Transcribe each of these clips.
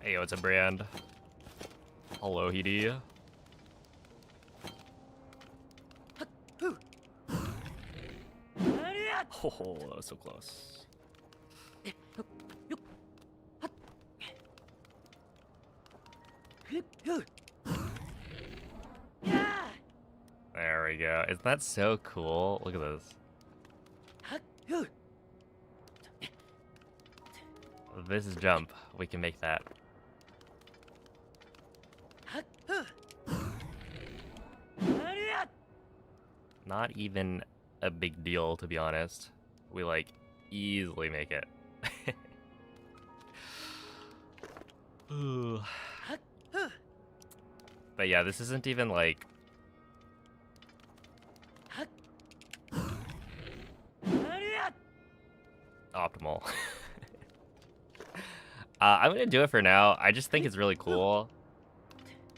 Hey, what's a brand? Hello, Hidi. Oh, that was so close. There we go. Isn't that so cool? Look at this. This is jump. We can make that. Not even a big deal, to be honest. We, like, easily make it. But yeah, this isn't even, like... optimal. I'm gonna do it for now. I just think it's really cool.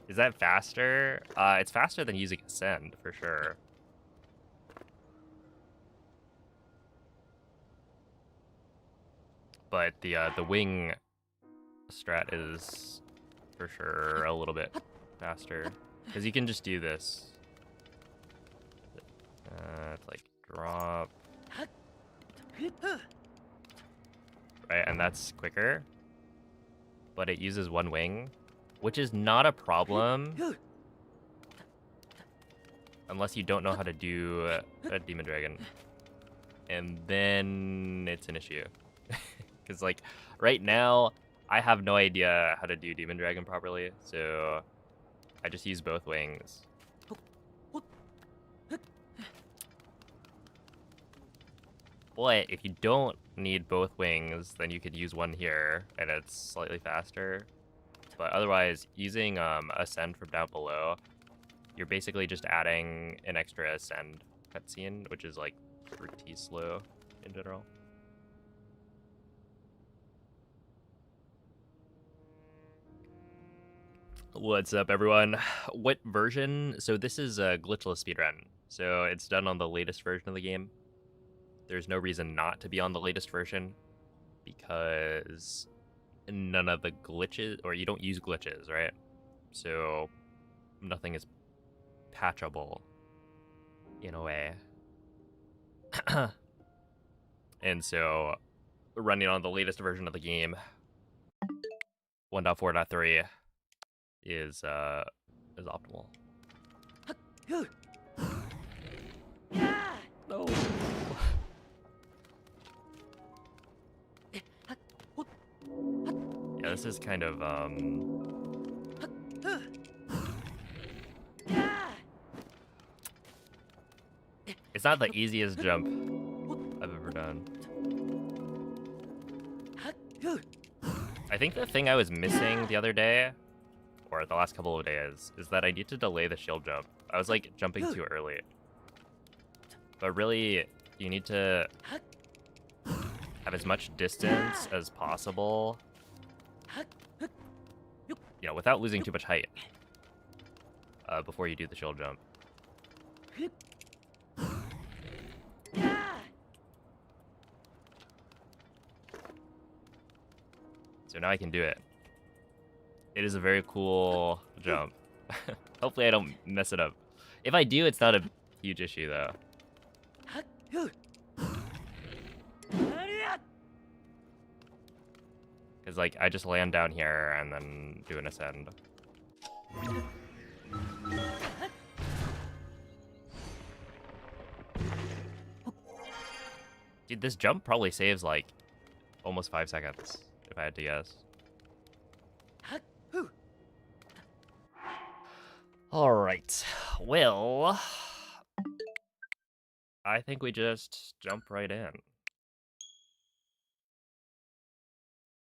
Is that faster? It's faster than using Ascend, for sure. But the wing strat is for sure a little bit faster, because you can just do this. It's like drop, right, and that's quicker. But it uses one wing, which is not a problem unless you don't know how to do a Demon Dragon, and then it's an issue. Because like right now, I have no idea how to do Demon Dragon properly, so I just use both wings. But if you don't need both wings, then you could use one here, and it's slightly faster. But otherwise, using Ascend from down below, you're basically just adding an extra Ascend cutscene, which is like pretty slow in general. What's up, everyone? What version? So this is a glitchless speedrun. So it's done on the latest version of the game. There's no reason not to be on the latest version, because none of the glitches, or you don't use glitches, right? So nothing is patchable in a way. And so running on the latest version of the game, 1.4.3, is optimal. No. Yeah, this is kind of it's not the easiest jump I've ever done. I think the thing I was missing the other day, or the last couple of days, is that I need to delay the shield jump. I was like jumping too early. But really, you need to have as much distance as possible, you know, without losing too much height, before you do the shield jump. So now I can do it. It is a very cool jump. Hopefully I don't mess it up. If I do, it's not a huge issue, though. Because, like, I just land down here and then do an ascend. Dude, this jump probably saves, like, almost 5 seconds, if I had to guess. Alright, well, I think we just jump right in.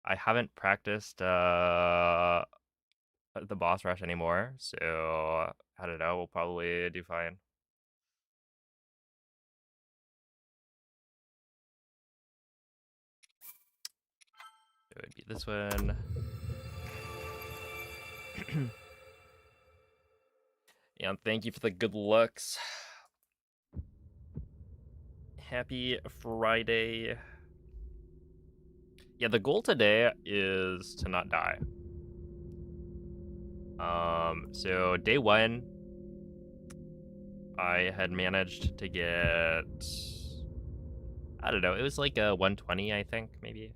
I haven't practiced the boss rush anymore, so I don't know, we'll probably do fine. It would be this one. Yeah, thank you for the good looks. Happy Friday. Yeah, the goal today is to not die. So day 1, I had managed to get, I don't know, it was like a 120, I think, maybe.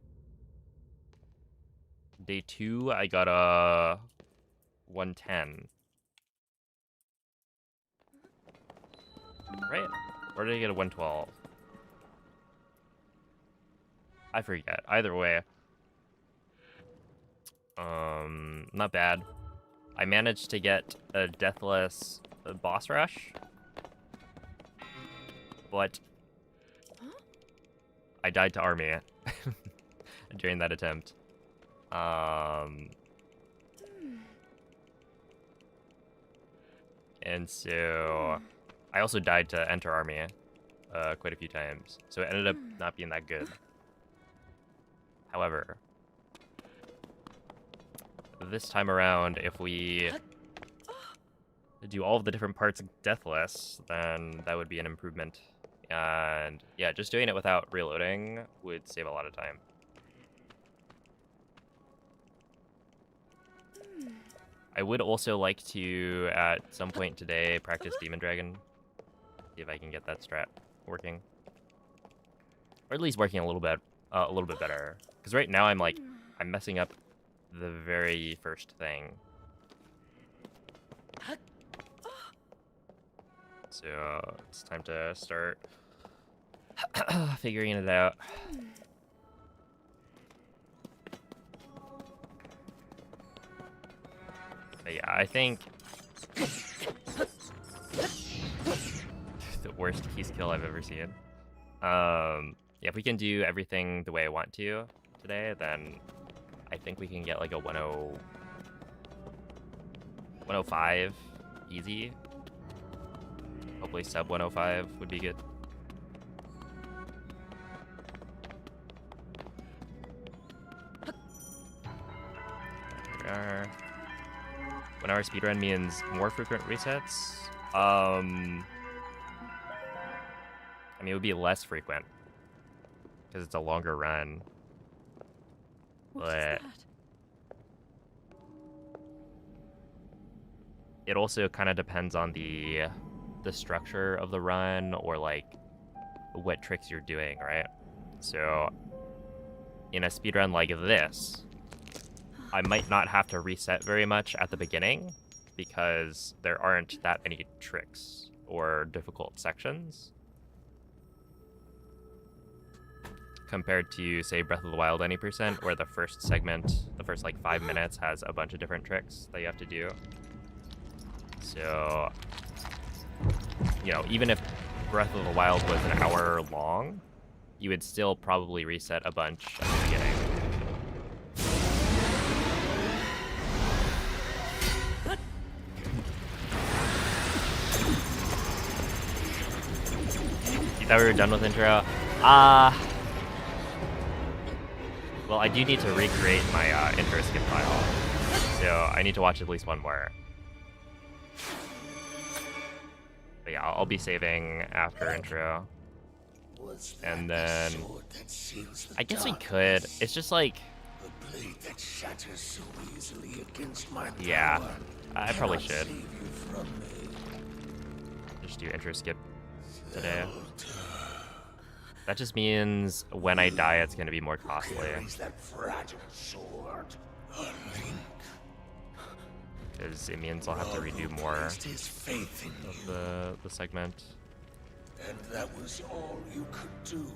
Day 2, I got a 110. Right? Or did I get a 112? I forget. Either way. Not bad. I managed to get a deathless boss rush. But I died to army during that attempt. And so I also died to enter army quite a few times. So it ended up not being that good. However, this time around, if we do all of the different parts deathless, then that would be an improvement. And yeah, just doing it without reloading would save a lot of time. I would also like to, at some point today, practice Demon Dragon. See if I can get that strat working. Or at least working a little bit better. Because right now I'm messing up the very first thing. So it's time to start figuring it out. But yeah, I think the worst keys kill I've ever seen. Yeah, if we can do everything the way I want to today, then I think we can get like a 105 easy. Hopefully sub 105 would be good. There we are. 1 hour speedrun means more frequent resets. I mean, it would be less frequent because it's a longer run. But it also kind of depends on the structure of the run, or like what tricks you're doing, right? So in a speedrun like this, I might not have to reset very much at the beginning because there aren't that many tricks or difficult sections compared to, say, Breath of the Wild any %, where the first segment, the first like 5 minutes, has a bunch of different tricks that you have to do. So, you know, even if Breath of the Wild was an hour long, you would still probably reset a bunch at the beginning. You thought we were done with intro? Well, I do need to recreate my intro skip file, so I need to watch at least one more. But yeah, I'll be saving after intro. And then I guess we could. It's just like, yeah, I probably should just do intro skip today. That just means when I die, it's going to be more costly. Because it means I'll have to redo more of the segment. And that was all you could do.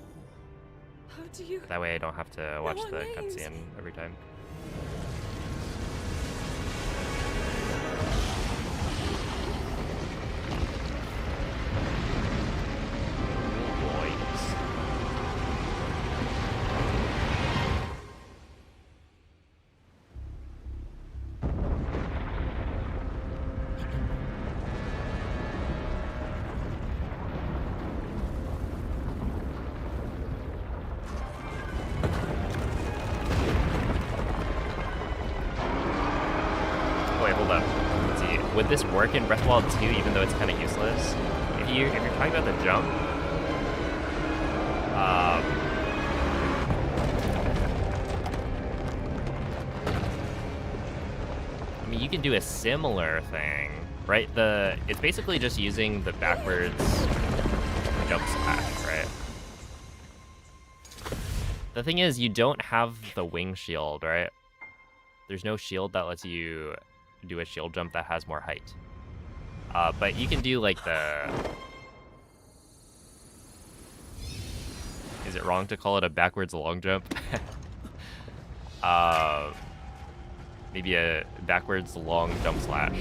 How do you... That way I don't have to watch the cutscene every time. Would this work in Breath of the Wild 2, even though it's kind of useless? If you're talking about the jump, I mean, you can do a similar thing, right? It's basically just using the backwards jump slash, right? The thing is, you don't have the wing shield, right? There's no shield that lets you do a shield jump that has more height. But you can do like the... Is it wrong to call it a backwards long jump? Maybe a backwards long jump slash.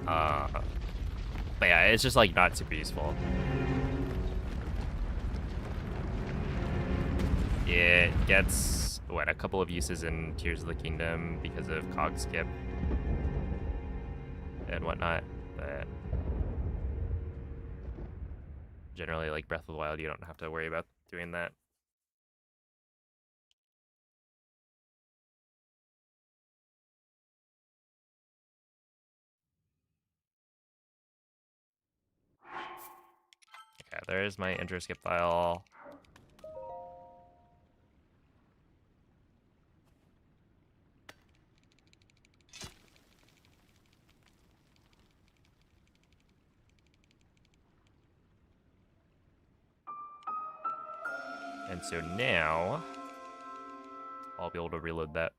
But yeah, it's just like not super useful. It gets, what, a couple of uses in Tears of the Kingdom because of cog skip and whatnot, but generally, like Breath of the Wild, you don't have to worry about doing that. Okay, there's my intro skip file. And so now, I'll be able to reload that.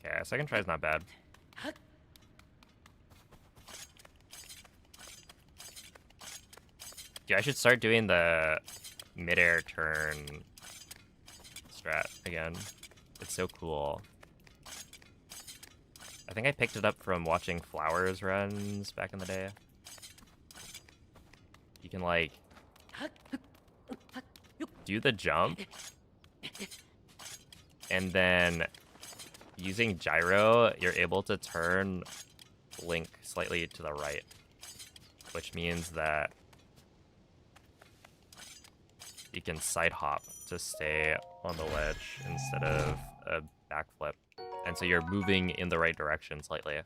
Okay, second try is not bad. Yeah, I should start doing the midair turn strat again. It's so cool. I think I picked it up from watching Flowers runs back in the day. You can like do the jump and then using gyro, you're able to turn Link slightly to the right, which means that you can side hop to stay on the ledge instead of a backflip. And so you're moving in the right direction slightly.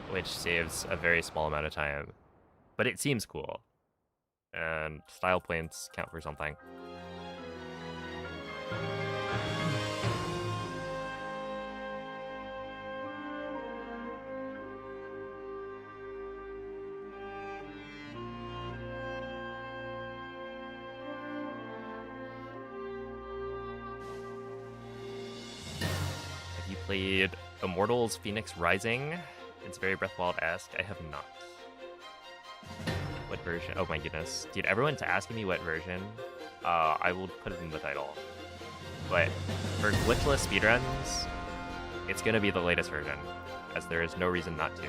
Which saves a very small amount of time. But it seems cool. And style points count for something. Have you played Immortals Phoenix Rising? It's very Breath of the Wild-esque. I have not. What version? Oh my goodness. Dude, everyone's asking me what version. I will put it in the title. But for glitchless speedruns, it's gonna be the latest version, as there is no reason not to.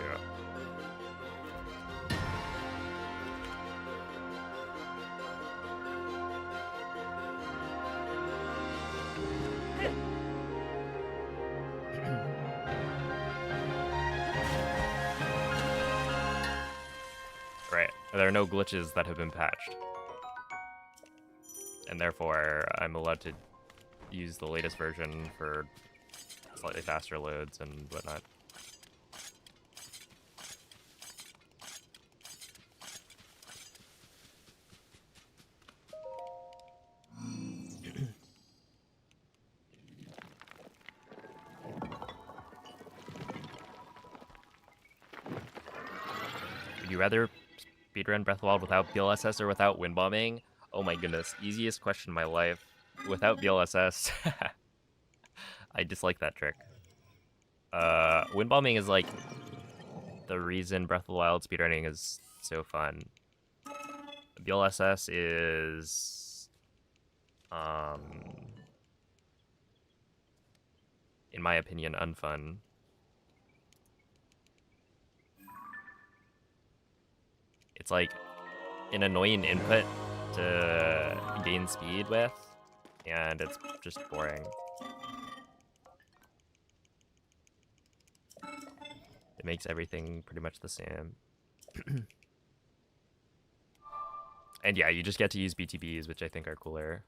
Right, there are no glitches that have been patched. And therefore, I'm allowed to use the latest version for slightly faster loads and whatnot. Would you rather speedrun Breath of the Wild without BLSS or without wind bombing? Oh my goodness, easiest question in my life. Without BLSS. I dislike that trick. Wind bombing is like the reason Breath of the Wild speedrunning is so fun. BLSS is in my opinion unfun. It's like an annoying input to gain speed with, and it's just boring. makes everything pretty much the same. And yeah, you just get to use BTBs, which I think are cooler.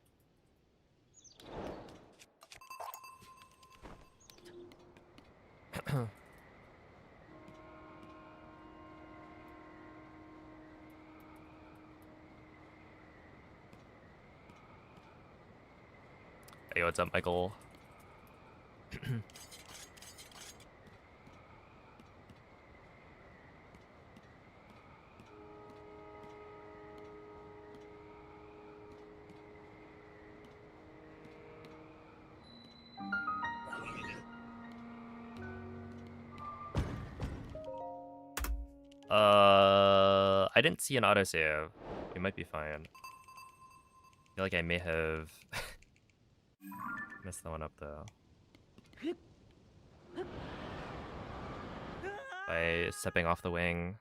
Hey, what's up, Michael? I didn't see an autosave. We might be fine. I feel like I may have messed that one up though. By stepping off the wing.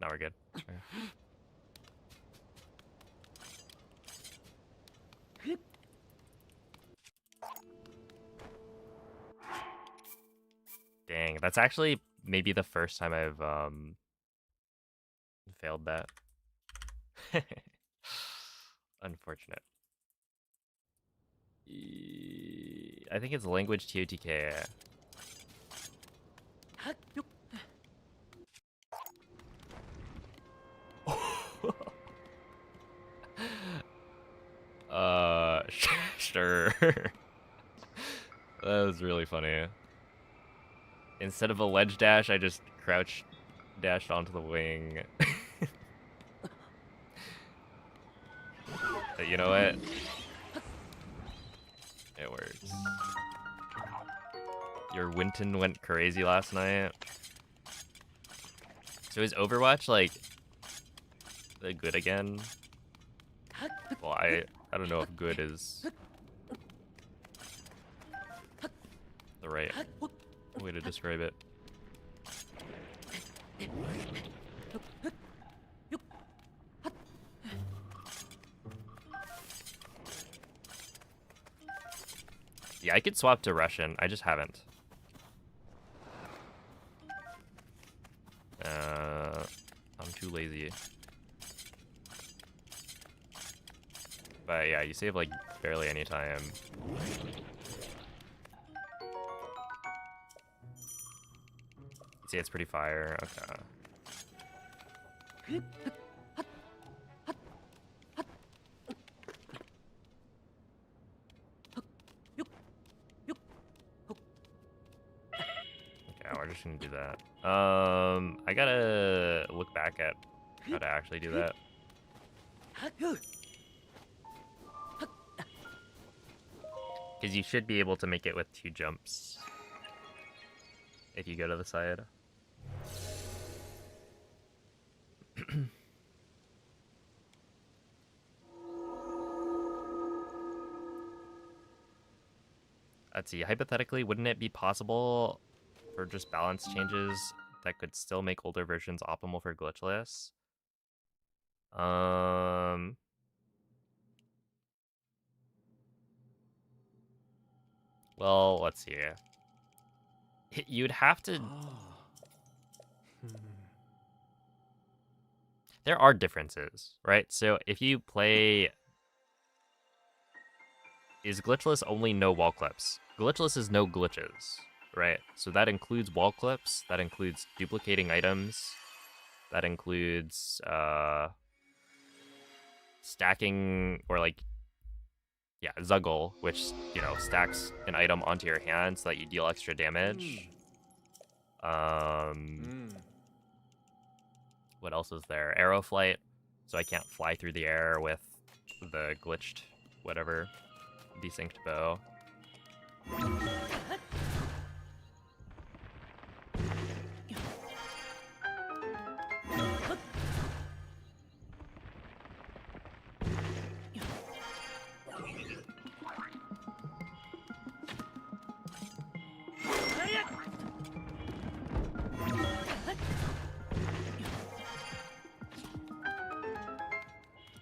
Now we're good. Sure. Dang, that's actually maybe the first time I've failed that. Unfortunate. I think it's language TOTK. Sure. That was really funny. Instead of a ledge dash, I just crouch dashed onto the wing. But you know what? It works. Your Winton went crazy last night. So is Overwatch like good again? Well, I don't know if good is the right way to describe it. Yeah, I could swap to Russian. I just haven't. I'm too lazy. But yeah, you save like barely any time. You see, it's pretty fire. Okay. Okay, we're just gonna do that. I gotta look back at how to actually do that. Because you should be able to make it with 2 jumps if you go to the side. Let's see, hypothetically, wouldn't it be possible for just balance changes that could still make older versions optimal for glitchless? Well, let's see. You'd have to... There are differences, right? So if you play... Is glitchless only no wall clips? Glitchless is no glitches, right? So that includes wall clips, that includes duplicating items, that includes stacking, or like, yeah, Zuggle, which, you know, stacks an item onto your hand so that you deal extra damage. What else is there? Arrow flight, so I can't fly through the air with the glitched whatever, desynced bow.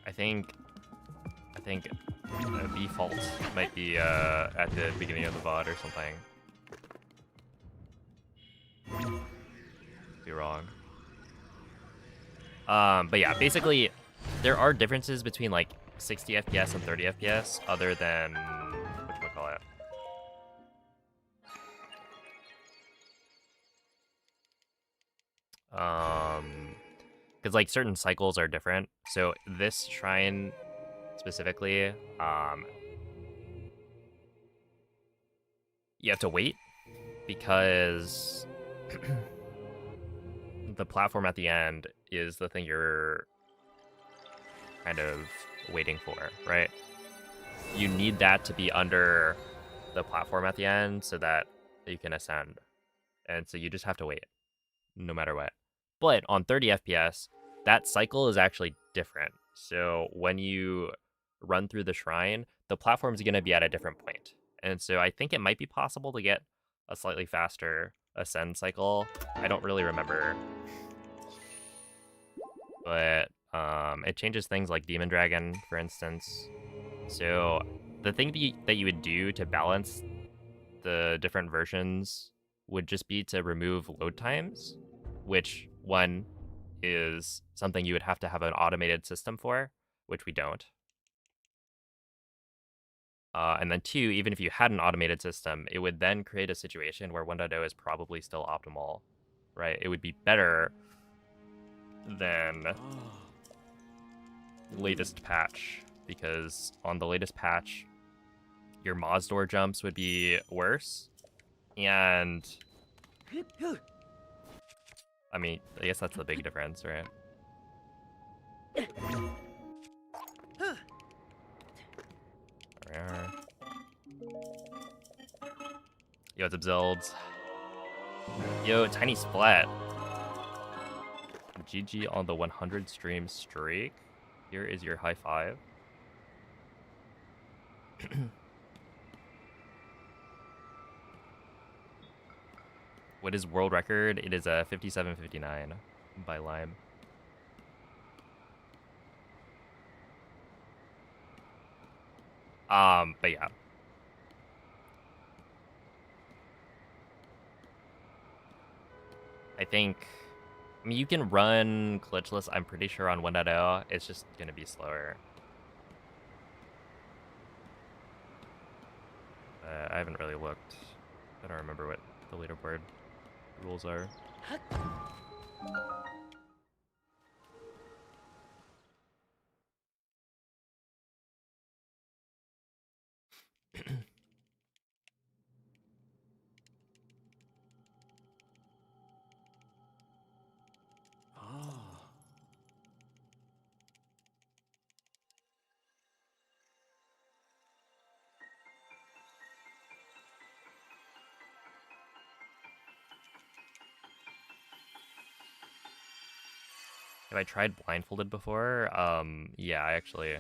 I think B fault might be at the beginning of the VOD or something. wrong. But yeah, basically, there are differences between like 60 FPS and 30 FPS, other than whatchamacallit. Because like certain cycles are different. So this shrine specifically, you have to wait because the platform at the end is the thing you're kind of waiting for, right? You need that to be under the platform at the end so that you can ascend. And so you just have to wait, no matter what. But on 30 FPS, that cycle is actually different. So when you run through the shrine, the platform is going to be at a different point. And so I think it might be possible to get a slightly faster ascend cycle. I don't really remember. But it changes things like Demon Dragon, for instance. So the thing that you would do to balance the different versions would just be to remove load times, which one is something you would have to have an automated system for, which we don't. And then two, even if you had an automated system, it would then create a situation where 1.0 is probably still optimal, right? It would be better than latest patch, because on the latest patch, your Moz door jumps would be worse, and I mean, I guess that's the big difference, right? Yo, what's up, Zelds? Yo, Tiny Splat. GG on the 100 stream streak. Here is your high five. What is world record? It is a 57:59 by Lime. But yeah. I mean, you can run glitchless, I'm pretty sure, on 1.0. It's just gonna be slower. I haven't really looked. I don't remember what the leaderboard rules are. Have I tried blindfolded before? Yeah, I actually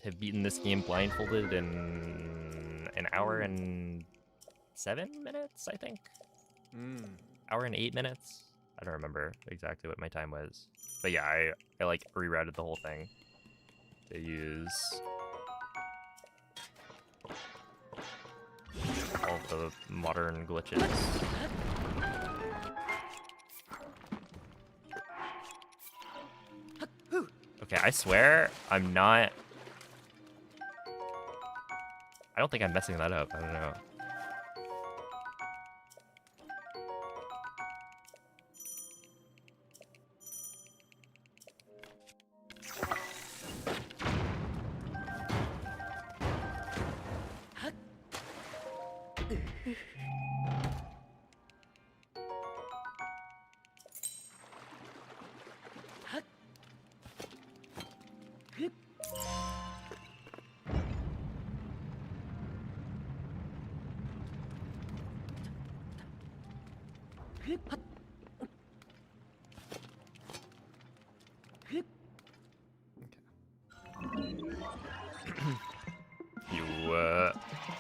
have beaten this game blindfolded in an hour and 7 minutes, I think. Hour and 8 minutes. I don't remember exactly what my time was. But yeah, I like rerouted the whole thing to use all the modern glitches. Okay, I swear I'm not... I don't think I'm messing that up. I don't know.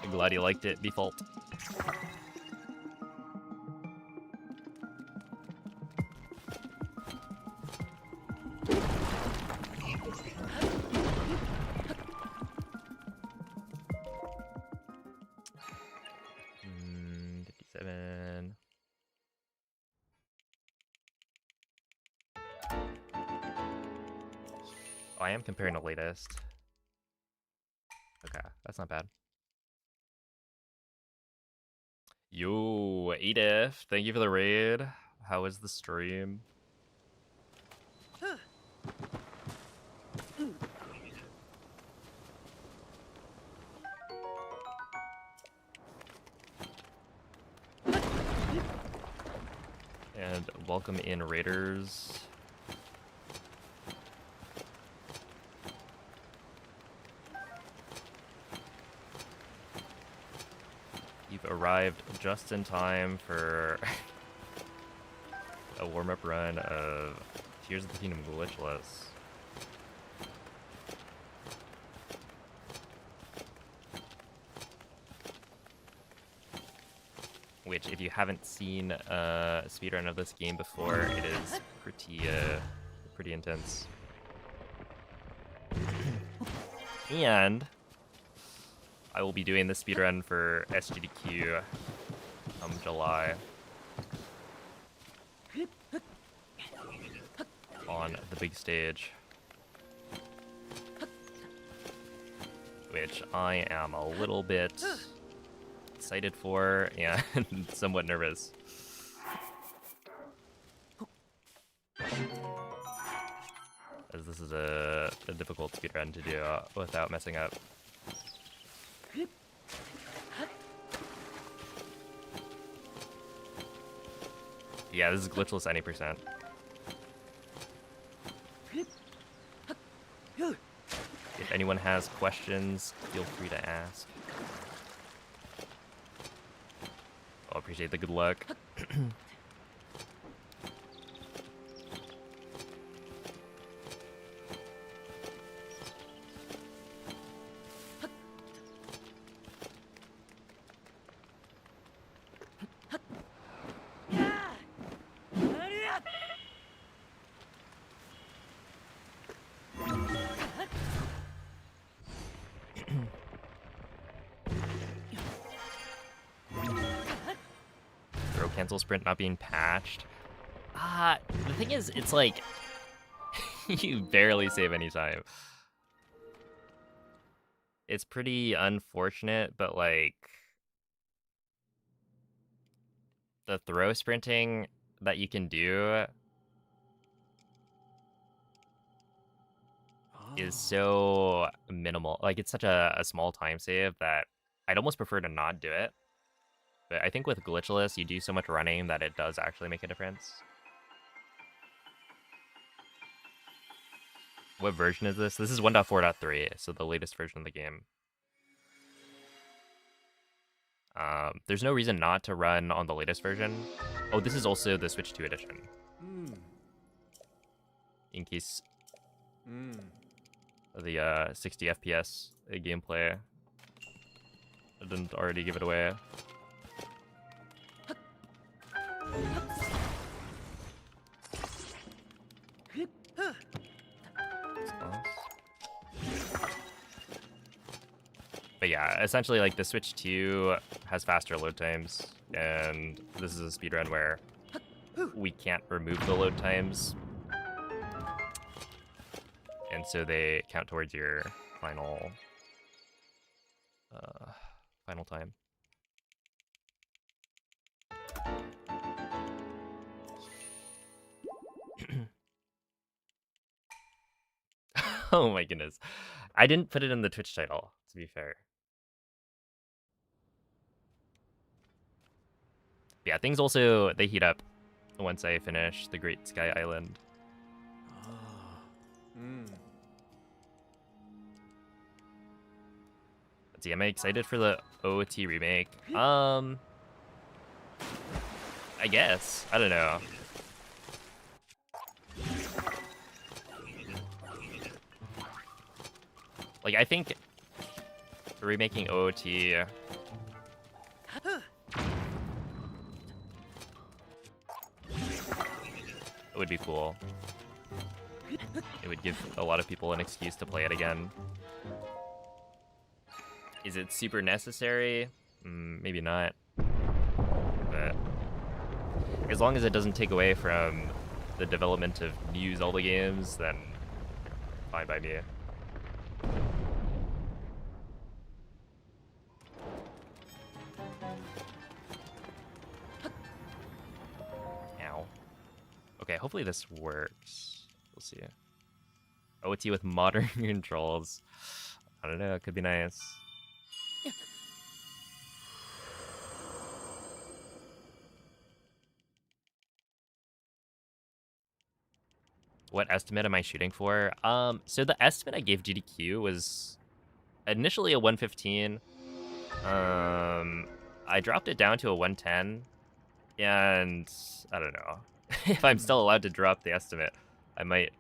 I'm glad you liked it, default. I am comparing the latest. Okay, that's not bad. Yo, Edith, thank you for the raid. How was the stream? And welcome in, raiders. You've arrived just in time for a warm-up run of Tears of the Kingdom Glitchless. Which, if you haven't seen a speedrun of this game before, it is pretty intense. And I will be doing the speedrun for SGDQ come July on the big stage, which I am a little bit excited for and somewhat nervous. As this is a difficult speedrun to do without messing up. Yeah, this is glitchless any percent. If anyone has questions, feel free to ask. I appreciate the good luck. Cancel sprint not being patched. The thing is, it's like you barely save any time. It's pretty unfortunate, but like the throw sprinting that you can do is so minimal. Like, it's such a small time save that I'd almost prefer to not do it. But I think with glitchless, you do so much running that it does actually make a difference. What version is this? This is 1.4.3, so the latest version of the game. There's no reason not to run on the latest version. Oh, this is also the Switch 2 edition. In case the 60 FPS gameplay I didn't already give it away. But yeah, essentially, like, the Switch 2 has faster load times, and this is a speedrun where we can't remove the load times, and so they count towards your final time. Oh my goodness. I didn't put it in the Twitch title, to be fair. Yeah, things also, they heat up once I finish the Great Sky Island. Let's see, am I excited for the OT remake? I guess. I don't know. Like, I think remaking OOT it would be cool. It would give a lot of people an excuse to play it again. Is it super necessary? Maybe not. But as long as it doesn't take away from the development of new Zelda games, then fine by me. Ow. Okay, hopefully this works. We'll see. OT with modern controls. I don't know, it could be nice. What estimate am I shooting for? So the estimate I gave GDQ was initially a 115. I dropped it down to a 110, and I don't know. If I'm still allowed to drop the estimate, I might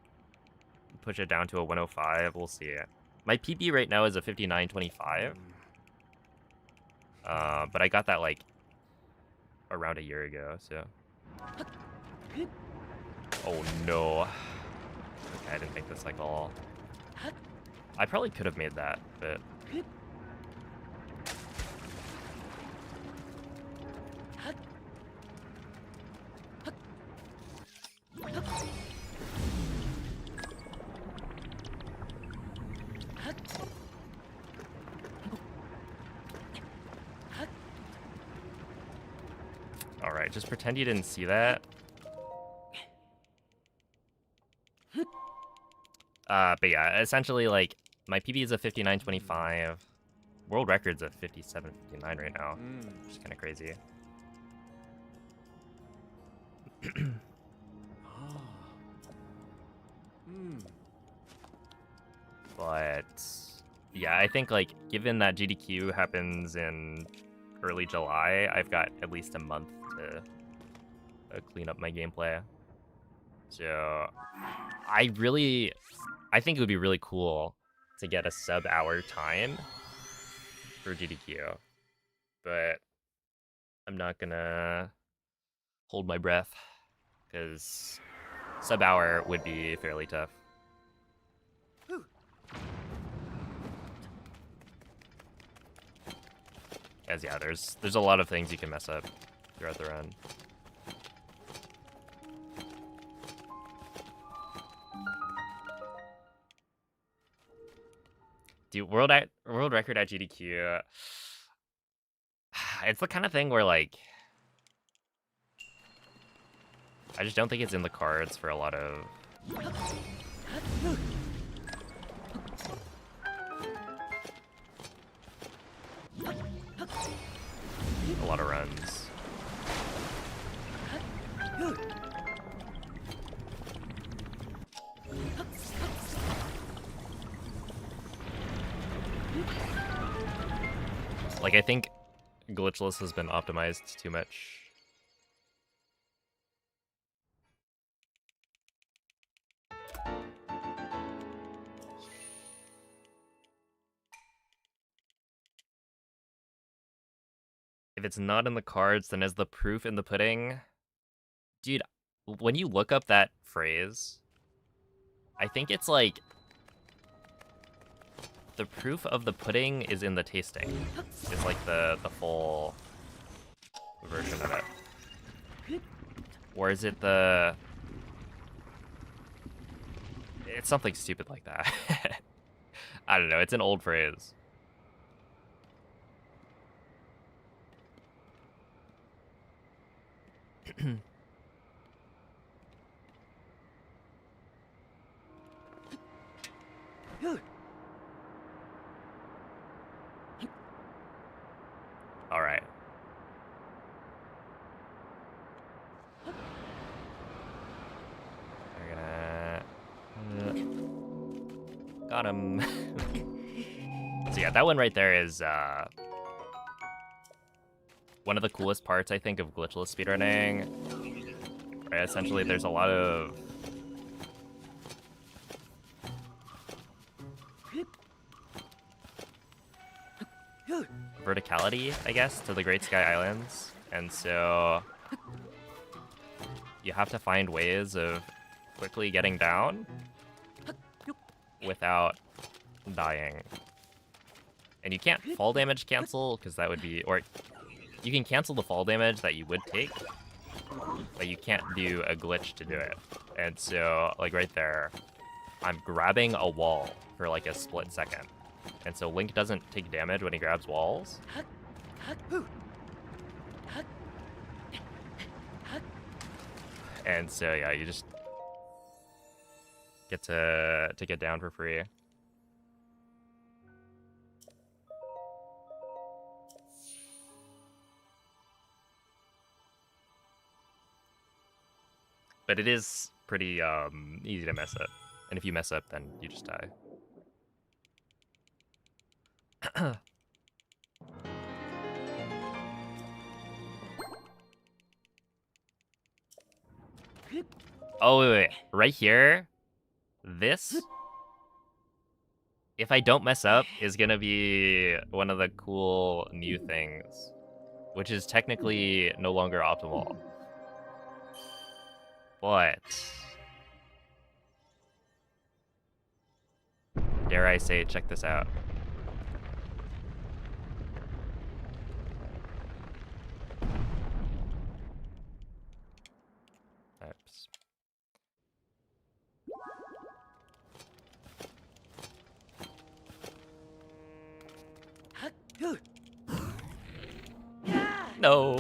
push it down to a 105. We'll see. My PB right now is a 59.25. But I got that like around a year ago, so. Oh no. Okay, I didn't make this like all. I probably could have made that, but. Alright, just pretend you didn't see that. But yeah, essentially, like, my PB is a 59.25. World record's a 57.59 right now, which is kind of crazy. But yeah, I think like given that GDQ happens in early July, I've got at least a month to clean up my gameplay. So I think it would be really cool to get a sub-hour time for GDQ, but I'm not gonna hold my breath because sub-hour would be fairly tough. As yeah, there's a lot of things you can mess up throughout the run. Dude, world record at GDQ. It's the kind of thing where like I just don't think it's in the cards for a lot of runs. Like, I think Glitchless has been optimized too much. If it's not in the cards, then is the proof in the pudding? Dude, when you look up that phrase, I think it's like the proof of the pudding is in the tasting. It's like the full version of it. Or is it the... It's something stupid like that. I don't know, it's an old phrase. All right. We're gonna got him. So yeah, that one right there is one of the coolest parts, I think, of glitchless speedrunning. Right, essentially, there's a lot of verticality, I guess, to the Great Sky Islands, and so you have to find ways of quickly getting down without dying. And you can't fall damage cancel, because that would be, or you can cancel the fall damage that you would take, but you can't do a glitch to do it. And so, like right there, I'm grabbing a wall for like a split second. And so Link doesn't take damage when he grabs walls. And so yeah, you just get to get down for free. But it is pretty easy to mess up. And if you mess up, then you just die. Oh, wait. Right here, this, if I don't mess up, is going to be one of the cool new things, which is technically no longer optimal. But dare I say, check this out. Oops. No.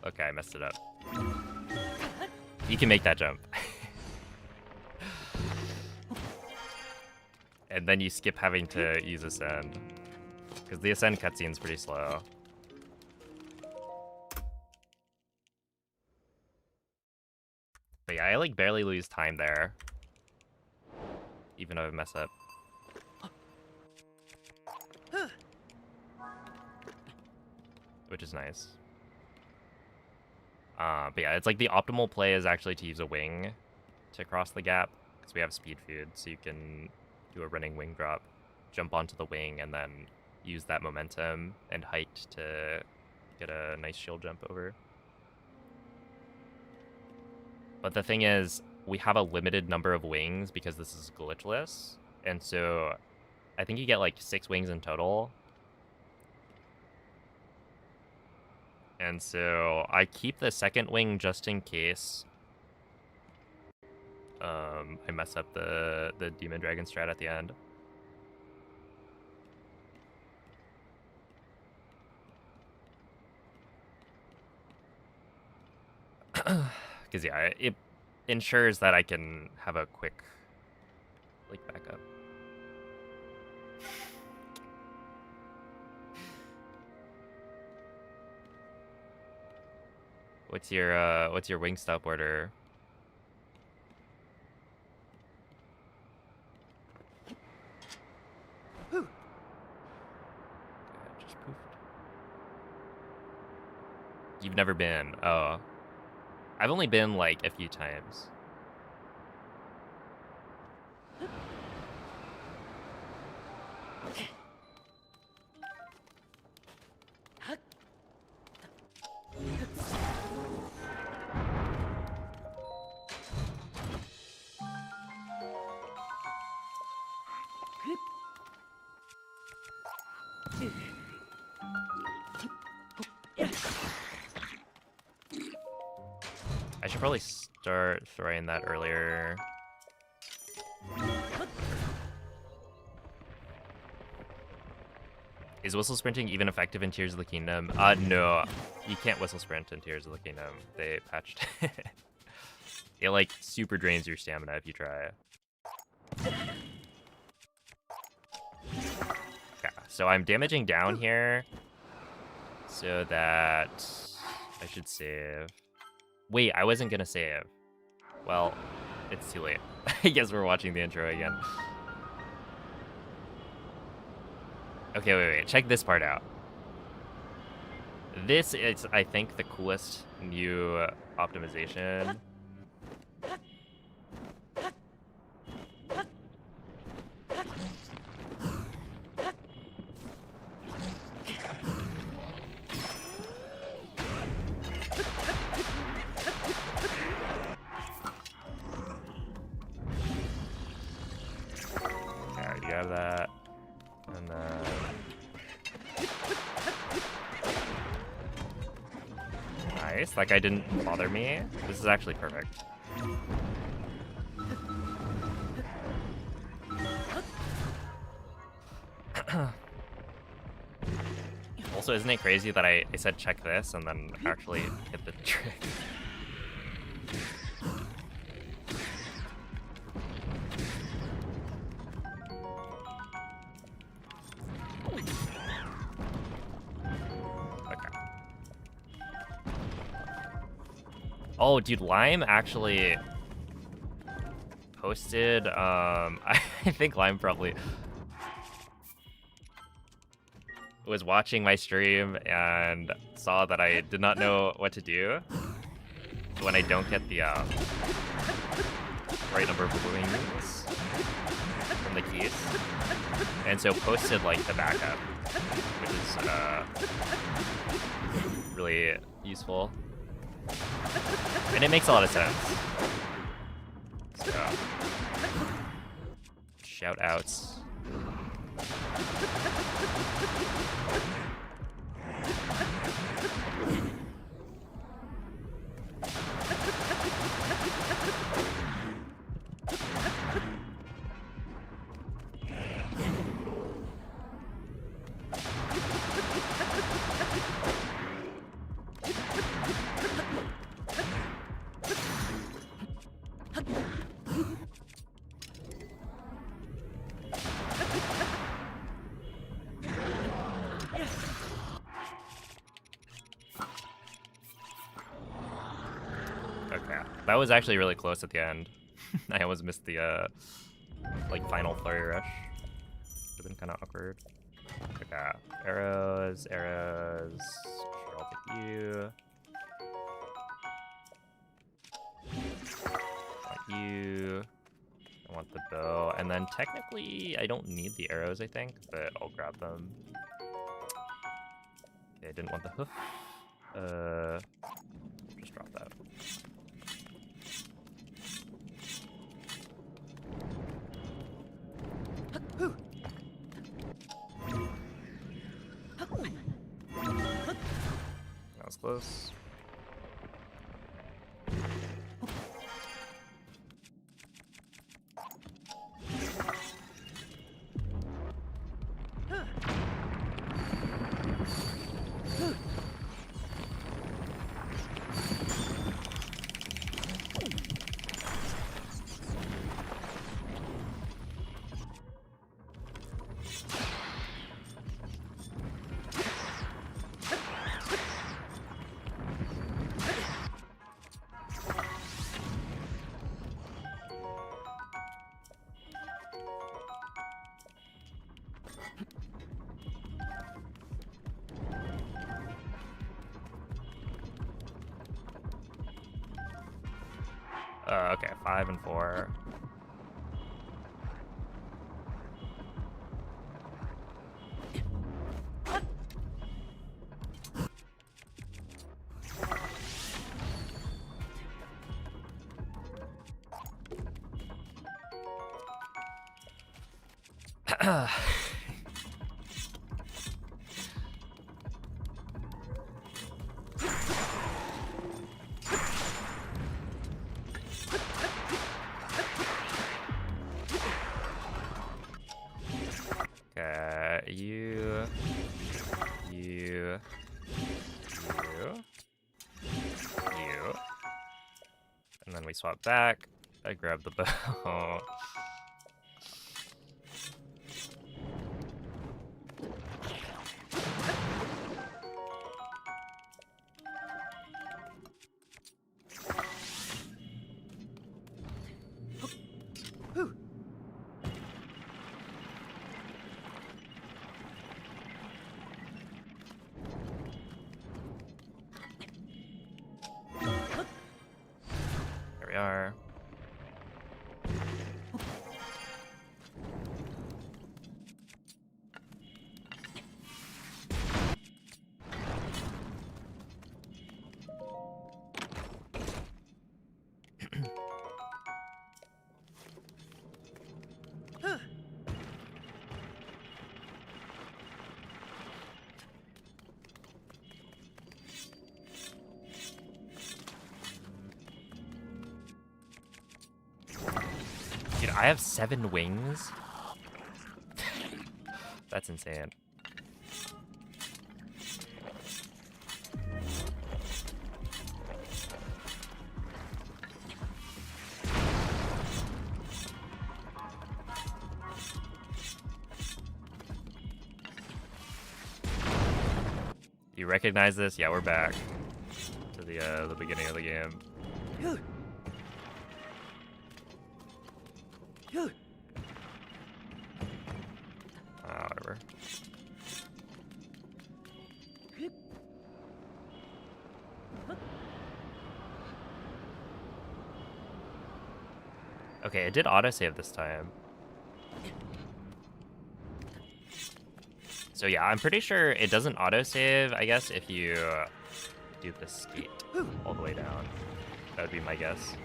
Okay, I messed it up. You can make that jump. And then you skip having to use Ascend. Because the Ascend cutscene's pretty slow. But yeah, I like barely lose time there. Even though I mess up. Which is nice. But yeah, it's like the optimal play is actually to use a wing to cross the gap. Because we have speed food, so you can do a running wing drop, jump onto the wing, and then use that momentum and height to get a nice shield jump over. But the thing is, we have a limited number of wings because this is glitchless. And so I think you get like 6 wings in total. And so I keep the second wing just in case I mess up the Demon Dragon strat at the end. Because yeah, it ensures that I can have a quick like backup. What's your wing stop order? Whew. God, just poofed. You've never been? Oh. I've only been like a few times. I should probably start throwing that earlier. Is whistle sprinting even effective in Tears of the Kingdom? No. You can't whistle sprint in Tears of the Kingdom. They patched it. It like super drains your stamina if you try. Okay, so I'm damaging down here so that I should save. Wait, I wasn't gonna save. Well, it's too late. I guess we're watching the intro again. Okay, wait. Check this part out. This is, I think, the coolest new optimization. Okay, you have that. And then... Nice, that guy didn't bother me. This is actually perfect. Also, isn't it crazy that I said check this and then actually hit the trick? Okay. Oh, dude, Lime actually posted, I think Lime probably was watching my stream and saw that I did not know what to do when I don't get the right number of wings from the keys, and so posted like the backup, which is really useful, and it makes a lot of sense. So, shout outs. Okay, that was actually really close at the end. I almost missed the like final flurry rush. Would've been kind of awkward. Okay, arrows. Sure, I'll take you. Want you. I want the bow, and then technically I don't need the arrows, I think, but I'll grab them. Okay, I didn't want the hoof. Just drop that. That was close. Okay, 5 and 4. You. And then we swap back. I grab the bow. There we are. Dude, I have 7 wings. That's insane. You recognize this? Yeah, we're back to the beginning of the game. Whatever. Okay, it did autosave this time. So yeah, I'm pretty sure it doesn't autosave, I guess, if you do the skate all the way down. That would be my guess.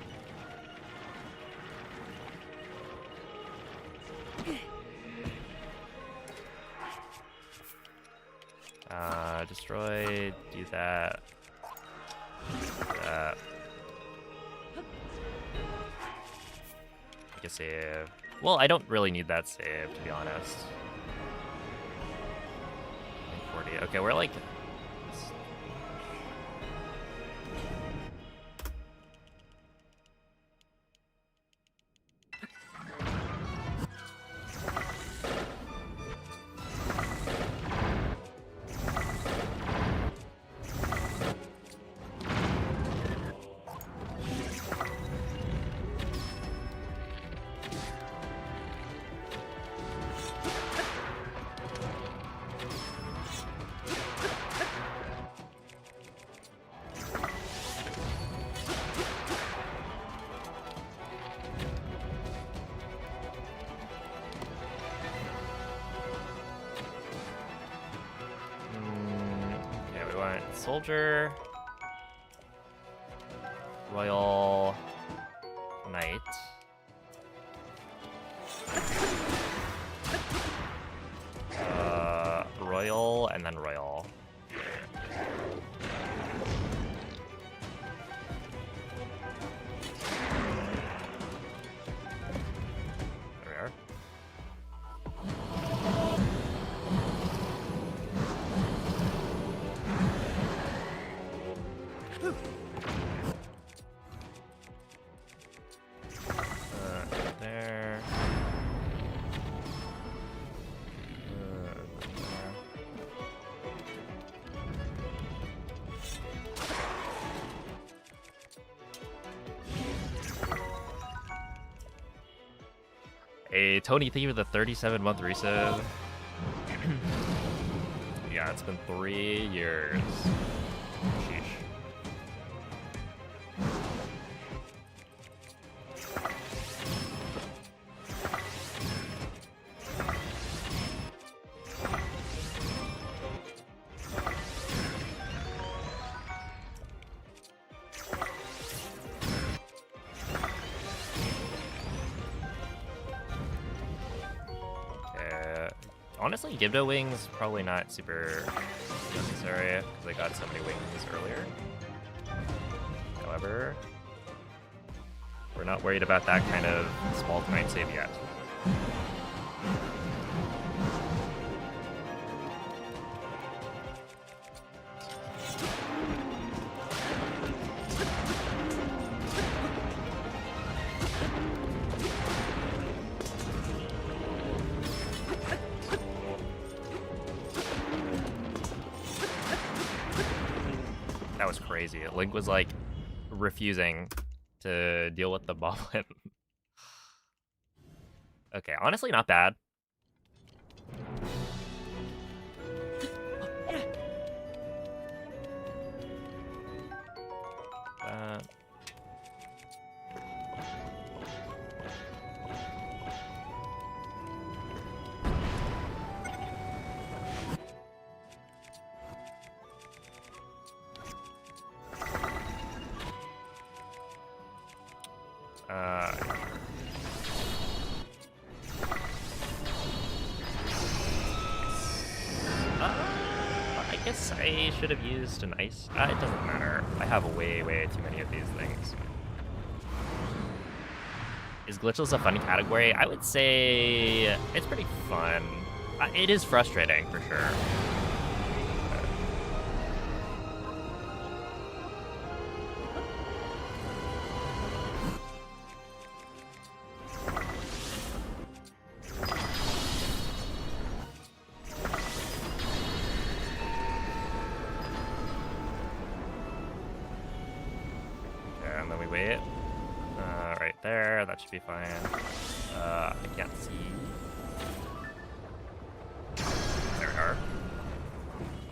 Destroy, do that. That. Make a save. Well, I don't really need that save, to be honest. 40. Okay, we're like... Soldier, Royal Knight, Royal, and then Royal. There we are. There. Hey, Tony, thank you for the 37-month resub. Yeah, it's been 3 years. Sheesh. Honestly, Gibdo wings probably not super necessary because I got so many wings earlier. However, we're not worried about that kind of small time save yet. That was crazy. Link was like refusing to deal with the boblin. Okay, honestly not bad. I guess I should have used an ice. It doesn't matter. I have way too many of these things. Is glitchless a fun category? I would say it's pretty fun. It is frustrating for sure. Okay, and then we wait. Right there, that should be fine. I can't see. There we are.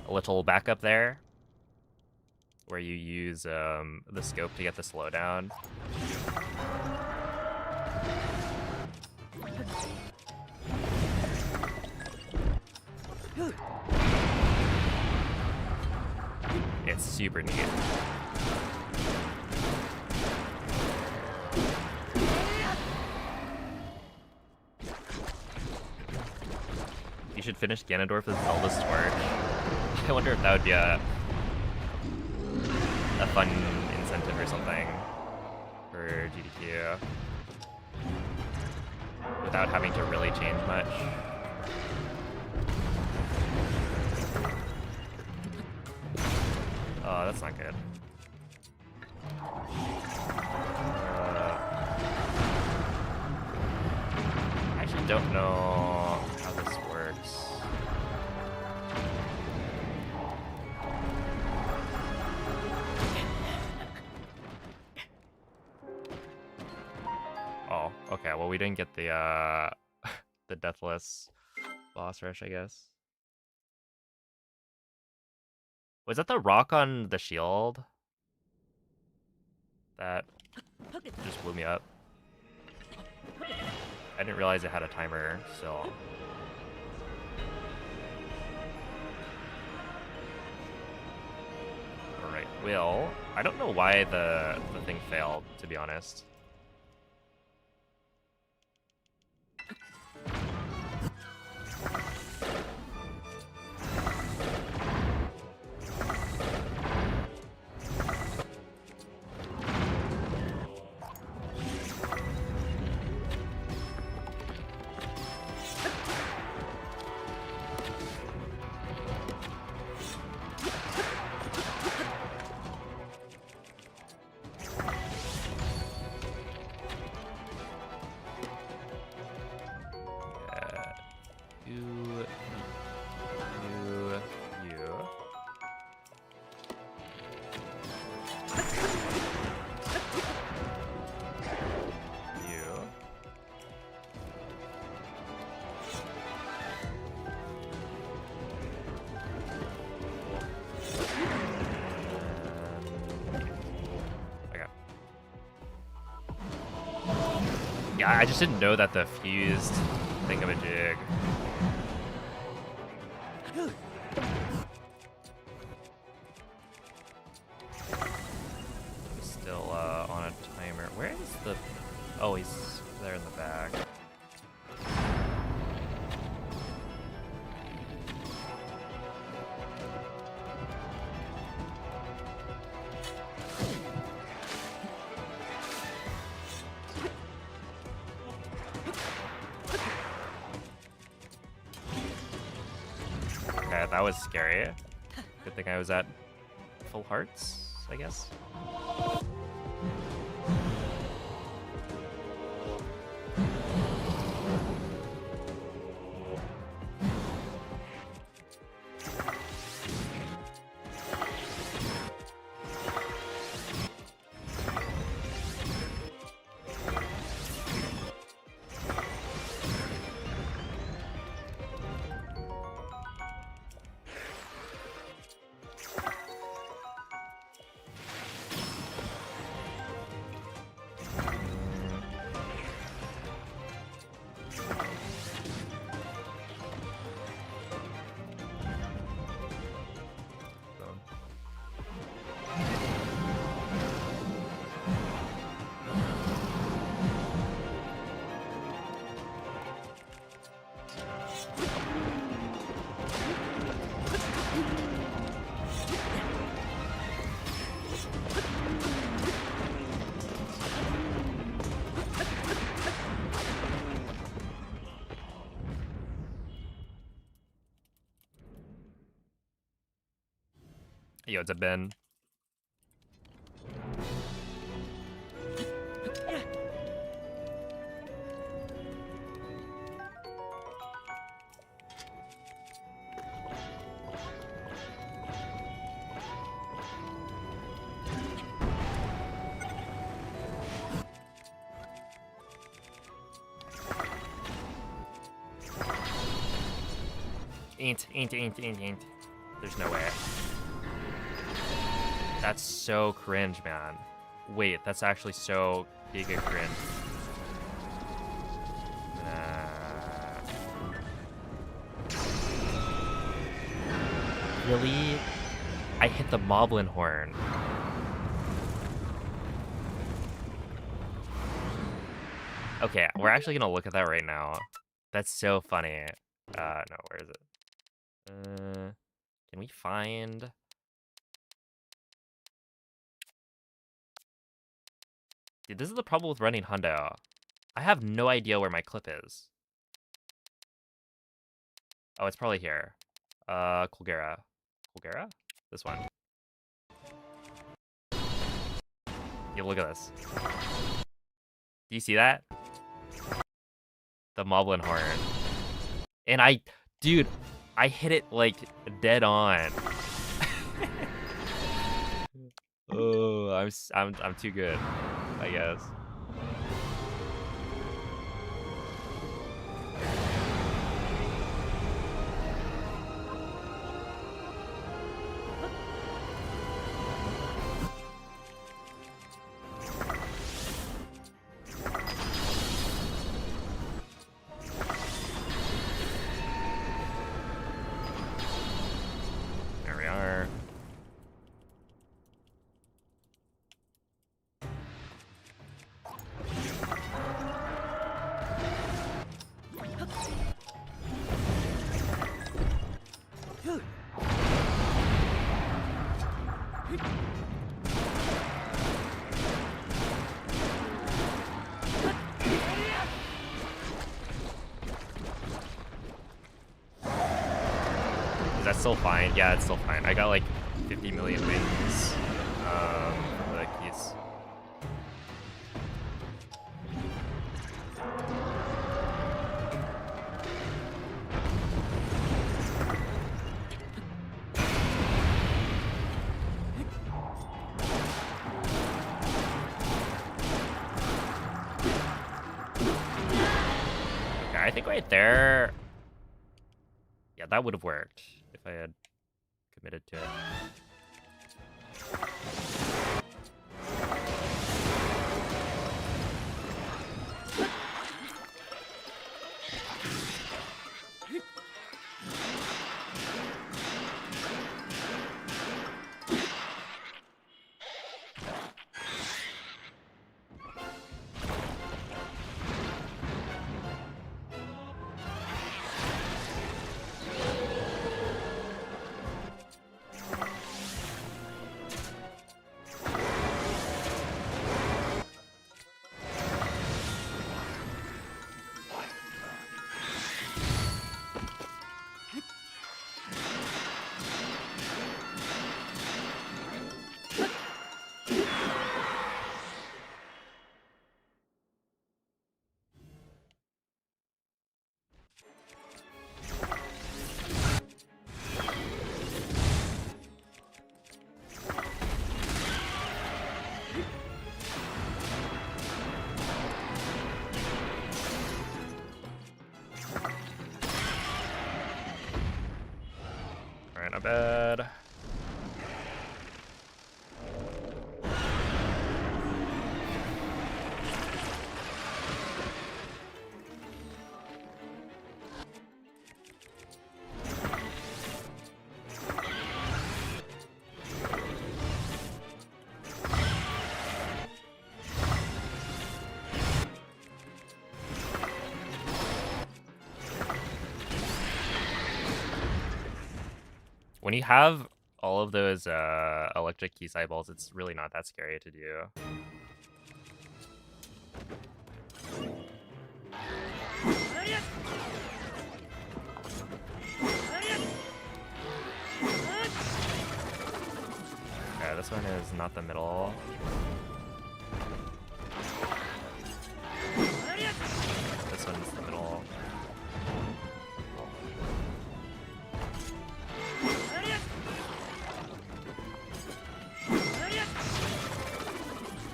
A little backup there, where you use the scope to get the slowdown. It's super neat. You should finish Ganondorf as Zelda's Torch. I wonder if that would be a fun incentive or something for GDQ without having to really change much. Oh, that's not good. I actually don't know how this works. Oh, okay. Well, we didn't get the the deathless boss rush, I guess. Was that the rock on the shield that just blew me up? I didn't realize it had a timer still. Alright, Will. I don't know why the thing failed, to be honest. Yeah, I just didn't know that the fused thingamajig. He's still on a timer. Where is the... Oh, he's there in the back. Okay, that was scary. Good thing I was at full hearts, I guess. Yo, it's a Ben. Ain't. There's no way. That's so cringe, man. Wait, that's actually so giga cringe. Really? I hit the Moblin horn. Okay, we're actually gonna look at that right now. That's so funny. No, where is it? Can we find... Dude, this is the problem with running Hundo. I have no idea where my clip is. Oh, it's probably here. Kulgera. Kulgera? This one. Yeah, look at this. Do you see that? The Moblin horn. And dude, I hit it like dead on. Oh, I'm too good, I guess. There we are. Is that still fine? Yeah, it's still fine. I got like 50 million wings for the keys. Okay, I think right there... Yeah, that would have worked if I had committed to it. Alright, not bad. When you have all of those electric key eyeballs, it's really not that scary to do. This one is not the middle. This one's the middle.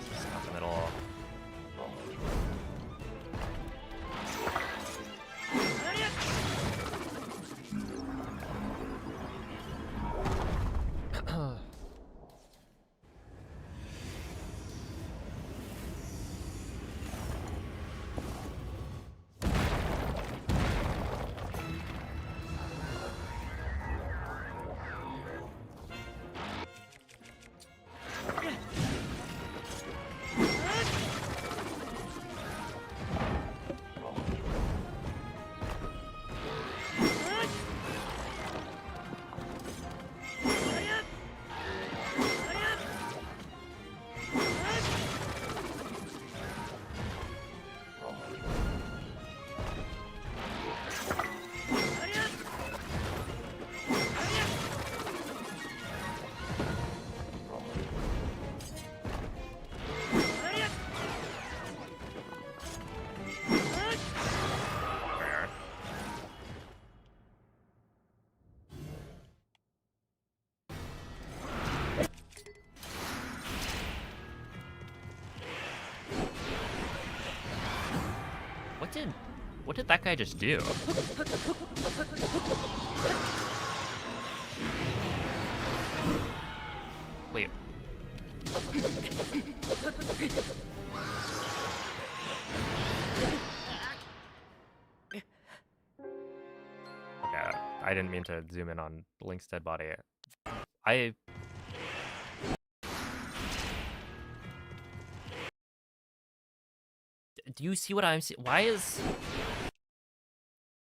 This is not the middle. What did that guy just do? Wait. Okay, I didn't mean to zoom in on Link's dead body. Do you see what I'm seeing? Why is...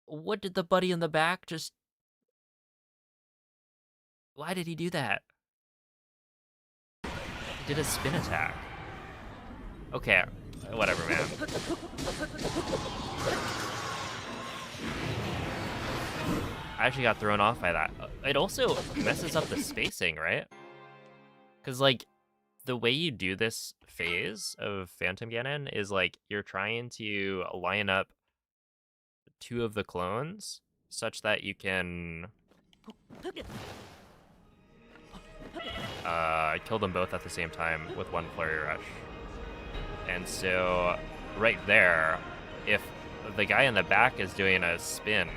What did the buddy in the back just... Why did he do that? He did a spin attack. Okay, whatever, man. I actually got thrown off by that. It also messes up the spacing, right? Because, like, the way you do this phase of Phantom Ganon is, like, you're trying to line up two of the clones such that you can kill them both at the same time with one flurry rush. And so right there, if the guy in the back is doing a spin,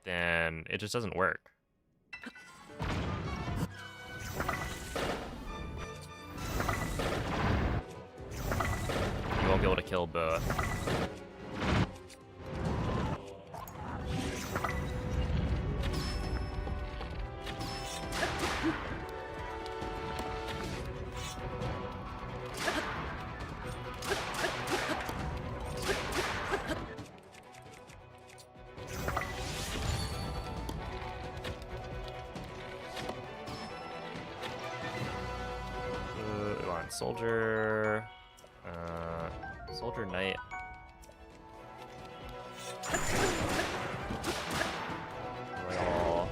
then it just doesn't work. You won't be able to kill both. Soldier, Soldier Knight. Royal.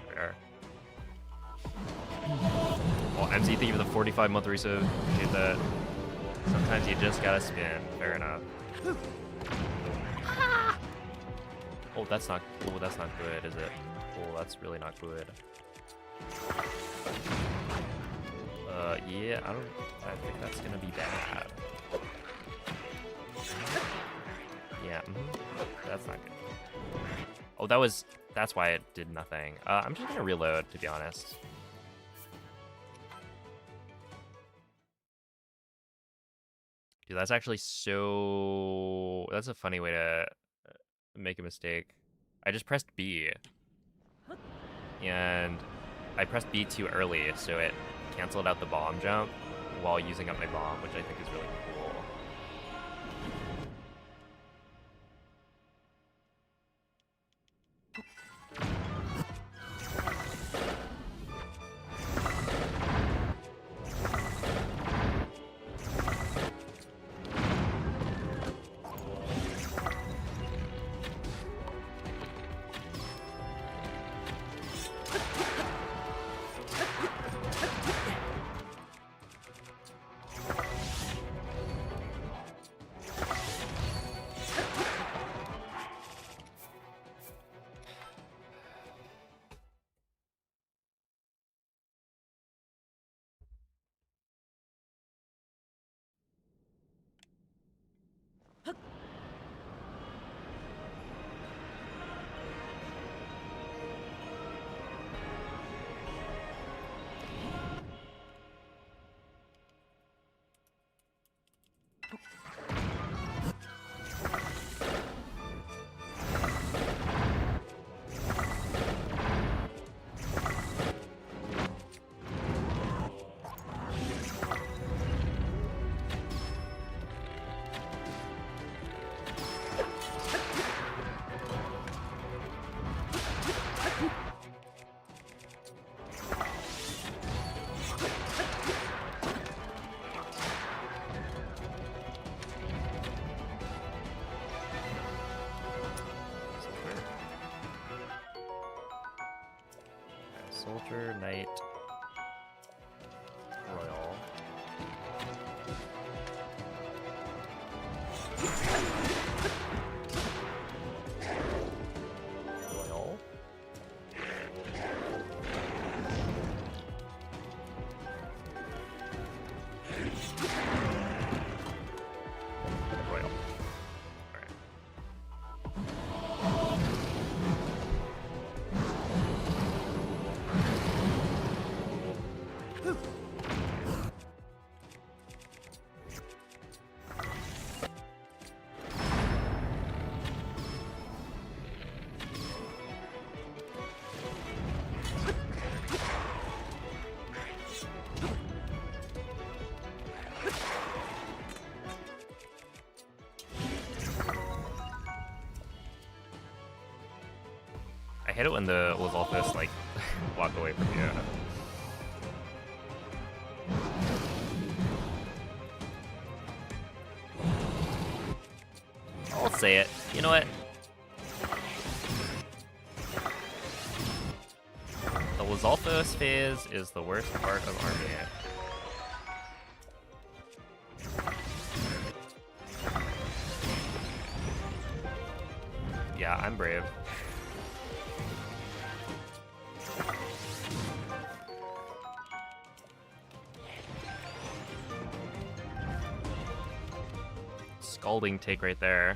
There. Well, MC, thank you for the 45-month resub. Appreciate that. Sometimes you just gotta spin. Fair enough. Oh, that's not. Oh, that's not good, is it? Oh, that's really not good. Yeah, I think that's gonna be bad. Yeah, that's not good. Oh, that's why it did nothing. I'm just gonna reload, to be honest. Dude, that's actually so... That's a funny way to make a mistake. I just pressed B. And I pressed B too early, so it canceled out the bomb jump while using up my bomb, which I think is really cool. Soldier, Knight, Royal. Royal. Royal. Alright. I hate it when the Lizalfos like walk away from you. I'll say it. You know what? The Lizalfos phase is the worst part of Army. Yeah, I'm brave. Scalding take right there.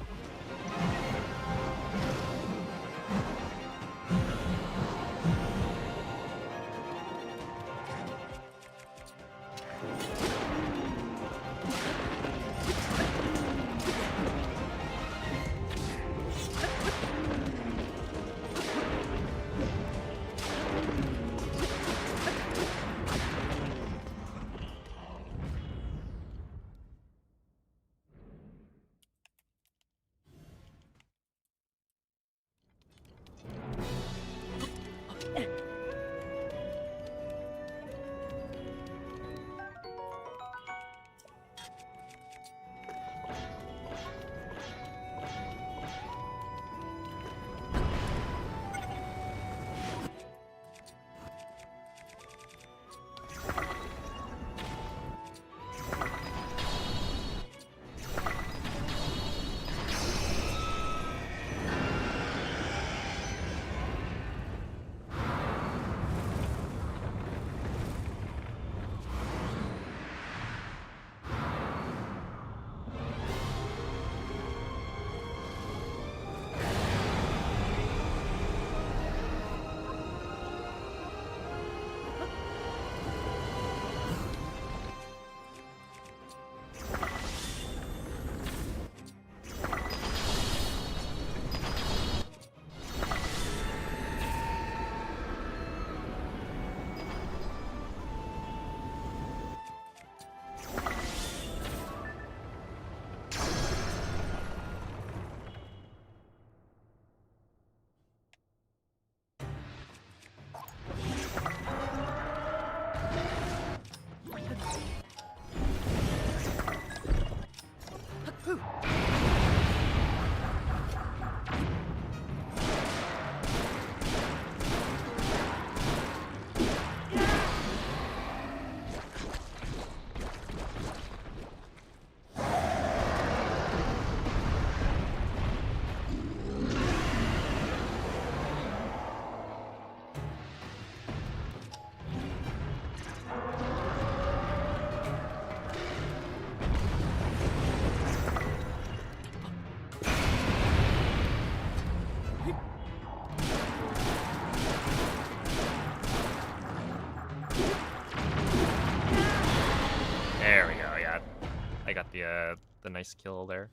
I got the nice kill there.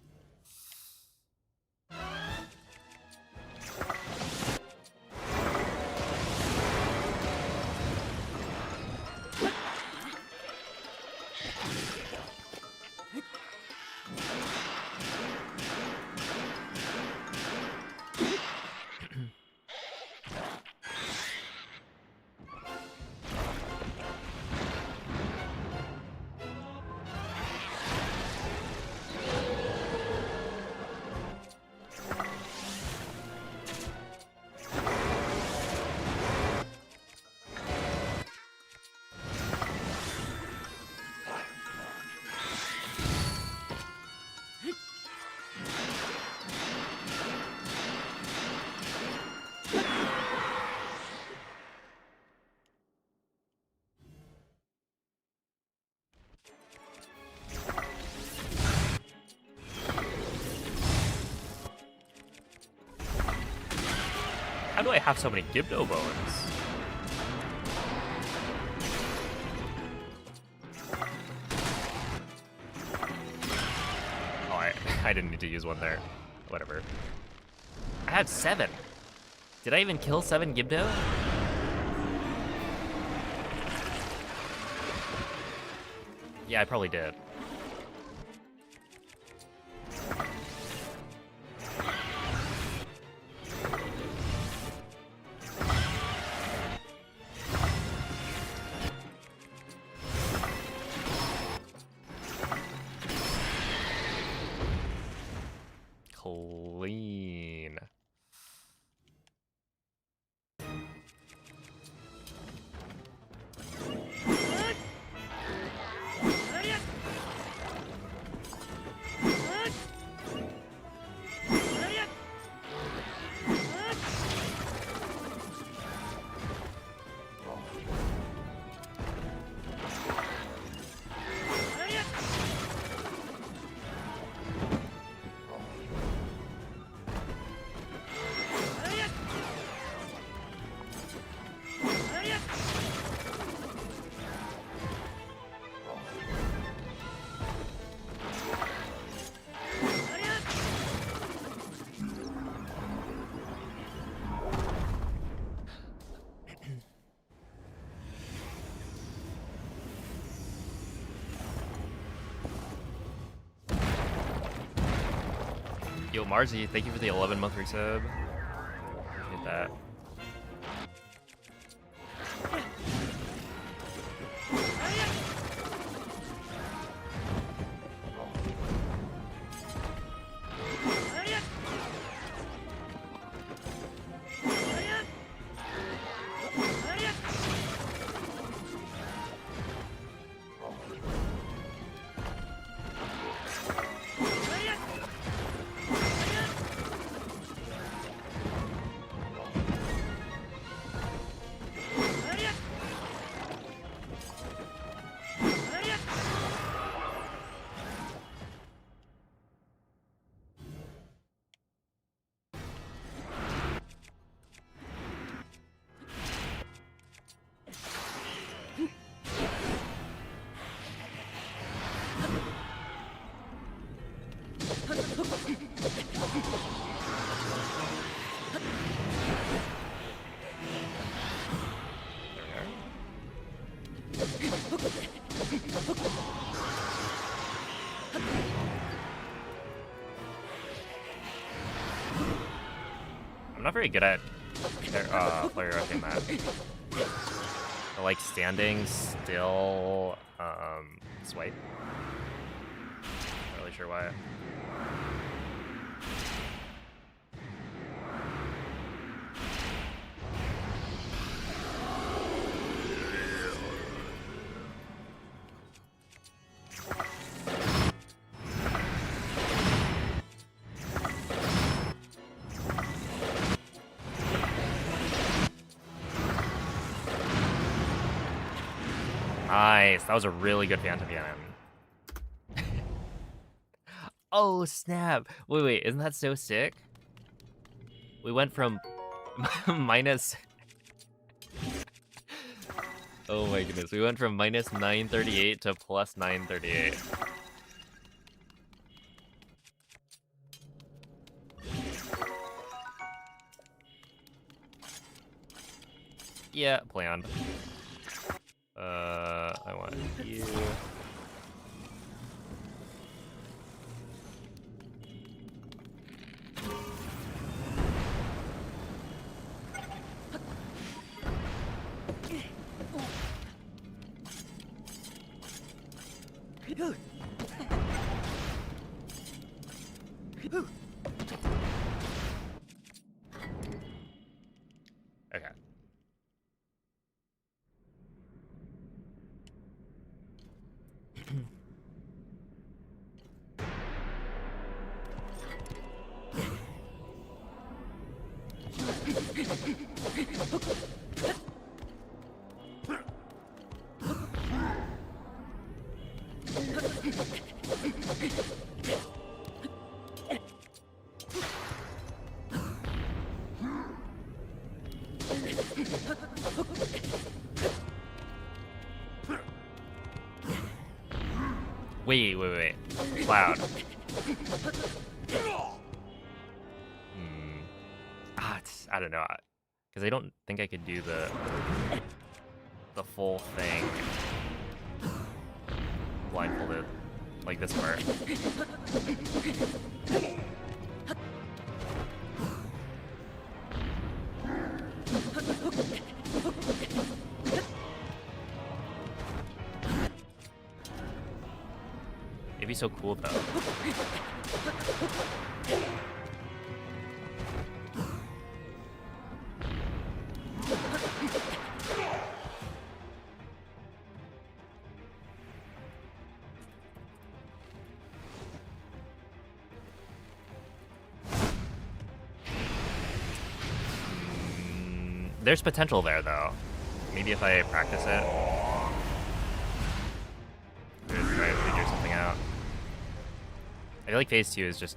How do I have so many Gibdo bones? Oh, I didn't need to use one there. Whatever. I had 7. Did I even kill 7 Gibdo? Yeah, I probably did. Clean. Yo, Marzi, thank you for the 11-month resub. Appreciate that. I'm not very good at player rushing that. I like standing still, swipe. Not really sure why. Nice, that was a really good Phantom Cannon. Oh snap! Wait, isn't that so sick? We went from minus. Oh my goodness, we went from minus 938 to plus 938. Yeah, planned. I want you. Okay. Wait. Cloud. I don't know. Because I don't think I could do the full thing blindfolded, like this part. It'd be so cool though. There's potential there, though. Maybe if I practice it, try to figure something out. I feel like phase 2 is just,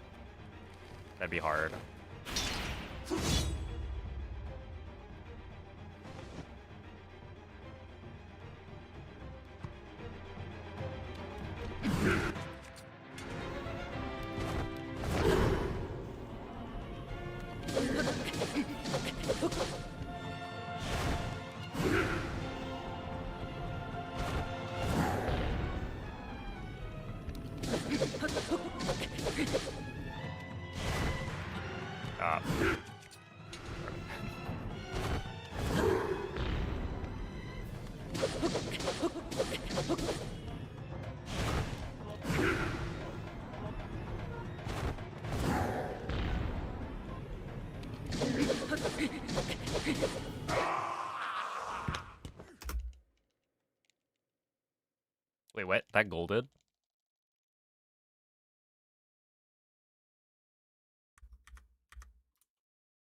that'd be hard. Wait, what? That golded?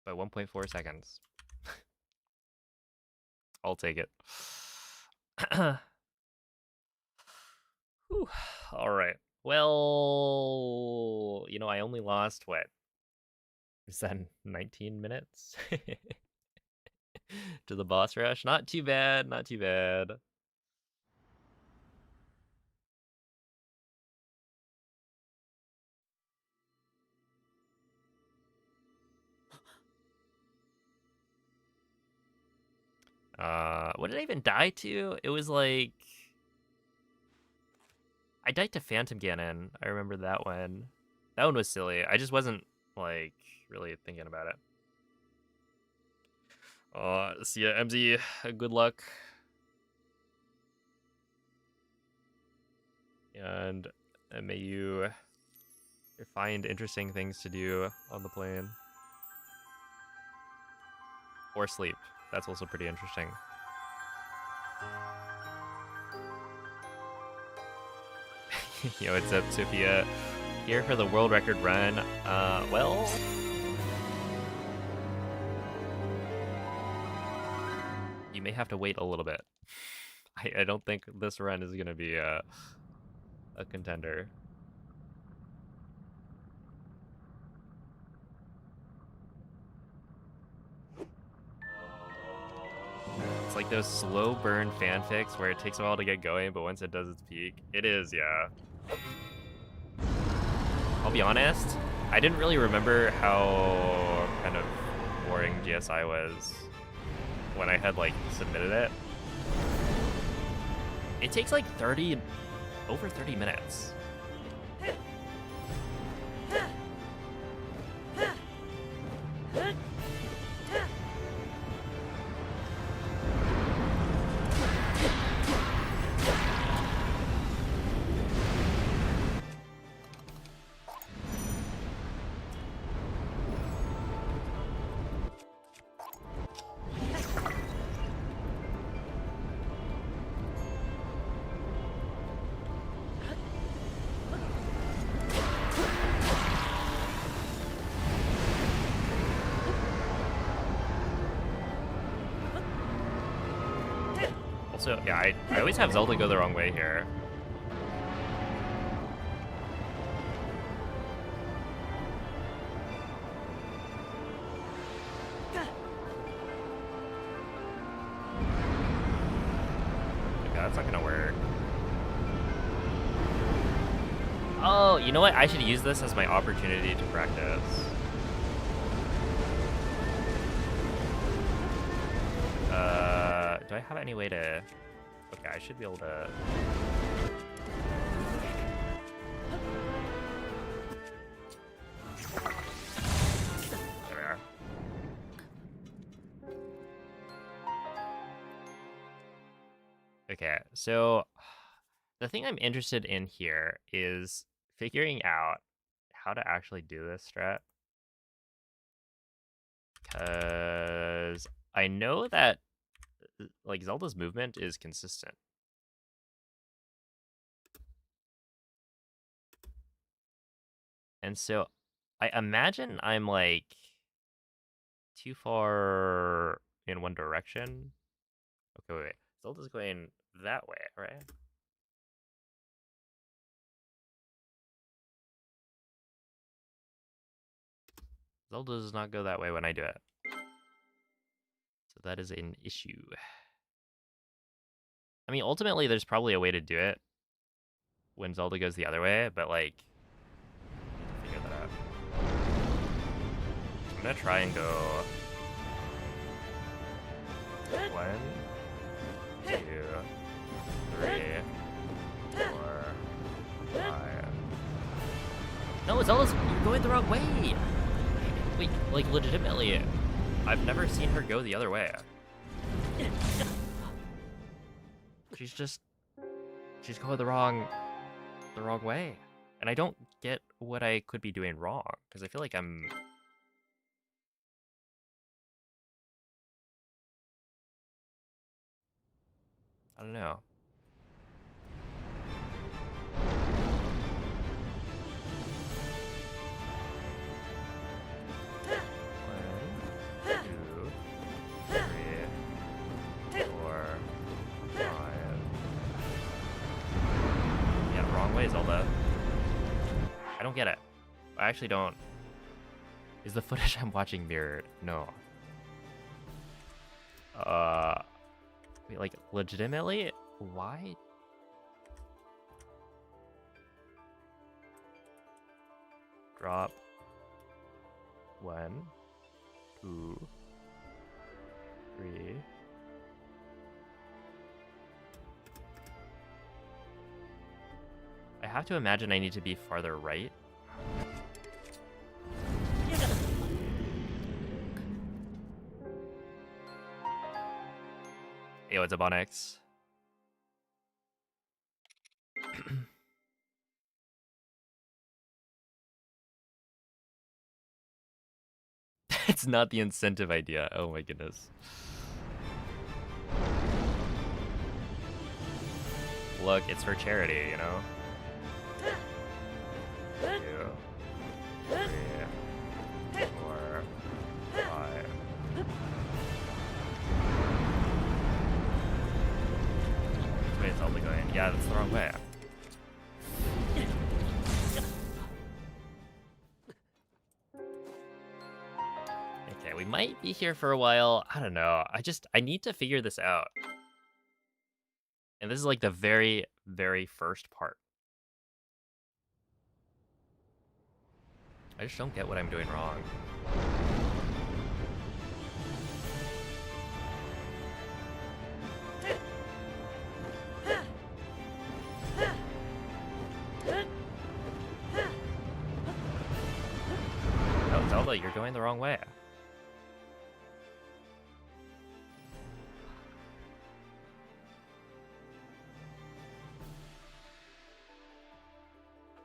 By 1.4 seconds. I'll take it. All right. Well, you know, I only lost, what? Is that 19 minutes? To the boss rush? Not too bad, not too bad. What did I even die to? It was like... I died to Phantom Ganon. I remember that one. That one was silly. I just wasn't, like, really thinking about it. See ya, MZ. Good luck. And may you find interesting things to do on the plane. Or sleep. That's also pretty interesting. Yo, what's up, Sophia? Here for the world record run. Well... You may have to wait a little bit. I don't think this run is gonna be a contender. It's like those slow burn fanfics where it takes a while to get going, but once it does its peak, it is, yeah. I'll be honest, I didn't really remember how kind of boring GSI was when I had, like, submitted it. It takes like over 30 minutes. Also, yeah, I always have Zelda go the wrong way here. That's not gonna work. Oh, you know what? I should use this as my opportunity to practice. Do I have any way to... Okay, I should be able to... There we are. Okay, so the thing I'm interested in here is figuring out how to actually do this strat. Because I know that like Zelda's movement is consistent. And so I imagine I'm like too far in one direction. Okay, wait. Zelda's going that way, right? Zelda does not go that way when I do it. So that is an issue. I mean, ultimately, there's probably a way to do it when Zelda goes the other way, but like, figure that out. I'm gonna try and go 1, 2, 3, 4, 5. No, Zelda's you're going the wrong way. Wait, like legitimately, I've never seen her go the other way. She's going the wrong way. And I don't get what I could be doing wrong, because I feel like I'm... I don't know. Zelda. I don't get it. I actually don't. Is the footage I'm watching mirrored? No. Wait, like, legitimately? Why? Drop. 1, 2, 3. I have to imagine I need to be farther right. Hey, what's up, Onyx? It's not the incentive idea. Oh my goodness. Look, it's for charity, you know? 2, 3, 4, 5. Which way is Zelda going? Yeah, that's the wrong way. Okay, we might be here for a while. I don't know. I need to figure this out. And this is like the very, very first part. I just don't get what I'm doing wrong. Oh, Zelda, you're going the wrong way.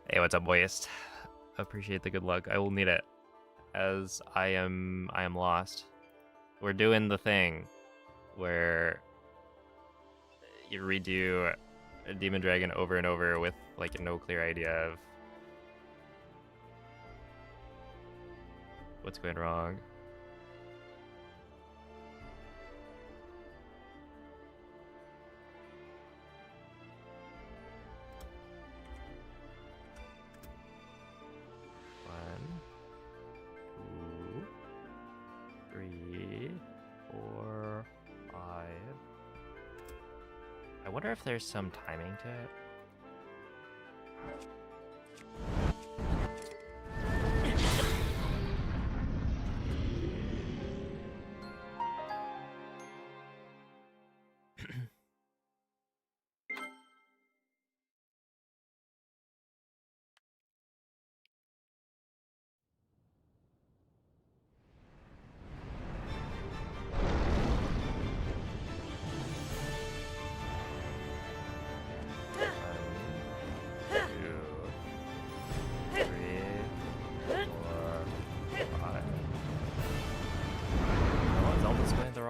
Hey, what's up, boys? Appreciate the good luck. I will need it, as I am lost. We're doing the thing where you redo a Demon Dragon over and over with like no clear idea of what's going wrong. wonder if there's some timing to it.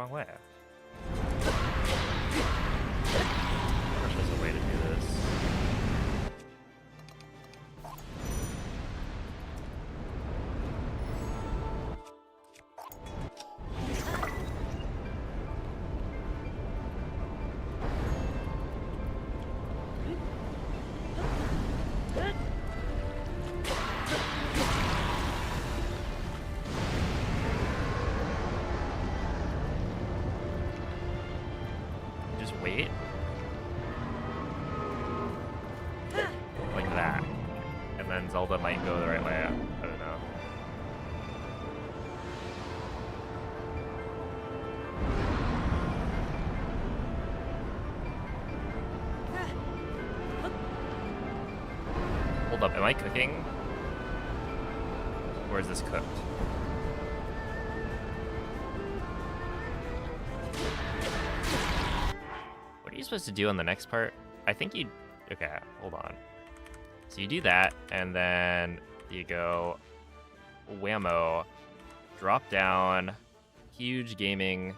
Way. I wonder if there's a way to do this. Wait. Like that. And then Zelda might go the right way. I don't know. Hold up, am I cooking? Or is this cooked? What are you supposed to do on the next part? I think you... Okay, hold on. So you do that, and then you go whammo, drop down, huge gaming.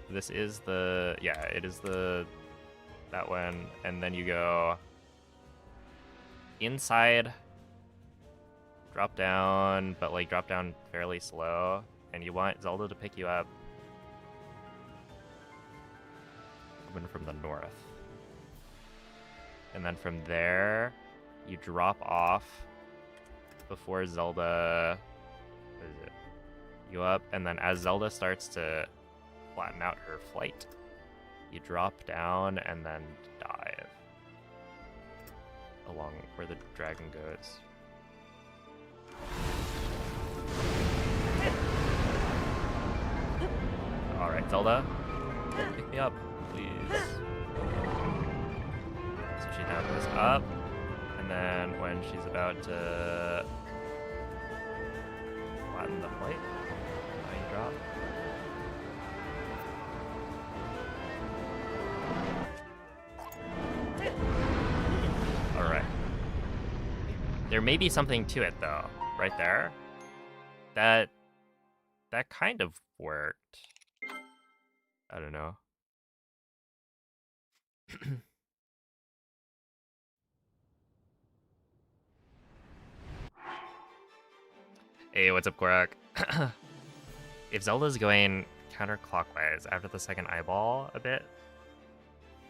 This is the... Yeah, it is the... That one, and then you go inside, drop down, but like drop down fairly slow, and you want Zelda to pick you up. Coming from the north. And then from there, you drop off before Zelda... What is it? You go up, and then as Zelda starts to flatten out her flight, you drop down and then dive along where the dragon goes. Alright, Zelda, pick me up, please. So she now goes up, and then when she's about to flatten the flight, now you drop. Alright. There may be something to it, though. Right there. That kind of worked. I don't know. Hey, what's up, Korak? If Zelda's going counterclockwise after the second eyeball a bit...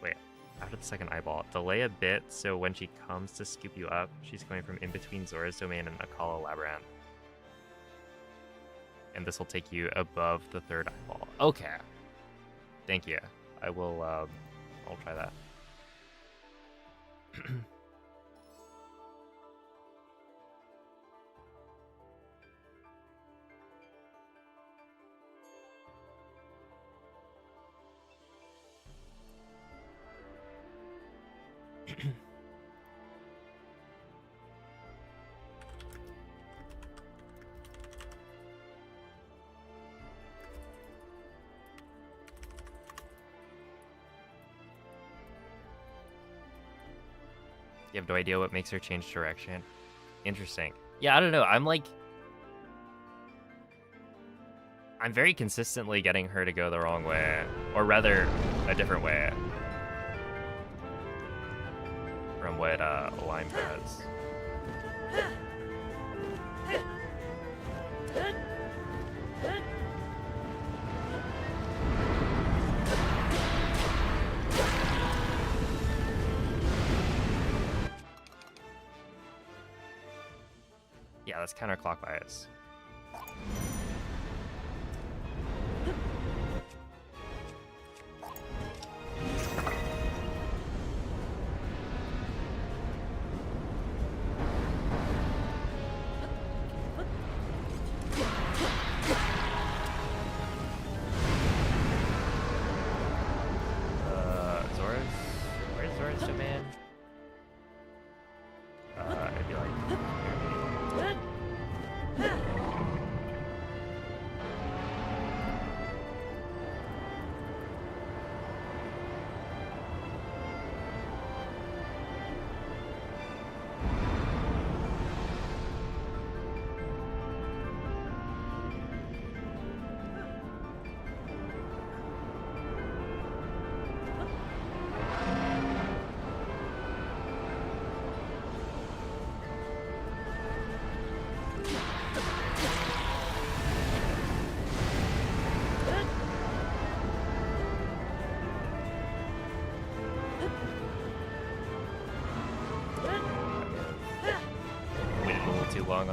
Wait, after the second eyeball, delay a bit so when she comes to scoop you up, she's going from in between Zora's Domain and Akala Labyrinth. And this will take you above the third eyeball. Okay. Thank you. I will, I'll try that. You have no idea what makes her change direction. Interesting. Yeah, I don't know. I'm very consistently getting her to go the wrong way. Or rather, a different way. From what Lime does. Yeah, that's counterclockwise.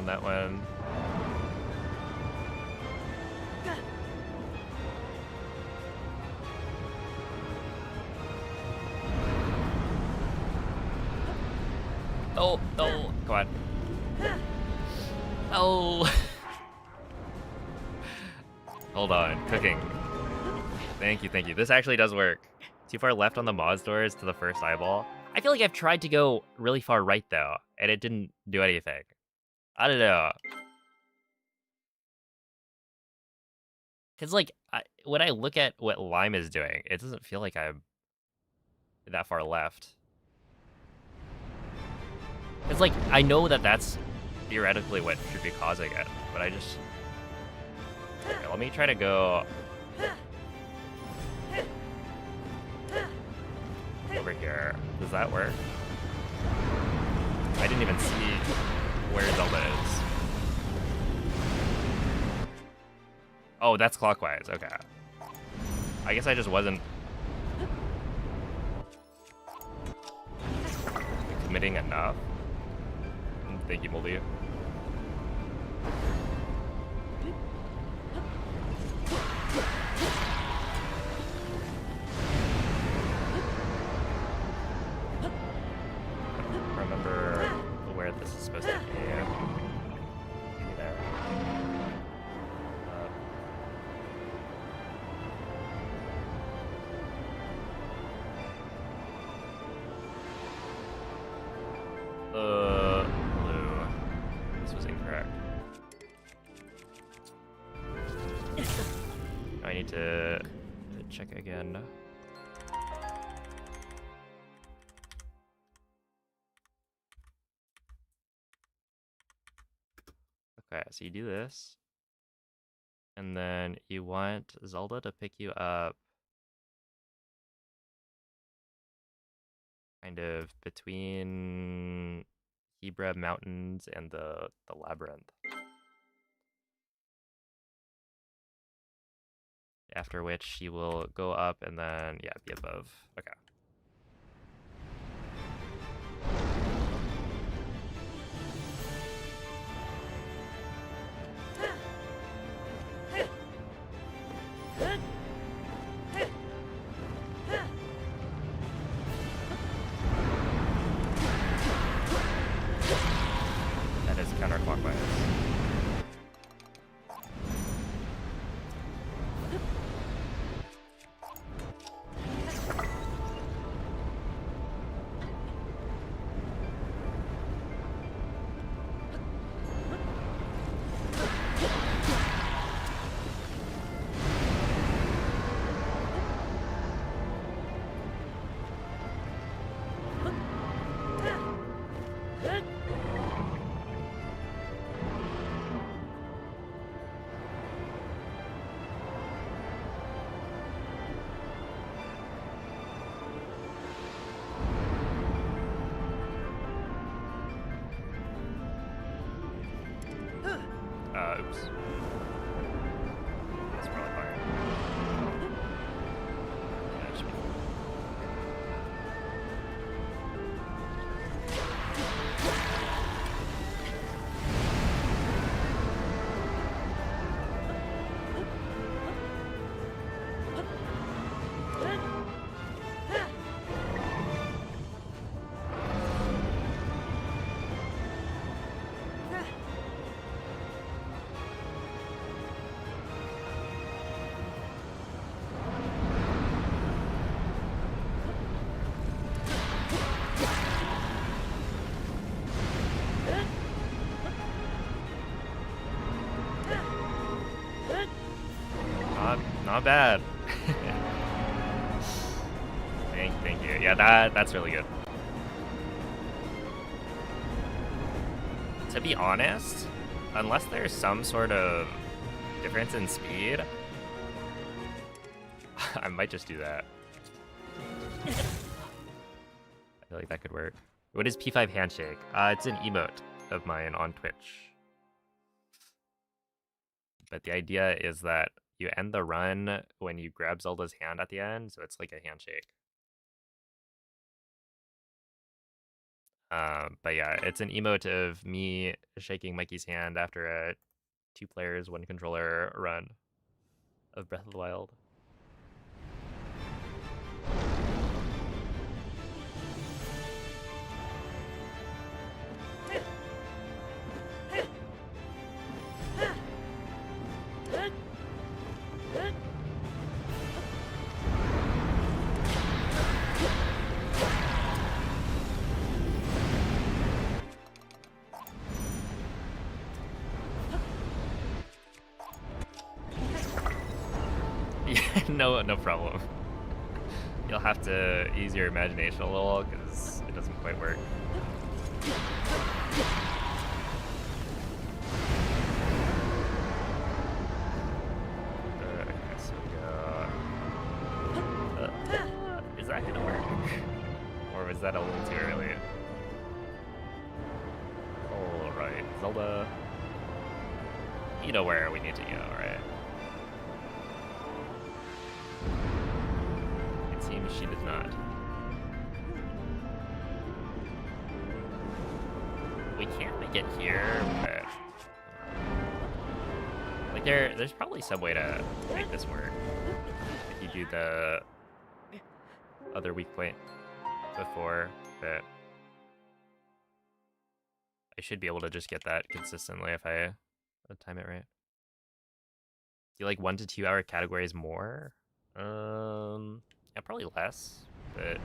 on that one. Oh, oh, come on. Oh. Hold on, cooking. Thank you, thank you. This actually does work. Too far left on the Moz doors to the first eyeball. I feel like I've tried to go really far right, though, and it didn't do anything. I don't know. Because, like, when I look at what Lime is doing, it doesn't feel like I'm that far left. It's like, I know that that's theoretically what should be causing it, but I just... Okay, let me try to go... over here. Does that work? I didn't even see where Zelda is. Oh, that's clockwise. Okay. I guess I just wasn't committing enough. Thank you, Moldy. Remember where this is supposed to be. Maybe there. Blue. This was incorrect. I need to check again. Okay, so you do this. And then you want Zelda to pick you up kind of between Hebra Mountains and the labyrinth. After which she will go up and then, yeah, be above. Okay. That is counterclockwise. Oops. That's probably fire. Yeah, it should be fine. Not bad. Thank you. Yeah, that's really good. To be honest, unless there's some sort of difference in speed, I might just do that. I feel like that could work. What is P5 Handshake? It's an emote of mine on Twitch. But the idea is that you end the run when you grab Zelda's hand at the end, so it's like a handshake. But yeah, it's an emote of me shaking Mikey's hand after a 2 players, 1 controller run of Breath of the Wild. No problem. You'll have to use your imagination a little because it doesn't quite work. Okay, so we got... is that gonna work? Or was that a little too early? Alright, Zelda. You know where we need to go, right? Seems she does not. We can't make it here, but like there's probably some way to make this work. If you do the other weak point before, but I should be able to just get that consistently if I time it right. Do you like 1 to 2 hour categories more? Yeah, probably less, but it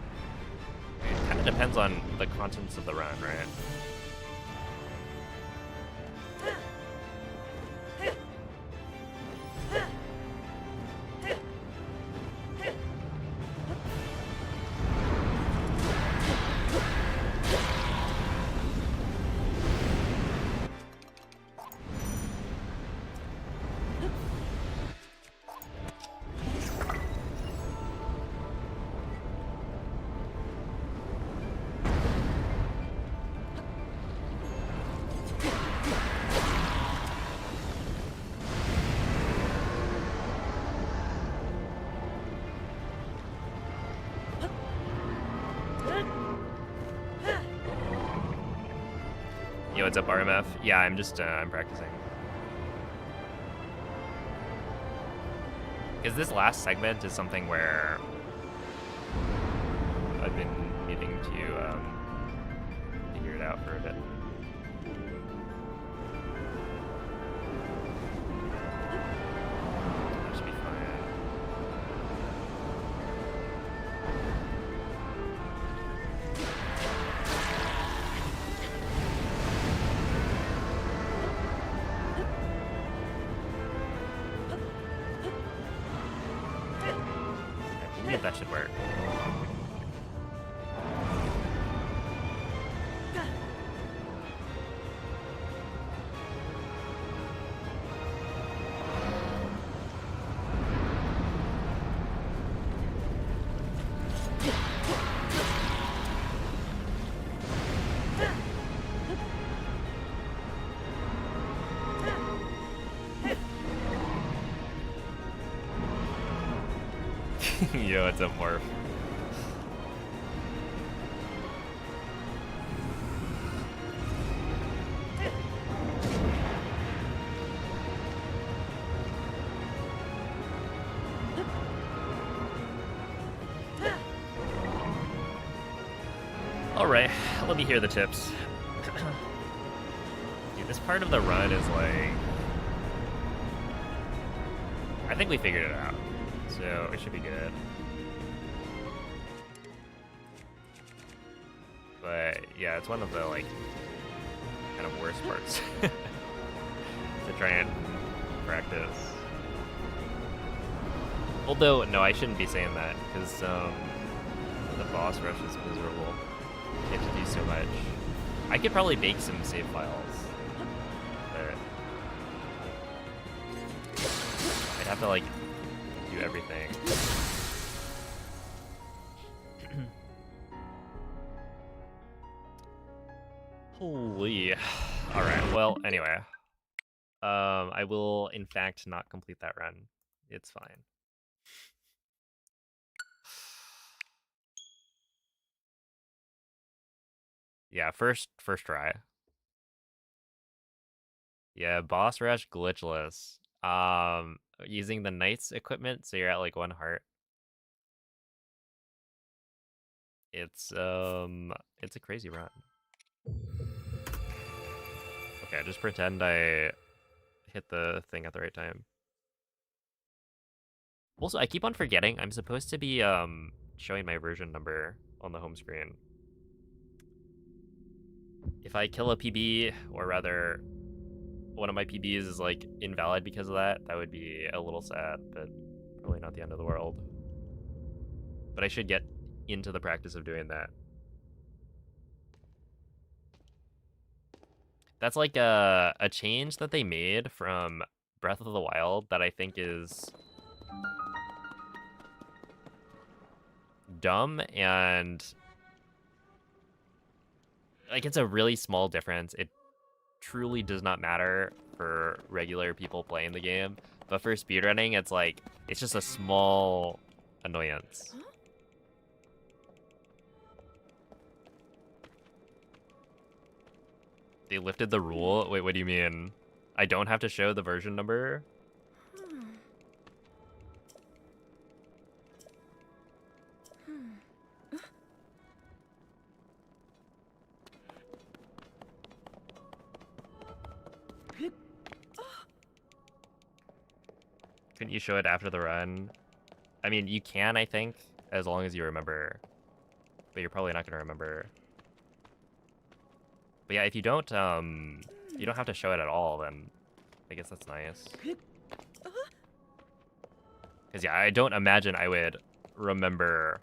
kind of depends on the contents of the run, right? Yo, what's up, RMF? Yeah, I'm just, I'm practicing. Because this last segment is something where I've been needing to figure it out for a bit. That should be fine. I believe that should work. Yo, it's a morph. Alright, let me hear the tips. Dude, this part of the run is like... I think we figured it out, so it should be good. But yeah, it's one of the like kind of worst parts to try and practice. Although, no, I shouldn't be saying that because the boss rush is miserable. You have to do so much. I could probably bake some save files, but I'd have to like do everything. Holy. Alright, well, anyway. I will, in fact, not complete that run. It's fine. Yeah, first try. Yeah, boss rush glitchless. Using the knight's equipment, so you're at like 1 heart. It's a crazy run. Okay, just pretend I hit the thing at the right time. Also, I keep on forgetting I'm supposed to be showing my version number on the home screen. If I kill a PB, or rather one of my PBs is like invalid because of that, that would be a little sad, but probably not the end of the world. But I should get into the practice of doing that. That's like a change that they made from Breath of the Wild that I think is dumb, and like it's a really small difference. It truly does not matter for regular people playing the game, but for speedrunning, it's like it's just a small annoyance. Huh? They lifted the rule? Wait, what do you mean? I don't have to show the version number? Couldn't you show it after the run? I mean, you can, I think, as long as you remember. But you're probably not going to remember. But yeah, if you don't have to show it at all, then I guess that's nice. Because yeah, I don't imagine I would remember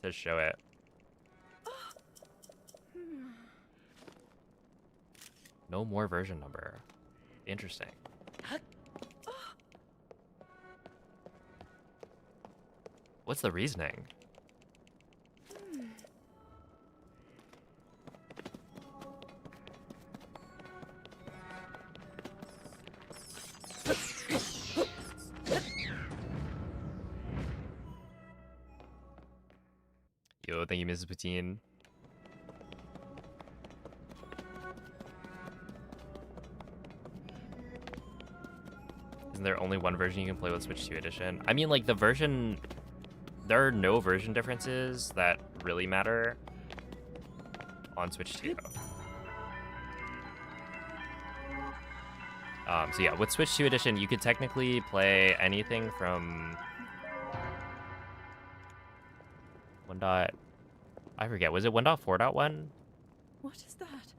to show it. No more version number. Interesting. What's the reasoning? Yo, thank you, Mrs. Poutine. Isn't there only one version you can play with Switch 2 Edition? I mean, like, the version... There are no version differences that really matter on Switch 2. So yeah, with Switch 2 Edition, you could technically play anything from... I forget, was it 1.4.1? What is that?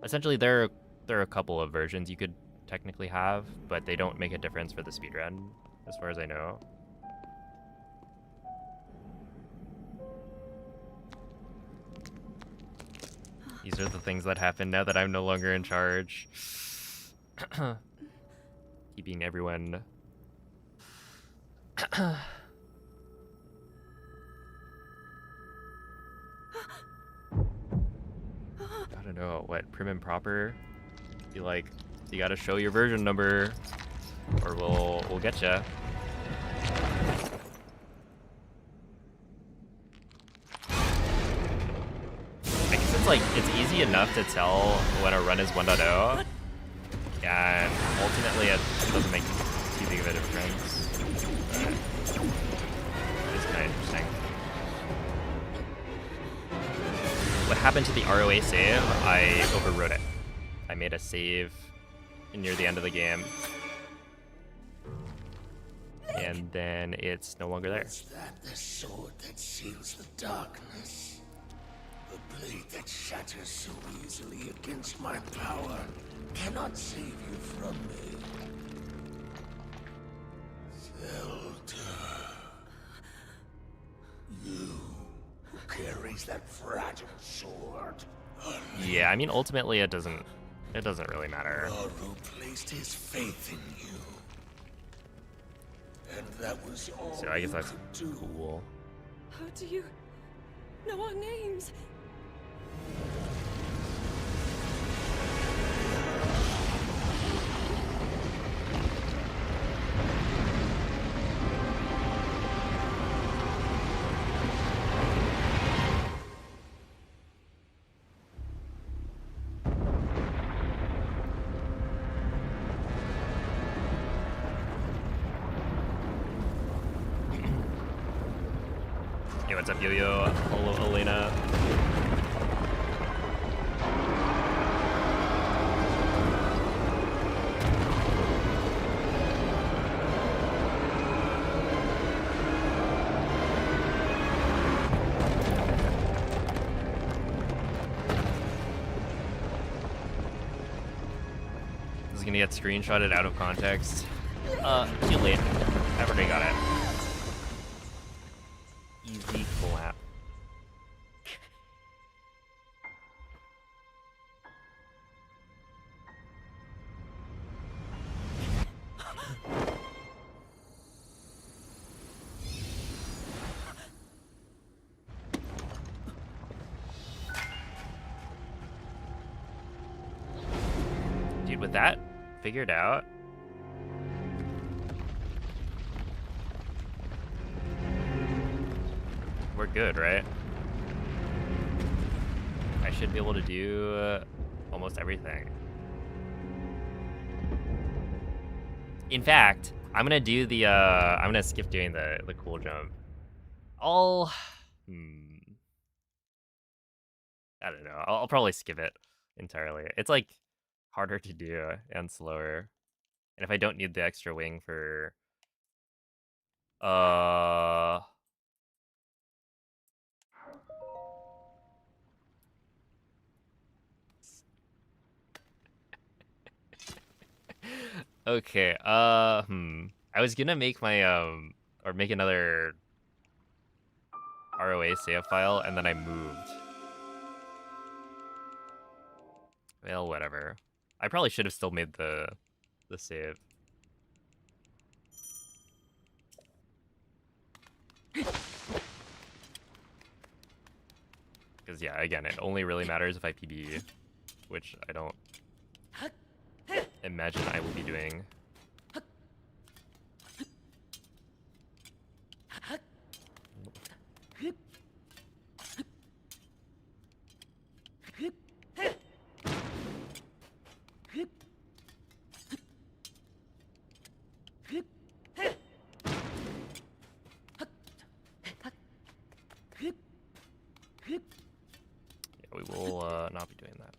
Essentially, there are a couple of versions you could technically have, but they don't make a difference for the speedrun, as far as I know. These are the things that happen now that I'm no longer in charge. Keeping everyone... I don't know, what, prim and proper? Be like, you gotta show your version number, or we'll get ya. I guess it's like, it's easy enough to tell when a run is 1.0, and ultimately it doesn't make too big of a difference. But it's kind of interesting. What happened to the ROA save? I overwrote it. I made a save near the end of the game, and then it's no longer there. Is that the sword that seals the darkness? The blade that shatters so easily against my power cannot save you from me. Zelda. You who carries that fragile sword. Yeah, I mean, ultimately it doesn't really matter. Who placed his faith in you. And that was all. So I guess that's you could do. cool. How do you know our names? Hey, what's up, Yo-Yo? Hello, Elena. This is gonna get screenshotted out of context. Too late. I've already got it. Easy clap. Dude, with that figured out, we're good, right? I should be able to do almost everything. In fact, I'm gonna do the I'm gonna skip doing the cool jump. I don't know. I'll probably skip it entirely. It's like harder to do and slower. And if I don't need the extra wing for okay, I was gonna make my or make another ROA save file and then I moved. Well, whatever. I probably should have still made the save. Because yeah, again, it only really matters if I PB, which I don't imagine I will be doing. Yeah, we will not be doing that.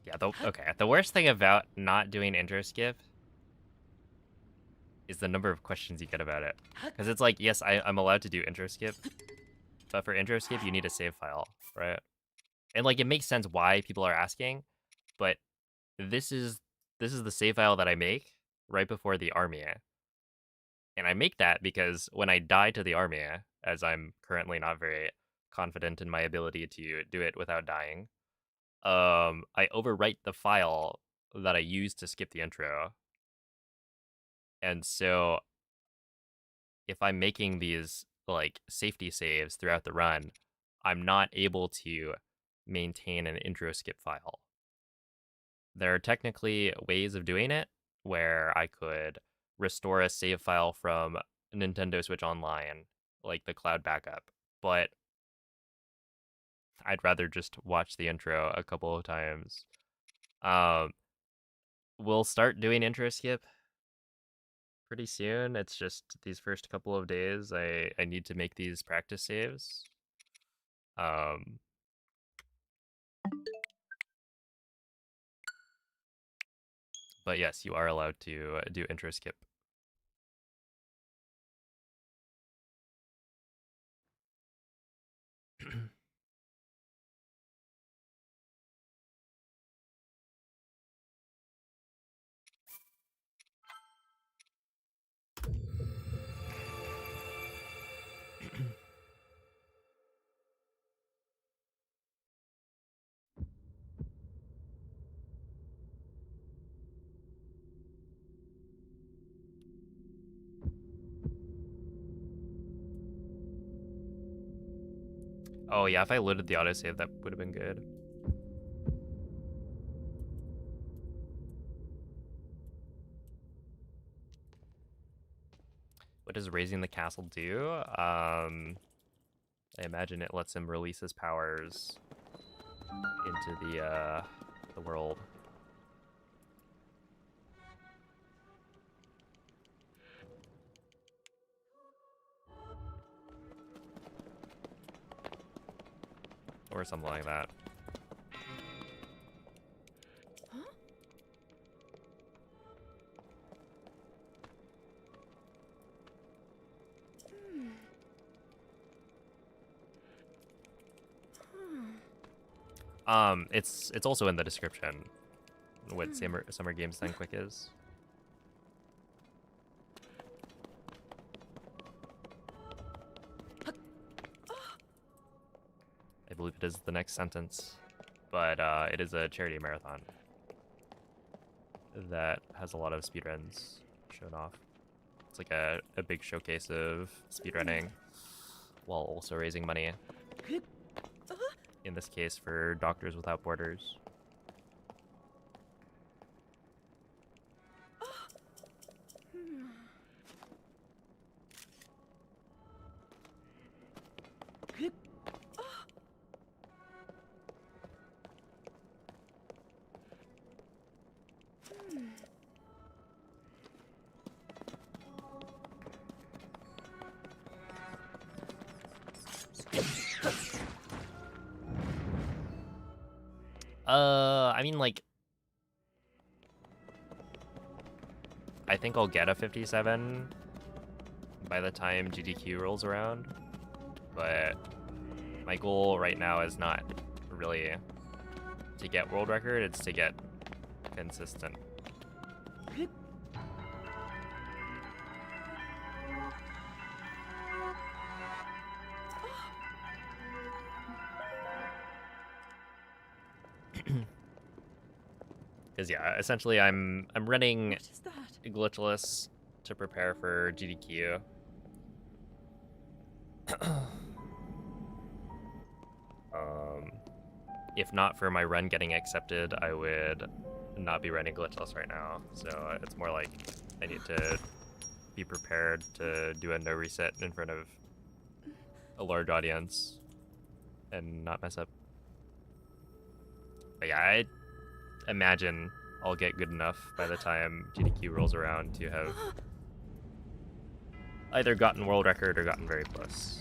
Yeah, okay. The worst thing about not doing intro skip is the number of questions you get about it. Because it's like, yes, I'm allowed to do intro skip, but for intro skip, you need a save file, right? And like, it makes sense why people are asking, but this is the save file that I make right before the army. And I make that because when I die to the army, as I'm currently not very confident in my ability to do it without dying, I overwrite the file that I used to skip the intro. And so if I'm making these like safety saves throughout the run, I'm not able to maintain an intro skip file. There are technically ways of doing it where I could restore a save file from Nintendo Switch Online, like the cloud backup, but I'd rather just watch the intro a couple of times. We'll start doing intro skip pretty soon. It's just these first couple of days I need to make these practice saves. But yes, you are allowed to do intro skip. Oh yeah, if I loaded the autosave, that would have been good. What does raising the castle do? I imagine it lets him release his powers. into the world. Or something like that. It's also in the description what Summer Games Done Quick is. I believe it is the next sentence, but it is a charity marathon that has a lot of speedruns shown off. It's like a big showcase of speedrunning while also raising money. In this case, for Doctors Without Borders. I mean, like, I think I'll get a 57 by the time GDQ rolls around, but my goal right now is not really to get world record, it's to get consistent. Because yeah, essentially I'm running What is that? Glitchless to prepare for GDQ. If not for my run getting accepted, I would not be running Glitchless right now. So it's more like I need to be prepared to do a no reset in front of a large audience and not mess up. But yeah, I imagine I'll get good enough by the time GDQ rolls around to have either gotten world record or gotten very close.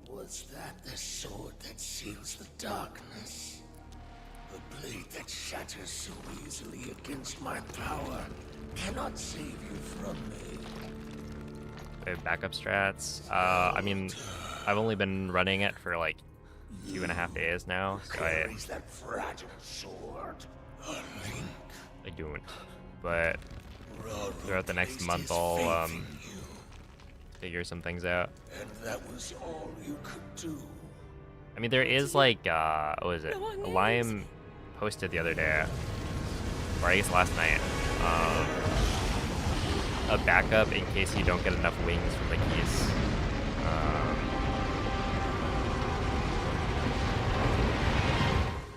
Was that the sword that seals the darkness? The blade that shatters so easily against my power cannot save you from me. I have backup strats. I mean, I've only been running it for like 2.5 days now, so Carries that fragile sword. A link. I don't. But Raru throughout the next placed month, his I'll faith in you, figure some things out. and that was all you could do. I mean, there is like, what was it? No one knows. Lime posted the other day, or I guess last night, a backup in case you don't get enough wings from the keys.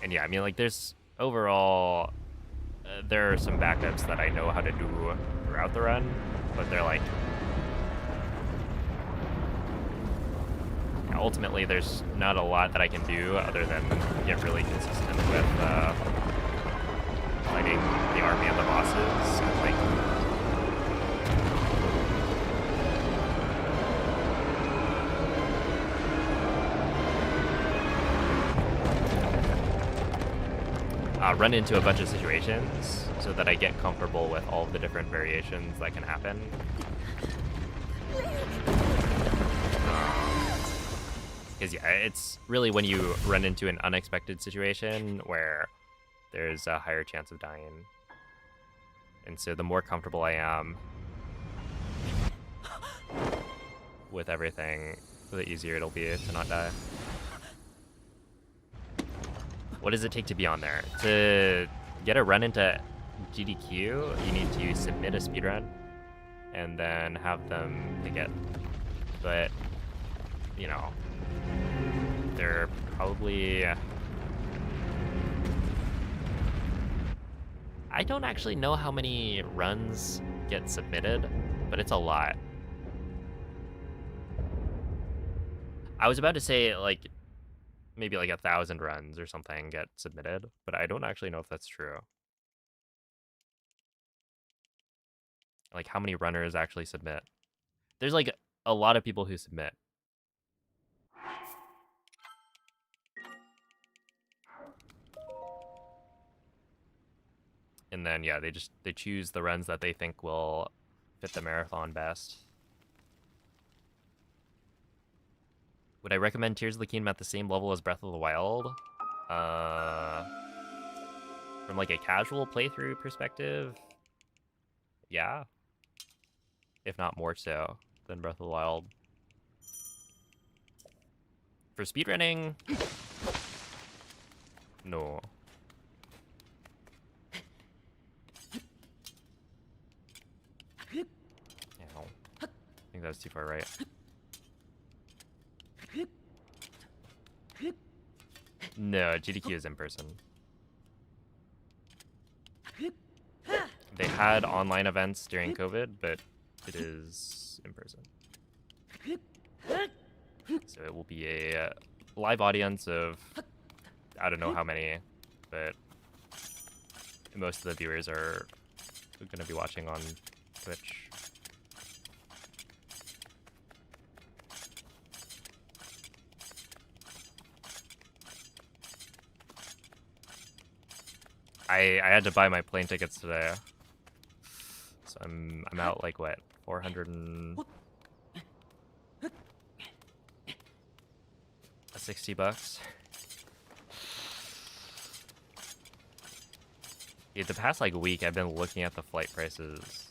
And yeah, I mean, like, there's overall, there are some backups that I know how to do throughout the run, but they're like, ultimately, there's not a lot that I can do other than get really consistent with fighting the army and the bosses. And, like, run into a bunch of situations so that I get comfortable with all of the different variations that can happen. Because yeah, it's really when you run into an unexpected situation where there's a higher chance of dying. And so the more comfortable I am with everything, The easier it'll be to not die. What does it take to be on there? To get a run into GDQ, you need to submit a speedrun and then have them pick it. But, you know, they're probably... I don't actually know how many runs get submitted, but it's a lot. I was about to say, like, maybe like 1,000 runs or something get submitted, but I don't actually know if that's true. Like, how many runners actually submit? There's, like, a lot of people who submit. And then, yeah, they choose the runs that they think will fit the marathon best. Would I recommend Tears of the Kingdom at the same level as Breath of the Wild? From like a casual playthrough perspective, yeah. If not more so than Breath of the Wild. For speedrunning, no. Ow. I think that was too far right. No, GDQ is in person. They had online events during COVID, but it is in person. So it will be a live audience of, I don't know how many, but most of the viewers are going to be watching on Twitch. I had to buy my plane tickets today, so I'm out like what, 460 bucks. Yeah, the past like week I've been looking at the flight prices.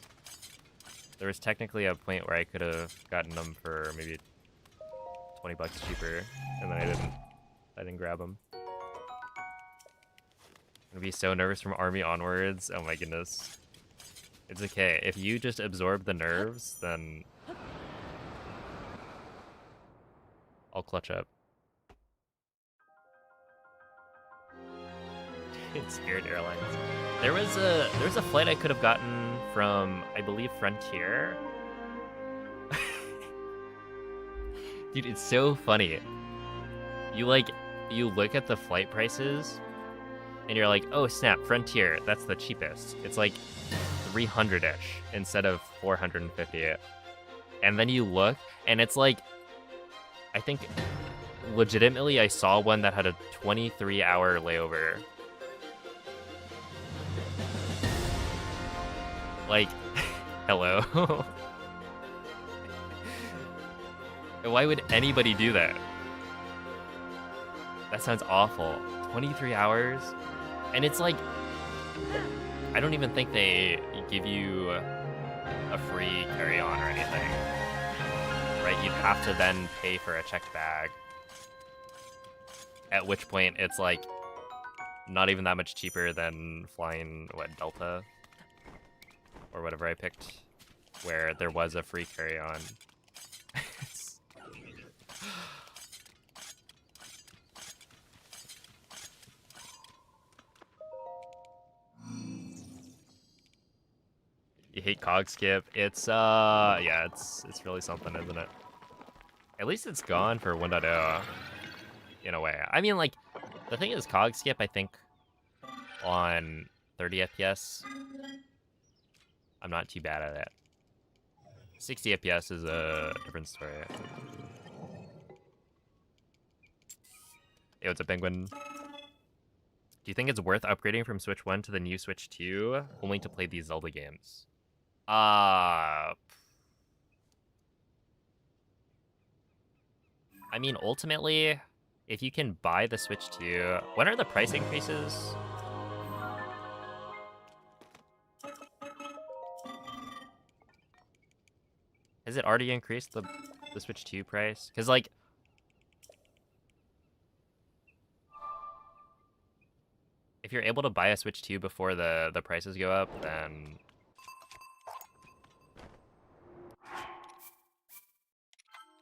There was technically a point where I could have gotten them for maybe 20 bucks cheaper, and then I didn't grab them. I'm gonna be so nervous from Army onwards. Oh my goodness. It's okay. If you just absorb the nerves, then I'll clutch up. It's Spirit Airlines. There was a flight I could have gotten from, I believe, Frontier. Dude, it's so funny. You look at the flight prices and you're like, oh snap, Frontier, that's the cheapest. It's like 300-ish instead of 450. And then you look and it's like, I think legitimately I saw one that had a 23-hour layover. Like, hello. Why would anybody do that? That sounds awful. 23 hours? And it's like, I don't even think they give you a free carry-on or anything. Right? You'd have to then pay for a checked bag. At which point, it's like, not even that much cheaper than flying, what, Delta? Or whatever I picked, where there was a free carry-on. You hate cog skip? It's yeah, it's really something, isn't it? At least it's gone for 1.0 in a way. I mean, like, the thing is, cog skip, I think on 30 FPS, I'm not too bad at it. 60 FPS is a different story. Hey, what's up, Penguin? Do you think it's worth upgrading from Switch 1 to the new Switch 2 only to play these Zelda games? I mean, ultimately, if you can buy the Switch 2, when are the price increases? Has it already increased the the Switch 2 price? Because, like, if you're able to buy a Switch 2 before the prices go up, then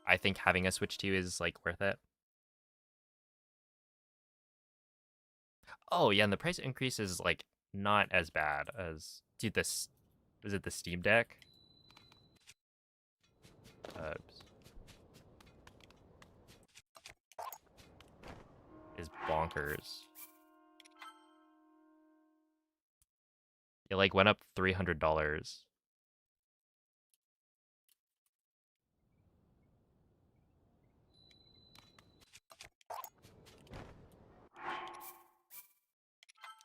I think having a Switch 2 is, like, worth it. Oh, yeah, and the price increase is, like, not as bad as... Dude, this... Is it the Steam Deck? Is bonkers. It, like, went up $300.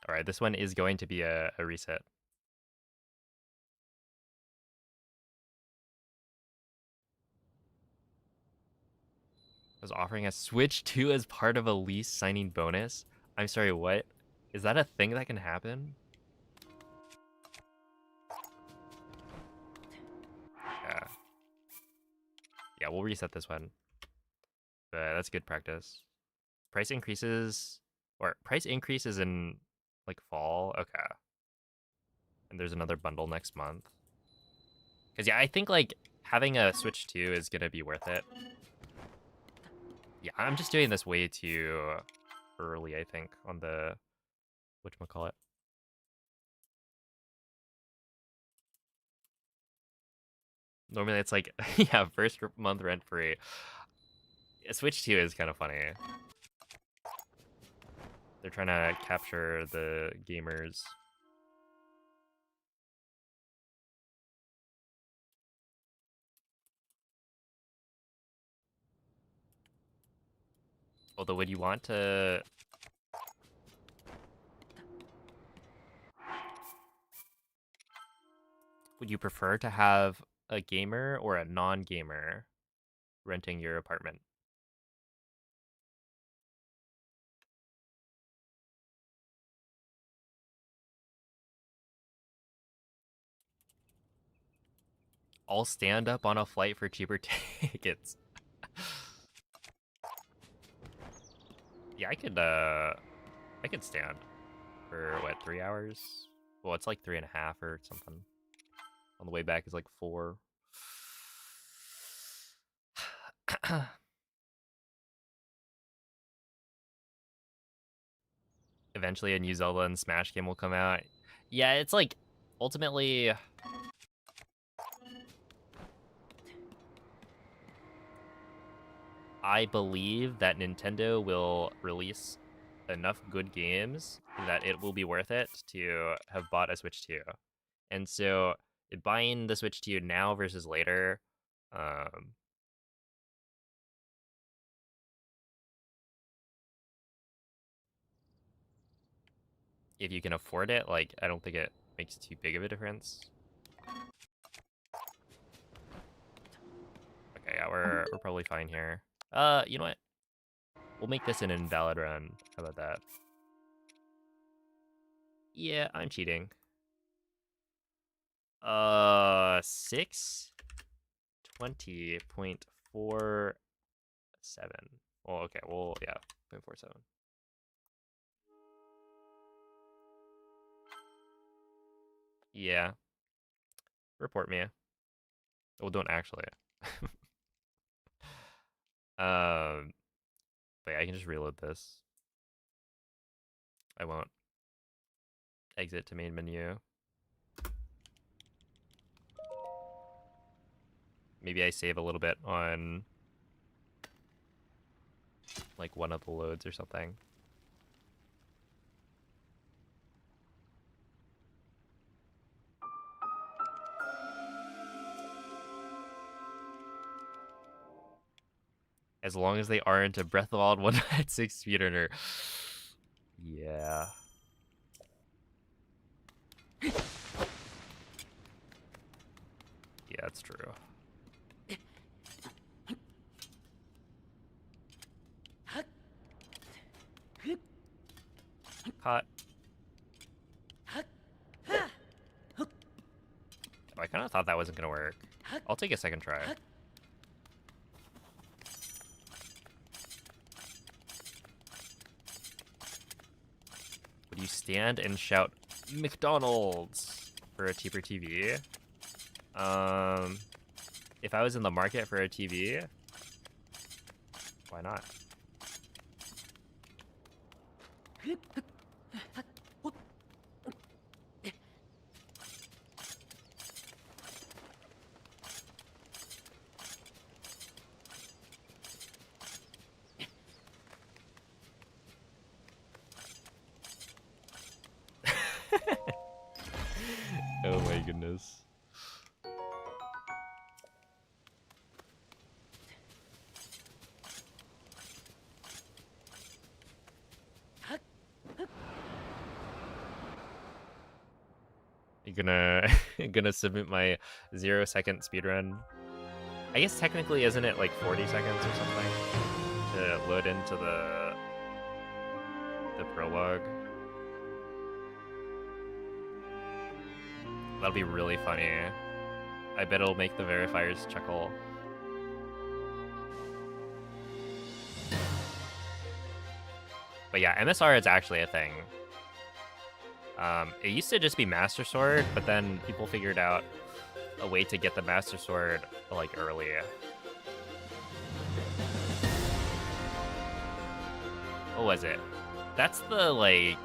Alright, this one is going to be a reset. Was offering a Switch 2 as part of a lease signing bonus? I'm sorry, what? Is that a thing that can happen? Yeah. Yeah, we'll reset this one. But that's good practice. Price increases... Or price increases in, like, fall? Okay. And there's another bundle next month. Because, yeah, I think, like, having a Switch 2 is going to be worth it. Yeah, I'm just doing this way too early, I think, on the... Whatchamacallit? Normally it's like, yeah, first month rent free. Switch 2 is kind of funny. They're trying to capture the gamers. Although, would you want to... Would you prefer to have a gamer or a non-gamer renting your apartment? I'll stand up on a flight for cheaper tickets. Yeah, I could stand for, what, 3 hours? Well, it's like 3.5 or something. On the way back is like 4. Eventually a new Zelda and Smash game will come out. Yeah, it's like, ultimately... I believe that Nintendo will release enough good games that it will be worth it to have bought a Switch 2. And so, buying the Switch 2 now versus later, if you can afford it, like, I don't think it makes too big of a difference. Okay, yeah, we're probably fine here. You know what? We'll make this an invalid run. How about that? Yeah, I'm cheating. 620.47. Well, okay, well, yeah, 0.47. Yeah. Report me. Well, don't actually. But yeah, I can just reload this. I won't. Exit to main menu. Maybe I save a little bit on like one of the loads or something. As long as they aren't a Breath of the Wild 1.6 speedrunner. Yeah. Yeah, that's true. Caught. Oh, I kind of thought that wasn't going to work. I'll take a second try. Would you stand and shout McDonald's for a cheaper TV? If I was in the market for a TV, why not? Oh my goodness. You gonna submit my 0-second speedrun? I guess technically isn't it like 40 seconds or something to load into the prologue? That'll be really funny. I bet it'll make the verifiers chuckle. But yeah, MSR is actually a thing. It used to just be Master Sword, but then people figured out a way to get the Master Sword like early. What was it? That's the like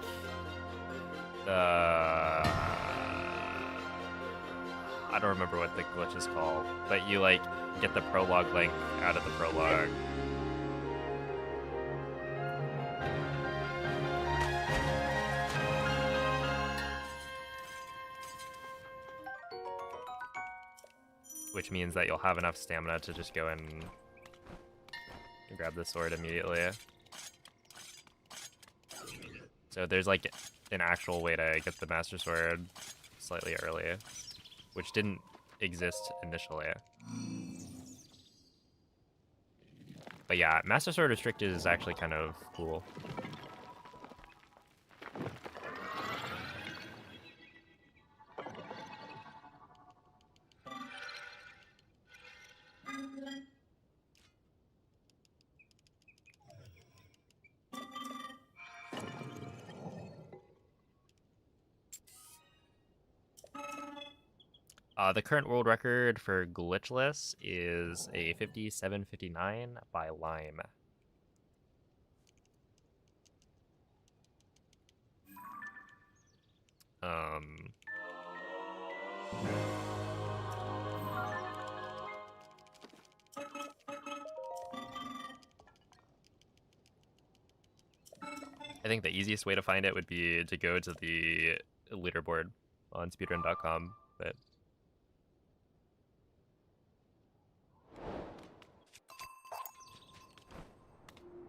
I don't remember what the glitch is called, but you like get the prologue link out of the prologue. Which means that you'll have enough stamina to just go in and grab the sword immediately. So there's like an actual way to get the Master Sword slightly early, which didn't exist initially. But yeah, Master Sword Restricted is actually kind of cool. The current world record for Glitchless is a 57:59 by Lime. I think the easiest way to find it would be to go to the leaderboard on speedrun.com, but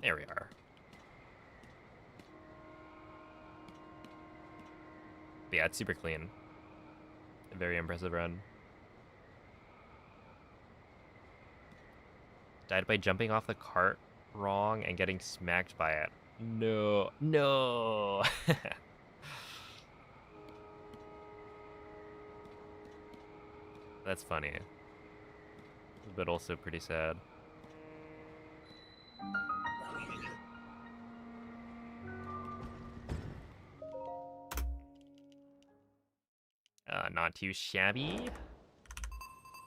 there we are. But yeah, it's super clean. A very impressive run. Died by jumping off the cart wrong and getting smacked by it. No. No! That's funny. But also pretty sad. Not too shabby.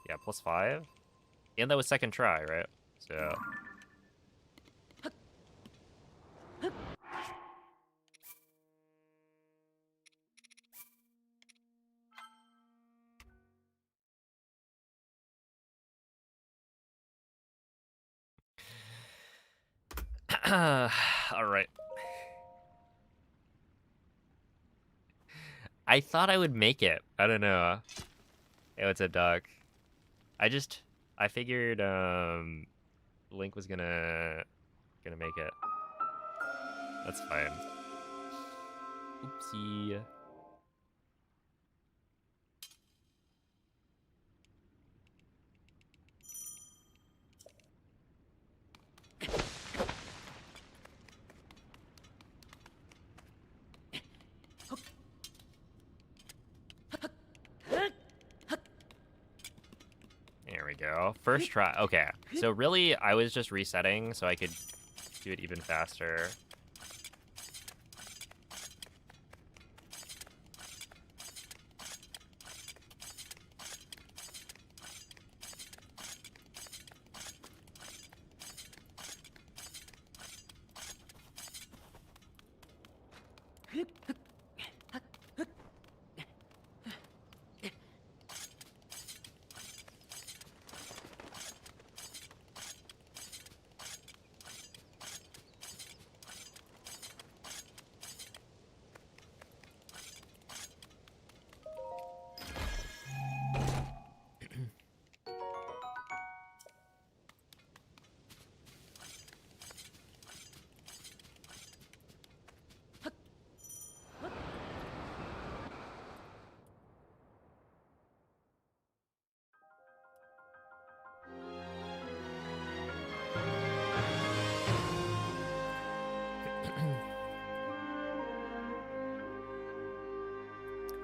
Yeah, +5. And that was second try, right? So... Alright. I thought I would make it. I don't know. Oh, it's a duck. I figured Link was gonna make it. That's fine. Oopsie. There we go. First try. Okay. So really, I was just resetting so I could do it even faster.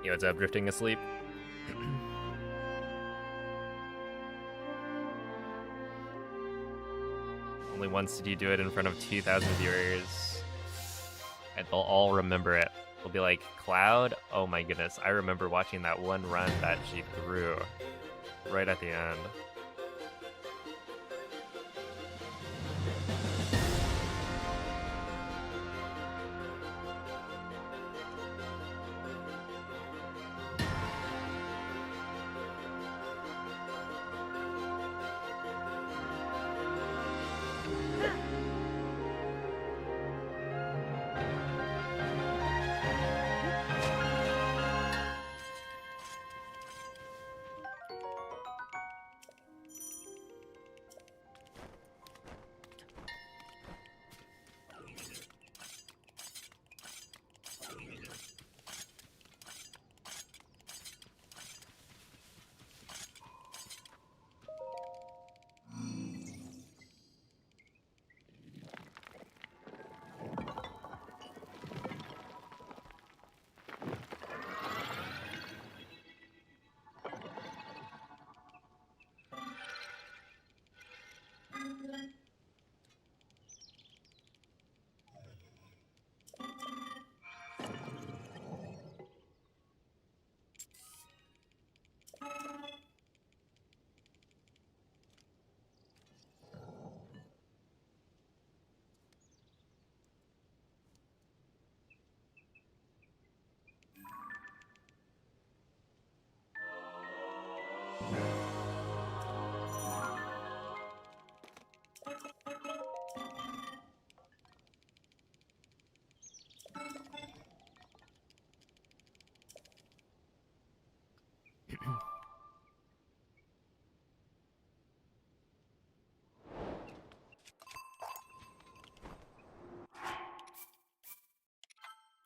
Yo, what's up, drifting asleep? Only once did you do it in front of 2,000 viewers, and they'll all remember it. They'll be like, Cloud? Oh my goodness, I remember watching that one run that she threw right at the end.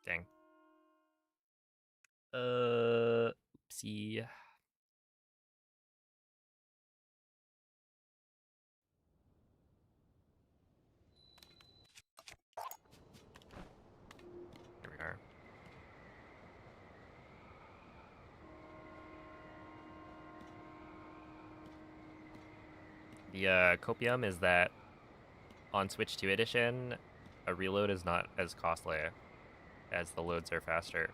Dang. Oopsie. Here we are. The copium is that on Switch 2 edition, a reload is not as costly as the loads are faster.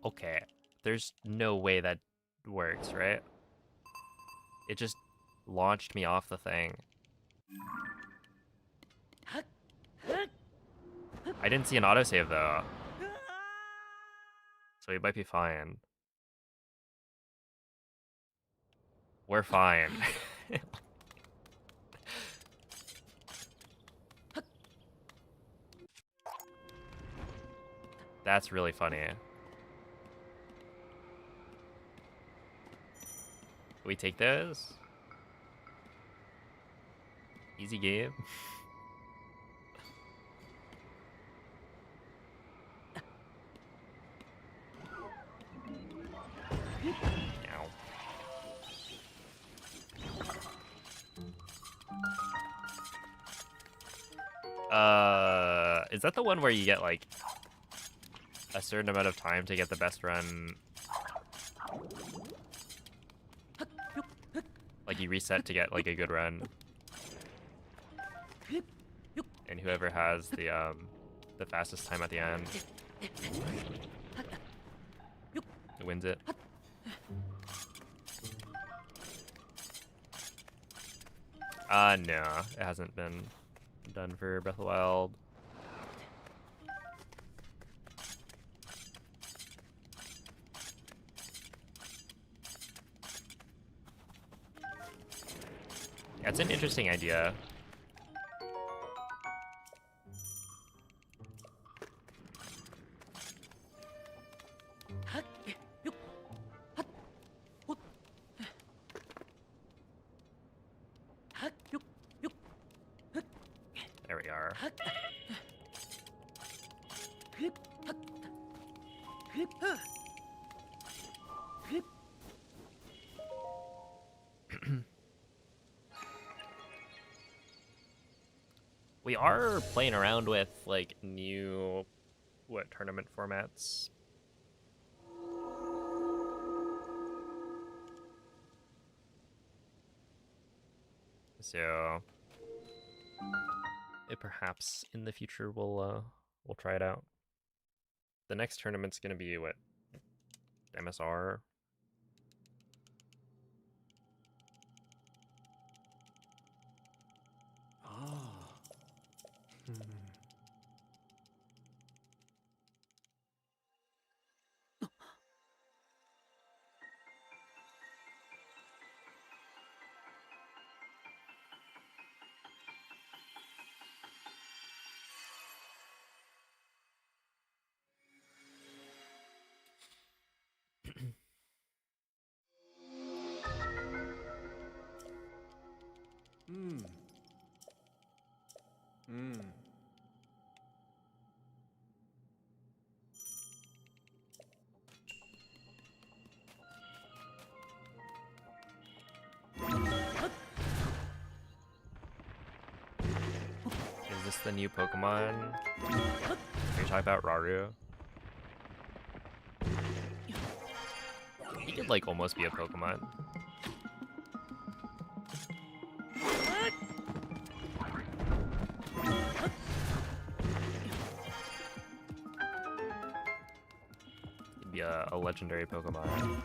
Okay, there's no way that works, right? It just launched me off the thing. I didn't see an autosave though, so we might be fine. We're fine. That's really funny. We take those? Easy game. Is that the one where you get like a certain amount of time to get the best run? Like you reset to get like a good run. And whoever has the the fastest time at the end. It wins it. No, it hasn't been done for Breath of the Wild. That's an interesting idea. There we are. We are playing around with like new tournament formats. So perhaps in the future we'll try it out. The next tournament's gonna be what? MSR. Is this the new Pokemon? Are you talking about Raru? He could like almost be a Pokemon. He'd be a legendary Pokemon.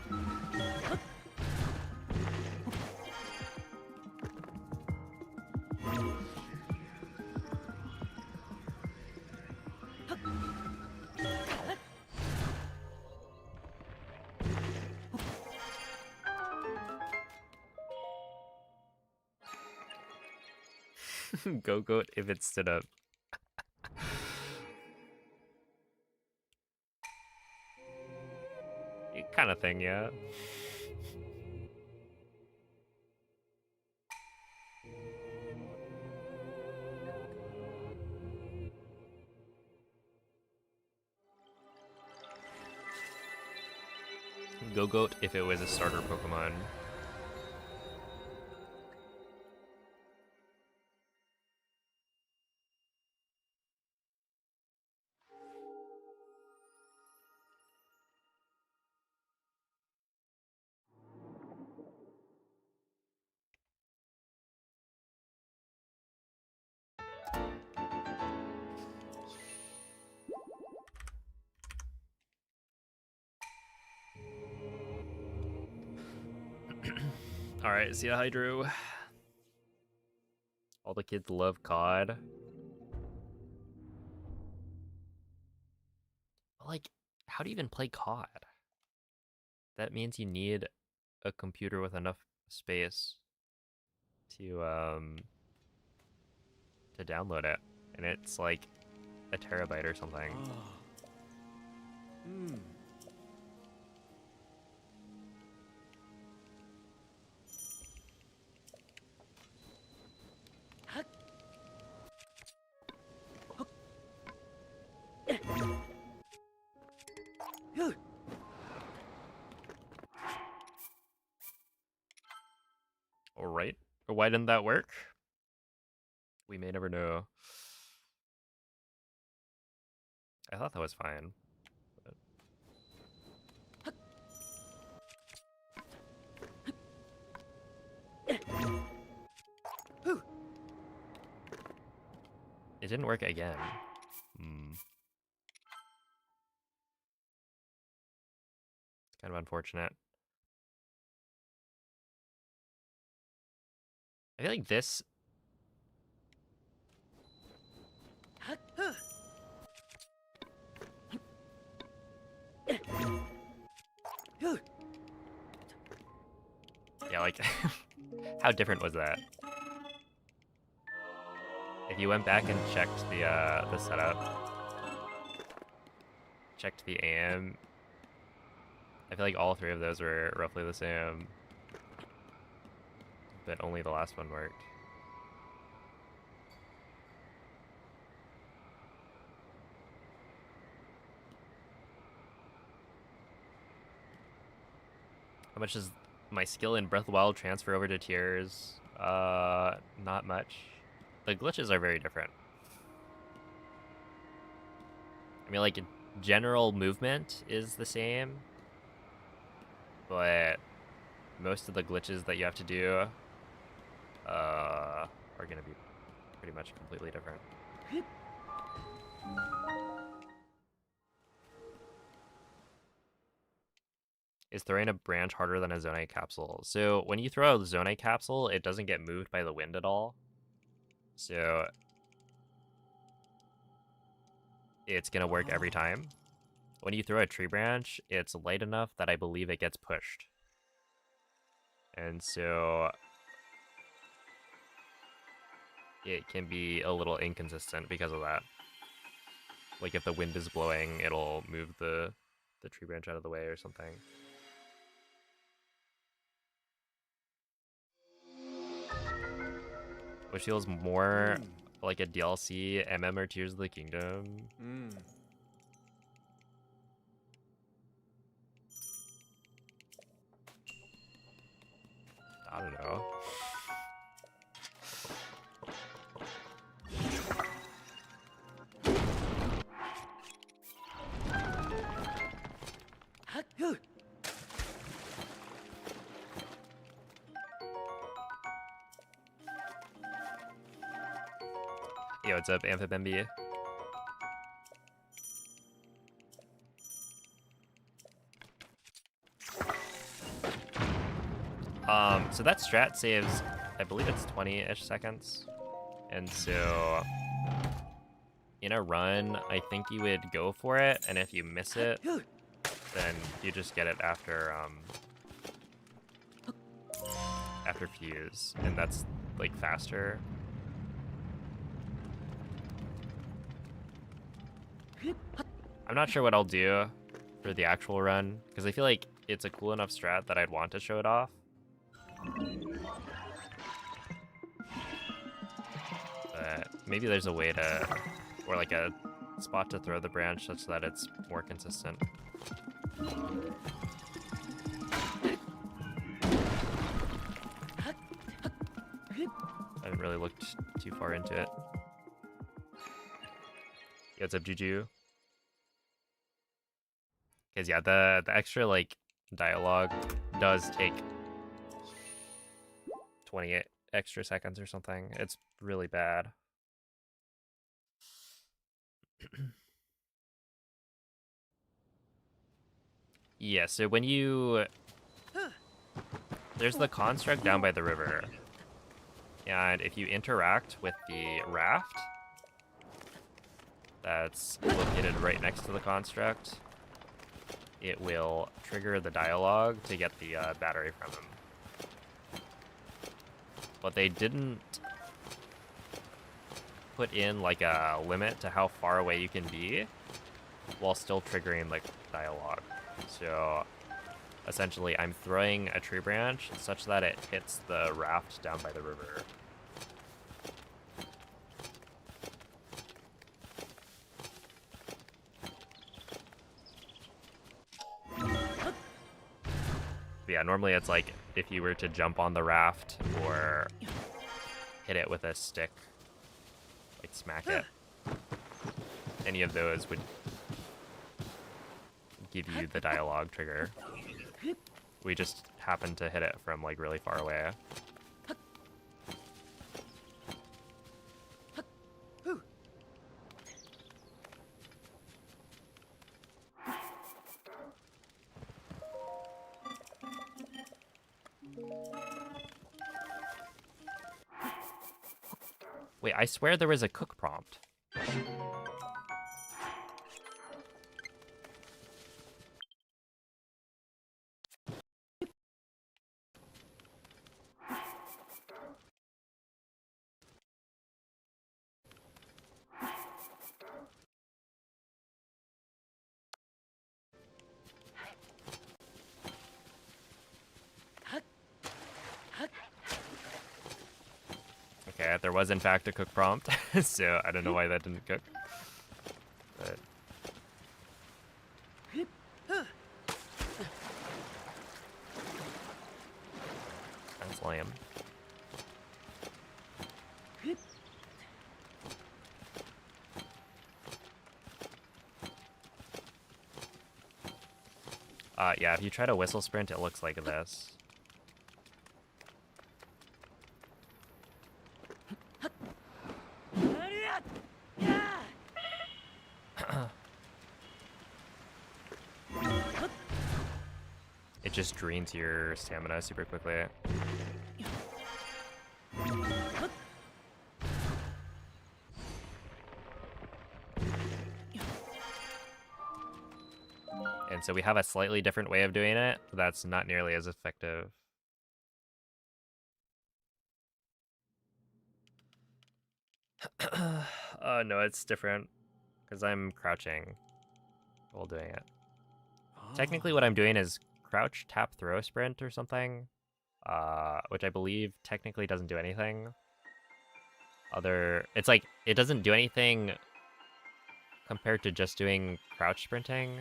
Go goat if it stood up. Kind of thing, yeah. Go goat if it was a starter Pokemon. Alright, see ya, Hydro. All the kids love COD. Like, how do you even play COD? That means you need a computer with enough space to download it. And it's like a terabyte or something. Alright. Why didn't that work? We may never know. I thought that was fine. It didn't work again. Kind of unfortunate. I feel like this... Yeah, like, how different was that? If you went back and checked the setup, checked the aim, I feel like all three of those were roughly the same, but only the last one worked. How much does my skill in Breath of the Wild transfer over to Tears? Not much. The glitches are very different. I mean, like, general movement is the same, but most of the glitches that you have to do are going to be pretty much completely different. Is throwing a branch harder than a Zonite capsule? So when you throw a Zonite capsule, it doesn't get moved by the wind at all. So it's going to work every time. When you throw a tree branch, it's light enough that I believe it gets pushed. And so it can be a little inconsistent because of that. Like if the wind is blowing, it'll move the tree branch out of the way or something. Which feels more like a DLC, MM, or Tears of the Kingdom. I don't know. Yo, what's up, Amphibembi? So that strat saves, I believe it's 20-ish seconds. And so in a run, I think you would go for it, and if you miss it, then you just get it after after fuse, and that's like faster. I'm not sure what I'll do for the actual run, because I feel like it's a cool enough strat that I'd want to show it off. But maybe there's a way to, or like a spot to throw the branch such that it's more consistent. I haven't really looked too far into it. Yeah, what's up, Juju? Because yeah, the extra like dialogue does take 20 extra seconds or something. It's really bad. Yeah, so when you... There's the construct down by the river. And if you interact with the raft that's located right next to the construct, it will trigger the dialogue to get the battery from him. But they didn't put in like a limit to how far away you can be while still triggering like dialogue. So essentially I'm throwing a tree branch such that it hits the raft down by the river. But yeah, normally it's like if you were to jump on the raft or hit it with a stick, like smack it, any of those would give you the dialogue trigger. We just happened to hit it from like really far away. Wait, I swear there was a cook prompt. Okay, there was in fact a cook prompt, so I don't know why that didn't cook. But that's lame. Yeah, if you try to whistle sprint, it looks like this. It just drains your stamina super quickly. And so we have a slightly different way of doing it that's not nearly as effective. No, it's different because I'm crouching while doing it. Technically what I'm doing is crouch, tap, throw, sprint or something, which I believe technically doesn't do anything. It's like, it doesn't do anything compared to just doing crouch sprinting.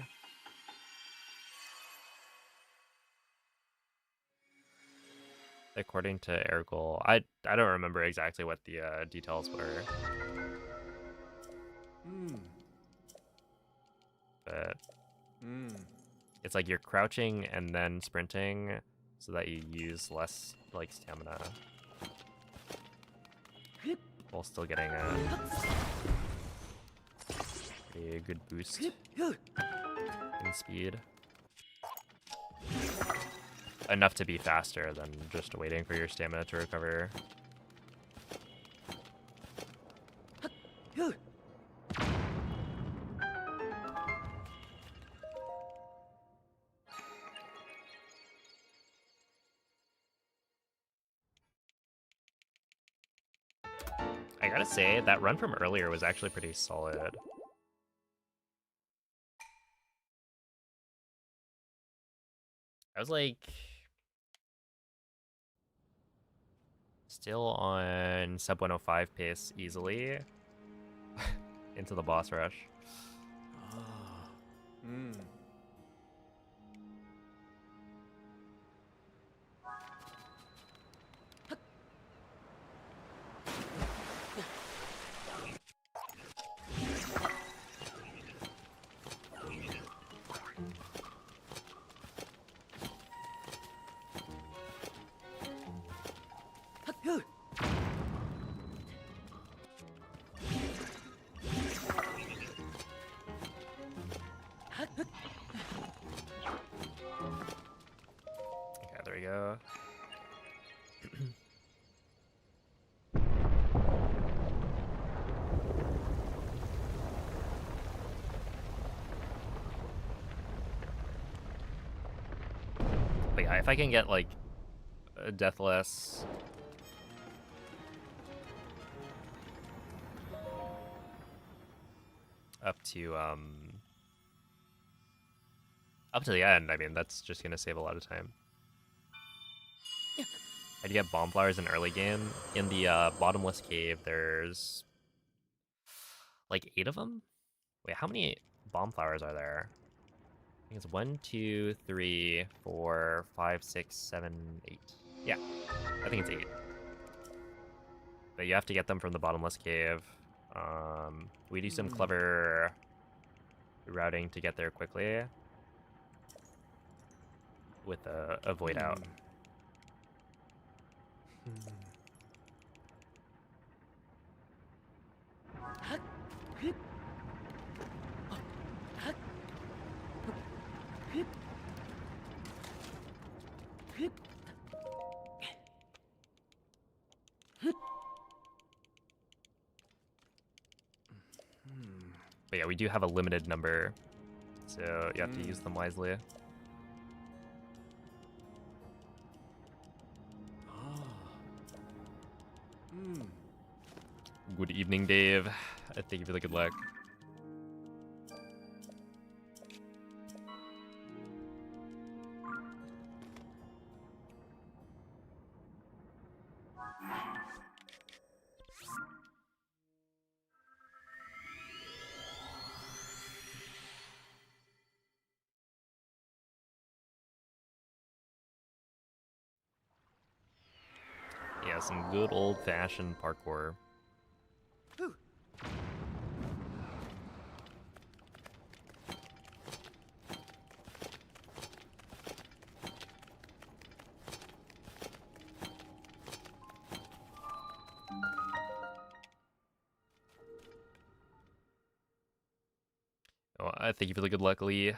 According to Ergol. I don't remember exactly what the details were. But it's like you're crouching and then sprinting so that you use less like stamina while still getting a good boost in speed. Enough to be faster than just waiting for your stamina to recover. I gotta say, that run from earlier was actually pretty solid. I was like still on sub 105 pace easily into the boss rush. Okay, there we go. But yeah, if I can get like a deathless up to the end, I mean, that's just gonna save a lot of time. How do you get bomb flowers in early game? In the bottomless cave, there's like 8 of them. Wait, how many bomb flowers are there? I think it's 1, 2, 3, 4, 5, 6, 7, 8. Yeah, I think it's 8. But you have to get them from the bottomless cave. We do some clever routing to get there quickly with a void out. But yeah, we do have a limited number, so you have to use them wisely. Good evening, Dave. Thank you for the good luck. Yeah, some good old-fashioned parkour. Oh, thank you for the good luck, Lee.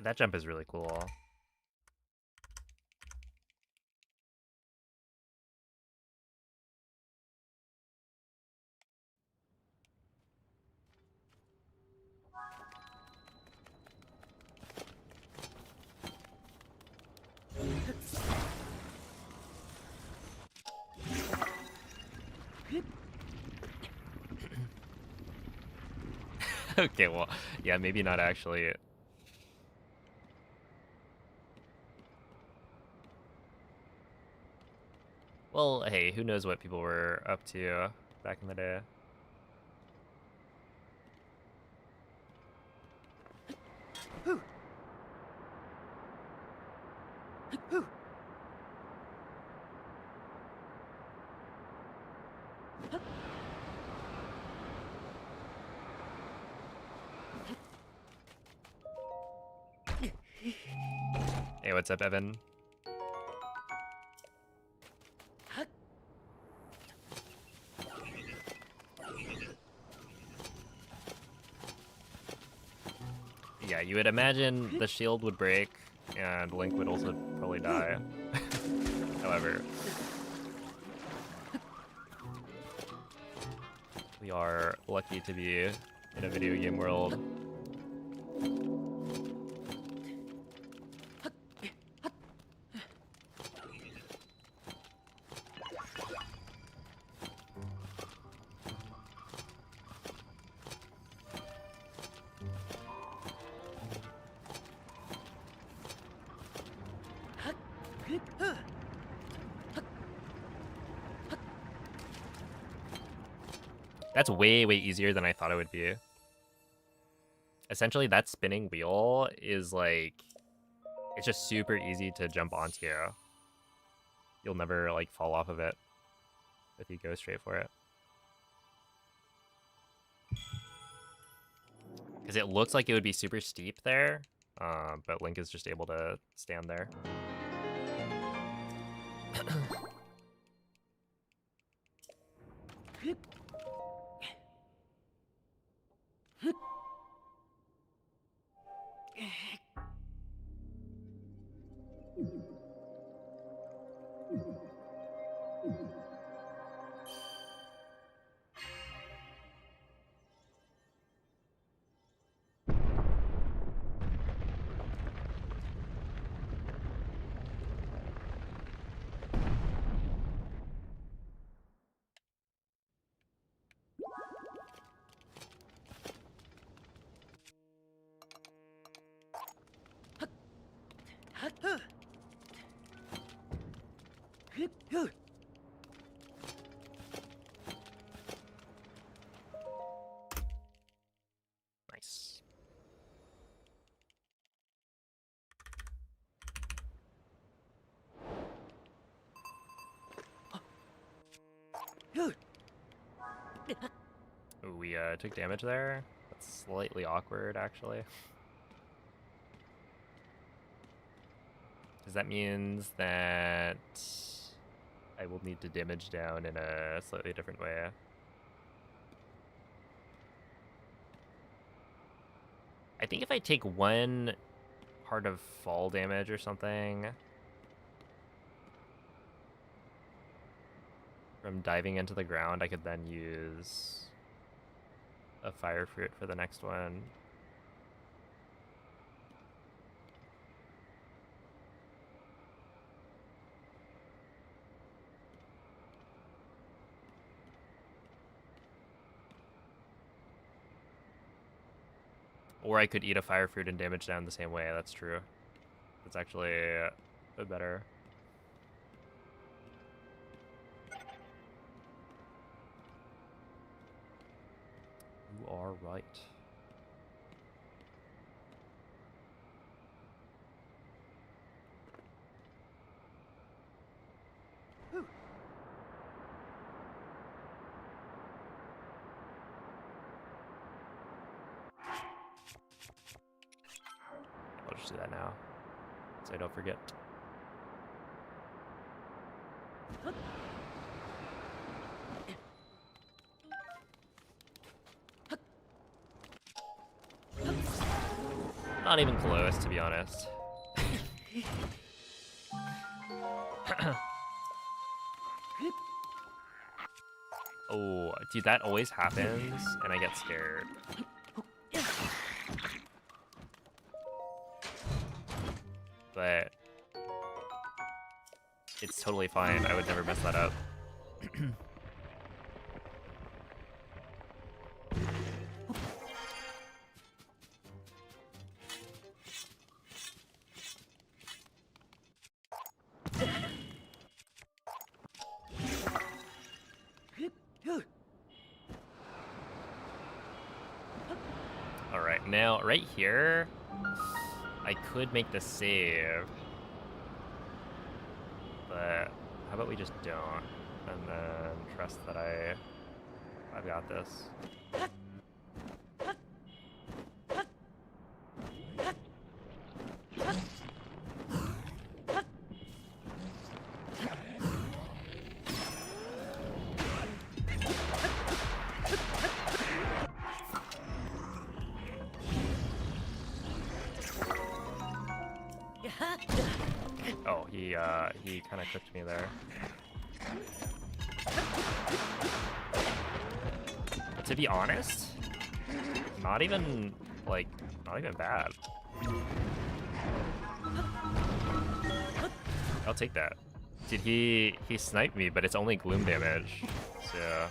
That jump is really cool. Okay, well, yeah, maybe not actually. Well, hey, who knows what people were up to back in the day. Hey, what's up, Evan? Yeah, you would imagine the shield would break and Link would also probably die. However, we are lucky to be in a video game world. That's way, way easier than I thought it would be. Essentially, that spinning wheel is like, it's just super easy to jump onto. You'll never like fall off of it if you go straight for it. Because it looks like it would be super steep there, but Link is just able to stand there. Ooh, we took damage there. That's slightly awkward, actually. Because that means that I will need to damage down in a slightly different way. I think if I take one part of fall damage or something from diving into the ground, I could then use a fire fruit for the next one. Or I could eat a fire fruit and damage down the same way. That's true. That's actually a better. You are right. I'll just do that now, so I don't forget. Not even close, to be honest. Oh, dude, that always happens, and I get scared. But it's totally fine. I would never mess that up. All right, now right here, I could make the save, but how about we just don't, and then trust that I've got this. Oh, he kind of cooked me there. To be honest, not even bad. I'll take that. Did he sniped me, but it's only gloom damage, so.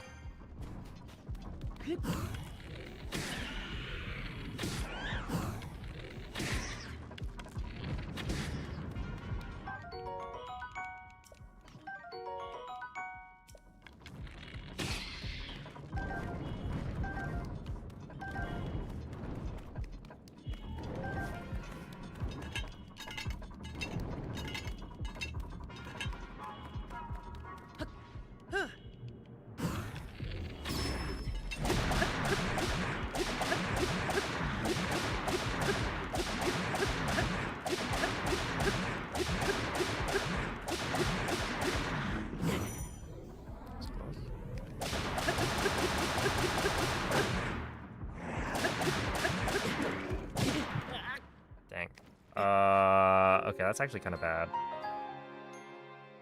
Okay, that's actually kind of bad.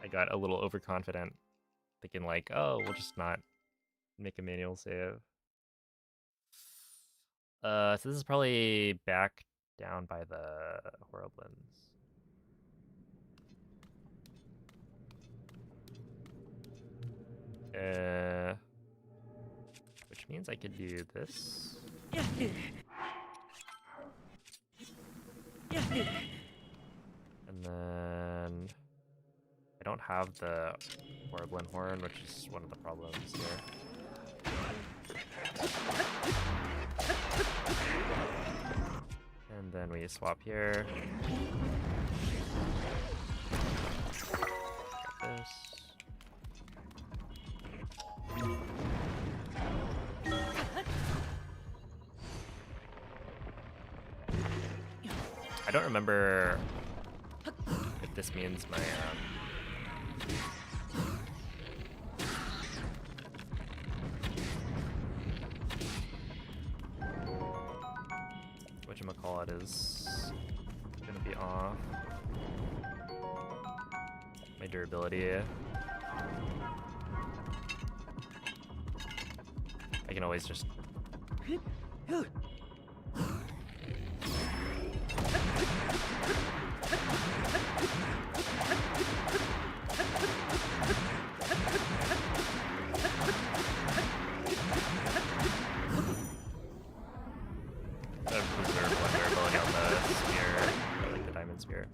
I got a little overconfident, thinking like, oh, we'll just not make a manual save. So this is probably back down by the Horriblins. Which means I could do this. And then I don't have the Horriblin horn, which is one of the problems here. And then we swap here. Got this. don't remember if this means my whatchamacallit is gonna be off. My durability. I can always just preserve one durability on the spear, or like the diamond spear.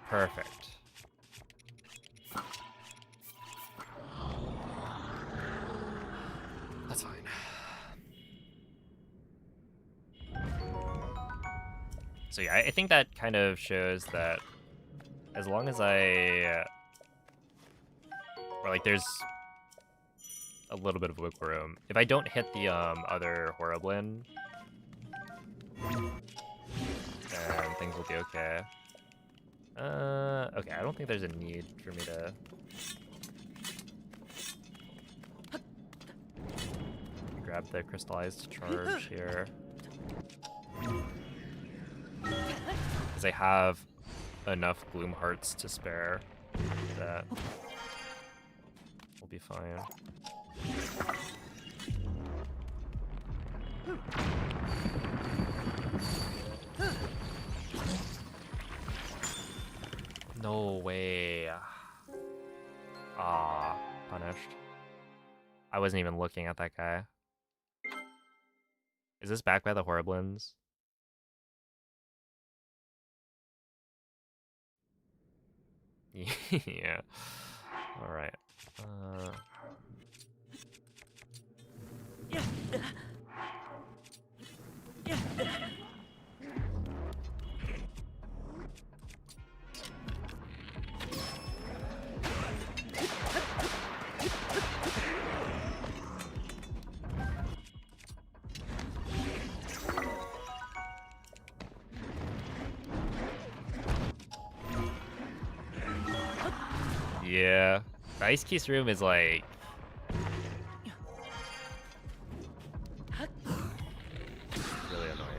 Perfect. That's fine. So yeah, I think that kind of shows that as long as or like there's a little bit of wiggle room. If I don't hit the other Horriblin, then things will be okay. Okay, I don't think there's a need for me to grab the crystallized charge here. Because I have enough Gloom Hearts to spare that we'll be fine. No way. Ah, punished. I wasn't even looking at that guy. Is this back by the Horriblins? Yeah. Alright. Yeah. The Ice Case room is like... really annoying.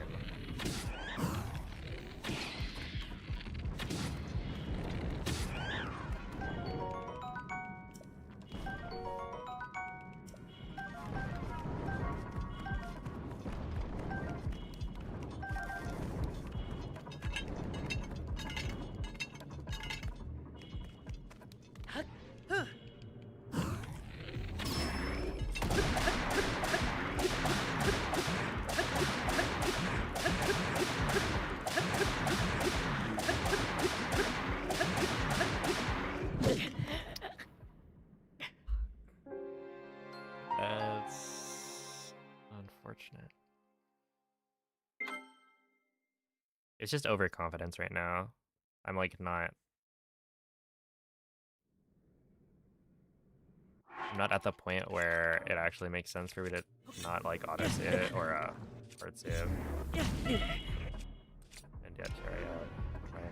That's unfortunate. It's just overconfidence right now. I'm like I'm not at the point where it actually makes sense for me to not like auto save it or hard save. And yet here I try it.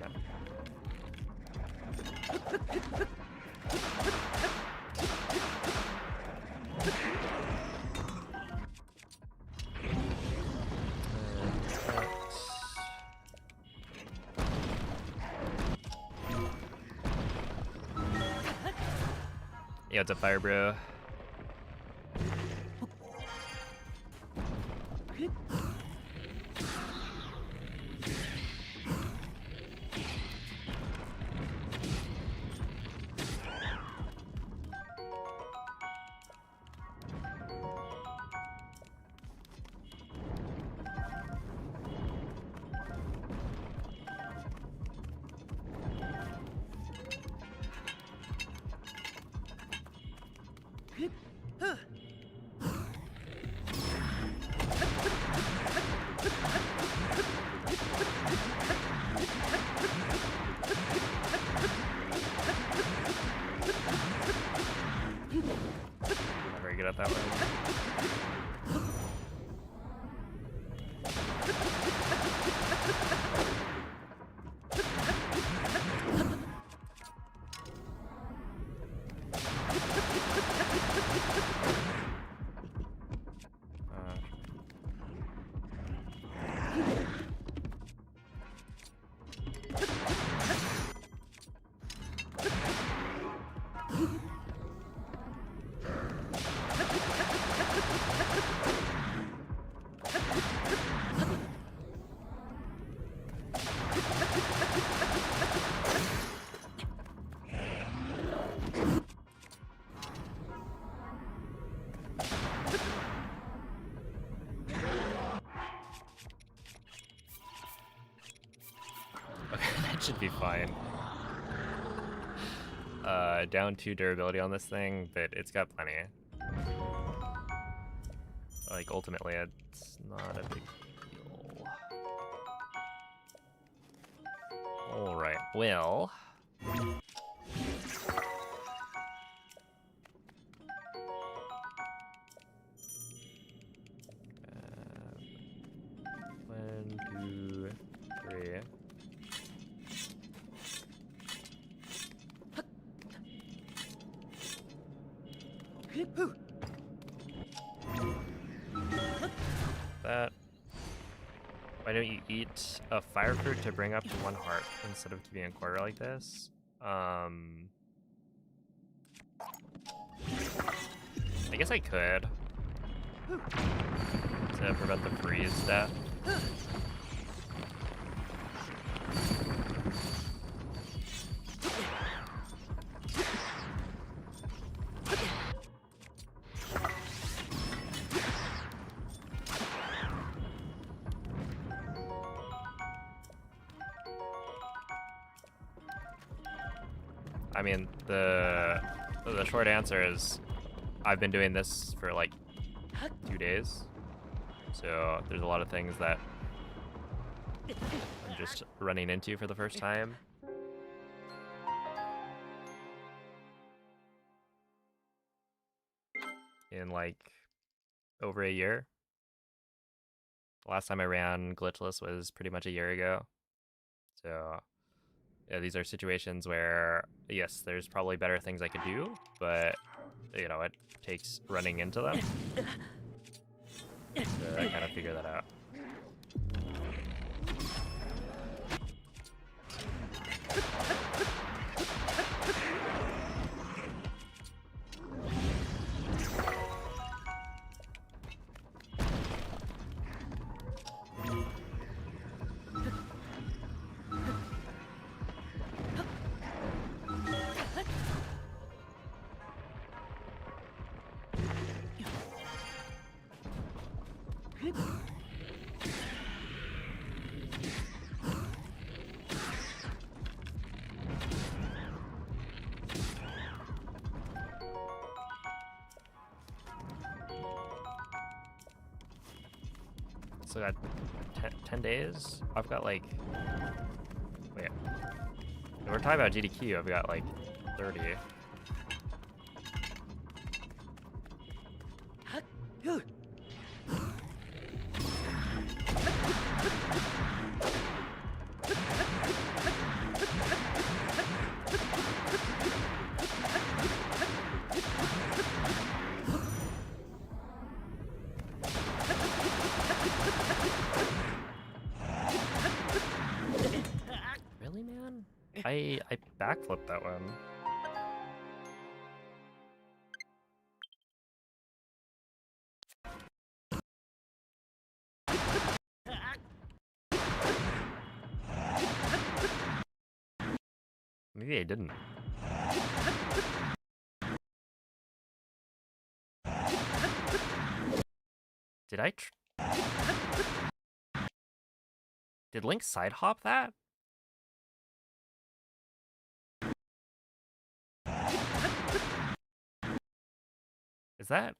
Yeah, it's a fire bro. very good at that one. That should be fine. Down 2 durability on this thing, but it's got plenty. Like, ultimately, it's not a big deal. Alright, well... One, two, three. That. Why don't you eat a fire fruit to bring up to 1 heart instead of keeping a quarter like this? I guess I could. To prevent the freeze death. I mean, the short answer is I've been doing this for like 2 days. So there's a lot of things that I'm just running into for the first time. In like over a year. The last time I ran Glitchless was pretty much a year ago. So yeah, these are situations where, yes, there's probably better things I could do, but, you know, it takes running into them to kind of figure that out. So got 10 days? I've got like... Wait. When we're talking about GDQ, I've got like 30. Really, man? I backflipped that one. Maybe I didn't. Did I Did Link side hop that? Is that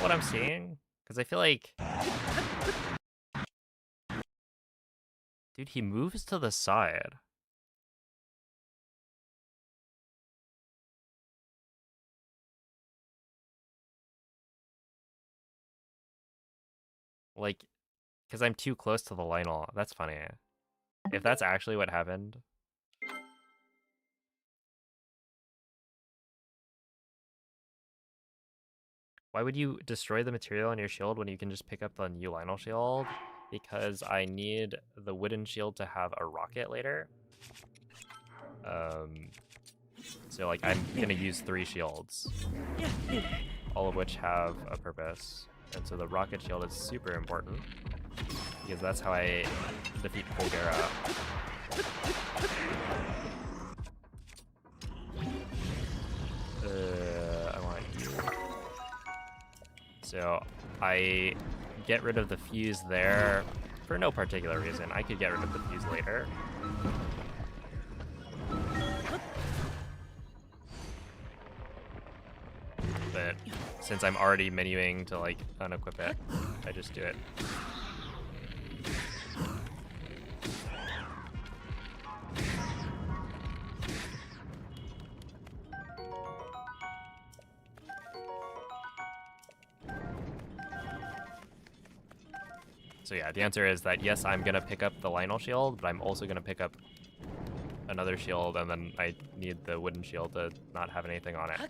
what I'm seeing? Because I feel like... Dude, he moves to the side. Like, because I'm too close to the Lionel. That's funny. If that's actually what happened... Why would you destroy the material on your shield when you can just pick up the new Lionel shield? Because I need the wooden shield to have a rocket later. So like I'm gonna use 3 shields, all of which have a purpose. And so the rocket shield is super important because that's how I defeat Polgara. I want you. So I get rid of the fuse there for no particular reason. I could get rid of the fuse later. But since I'm already menuing to like unequip it, I just do it. So yeah, the answer is that yes, I'm gonna pick up the Lionel shield, but I'm also gonna pick up another shield, and then I need the wooden shield to not have anything on it.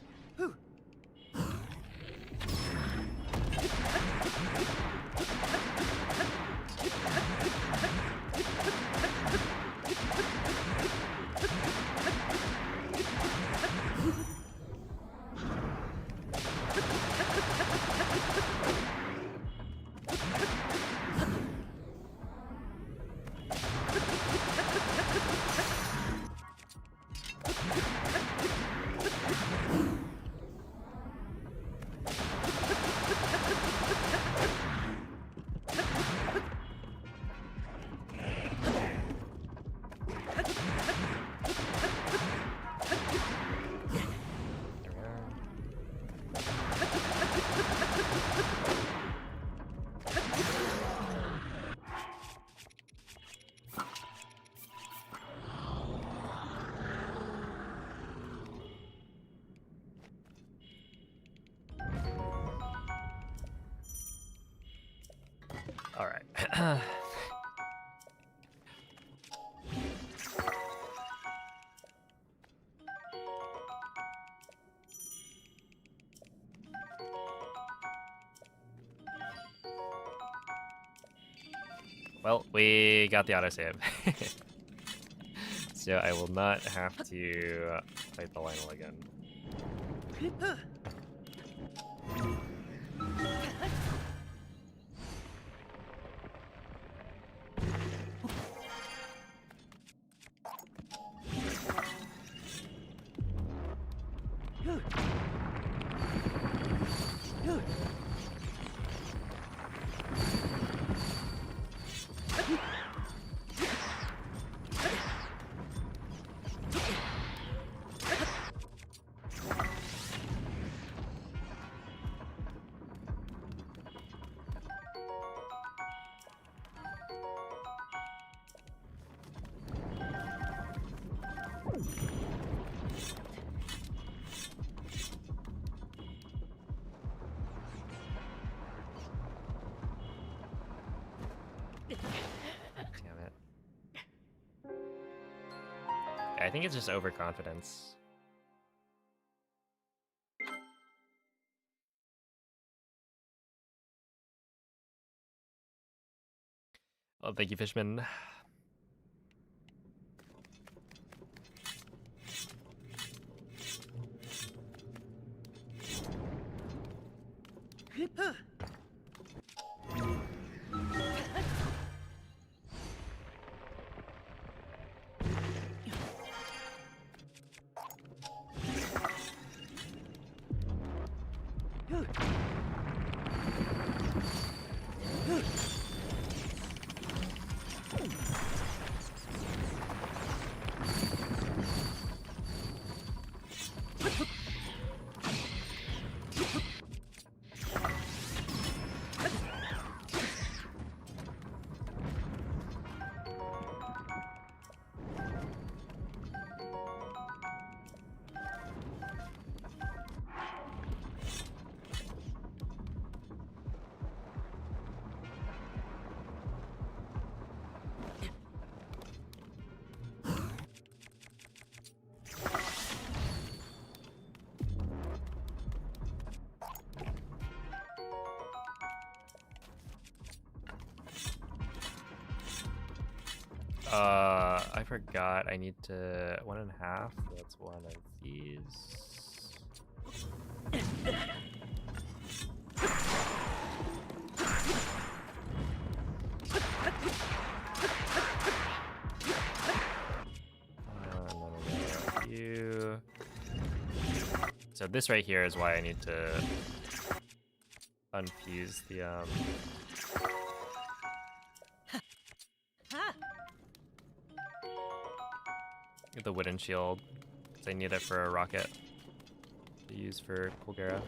All right. Well, we got the autosave. So I will not have to fight the Lionel again. Damn it. I think it's just overconfidence. Well, thank you, Fishman. I forgot. I need to 1.5. That's one of these. You. So this right here is why I need to unfuse the wooden shield, because I need it for a rocket to use for Kulgara.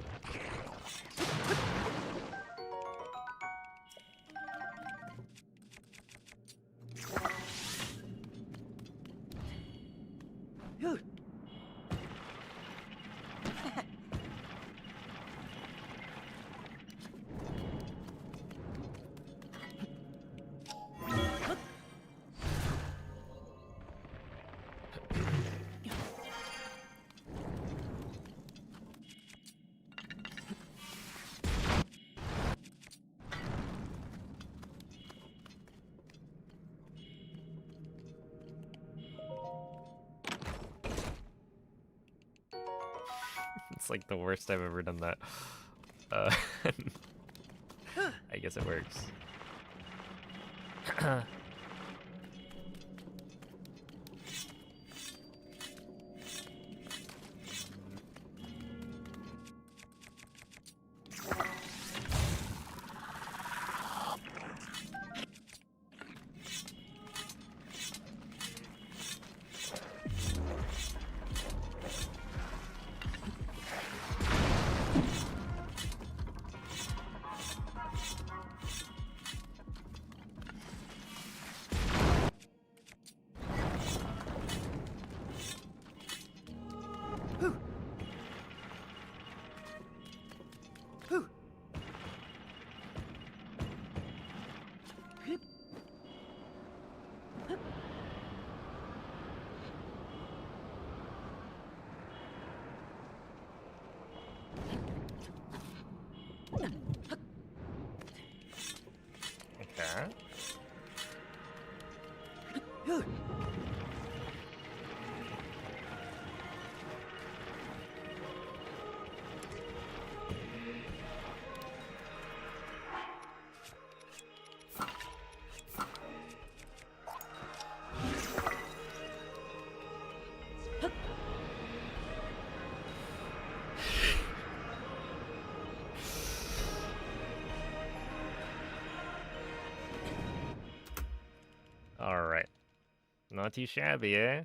It's like the worst I've ever done that. I guess it works. Okay. All right. Not too shabby, eh?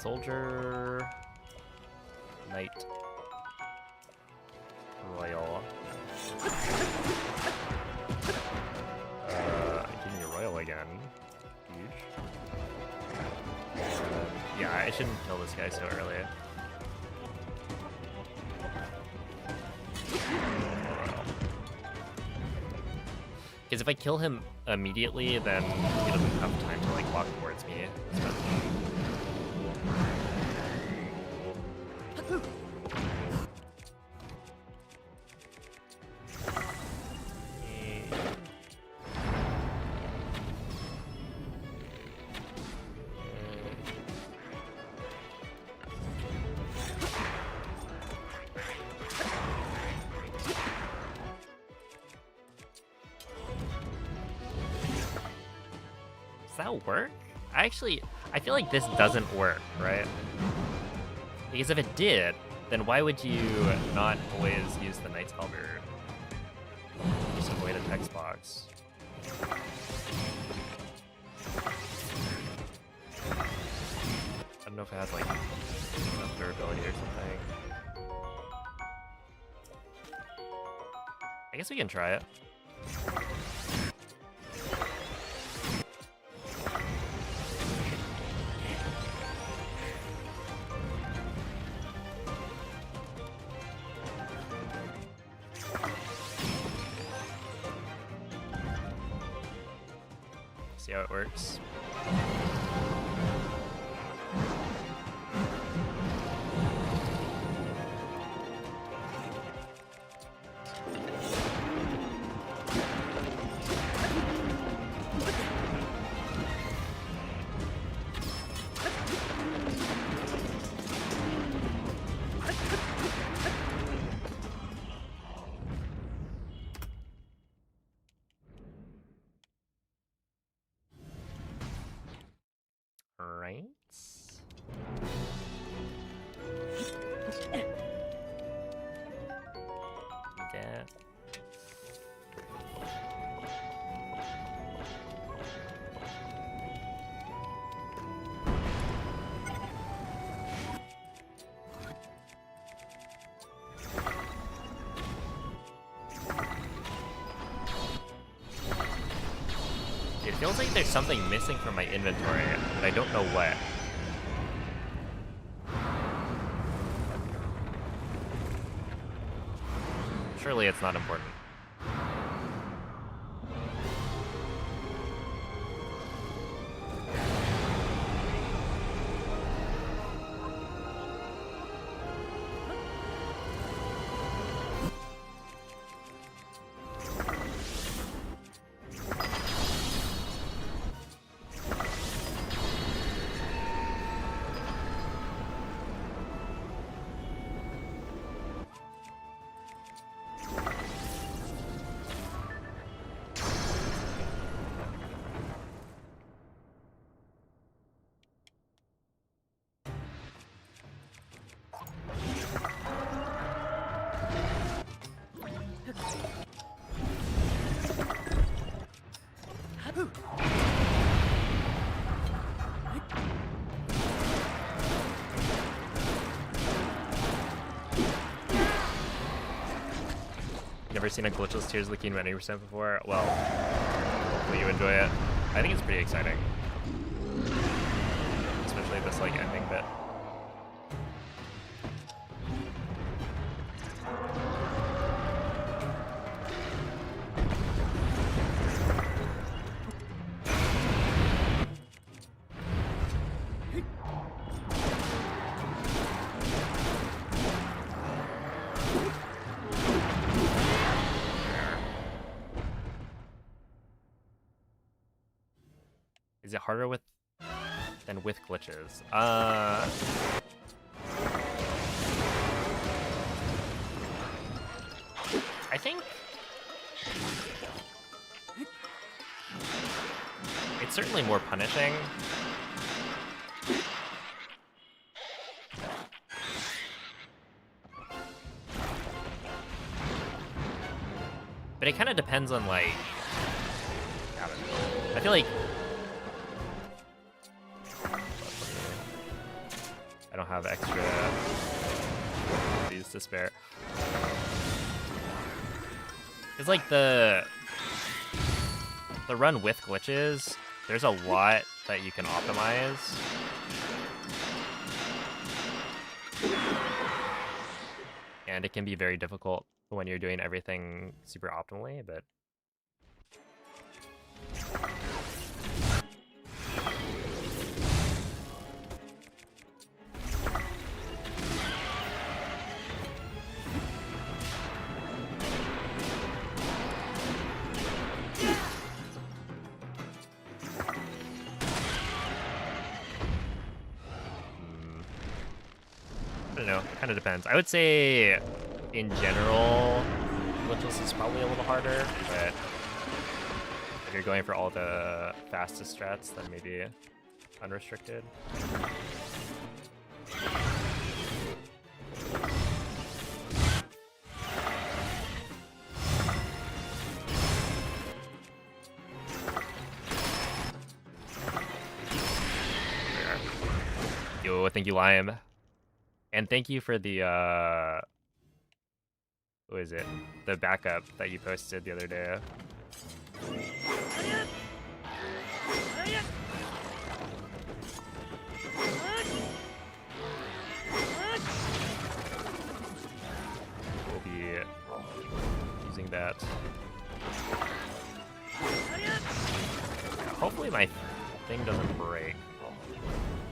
Soldier, Knight, Royal. Give me Royal again. Huge. Yeah, I shouldn't kill this guy so early. Because if I kill him immediately, then he doesn't have time to like walk towards me. Does that work? I feel like this doesn't work, right? Because if it did, then why would you not always use the Knight's Halberd? Just avoid a text box. I don't know if it has like enough durability or something. I guess we can try it. see how it works. Right. That. It feels like there's something missing from my inventory, but I don't know what. Surely it's not important. Never seen a glitchless Tears of the Kingdom at 80% before? Well, hopefully you enjoy it. I think it's pretty exciting. Especially this like ending bit. Is it harder than with glitches? I think it's certainly more punishing. But it kind of depends on like, I don't know. I feel like I don't have extra these to spare. It's like the run with glitches, there's a lot that you can optimize. And it can be very difficult when you're doing everything super optimally, but I don't know, it kind of depends. I would say, in general, glitchless is probably a little harder, but if you're going for all the fastest strats, then maybe unrestricted. Yo, thank you, Liam. And thank you for the, what is it? The backup that you posted the other day. We'll be using that. Hopefully my thing doesn't break.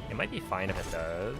It might be fine if it does.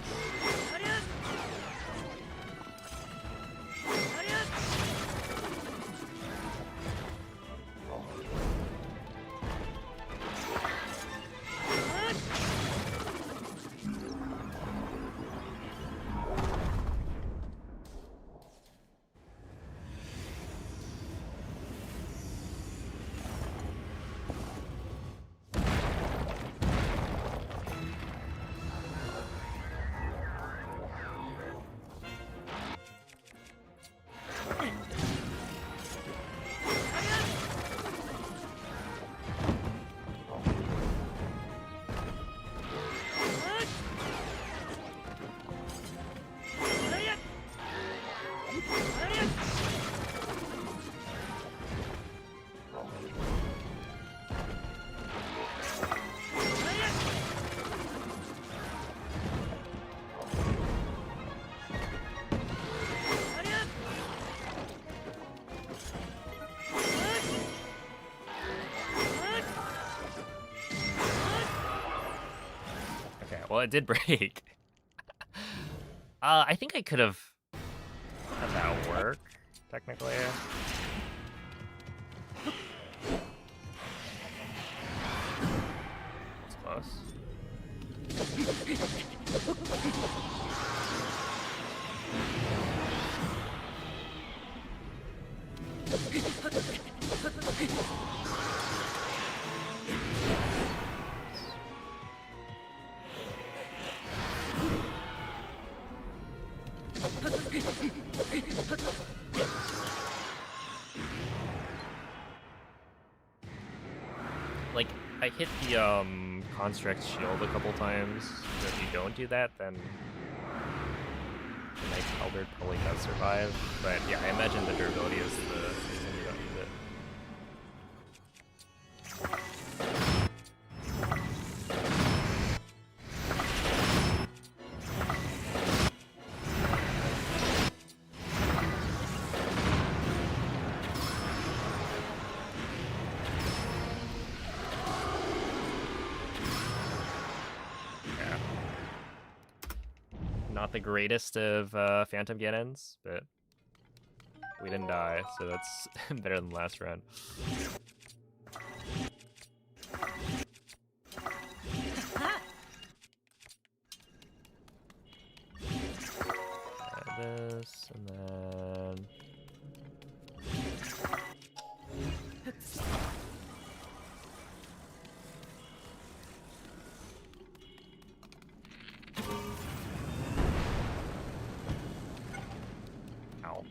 Well, it did break. I think I could have had that work, technically. It's close. Like, I hit the construct shield a couple times, so if you don't do that, then the Knight's Halberd probably does survive. But yeah, I imagine the durability is the reason you don't use it. Not the greatest of Phantom Cannons, but we didn't die, so that's better than last round. This, and then... Ow.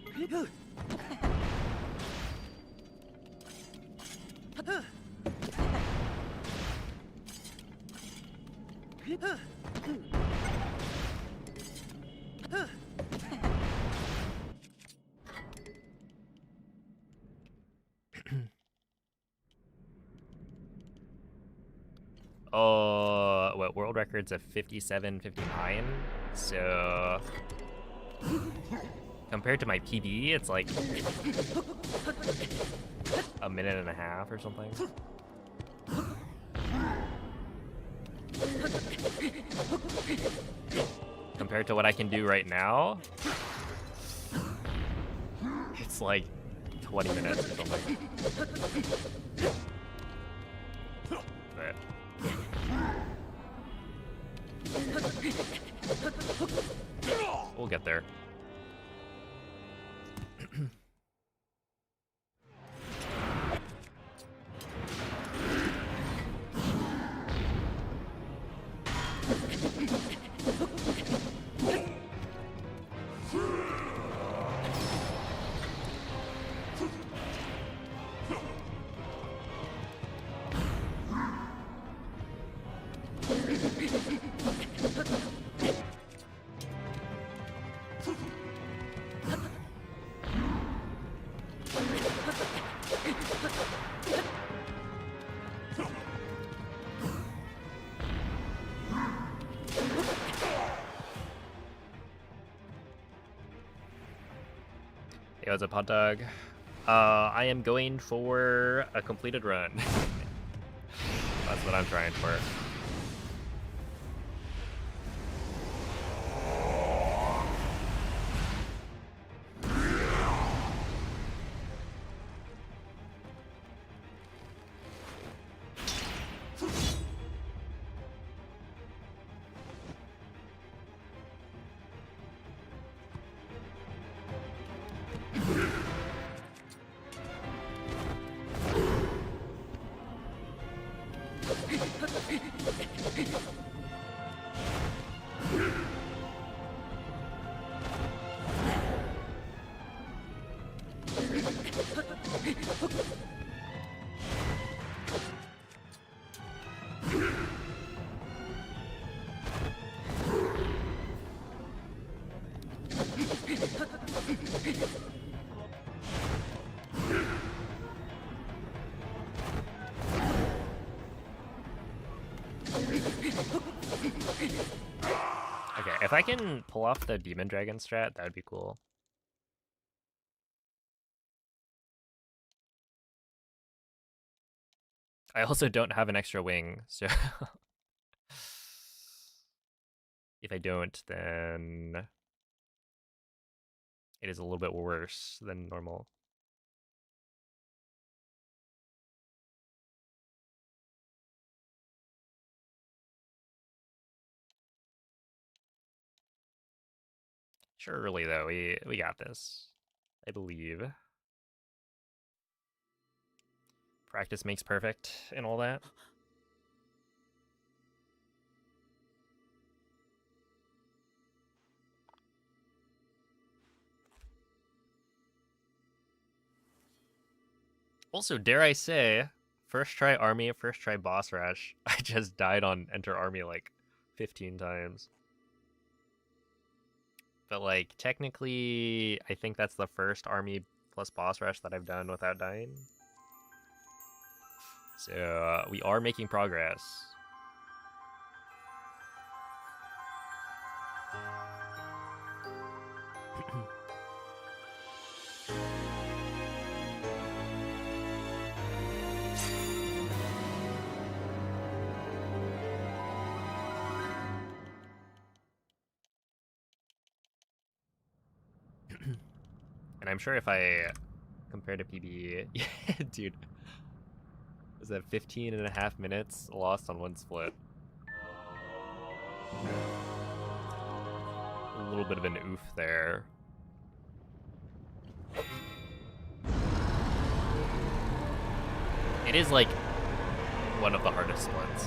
Oh, what, world record's of 57:59, so compared to my PB, it's like a minute and a half or something. Compared to what I can do right now, it's like 20 minutes or something. But we'll get there. Yo, what's up, hot dog? I am going for a completed run. That's what I'm trying for. Okay, if I can pull off the Demon Dragon strat, that would be cool. I also don't have an extra wing, so if I don't, then it is a little bit worse than normal. Surely, though, we got this. I believe. Practice makes perfect and all that. Also, dare I say, first try army, first try boss rush. I just died on enter army like 15 times. But like, technically, I think that's the first army plus boss rush that I've done without dying. So, we are making progress. And I'm sure if I compare to PB, dude, was that 15.5 minutes lost on one split? A little bit of an oof there. It is like one of the hardest splits.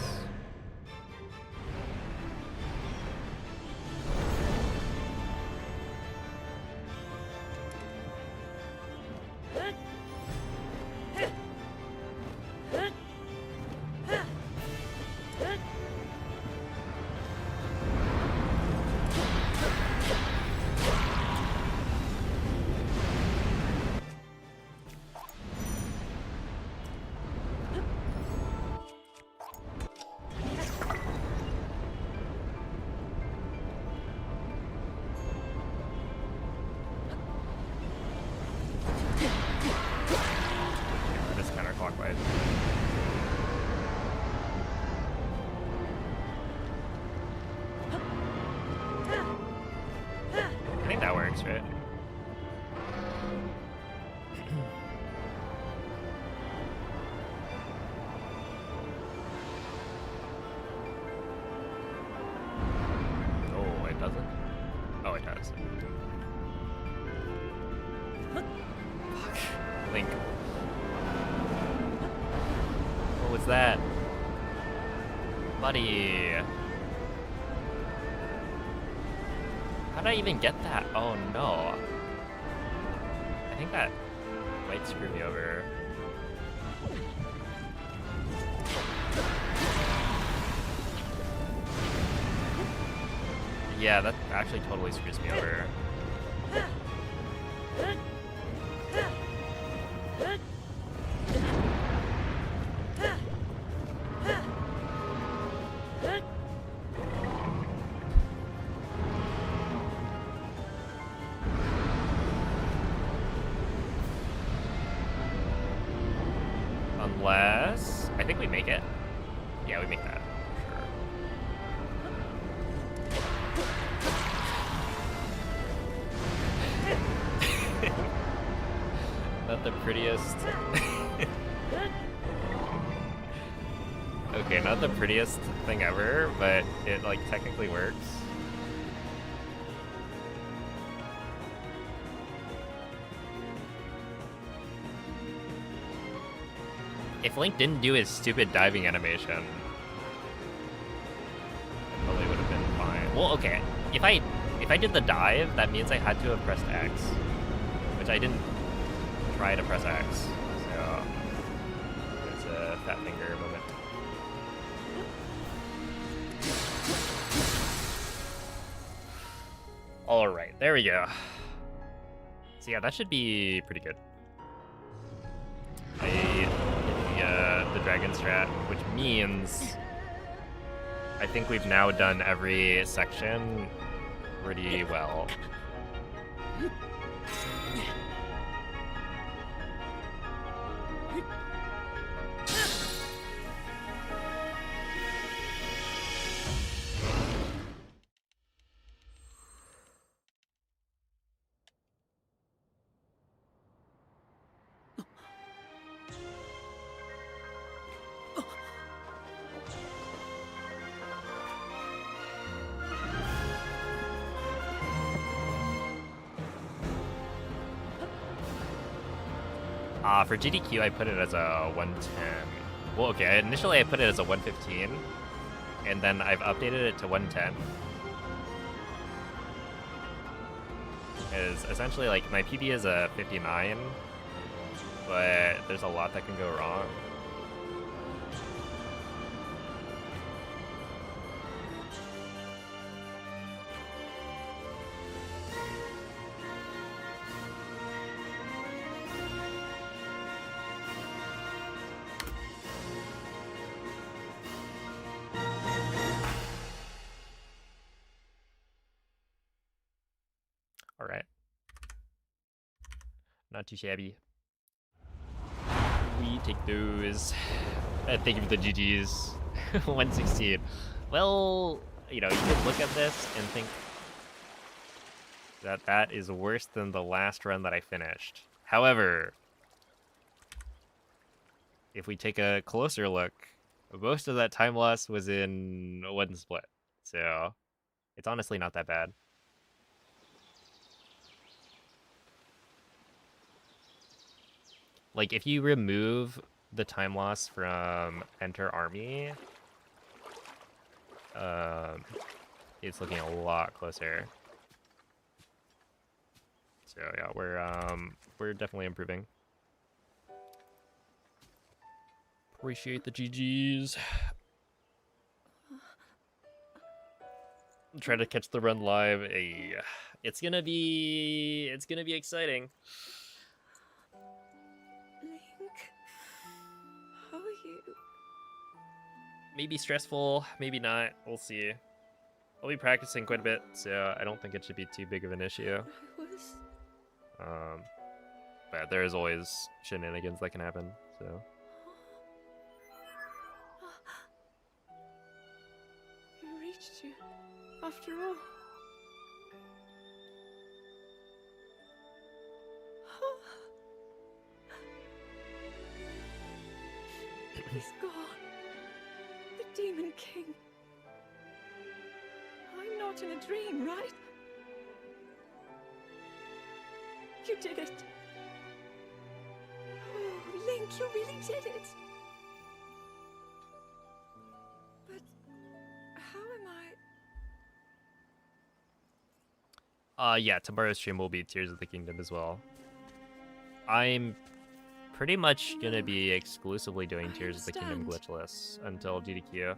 Right? Oh, it doesn't? Oh, it does. Fuck. Link. What was that? Buddy. How did I even get that? Oh no. I think that might screw me over. Yeah, that actually totally screws me over. Unless... I think we make it. Yeah, we make that. Sure. Not the prettiest. Okay, not the prettiest thing ever, but it like technically works. If Link didn't do his stupid diving animation, it probably would have been fine. Well, okay. If I did the dive, that means I had to have pressed X, which I didn't try to press X. So it's a fat finger moment. All right, there we go. So yeah, that should be pretty good. The dragon strat, which means I think we've now done every section pretty well. For GDQ, I put it as a 110. Well, okay, initially I put it as a 115, and then I've updated it to 110. Is essentially like my PB is a 59, but there's a lot that can go wrong. All right. Not too shabby. We take those. Thank you for the GGs. 116. Well, you know, you could look at this and think that that is worse than the last run that I finished. However, if we take a closer look, most of that time loss was in one split. So it's honestly not that bad. Like, if you remove the time loss from Enter Army, it's looking a lot closer. So yeah, we're definitely improving. Appreciate the GGs. Try to catch the run live. It's gonna be exciting. Link, how are you? Maybe stressful, maybe not. We'll see. I'll be practicing quite a bit, so I don't think it should be too big of an issue. I was... But there's always shenanigans that can happen, so. It reached you, after all. He's gone. The Demon King. I'm not in a dream, right? You did it. Oh, Link, you really did it. But how am I... Yeah, tomorrow's stream will be Tears of the Kingdom as well. I'm pretty much gonna be exclusively doing Tears of the Kingdom glitchless until GDQ.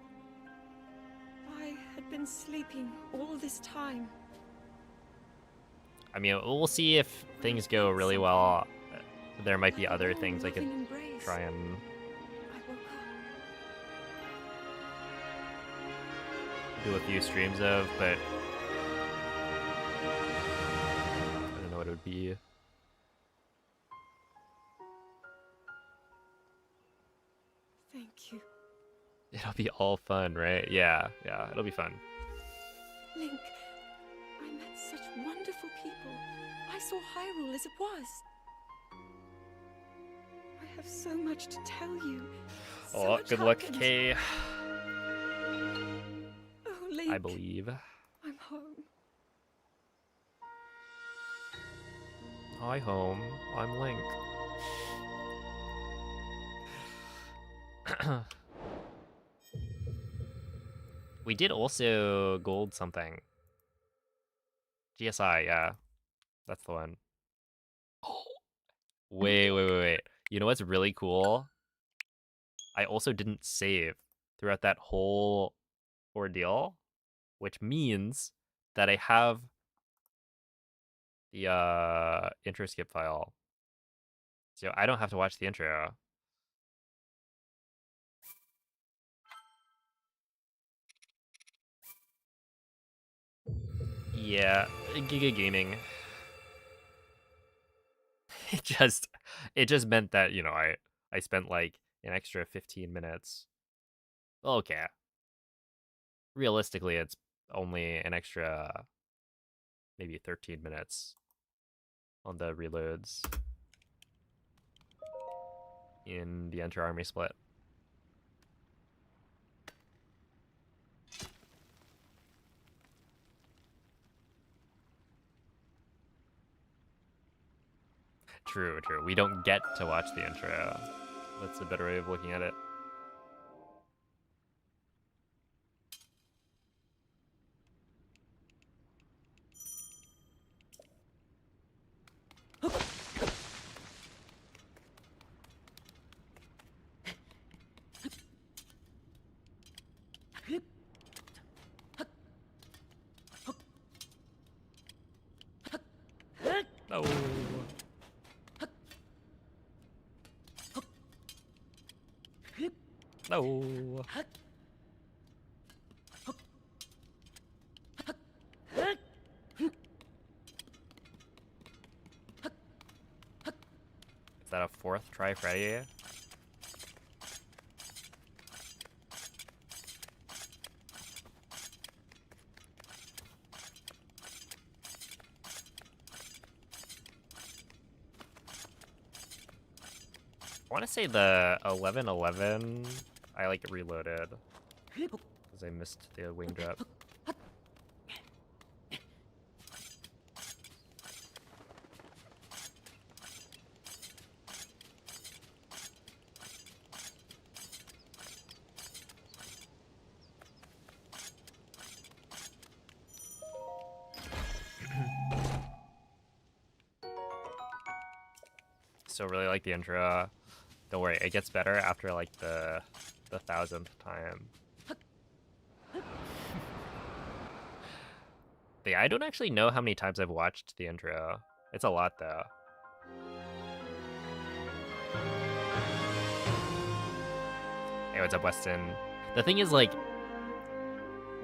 I had been sleeping all this time. I mean, we'll see if things go really well. There might be other things I could try and... I woke up. do a few streams of, but I don't know what it would be. Thank you. It'll be all fun, right? Yeah, it'll be fun. Link, I met such wonderful people. I saw Hyrule as it was. I have so much to tell you. So Oh, much good luck, heart and- Kay. Oh, Link, I believe. I'm home. Hi, home. I'm Link. We did also gold something. GSI, yeah. That's the one. Wait. You know what's really cool? I also didn't save throughout that whole ordeal, which means that I have the intro skip file. So I don't have to watch the intro. Yeah, Giga Gaming. It just meant that, you know, I spent like an extra 15 minutes. Okay. Realistically, it's only an extra maybe 13 minutes on the reloads in the Enter Army split. True. We don't get to watch the intro. That's a better way of looking at it. No. No. Is that a fourth try Friday? I want to say the 11-11 I like reloaded because I missed the wing drop. Still really like the intro. Don't worry, it gets better after like the 1000th time. But yeah, I don't actually know how many times I've watched the intro. It's a lot though. Hey, what's up, Weston? The thing is, like,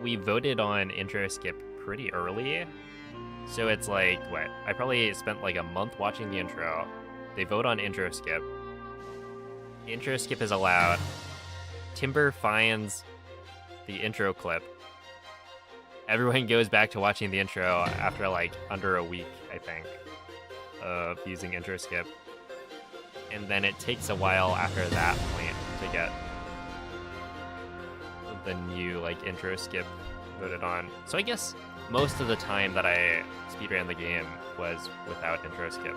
we voted on intro skip pretty early. So it's like, what? I probably spent like a month watching the intro. They vote on intro skip. Intro skip is allowed. Timber finds the intro clip. Everyone goes back to watching the intro after like under a week, I think, of using intro skip. And then it takes a while after that point to get the new like intro skip voted on. So I guess most of the time that I speedran the game was without intro skip.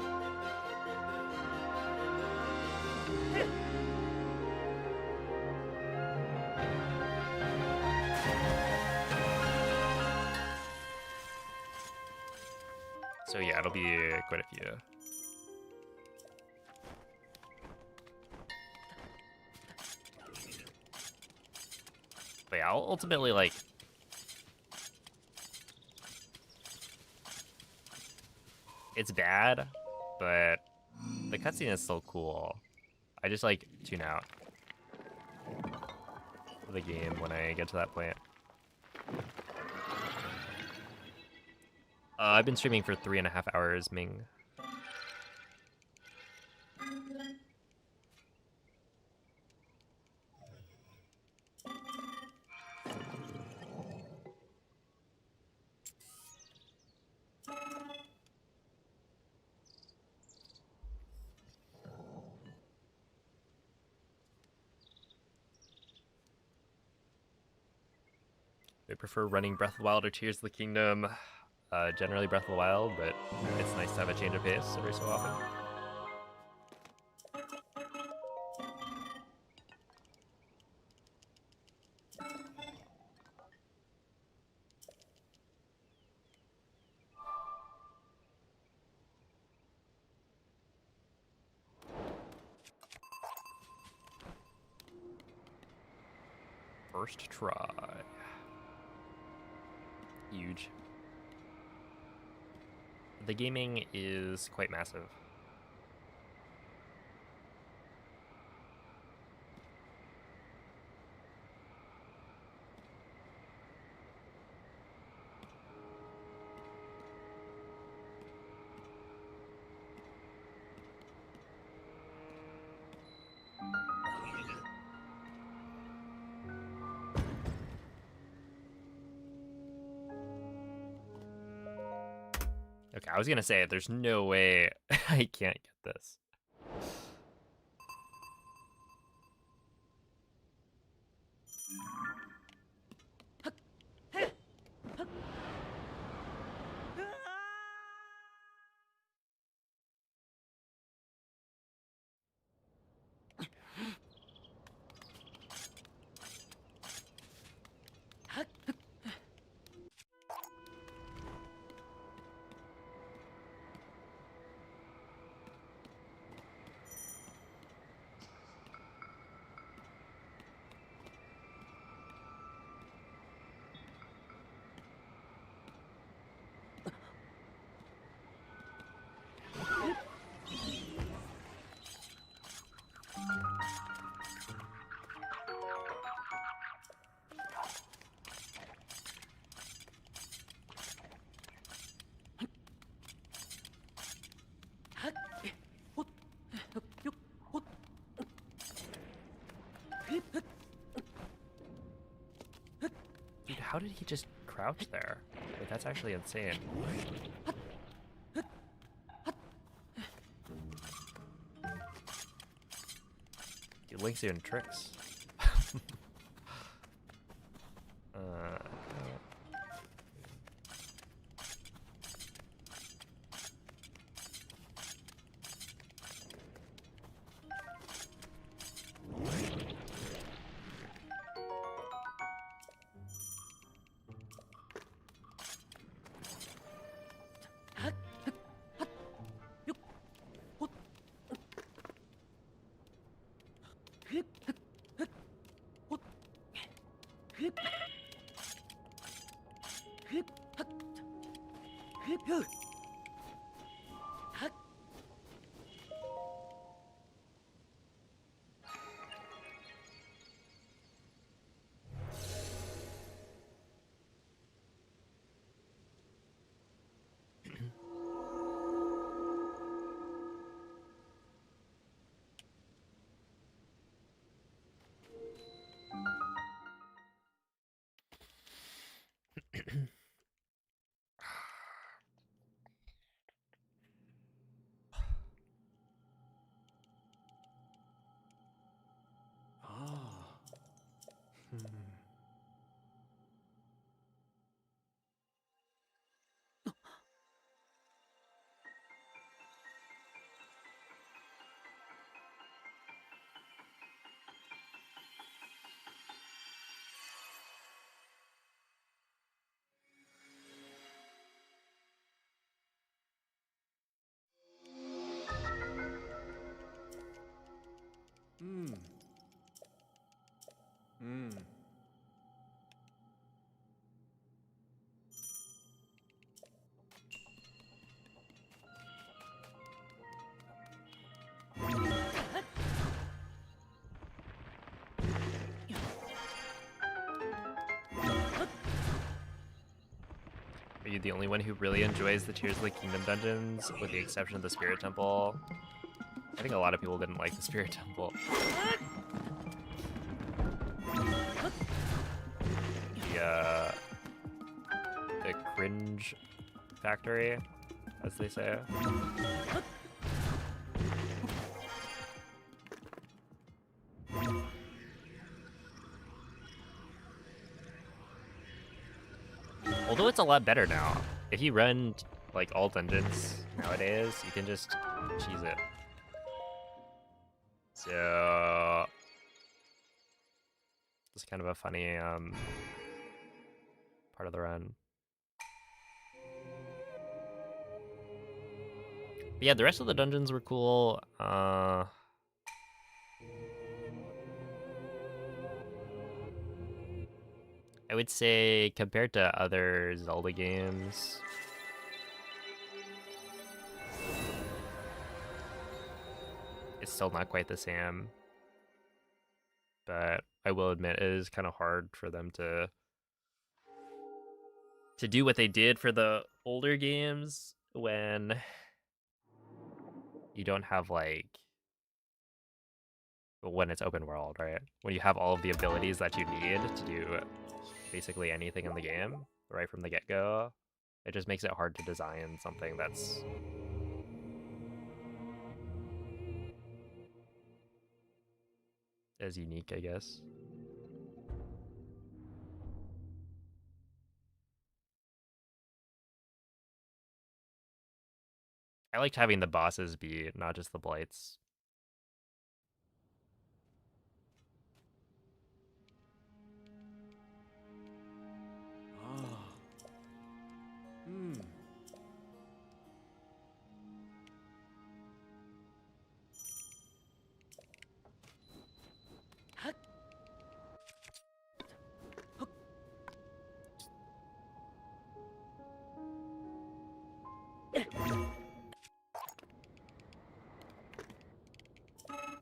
So yeah, it'll be quite a few. But yeah, ultimately, like, it's bad, but the cutscene is still cool. I just like tune out of the game when I get to that point. I've been streaming for 3.5 hours, Ming. I prefer running Breath of the Wild or Tears of the Kingdom. Generally Breath of the Wild, but it's nice to have a change of pace every so often. First try. Huge. The gaming is quite massive. Okay, I was gonna say, there's no way I can't get this. Dude, how did he just crouch there? Like, that's actually insane. Dude, Link's doing tricks. Are you the only one who really enjoys the Tears of the Kingdom dungeons, with the exception of the Spirit Temple? I think a lot of people didn't like the Spirit Temple. The cringe factory, as they say. Although it's a lot better now. If you run like all dungeons nowadays, you can just cheese it. So it's kind of a funny part of the run. But yeah, the rest of the dungeons were cool. I would say compared to other Zelda games, it's still not quite the same. But I will admit it is kind of hard for them to do what they did for the older games when you don't have like when it's open world, right? When you have all of the abilities that you need to do basically anything in the game right from the get-go, it just makes it hard to design something that's as unique, I guess. I liked having the bosses be not just the blights.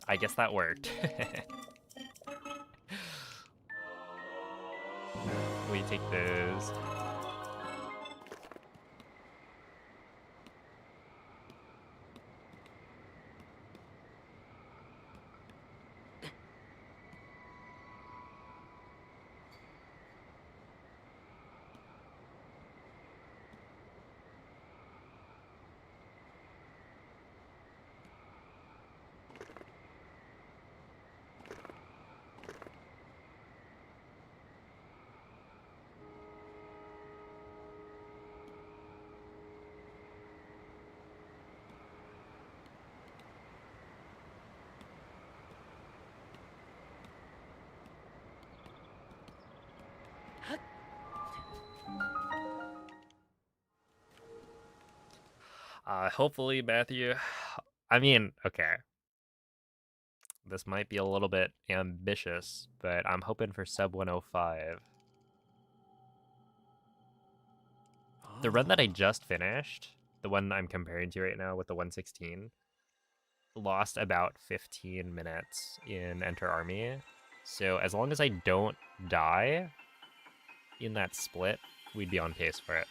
I guess that worked. We take those. Hopefully, Matthew. I mean, okay. This might be a little bit ambitious, but I'm hoping for sub 105. The run that I just finished, the one I'm comparing to right now with the 116, lost about 15 minutes in Enter Army. So as long as I don't die in that split, we'd be on pace for it.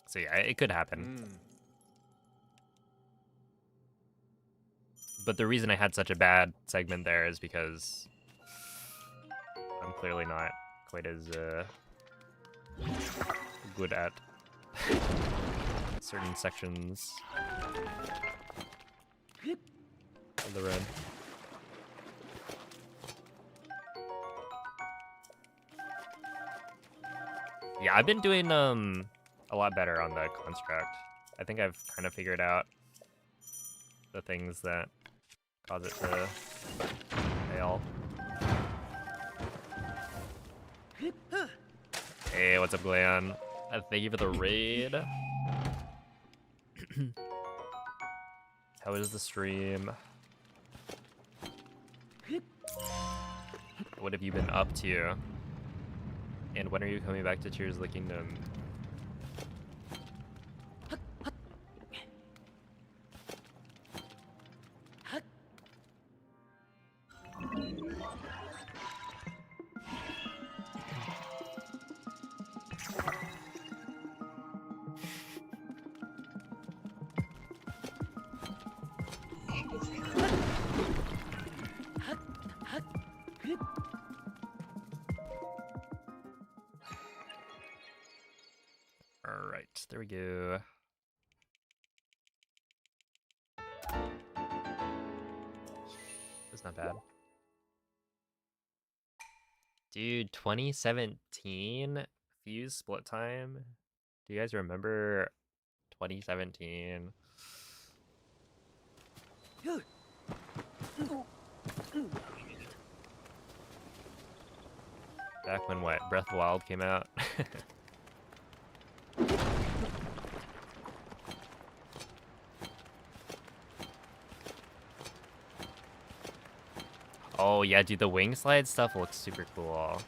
So yeah, it could happen. But the reason I had such a bad segment there is because I'm clearly not quite as good at certain sections of the run. Yeah, I've been doing a lot better on the construct. I think I've kind of figured out the things that cause it to fail. Hey, what's up, Glenn? Thank you for the raid. How is the stream? What have you been up to? And when are you coming back to Tears of the Kingdom? There we go. That's not bad. Dude, 2017 Fuse split time. Do you guys remember 2017? Back when what? Breath of the Wild came out? Oh yeah, dude, the wing slide stuff looks super cool.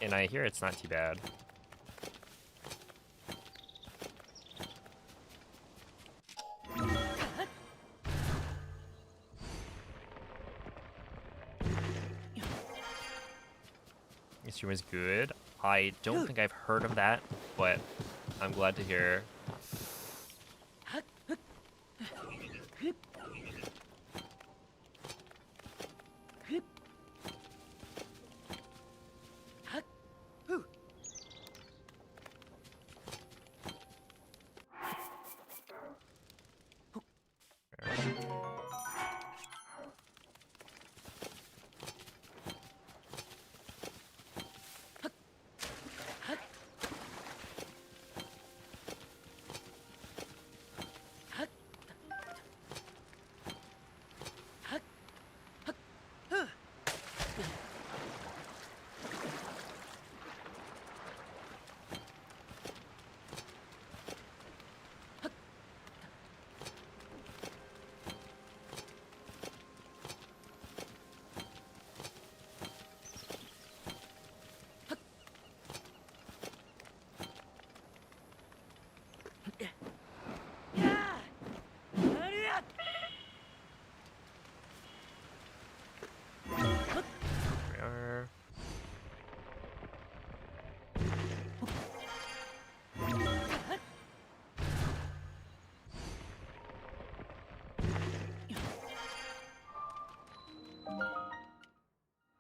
And I hear it's not too bad. This stream is good. I don't think I've heard of that, but I'm glad to hear.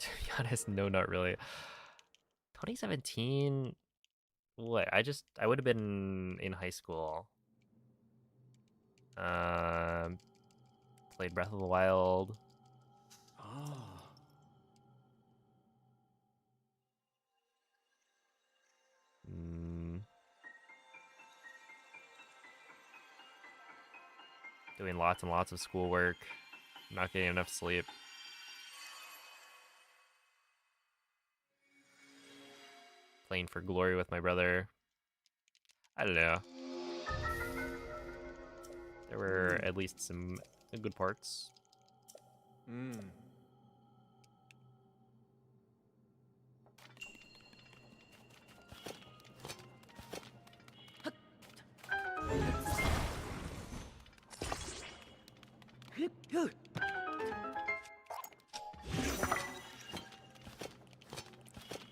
To be honest, no, not really. 2017, what? I would have been in high school. Played Breath of the Wild. Doing lots and lots of schoolwork. Not getting enough sleep. Playing for glory with my brother. I don't know. There were at least some good parts.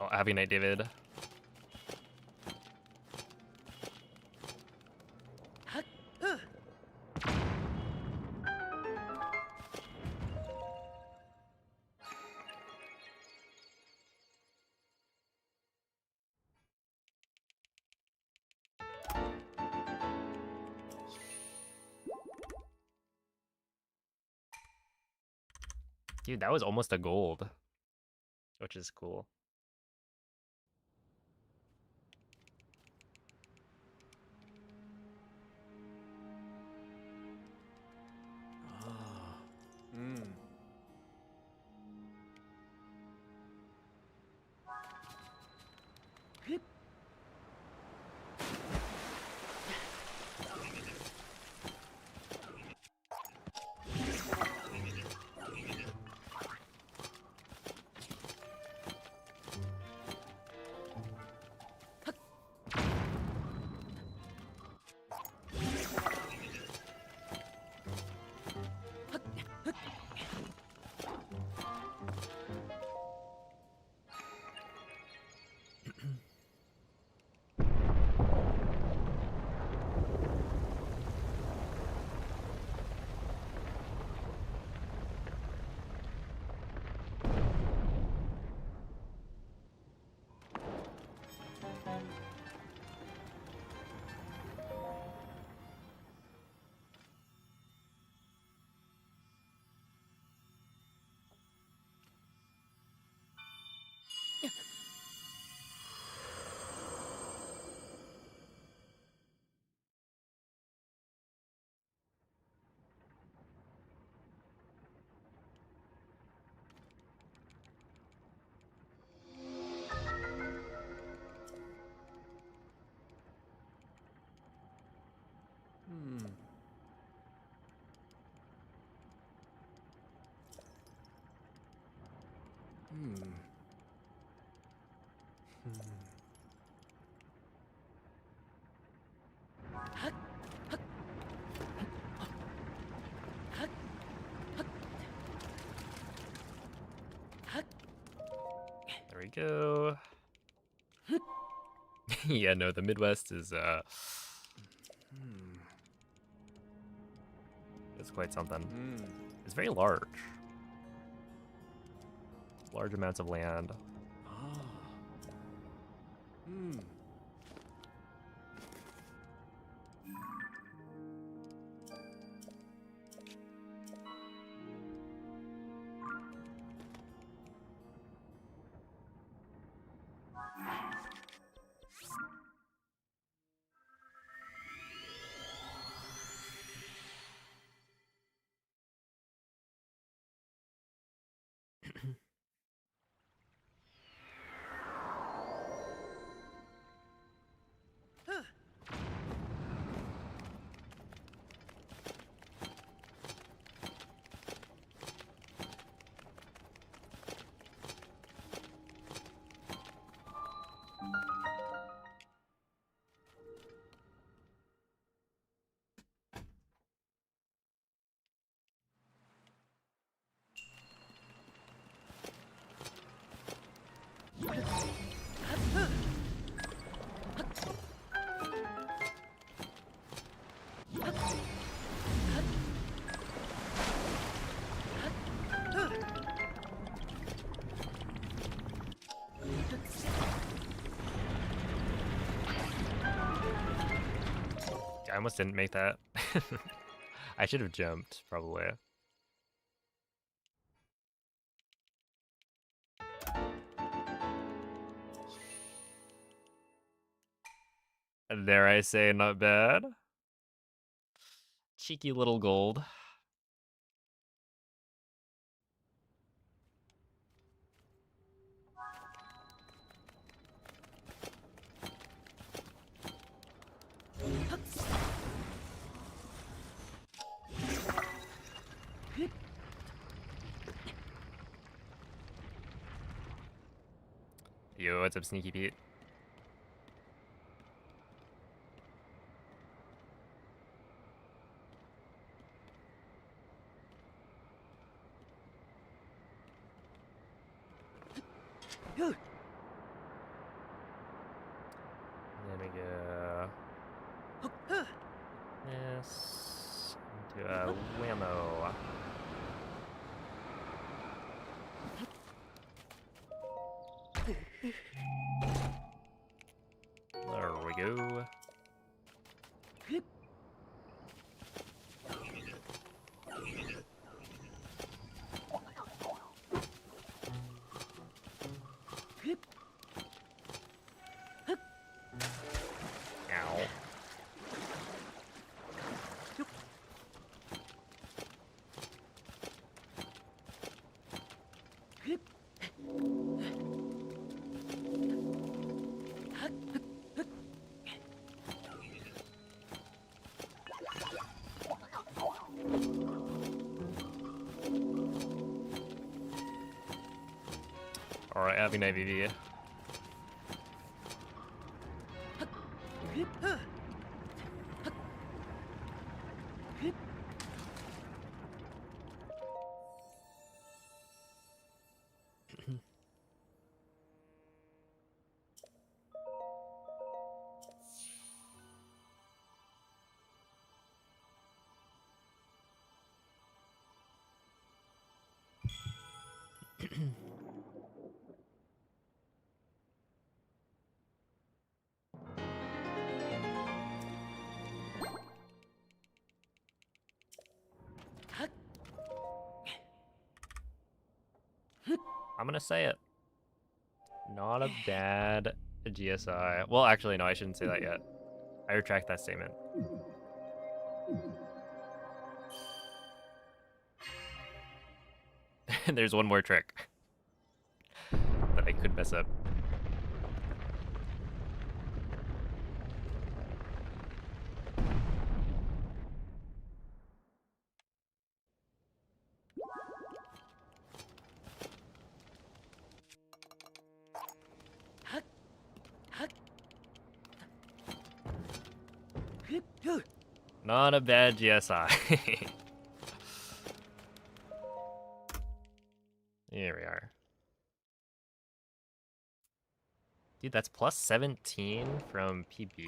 Oh, happy night, David. Dude, that was almost a gold, which is cool. There we go. Yeah, no, the Midwest is it's quite something. It's very large. Large amounts of land. I almost didn't make that. I should have jumped, probably. Dare I say, not bad. Cheeky little gold. Yo, what's up, Sneaky Pete? There we go. Yes. Into a whammo. There we go. Ow. Alright, happy night, VV. I'm gonna say it. Not a bad GSI. Well, actually, no, I shouldn't say that yet. I retract that statement. There's one more trick that I could mess up. Not a bad GSI. Here we are. Dude, that's plus 17 from PB?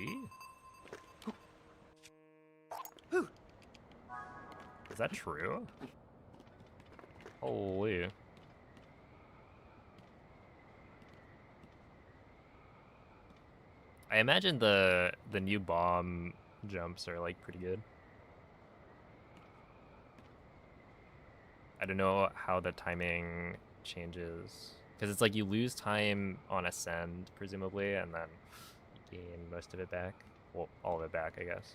Is that true? Holy. I imagine the new bomb jumps are like pretty good. I don't know how the timing changes. Because it's like you lose time on ascend, presumably, and then you gain most of it back. Well, all of it back, I guess.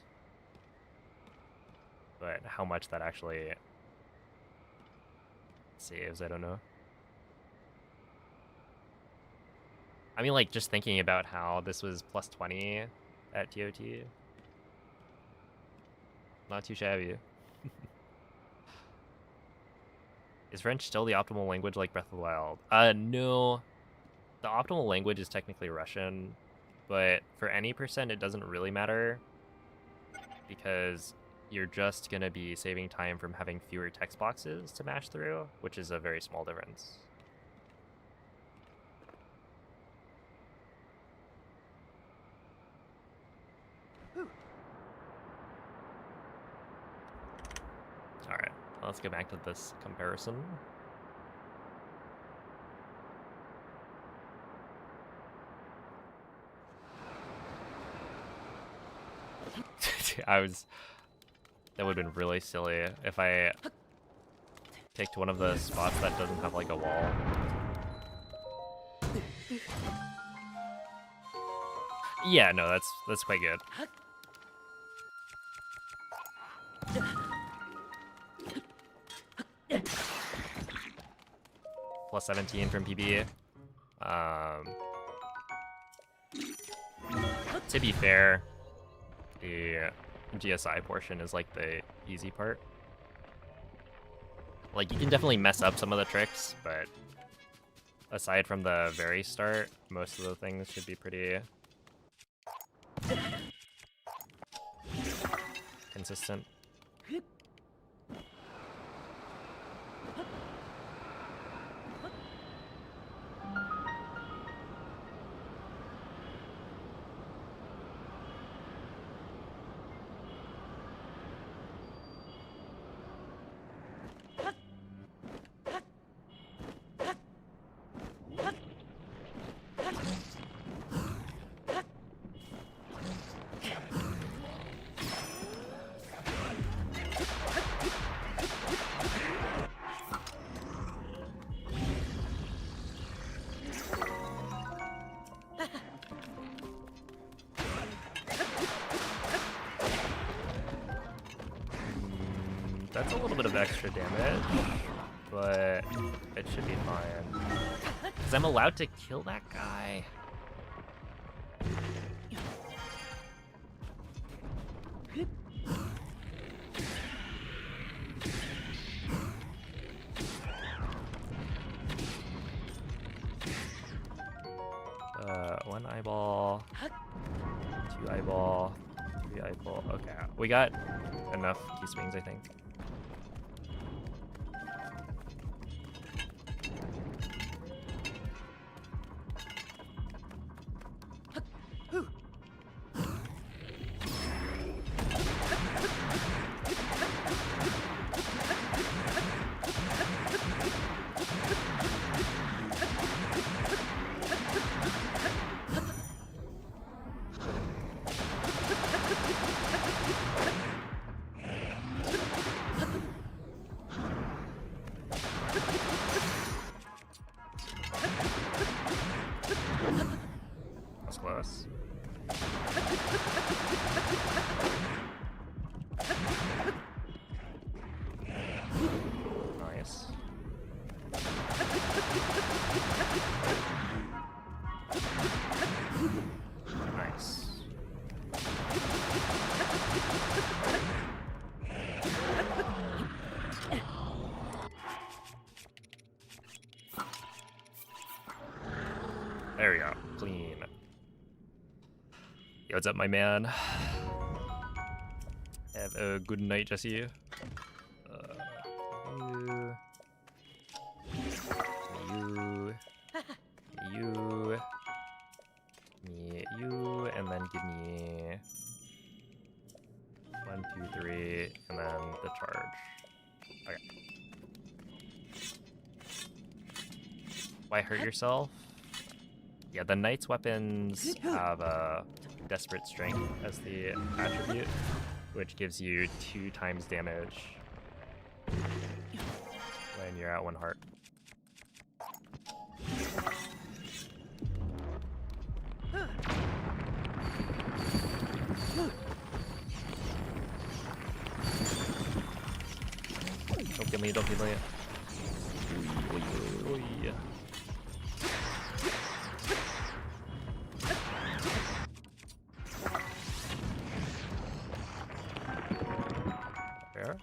But how much that actually saves, I don't know. I mean, like, just thinking about how this was plus 20 at TOT. Not too shabby. Is French still the optimal language like Breath of the Wild? No. The optimal language is technically Russian, but for any percent, it doesn't really matter because you're just going to be saving time from having fewer text boxes to mash through, which is a very small difference. All right, let's go back to this comparison. That would have been really silly if I picked one of the spots that doesn't have like a wall. Yeah, no, that's quite good. Plus 17 from PB. To be fair, the GSI portion is like the easy part. Like, you can definitely mess up some of the tricks, but aside from the very start, most of the things should be pretty consistent. That's a little bit of extra damage, but it should be fine. Because I'm allowed to kill that guy. One eyeball, two eyeball, three eyeball. Okay, we got enough key swings, I think. That's close. Nice. Nice. There we go. Clean. Yo, what's up, my man? Have a good night, Jesse. You, and then give me 1, 2, 3, and then the charge. Okay. Why hurt yourself? Yeah, the knight's weapons have desperate strength as the attribute, which gives you 2 times damage when you're at 1 heart. Don't kill me, don't kill me. Oy, oy, oy. There.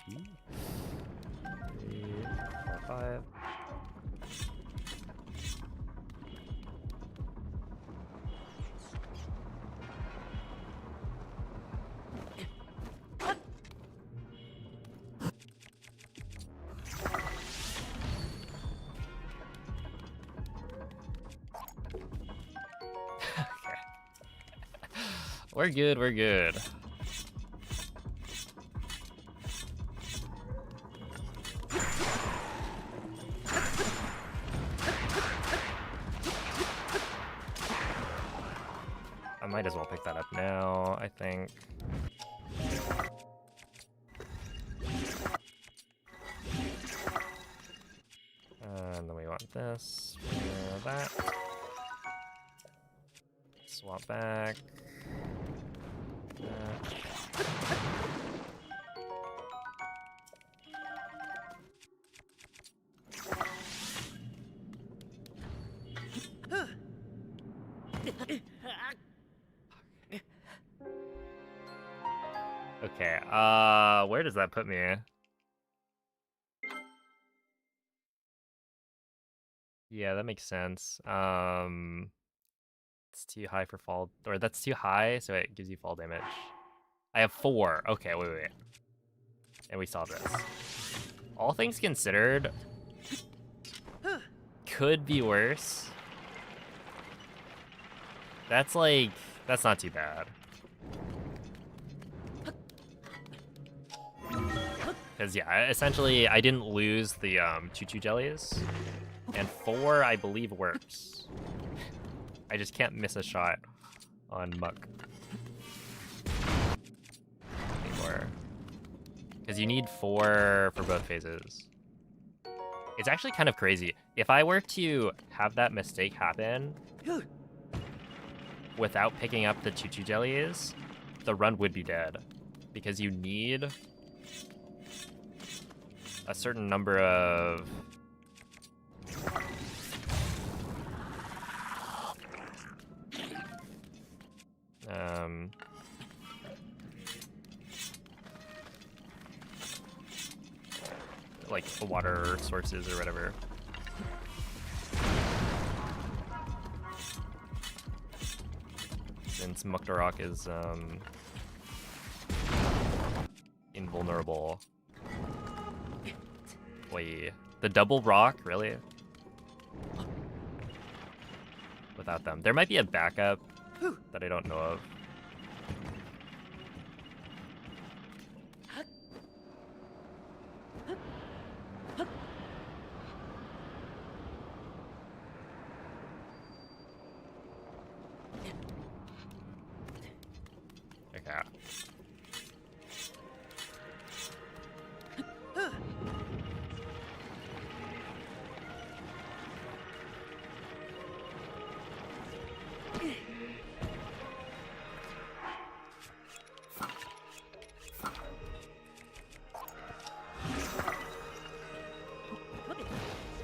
2, 3, 4, 5. We're good, we're good. I might as well pick that up now, I think. And then we want this for that. Swap back. Okay, where does that put me? Yeah, that makes sense. It's too high for fall, or that's too high, so it gives you fall damage. I have 4. Okay, wait. And we saw this. All things considered, could be worse. That's not too bad. Because yeah, essentially I didn't lose the choo-choo jellies, and 4 I believe works. I just can't miss a shot on Muck anymore. Because you need 4 for both phases. It's actually kind of crazy. If I were to have that mistake happen without picking up the choo-choo jellies, the run would be dead. Because you need a certain number of like water sources or whatever. Since Muktarok is invulnerable. Wait, the double rock, really? Without them. There might be a backup that I don't know of. Okay.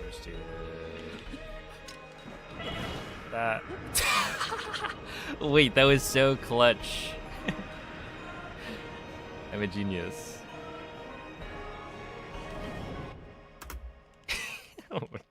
Just do that. Wait, that was so clutch. I'm a genius. Oh my God.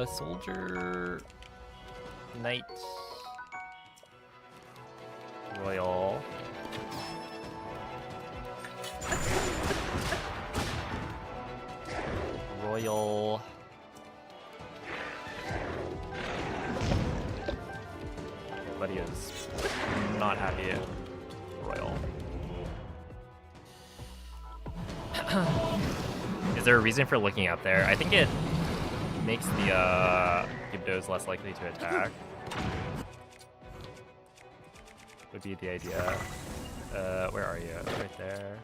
Soldier, Knight, Royal. Royal. Buddy is not happy. Royal. Is there a reason for looking up there? I think it makes the Gibdos less likely to attack. Would be the idea. Where are you? Right there.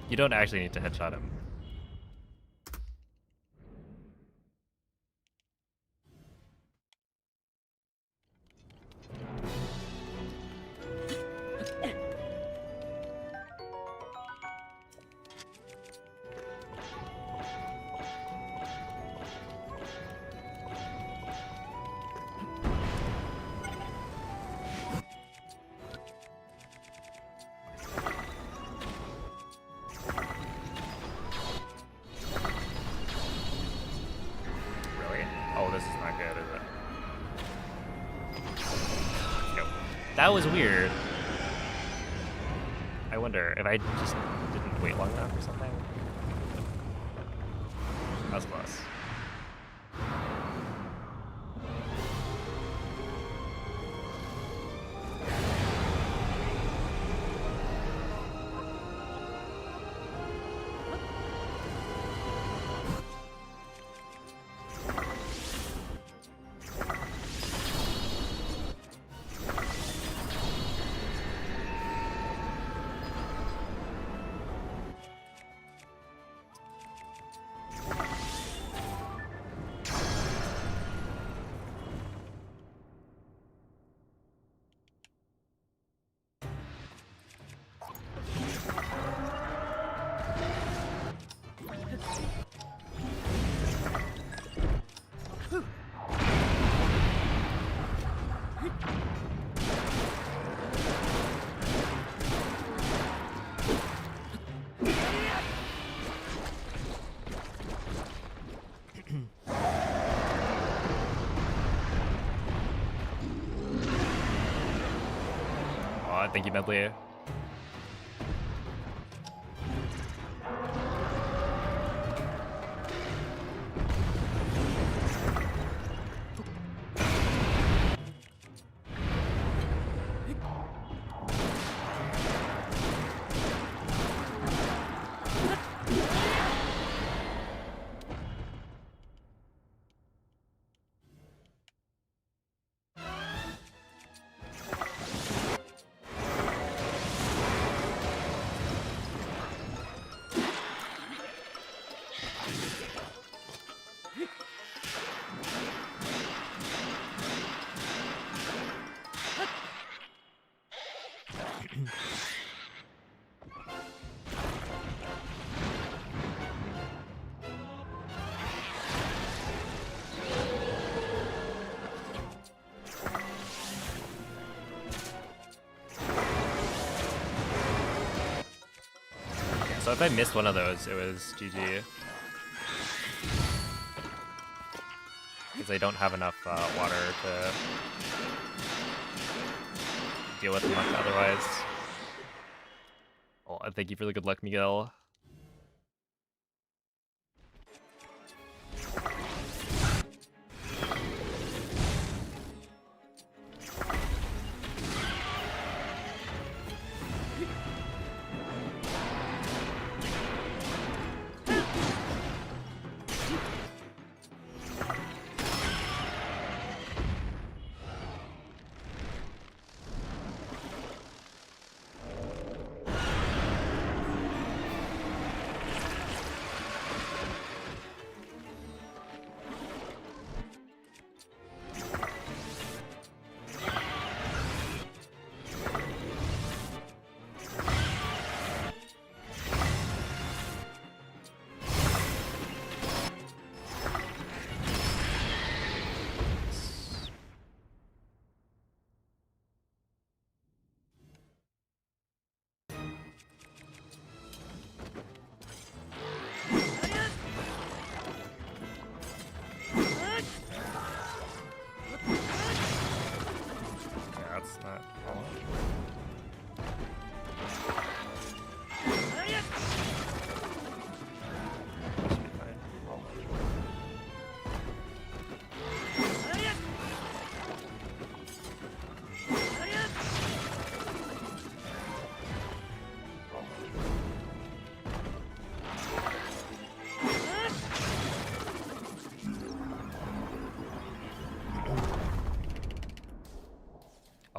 You don't actually need to headshot him. That was weird. I wonder if I just didn't wait long enough or something. That was close. Thank you, Medley. So if I missed one of those, it was GG. Because I don't have enough water to deal with much otherwise. Well, thank you for the good luck, Miguel.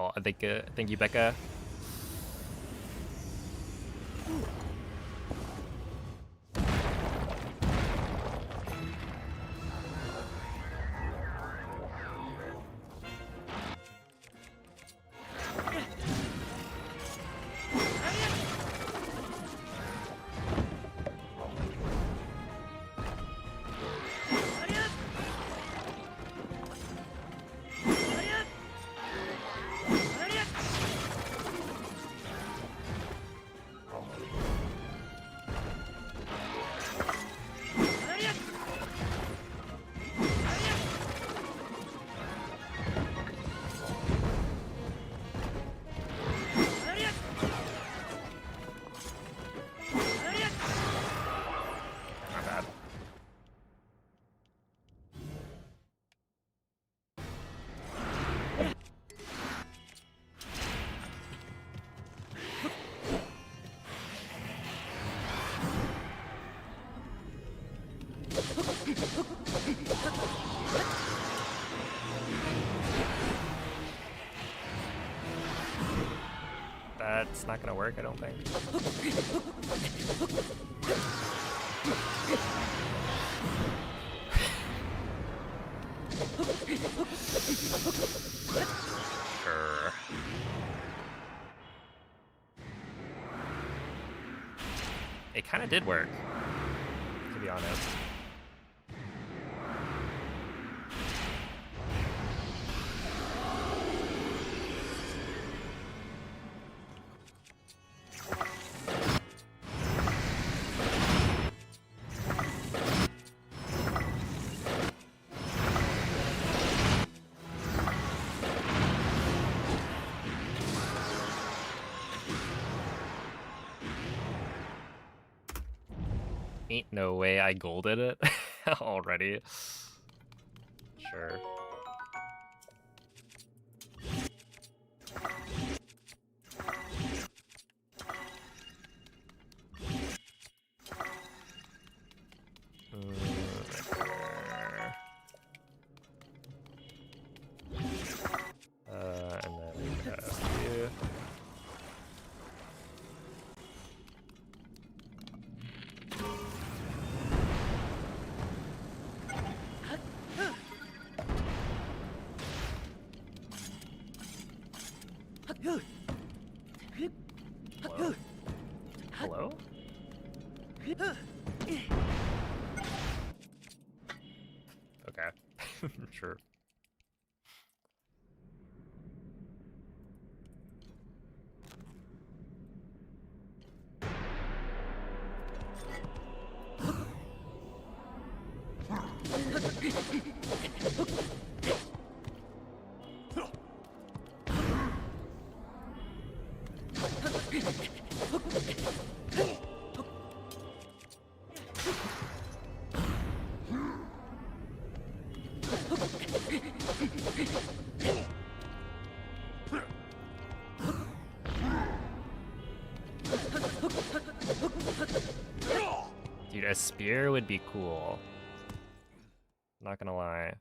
Oh, thank you, Becca. That's not gonna work, I don't think. Sure. It kind of did work, to be honest. Ain't no way I golded it already. Sure. And then we have you. Hello? Hello? Okay. Sure. Dude, a spear would be cool. Not gonna lie.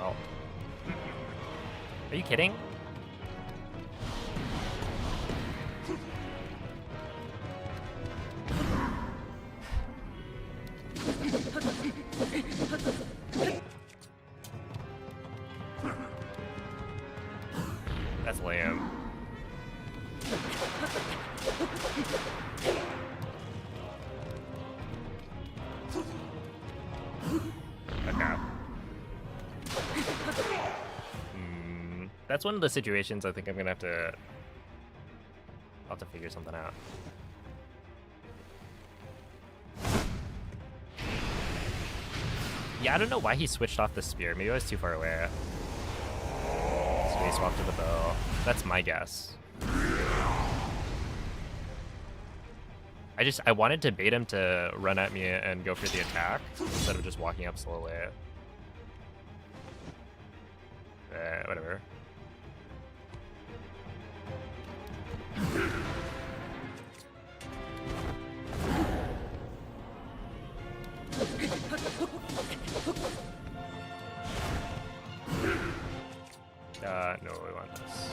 Oh. Are you kidding? That's lame. Okay. That's one of the situations I think I'm gonna have to... I'll have to figure something out. Yeah, I don't know why he switched off the spear. Maybe I was too far away. So he swapped to the bow. That's my guess. I wanted to bait him to run at me and go for the attack instead of just walking up slowly. Whatever. No, we want this.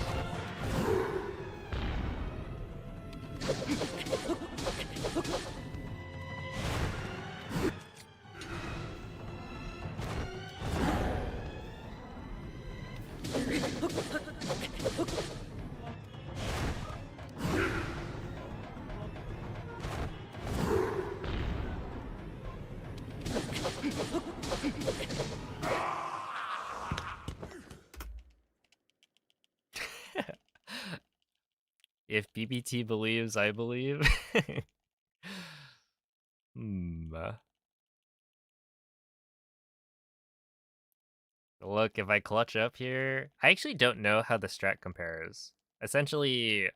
If BBT believes, I believe. Look, if I clutch up here, I actually don't know how the strat compares. Essentially,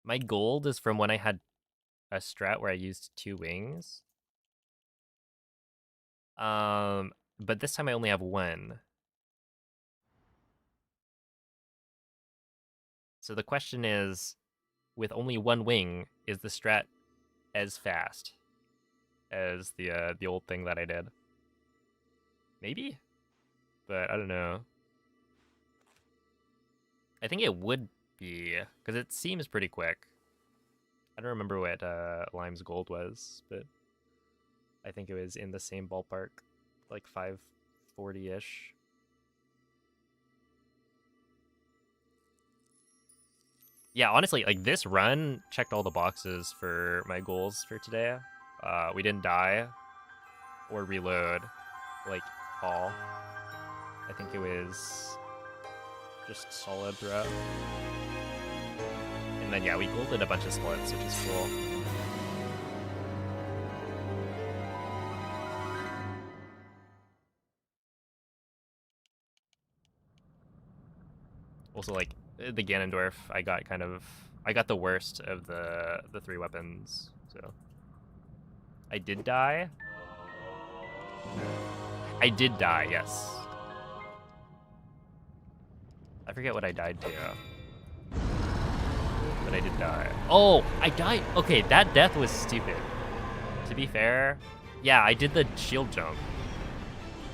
my gold is from when I had a strat where I used 2 wings. But this time I only have 1. So the question is, with only 1 wing, is the strat as fast as the old thing that I did? Maybe? But I don't know. I think it would be, because it seems pretty quick. I don't remember what Lime's gold was, but I think it was in the same ballpark, like 540-ish. Yeah, honestly, like this run checked all the boxes for my goals for today. We didn't die or reload, like, all. I think it was just solid throughout. And then, yeah, we golded a bunch of splits, which is cool. Also, like, the Ganondorf, I got the worst of the 3 weapons, so. I did die? I did die, yes. I forget what I died to. But I did die. Oh, I died. Okay, that death was stupid. To be fair, yeah, I did the shield jump.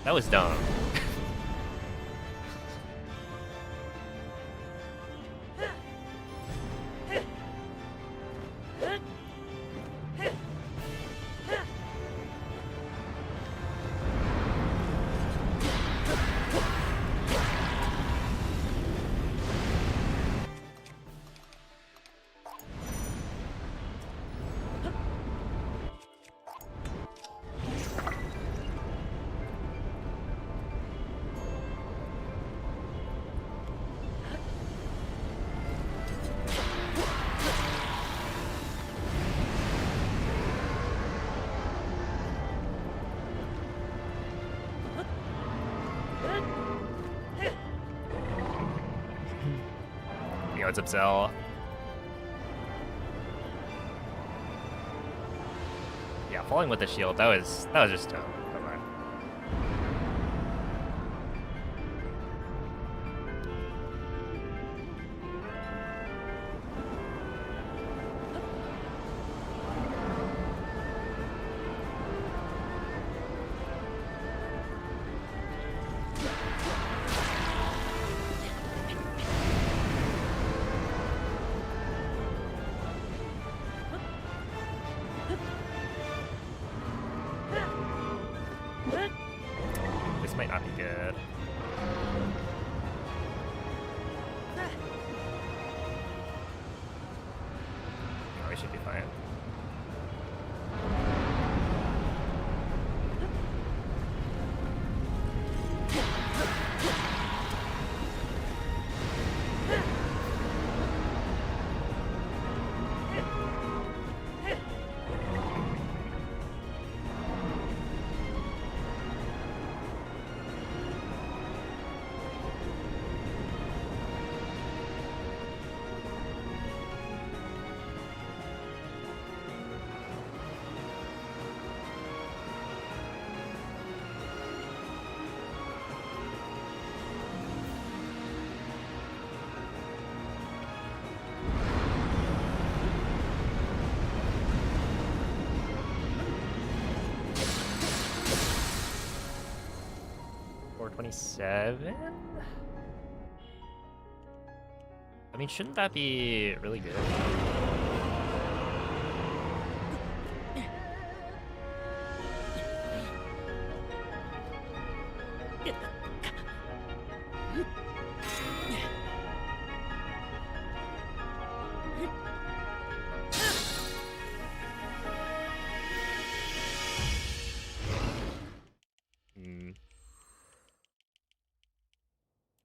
That was dumb. it's upsell. Yeah, falling with the shield, that was just dumb. Come on. This might not be good. No, we should be fine. $427? I mean, shouldn't that be really good?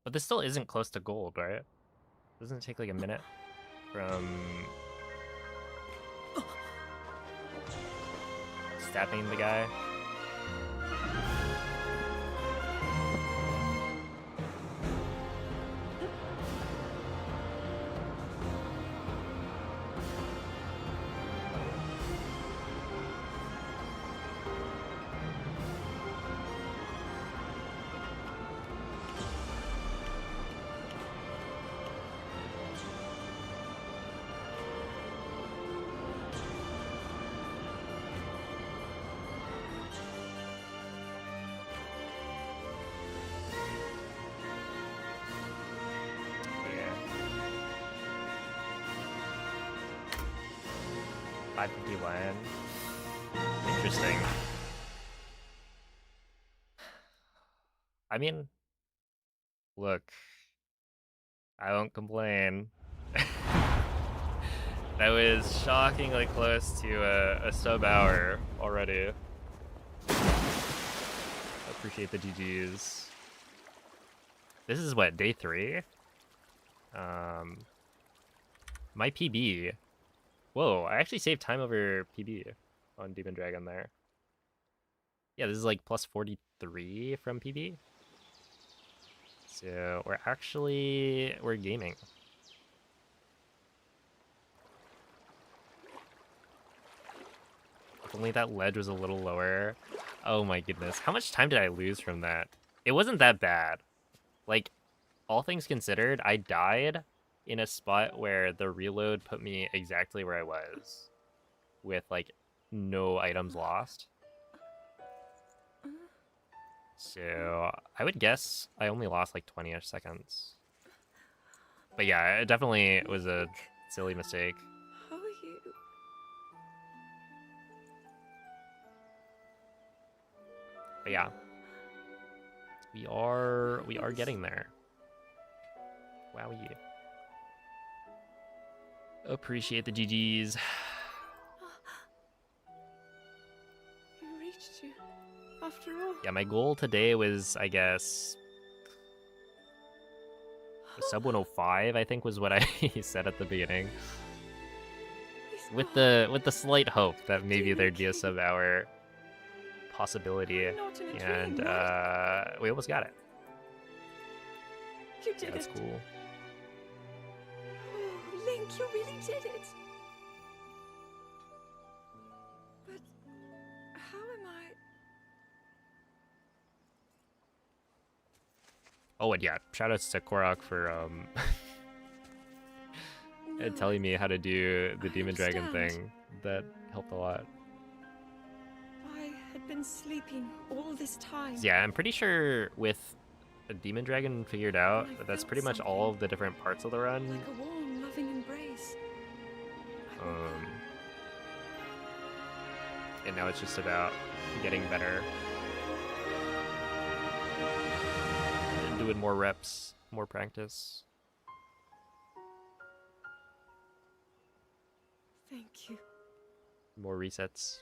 But this still isn't close to gold, right? Doesn't it take like a minute from stabbing the guy? Yeah. 551. Interesting. I mean, look, I won't complain. That was shockingly close to a sub hour already. Appreciate the GGs. This is what, day 3? My PB. Whoa, I actually saved time over PB on Demon Dragon there. Yeah, this is like plus 43 from PB. So we're gaming. If only that ledge was a little lower. Oh my goodness, how much time did I lose from that? It wasn't that bad. Like, all things considered, I died in a spot where the reload put me exactly where I was, with like no items lost. So I would guess I only lost like 20-ish seconds. But yeah, it definitely was a silly mistake. How are you? But yeah, we are getting there. Wowie. Appreciate the GGs. We reached you, after all. Yeah, my goal today was, I guess, sub 105, I think was what I said at the beginning. With the slight hope that maybe there'd be a sub hour possibility, and we almost got it. You did Yeah, that's it. cool. Oh, Link, you really did it. But how am I? Oh, and yeah, shoutouts to Korok for No, telling me how to do the I Demon Dragon understand. thing. That helped a lot. I had been sleeping all this time. Yeah, I'm pretty sure with a Demon Dragon figured out, And I that's felt pretty much something, all of the different parts of the run. like a warm, loving embrace. I woke up. And now it's just about getting better. And doing more reps, more practice. Thank you. More resets.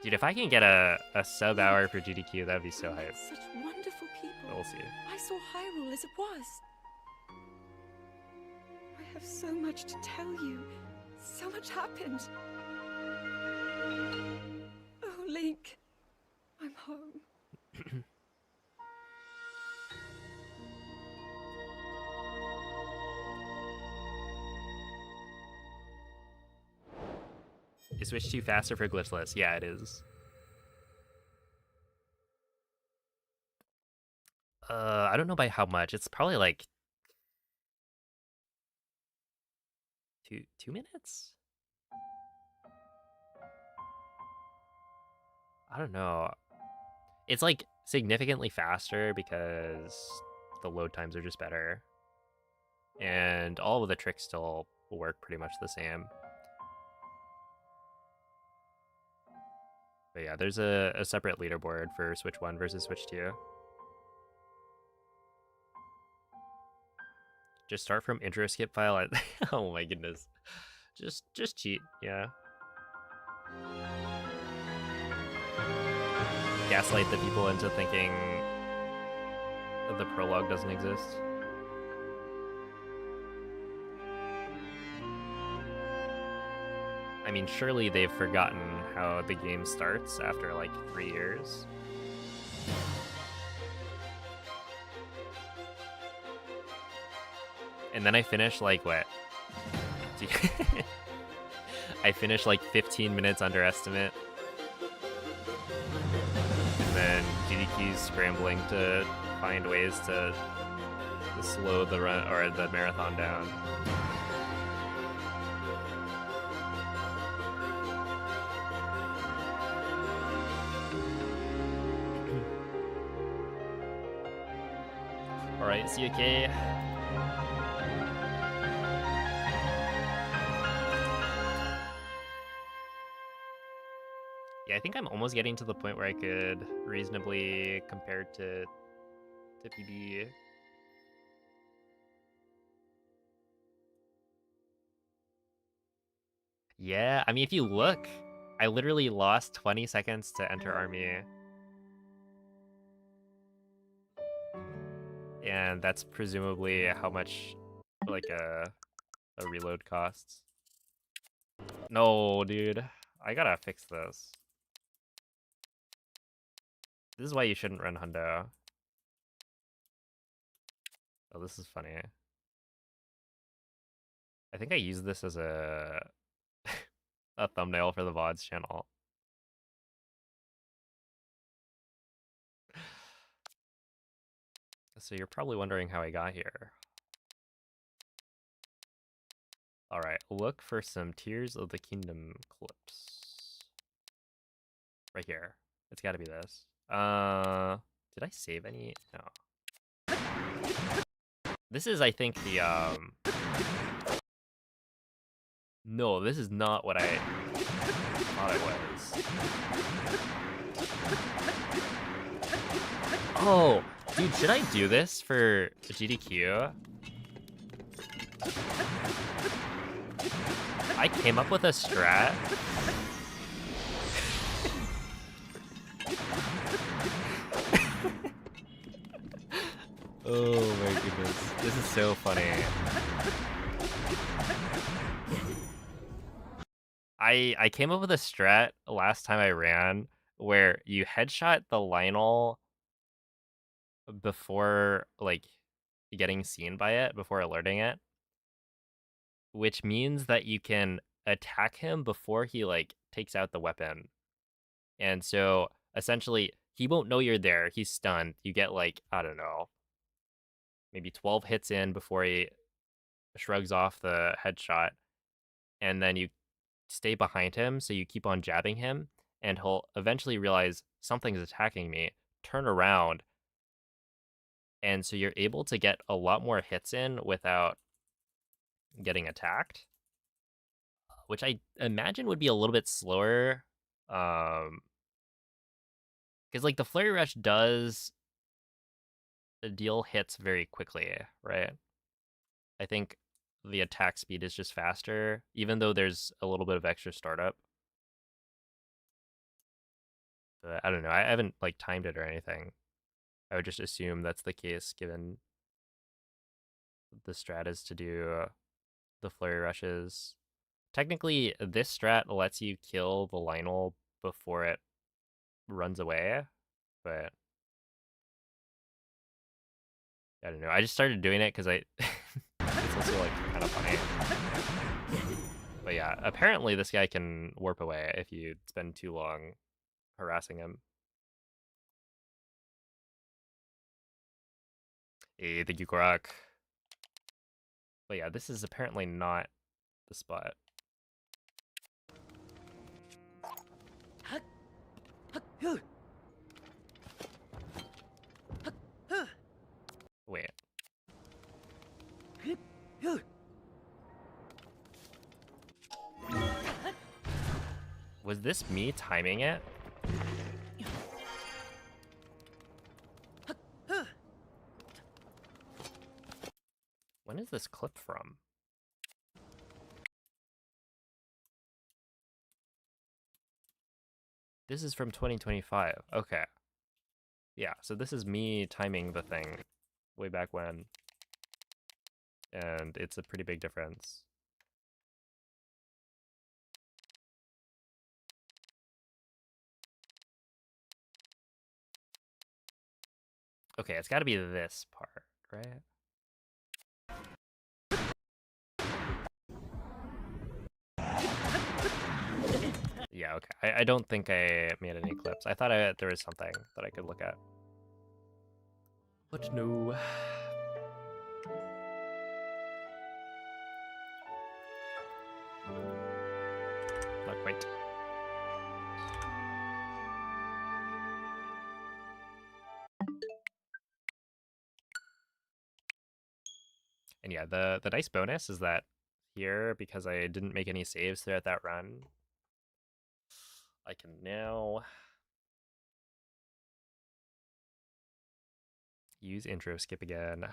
Dude, if I can get a sub hour for GDQ, that'd be so I met hype. such wonderful people. But we'll see. I saw Hyrule as it was. I have so much to tell you. So much happened. Oh, Link. I'm home. Is Switch 2 faster for glitchless? Yeah, it is. I don't know by how much. It's probably like 2 minutes? I don't know. It's like significantly faster because the load times are just better. And all of the tricks still work pretty much the same. But yeah, there's a separate leaderboard for Switch 1 versus Switch 2. Just start from intro skip file. Oh my goodness. Just cheat, yeah. Gaslight the people into thinking the prologue doesn't exist. I mean, surely they've forgotten how the game starts after like 3 years. And then I finished like what? I finished like 15 minutes under estimate. And then GDQ's scrambling to find ways to slow the run or the marathon down. Alright, COK. Yeah, I think I'm almost getting to the point where I could reasonably compare to PB. Yeah, I mean, if you look, I literally lost 20 seconds to enter army. And that's presumably how much, like, a reload costs. No, dude. I gotta fix this. This is why you shouldn't run Hundo. Oh, this is funny. I think I used this as a a thumbnail for the VODs channel. So you're probably wondering how I got here. Alright, look for some Tears of the Kingdom clips. Right here. It's gotta be this. Did I save any? No. This is, I think, the, No, this is not what I thought it was. Oh, dude, should I do this for GDQ? I came up with a strat. Oh my goodness. This is so funny. I came up with a strat last time I ran where you headshot the Lionel before, like, getting seen by it, before alerting it. which means that you can attack him before he like takes out the weapon. And so essentially he won't know you're there. He's stunned. You get like, I don't know, maybe 12 hits in before he shrugs off the headshot. And then you stay behind him, so you keep on jabbing him, and he'll eventually realize something's attacking me, turn around, and so you're able to get a lot more hits in without getting attacked, which I imagine would be a little bit slower, because like the flurry rush does deal hits very quickly, right? I think the attack speed is just faster, even though there's a little bit of extra startup. But I don't know. I haven't like timed it or anything. I would just assume that's the case given the strat is to do the flurry rushes. Technically, this strat lets you kill the Lionel before it runs away, but I don't know. I just started doing it because I it's also like kind of funny. But yeah, apparently this guy can warp away if you spend too long harassing him. Hey, thank you, Korak. But yeah, this is apparently not the spot. Wait. Was this me timing it? When is this clip from? This is from 2025. Okay. Yeah, so this is me timing the thing way back when. And it's a pretty big difference. Okay, it's got to be this part, right? Yeah, okay. I don't think I made any clips. I thought there was something that I could look at. But no. Not quite. And yeah, the nice bonus is that here, because I didn't make any saves throughout that run, I can now use intro skip again.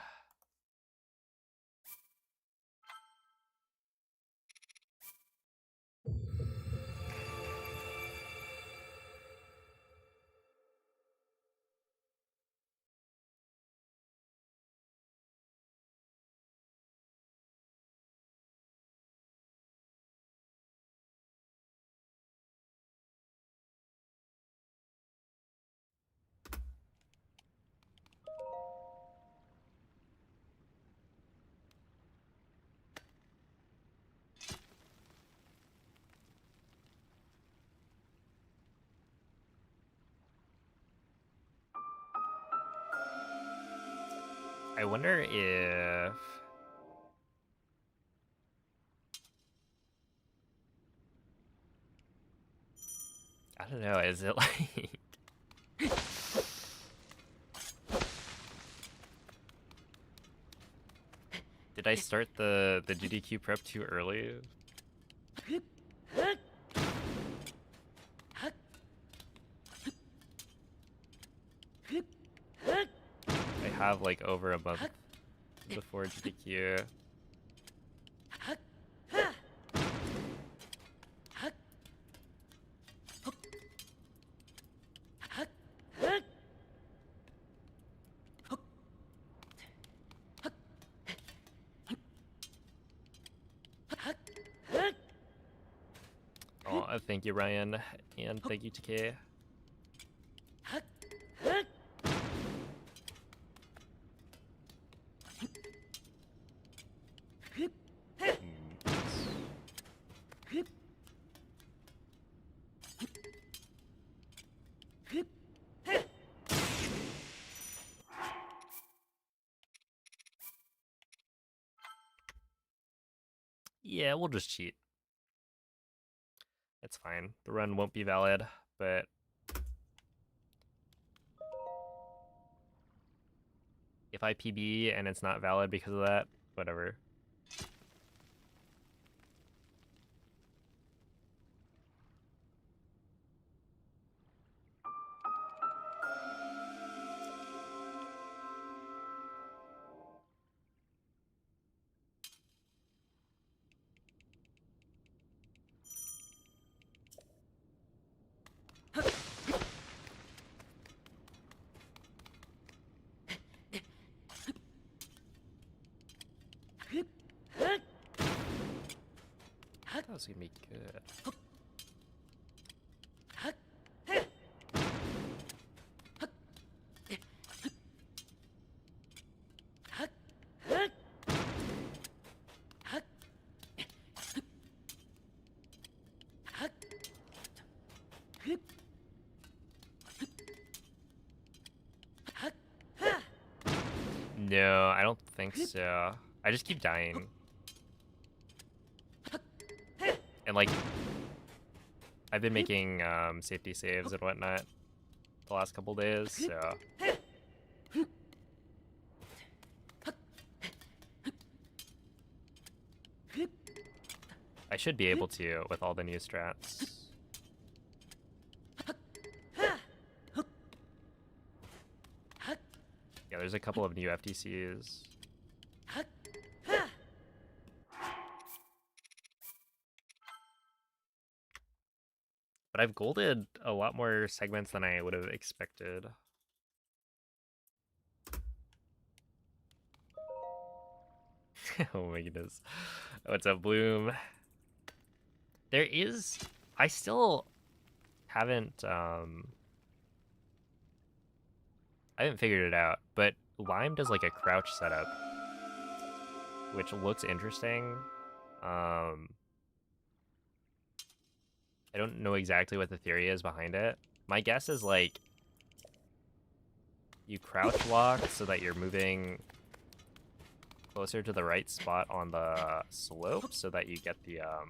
I wonder if... I don't know, is it like... Did I start the GDQ prep too early? I have like over a month before GDQ. Oh, thank you, Ryan, and thank you, TK. Yeah, we'll just cheat. It's fine. The run won't be valid, but if I PB and it's not valid because of that, whatever. That was gonna be good. No, I don't think so. I just keep dying. And like, I've been making safety saves and whatnot the last couple days, so. I should be able to with all the new strats. Yeah, there's a couple of new FTCs. But I've golded a lot more segments than I would have expected. Oh my goodness. What's up, Bloom? I still haven't I haven't figured it out, but Lime does like a crouch setup, which looks interesting. I don't know exactly what the theory is behind it. My guess is like you crouch walk so that you're moving closer to the right spot on the slope so that you get the ow.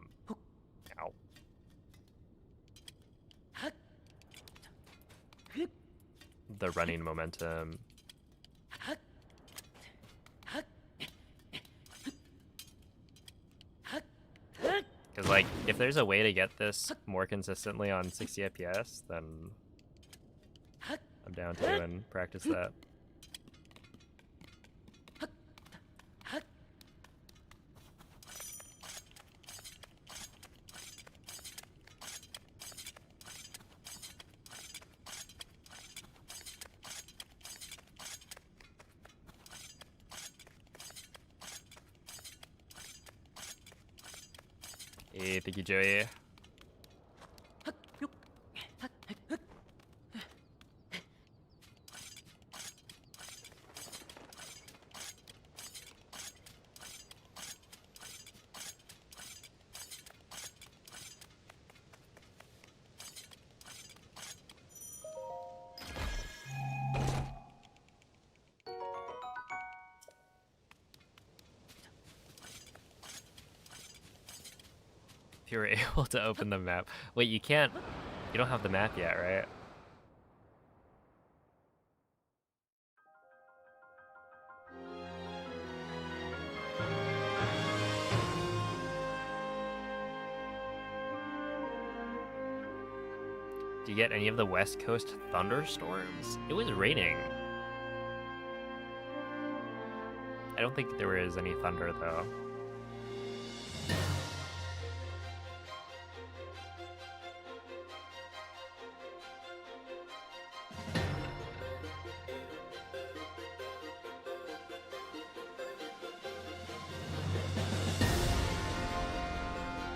The running momentum. Because, like, if there's a way to get this more consistently on 60 FPS, then I'm down to go and practice that. Hey, thank you, Joey. If you were able to open the map. Wait, you can't. You don't have the map yet, right? Do you get any of the West Coast thunderstorms? It was raining. I don't think there was any thunder, though.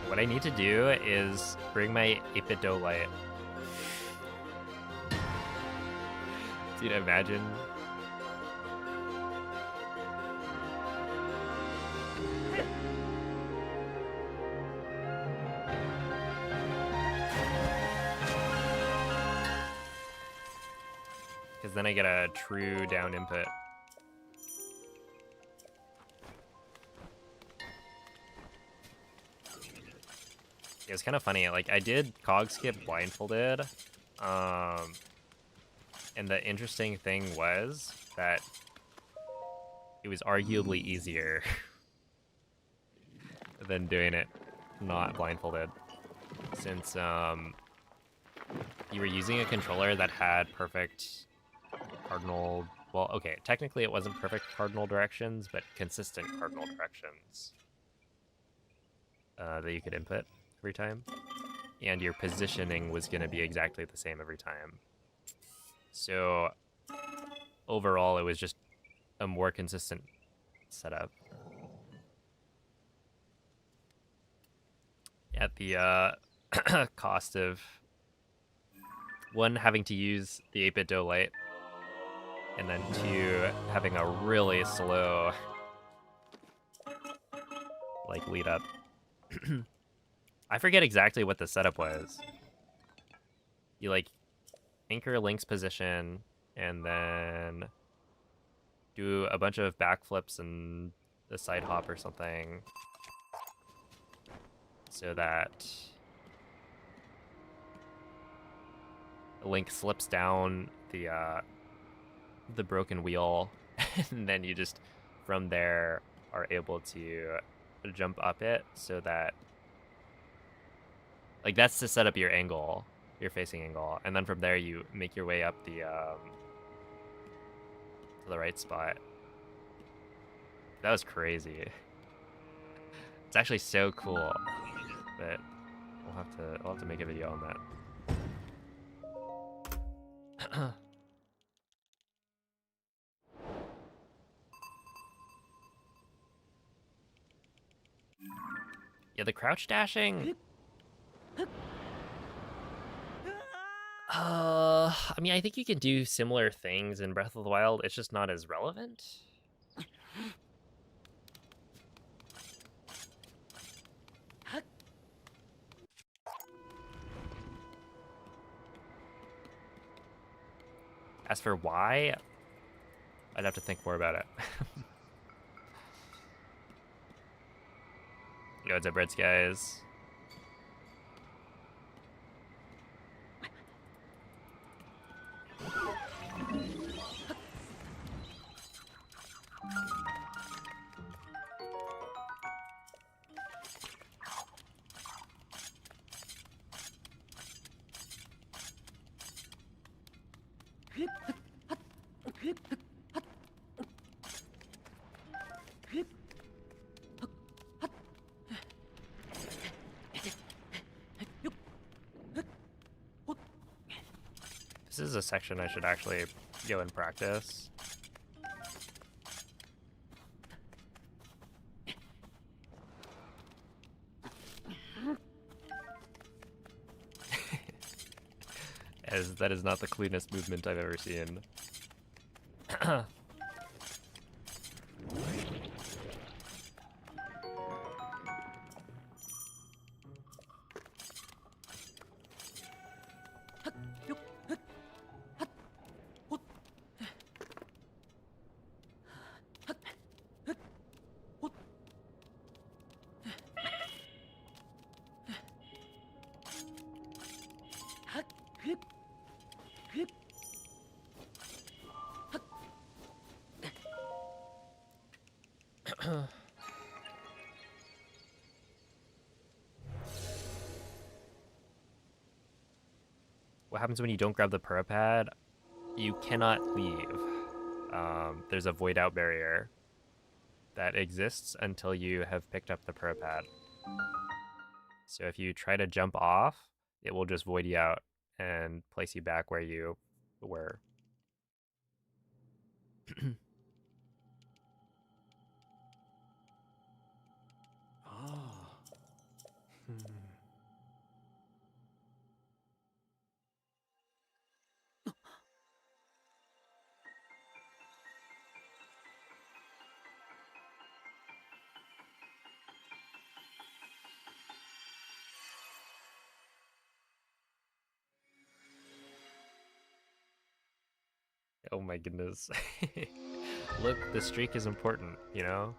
What I need to do is bring my 8-bit dough light. Dude, imagine. Because then I get a true down input. It was kind of funny. Like, I did cog skip blindfolded. And the interesting thing was that it was arguably easier than doing it not blindfolded. Since you were using a controller that had perfect cardinal... Well, okay, technically it wasn't perfect cardinal directions, but consistent cardinal directions that you could input every time. And your positioning was going to be exactly the same every time. So overall, it was just a more consistent setup. At the cost of, one, having to use the 8-bit dough light, and then 2, having a really slow like lead up. I forget exactly what the setup was. You like anchor Link's position and then do a bunch of backflips and a side hop or something so that Link slips down the broken wheel, and then you just from there are able to jump up it so that, like, that's to set up your angle, your facing angle, and then from there you make your way up the to the right spot. That was crazy. It's actually so cool, but I'll have to make a video on that. Yeah, the crouch dashing. I mean, I think you can do similar things in Breath of the Wild. It's just not as relevant. As for why, I'd have to think more about it. Yo, what's up, Reds, guys? This is a section I should actually go and practice. As that is not the cleanest movement I've ever seen. What happens when you don't grab the Purah pad? You cannot leave. There's a void out barrier that exists until you have picked up the Purah pad. So if you try to jump off, it will just void you out and place you back where you were. Oh my goodness. Look, the streak is important, you know?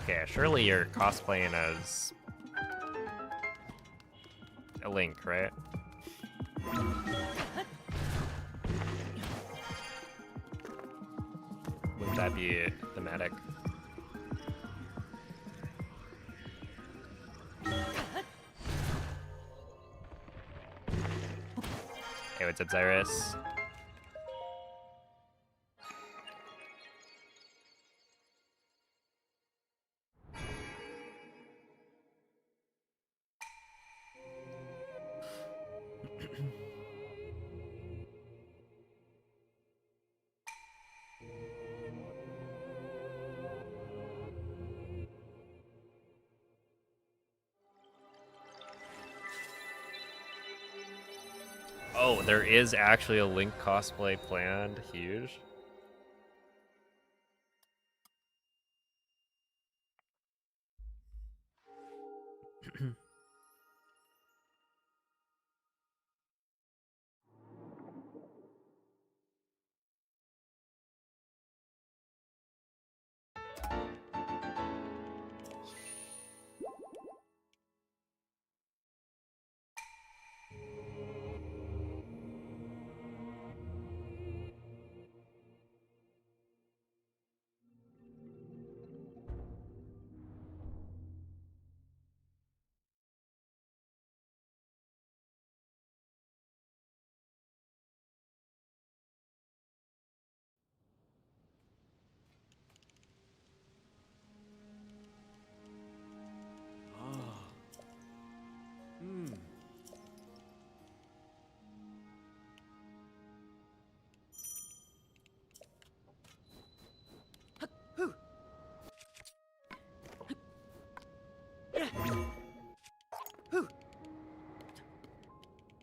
Okay, surely you're cosplaying as a Link, right? Wouldn't that be thematic? Hey, what's up, Cyrus? Oh, there is actually a Link cosplay planned. Huge.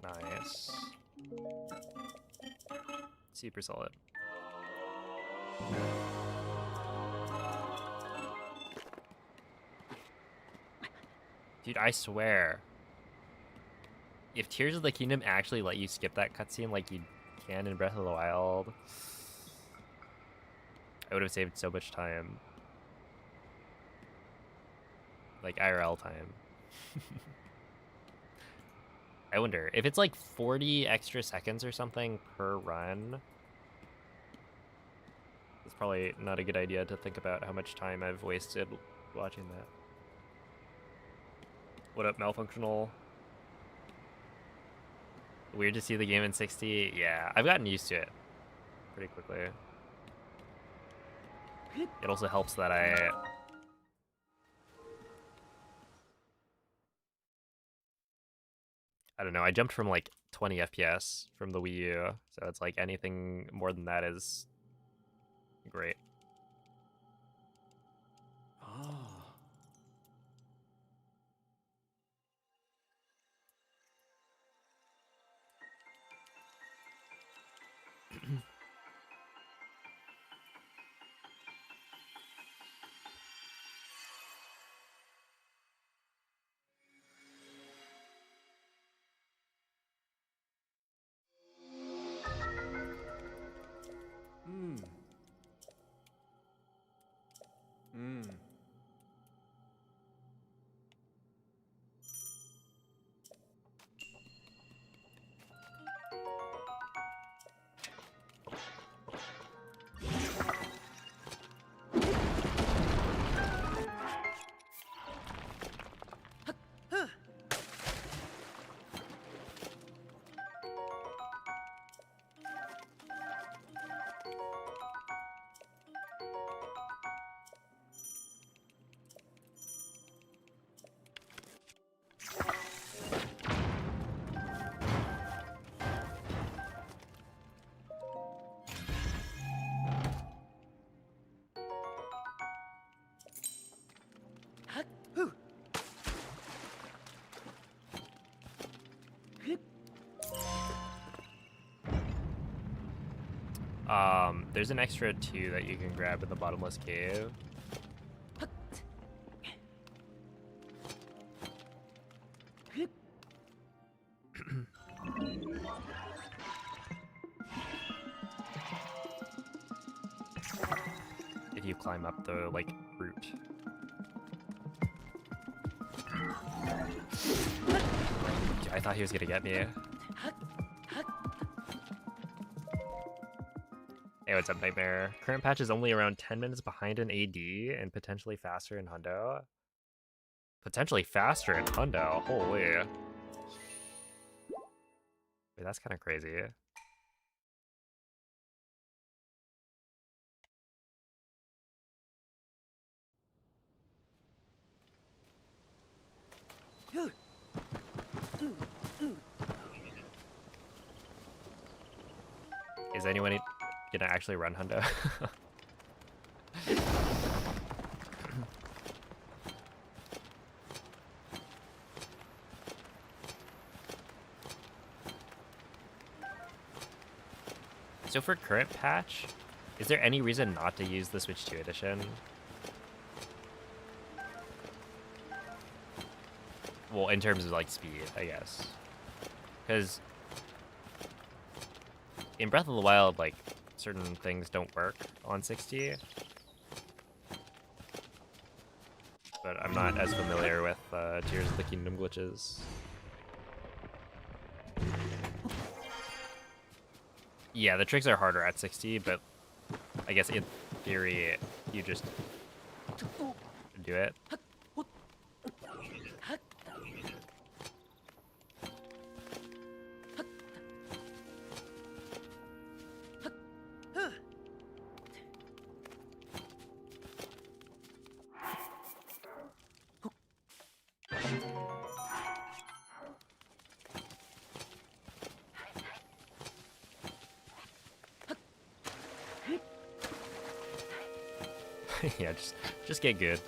Nice. Super solid. Dude, I swear. If Tears of the Kingdom actually let you skip that cutscene like you can in Breath of the Wild, I would have saved so much time. Like IRL time. I wonder if it's like 40 extra seconds or something per run. It's probably not a good idea to think about how much time I've wasted watching that. What up, Malfunctional? Weird to see the game in 60. Yeah, I've gotten used to it pretty quickly. It also helps that I don't know, I jumped from like 20 FPS from the Wii U, so it's like anything more than that is great. There's an extra 2 that you can grab in the bottomless cave. If you climb up the like route. I thought he was gonna get me. Hey, what's up, Nightmare? Current patch is only around 10 minutes behind in AD and potentially faster in Hundo. Potentially faster in Hundo? Holy. Wait, that's kind of crazy. Is anyone gonna actually run Hundo? So for current patch, is there any reason not to use the Switch 2 edition? Well, in terms of like speed, I guess. Because in Breath of the Wild, like, certain things don't work on 60. But I'm not as familiar with Tears of the Kingdom glitches. Yeah, the tricks are harder at 60, but I guess in theory, you just do it. Yeah, just get good.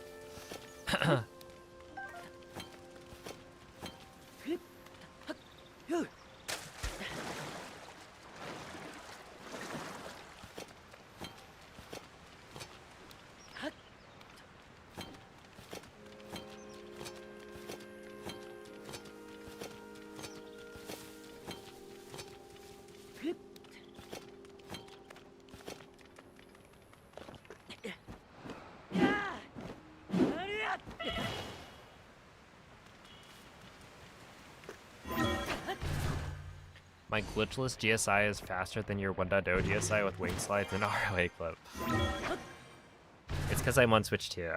My glitchless GSI is faster than your 1.0 GSI with wing slides and ROA clip. It's because I'm on Switch 2.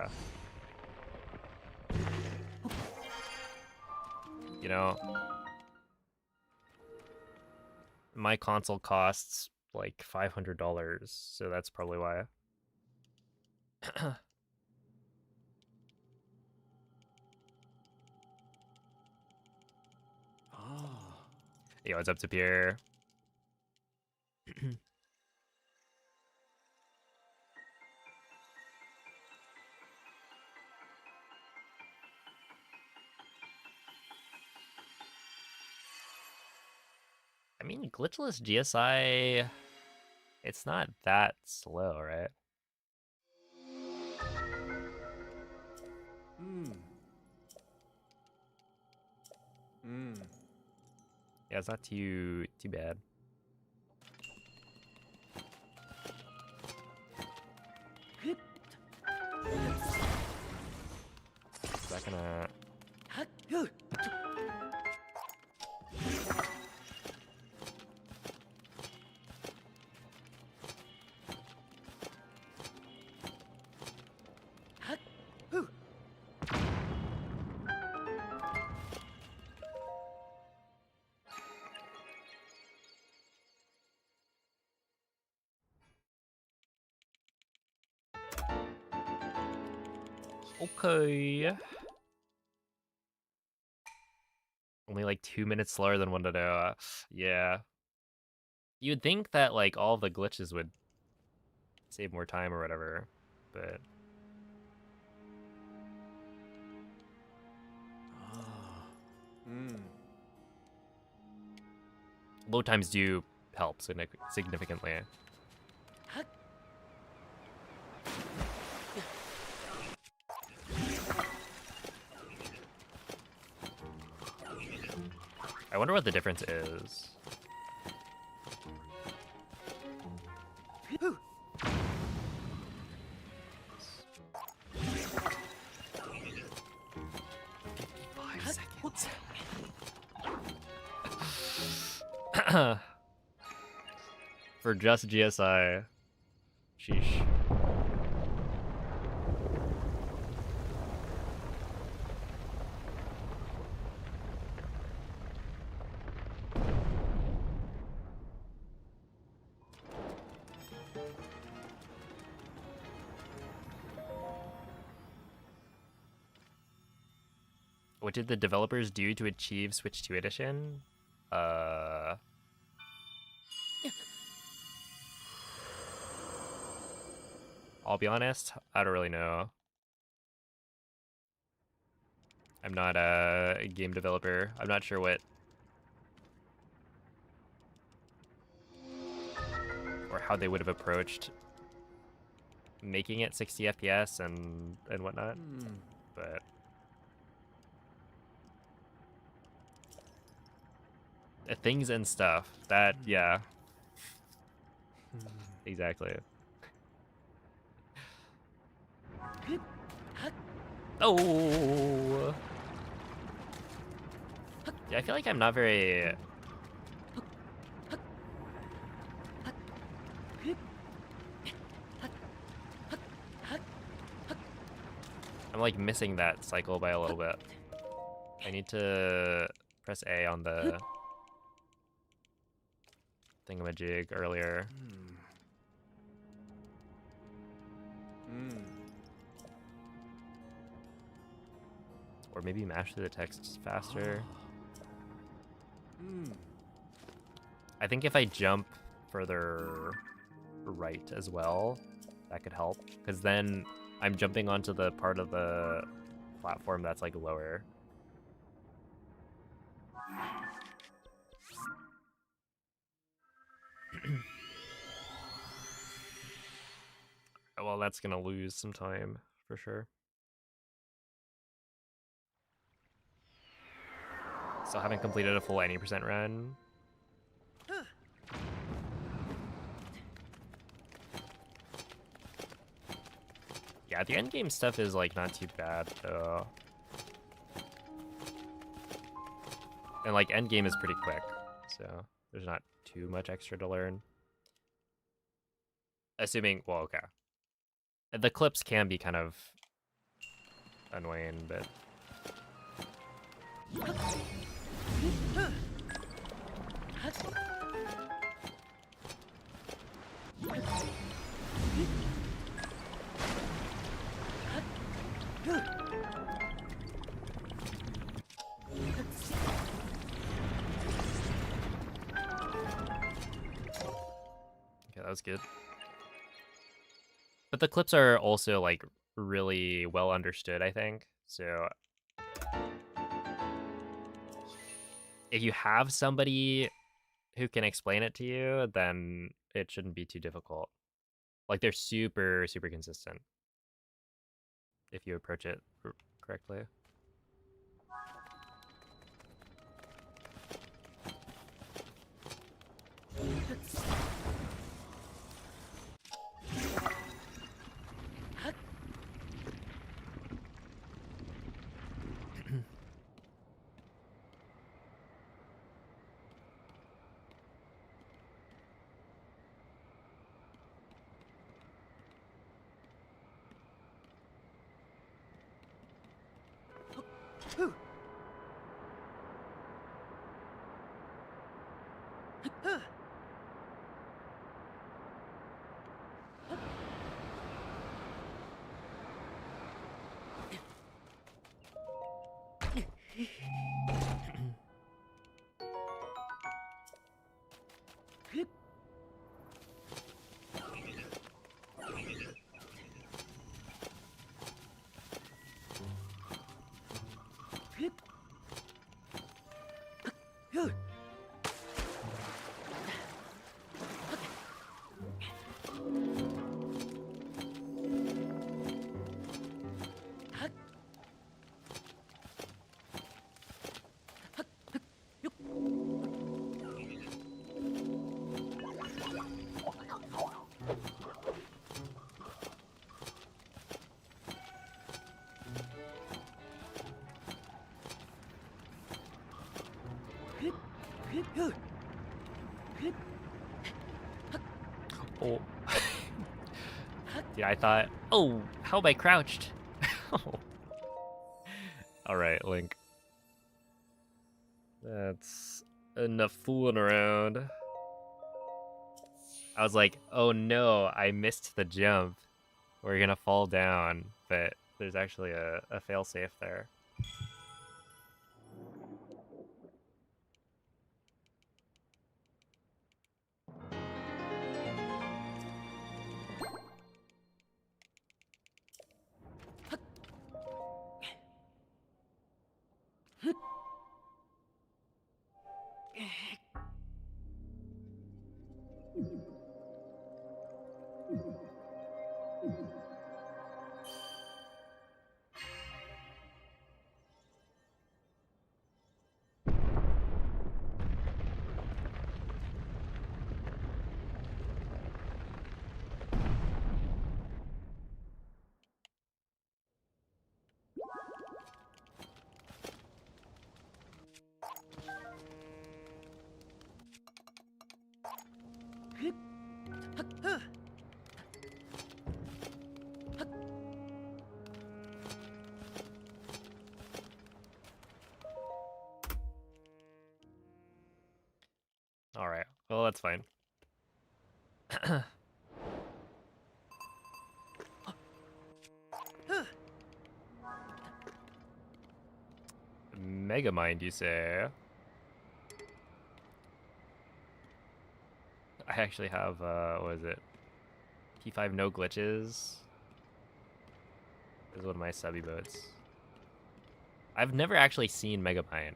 You know, my console costs like $500, so that's probably why. Yo, what's up, Tapir? I mean, glitchless GSI, it's not that slow, right? Yeah, it's not too bad. Is that gonna... Okay. Only like 2 minutes slower than 1.0. Yeah. You'd think that like all the glitches would save more time or whatever, but load times do help significantly. I wonder what the difference is. For just GSI. Sheesh. What did the developers do to achieve Switch 2 edition? I'll be honest, I don't really know. I'm not a game developer. I'm not sure what or how they would have approached making it 60 FPS and whatnot. But things and stuff. That, yeah. Exactly. Oh! Yeah, I feel like I'm not very... I'm like missing that cycle by a little bit. I need to press A on the thingamajig earlier. Or maybe mash through the text faster. I think if I jump further right as well, that could help. Because then I'm jumping onto the part of the platform that's like lower. Well, that's gonna lose some time for sure. Still haven't completed a full 90% run. Yeah, the end game stuff is like not too bad though. And like end game is pretty quick, so there's not too much extra to learn. Assuming, well, okay. The clips can be kind of annoying, but okay, that was good. But the clips are also like really well understood, I think. So if you have somebody who can explain it to you, then it shouldn't be too difficult. Like they're super, super consistent if you approach it correctly. Yeah, I thought, oh, how am I crouched? All right, Link. That's enough fooling around. I was like, oh no, I missed the jump. We're gonna fall down, but there's actually a failsafe there. All right, well, that's fine. Megamind, you say? I actually have, what is it? P5 no glitches. This is one of my subby boats. I've never actually seen Megamind.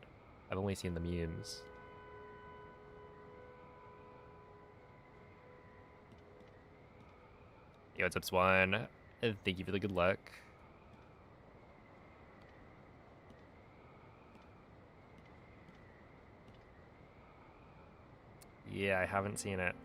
I've only seen the memes. Yo, what's up, Swan? Thank you for the good luck. Yeah, I haven't seen it.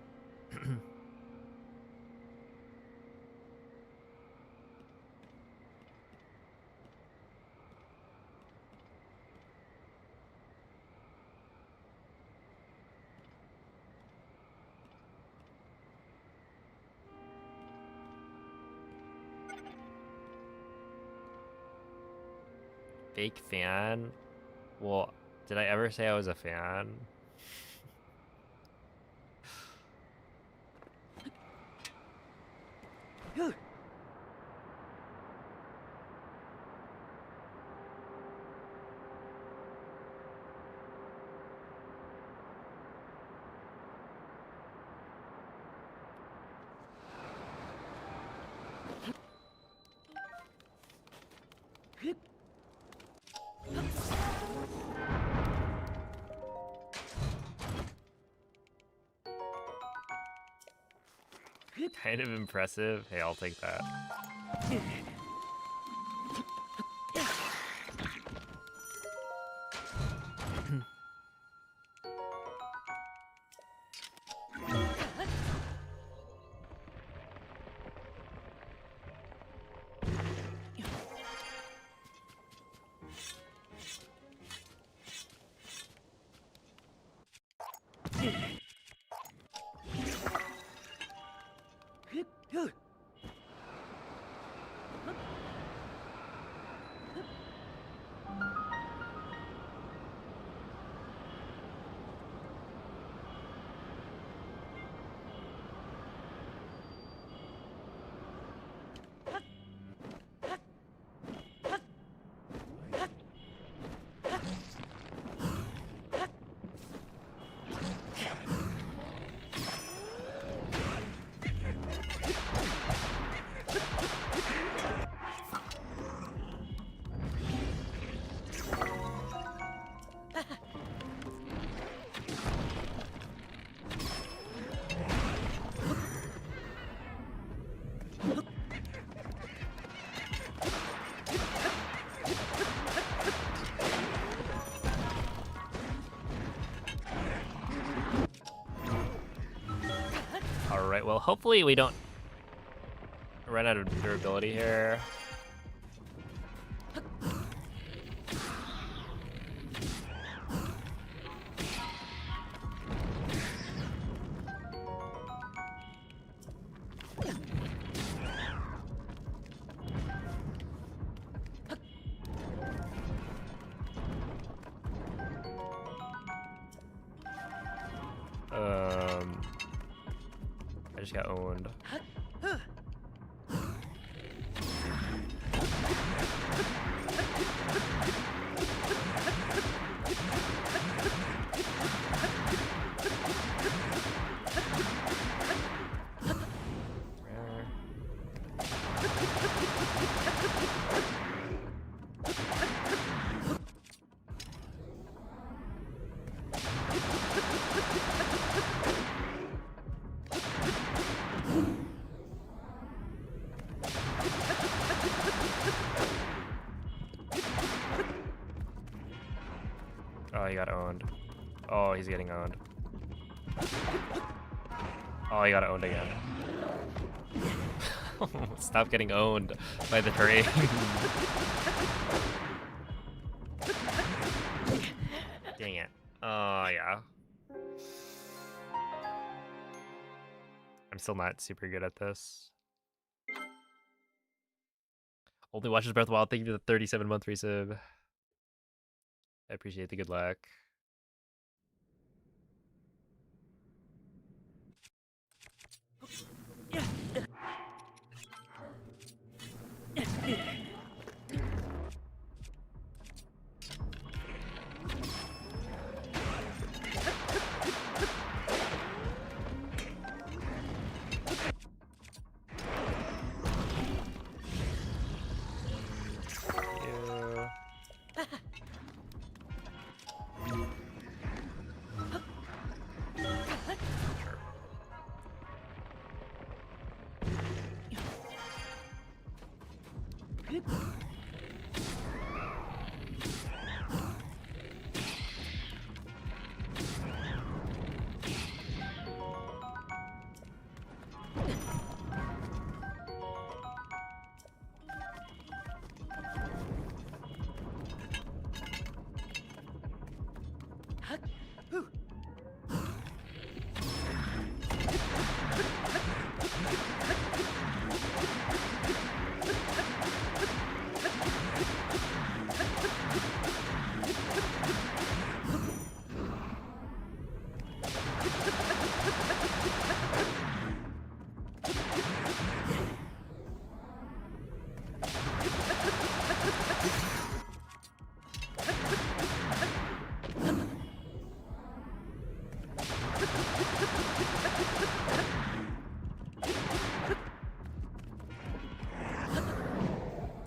Fake fan? Well, did I ever say I was a fan? Kind of impressive. Hey, I'll take that. Alright, well, hopefully we don't run out of durability here. just got owned. Oh, he got owned. Oh, he's getting owned. Oh, he got owned again. Stop getting owned by the terrain. Dang it. Oh, yeah. I'm still not super good at this. Only watches Breath of the Wild. Thank you for the 37-month resub. I appreciate the good luck.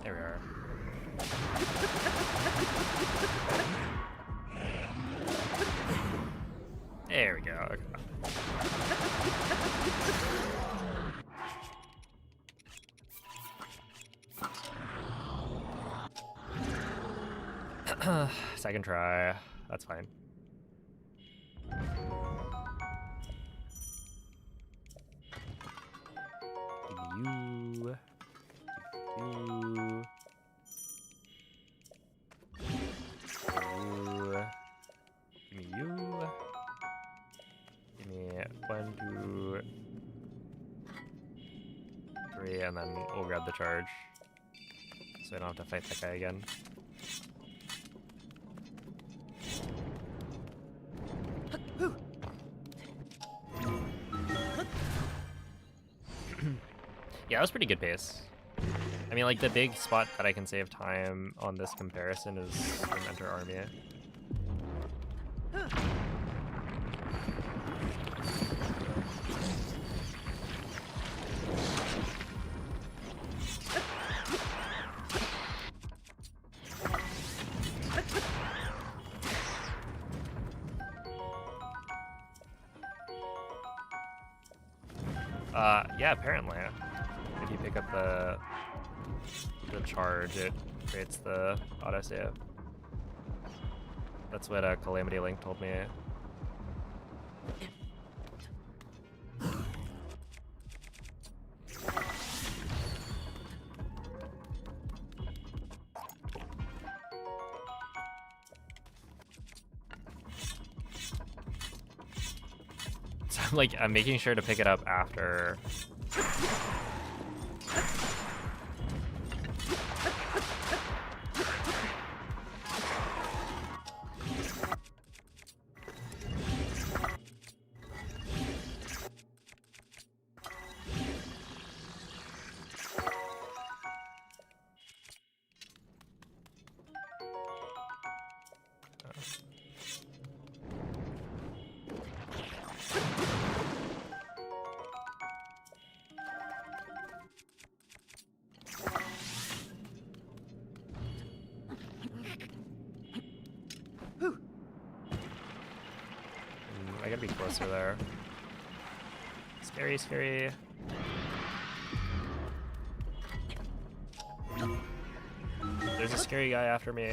There we are. There we go. Okay. Second try. That's fine. Give me you. You. You. Give me you. Give me 1, 2, 3, and then we'll grab the charge. So I don't have to fight that guy again. Yeah, that was pretty good pace. I mean, like, the big spot that I can save time on this comparison is in Enter Army. Yeah, apparently. If you pick up the charge, it creates the autosave. That's what Calamity Link told me. So I'm making sure to pick it up after. I gotta be closer there. Scary, scary. There's a scary guy after me.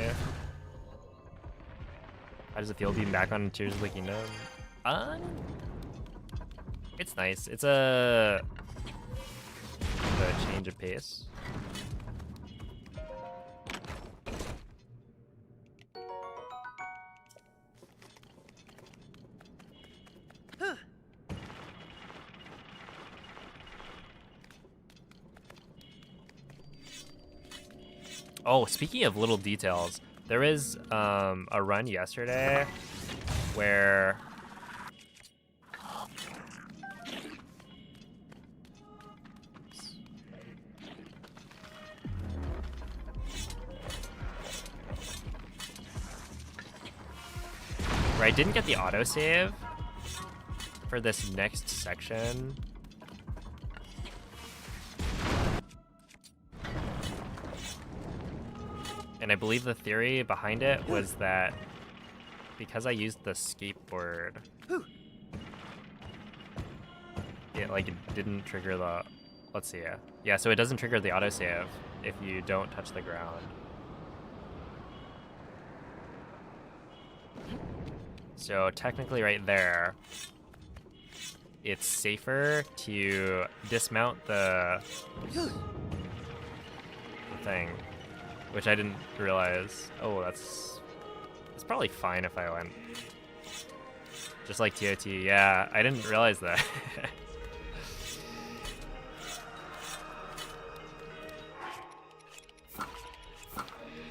How does it feel being back on Tears of the Kingdom? It's nice. It's a change of pace. Oh, speaking of little details, there was a run yesterday where I didn't get the autosave for this next section. And I believe the theory behind it was that because I used the skateboard, it like didn't trigger the, let's see, yeah, so it doesn't trigger the autosave if you don't touch the ground. So technically right there, it's safer to dismount the thing, which I didn't realize. Oh, it's probably fine if I went. Just like TOT, yeah, I didn't realize that.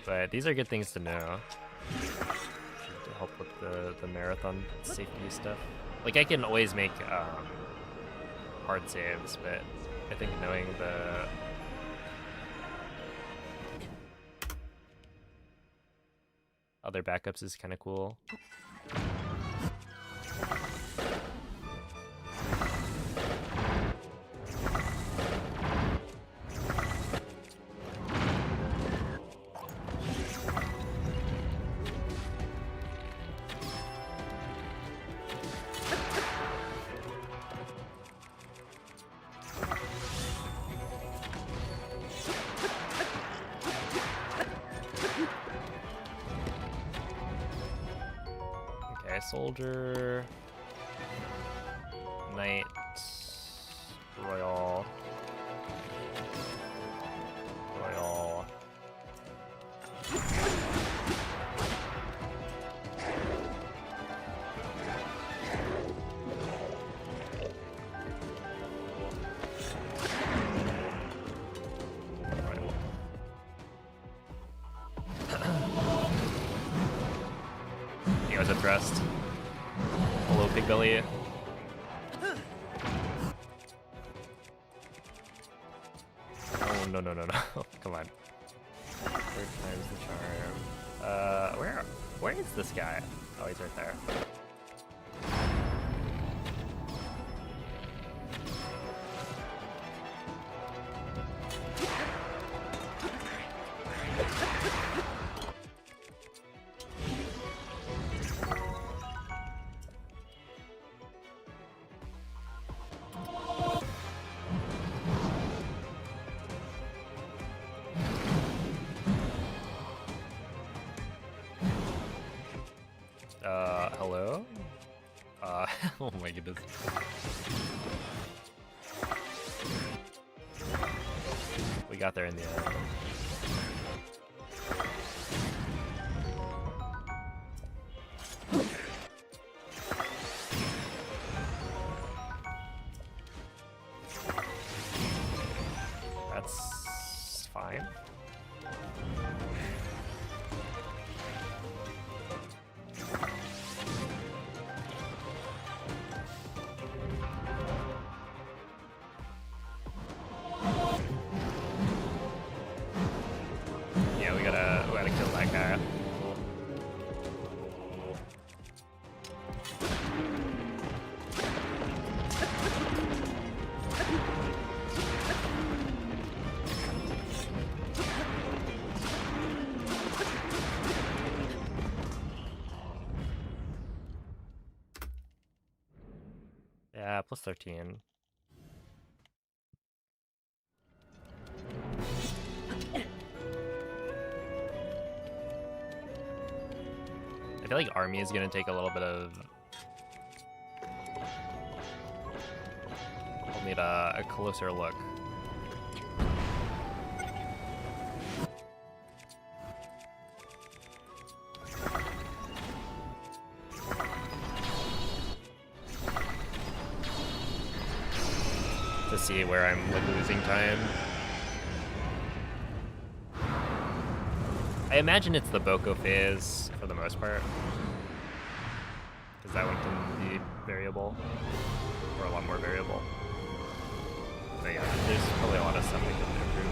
But these are good things to know. To help with the marathon safety stuff. Like I can always make hard saves, but I think knowing the other backups is kind of cool. Soldier, Knight, Royal, Royal. He was a thrust. Hello, Pig Belly. Oh, no, no, no, no. Come on. Third time's the charm. Where is this guy? Oh, he's right there. Hello? Oh my goodness. We got there in the end. That's fine. Yeah, we gotta kill that guy. plus 13. I feel like Army is gonna take a little bit of... I'll need a closer look. To see where I'm like losing time. I imagine it's the Boko phase for the most part, because that one can be variable, or a lot more variable. But yeah, there's probably a lot of stuff we can improve.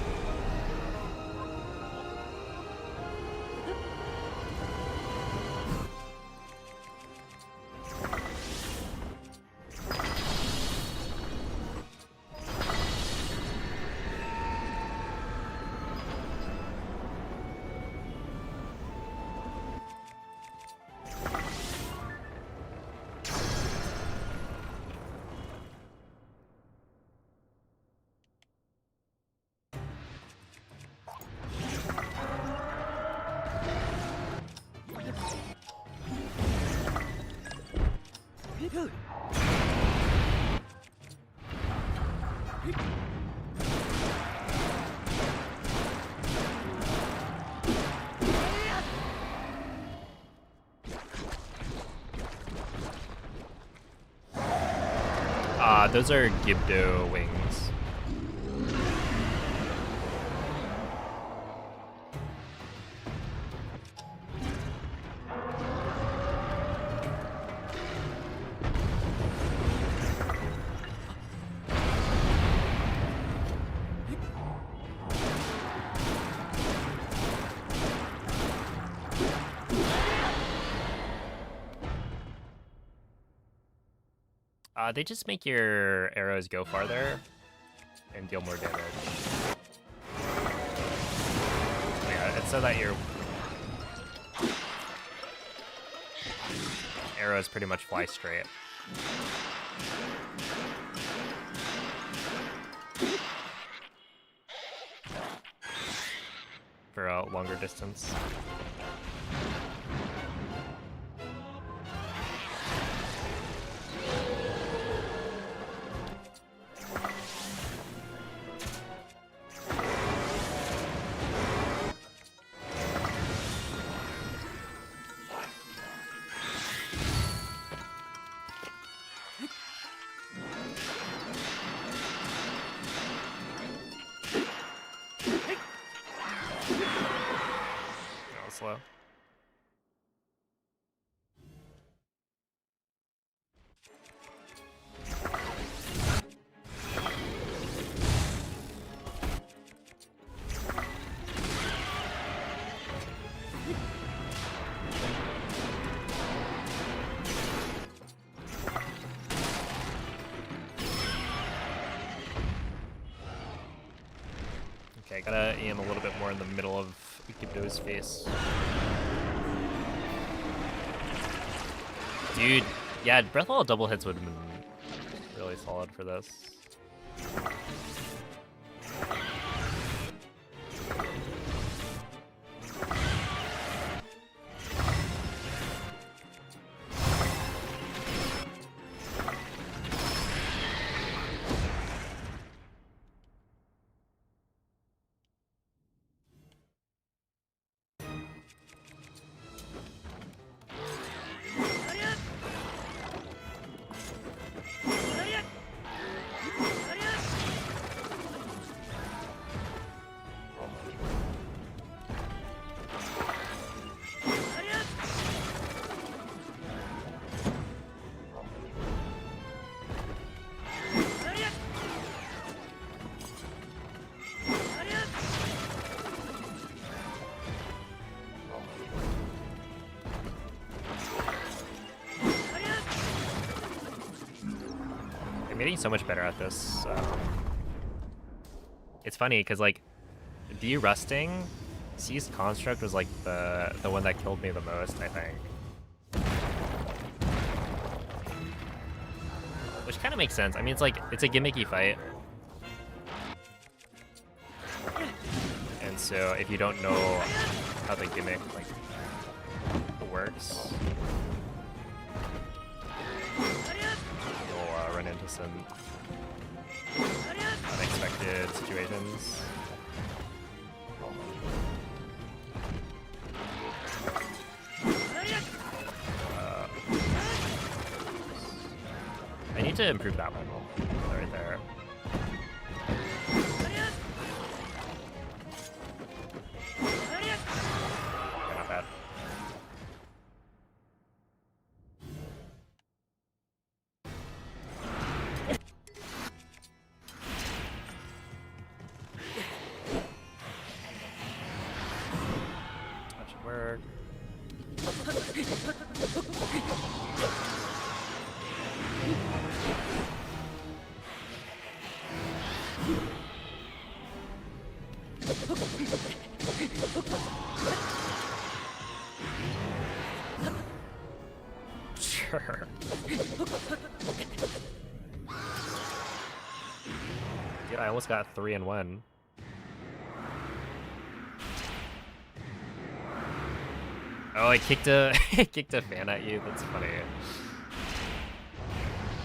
Those are Gibdo wings. They just make your arrows go farther and deal more damage. Yeah, it's so that your arrows pretty much fly straight. For a longer distance. Slow. Okay, gotta aim a little bit more in the middle of Gibdo's face. Dude, yeah, Breath of All double hits would have been really solid for this. I'm getting so much better at this. It's funny because like de-rusting, Seized Construct was like the one that killed me the most, I think. Which kind of makes sense. I mean, it's a gimmicky fight. And so if you don't know how the gimmick like works, you'll run into some unexpected situations. I need to improve that one right there. Okay, not bad. That should work. Sure. Dude, I almost got 3 in 1. Oh, I kicked a kicked a fan at you. That's funny.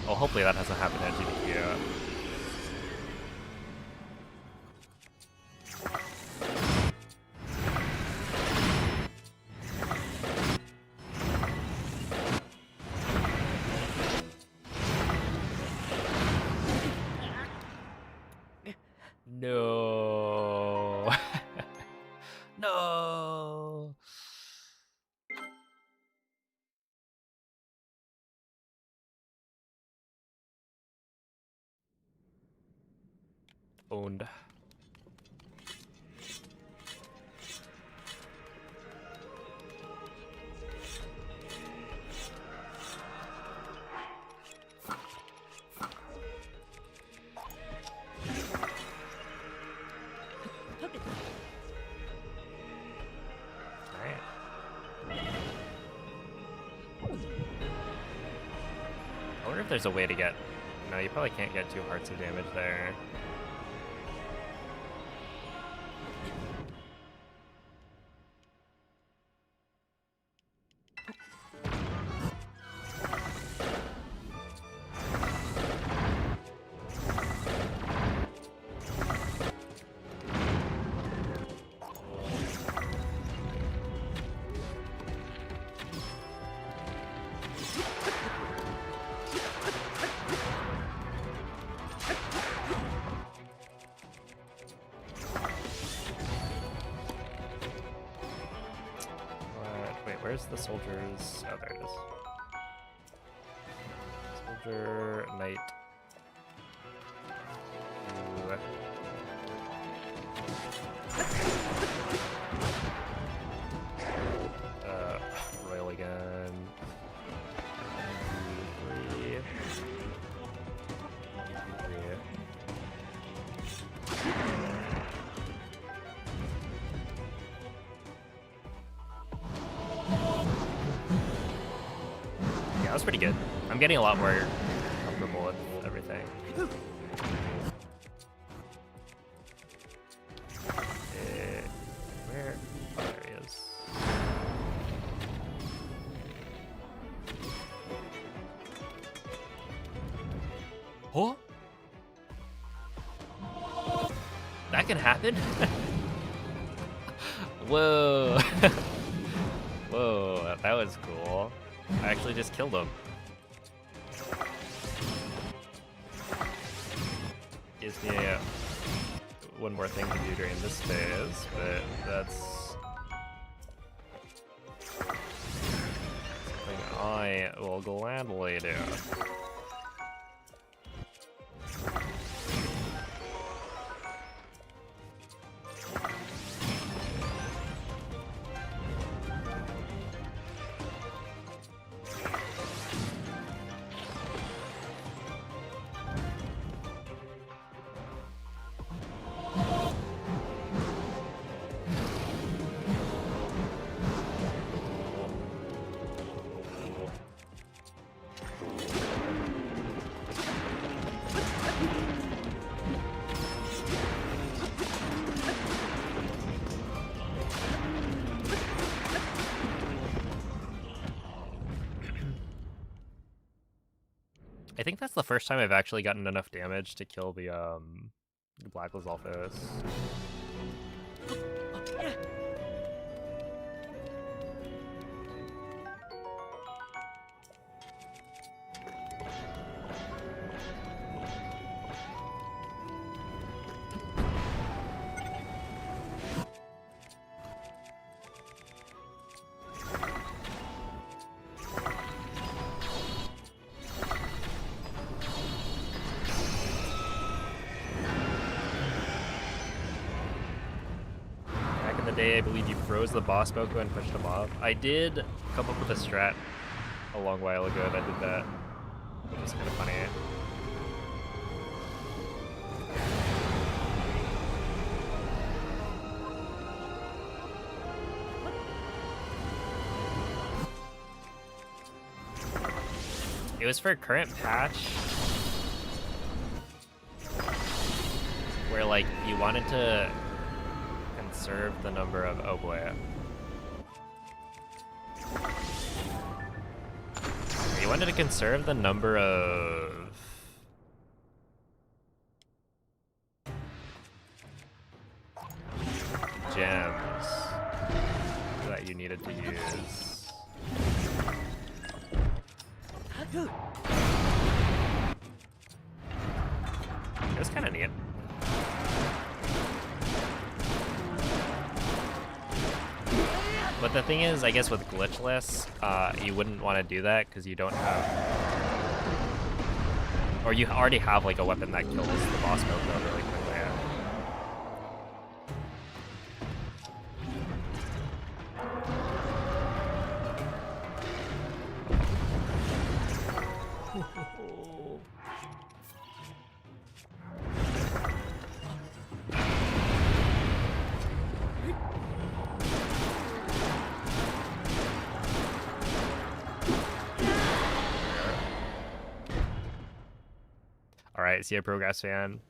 Oh, hopefully that hasn't happened at GBQ. No. No. Owned. Alright. I wonder if there's a way to get... No, you probably can't get 2 hearts of damage there. Where's the soldiers? Oh, there it is. Soldier, knight. Royal again. 1, 2, 3. 1, 2, 3. That was pretty good. I'm getting a lot more comfortable with everything. Where? Oh, there he is. Oh? That can happen? Whoa. Whoa, that was cool. I actually just killed him. Gives me one more thing to do during this phase, but that's something I will gladly do. I think that's the first time I've actually gotten enough damage to kill the Black Lizalfos. I believe you froze the boss Boko and pushed him off. I did come up with a strat a long while ago that did that, which was kind of funny. It was for current patch, where like you wanted to conserve the number of, oh boy. You wanted to conserve the number of gems that you needed to use. It was kind of neat. But the thing is, I guess with glitchless, you wouldn't want to do that because you don't have, or you already have like a weapon that kills the boss Boko really quickly. Alright, see a Progress fan.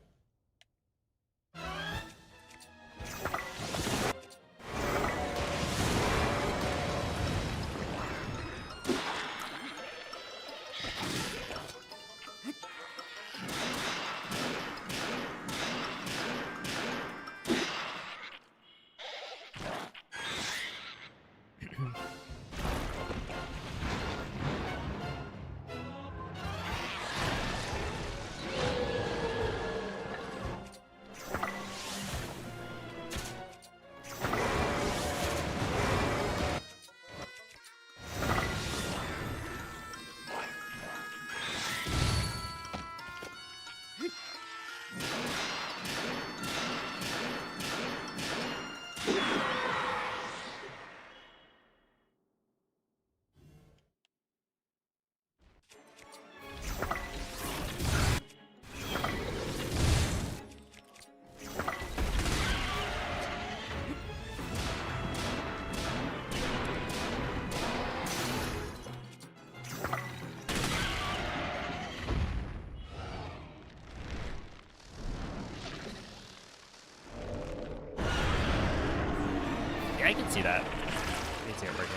I can see that. I can see it working.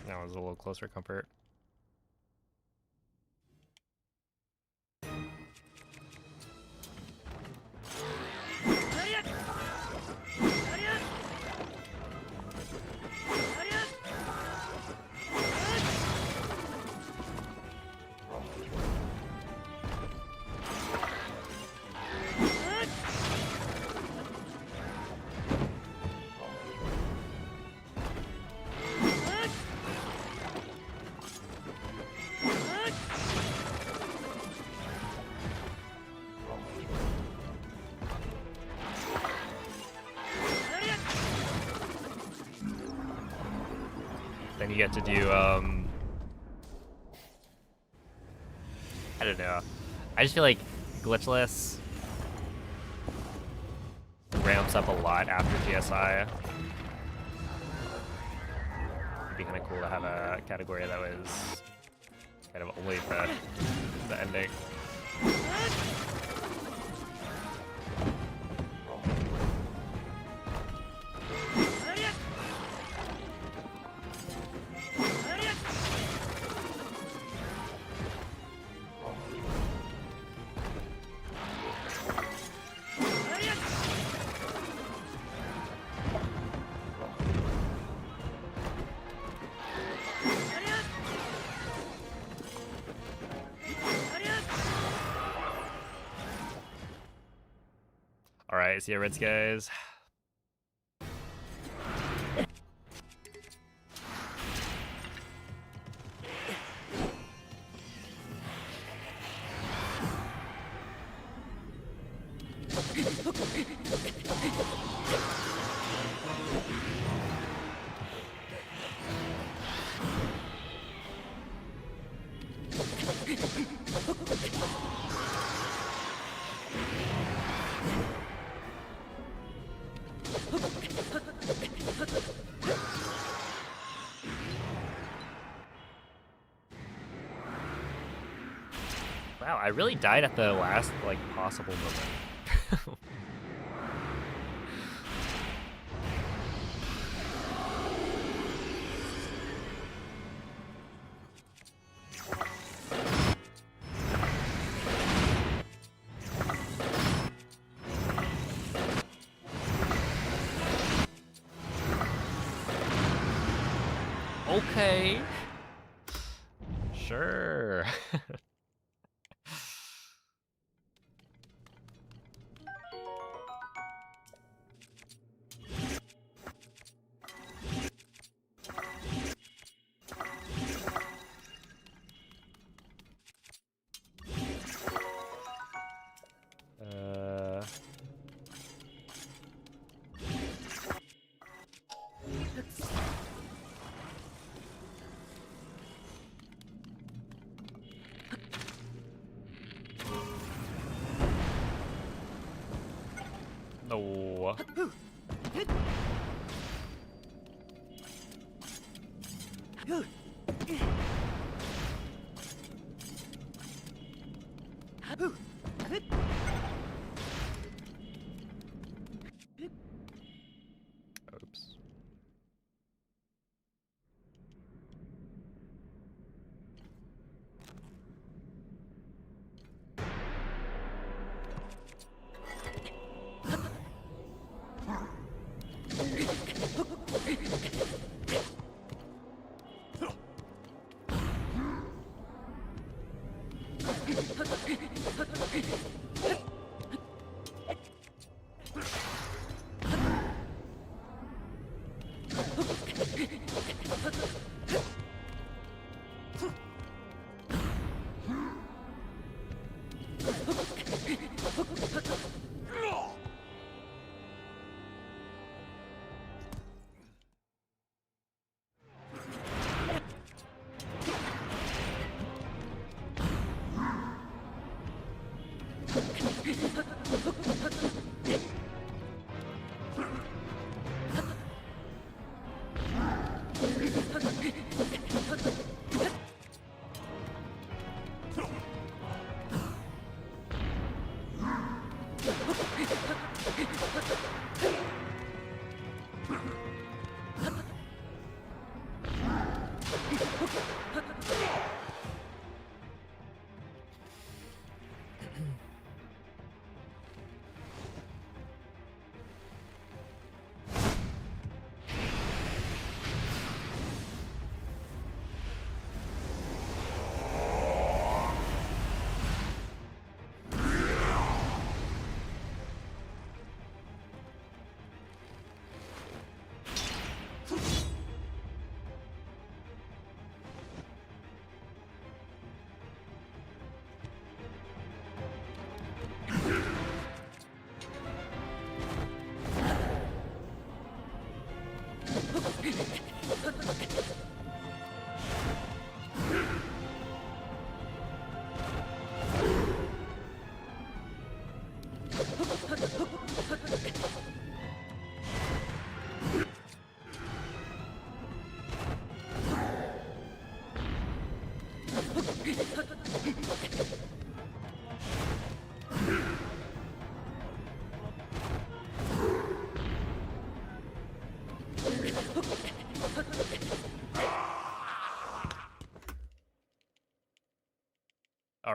That was a little closer comfort. Then you get to do, I don't know. I just feel like glitchless ramps up a lot after GSI. be kind of cool to have a category that was kind of only the ending. Alright, see ya, Red Skies. Wow, I really died at the last, like, possible moment. Okay. Sure. No. Oops.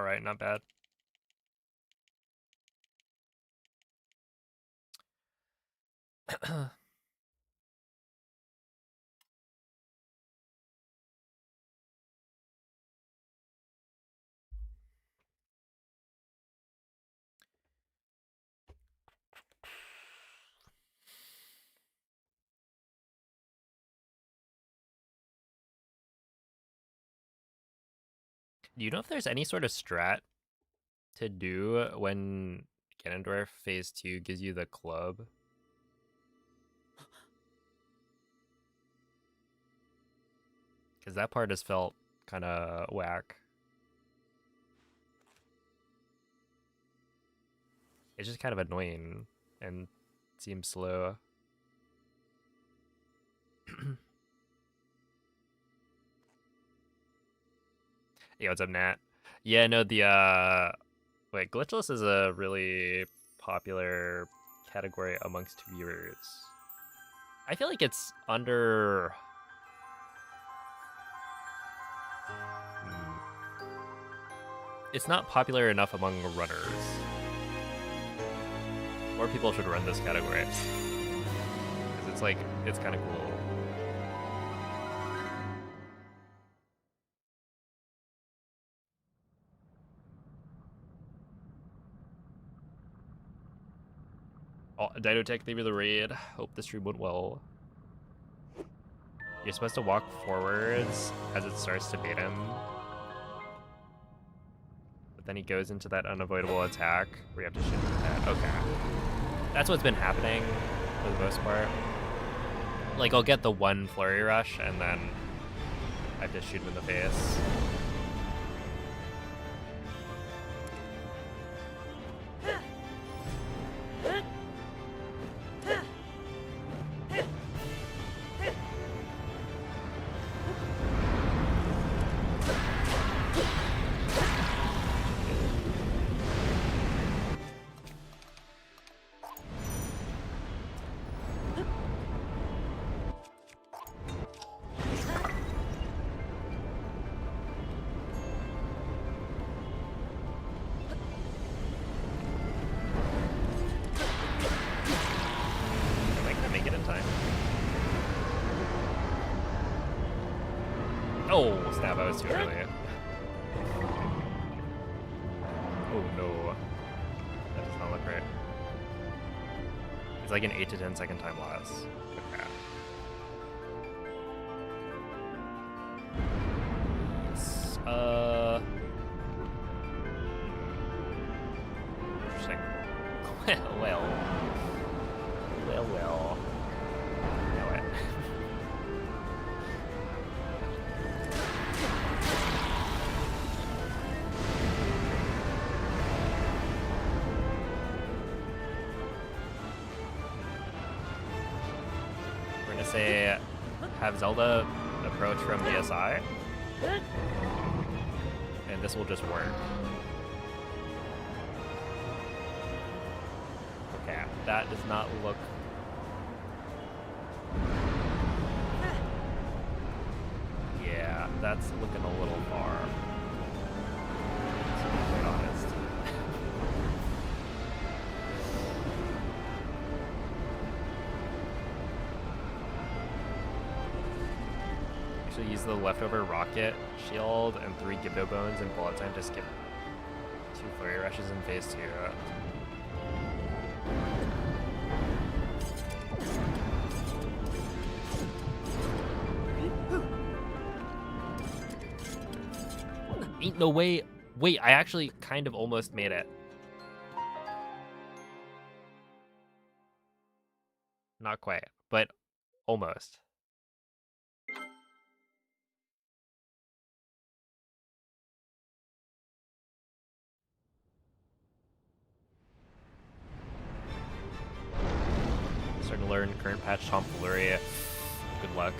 alright, not bad. Do you know if there's any sort of strat to do when Ganondorf Phase 2 gives you the club? Because that part has felt kind of whack. It's just kind of annoying and seems slow. Yeah, what's up, Nat? Yeah, no, the wait, glitchless is a really popular category amongst viewers. I feel like it's under it's not popular enough among runners. More people should run this category. Because it's like, it's kind of cool. Oh, Dynotech, thank you for the raid. Hope the stream went well. You're supposed to walk forwards as it starts to bait him. But then he goes into that unavoidable attack where you have to shoot him with that. Okay. That's what's been happening for the most part. Like, I'll get the one flurry rush and then I have to shoot him in the face. Oh, snap, I was too early. Oh no. That does not look right. It's like an 8 to 10 second time loss. Okay. It's, interesting. well. Know it. Say have Zelda approach from DSI, and this will just work. Okay, that does not look. Yeah, that's looking a little far. To be quite honest. Use the leftover rocket shield and 3 Gibdo bones and bullet time to skip 2 flurry rushes in phase 2. Ain't no way. Wait, I actually kind of almost made it. Not quite, but almost. Starting to learn current patch tomfoolery. Good luck.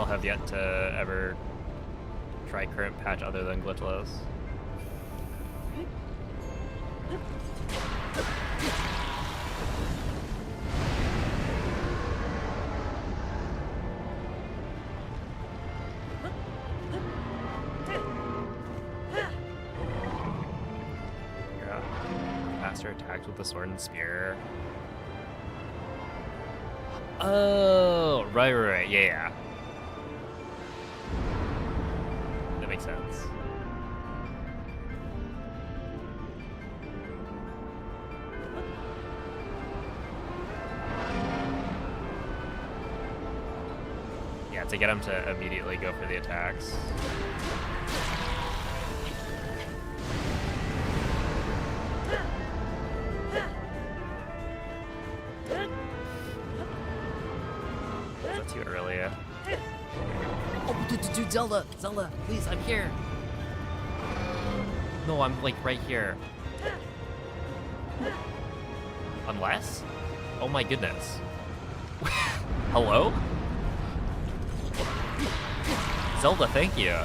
channel have yet to ever try current patch other than glitchless. Yeah. Faster attacks with the sword and spear. Oh, right, yeah. That makes sense. Yeah, to get him to immediately go for the attacks. Is that too early? Oh, dude, Zelda, please, I'm here. No, I'm like right here. Unless? Oh my goodness. Hello? Zelda, thank you.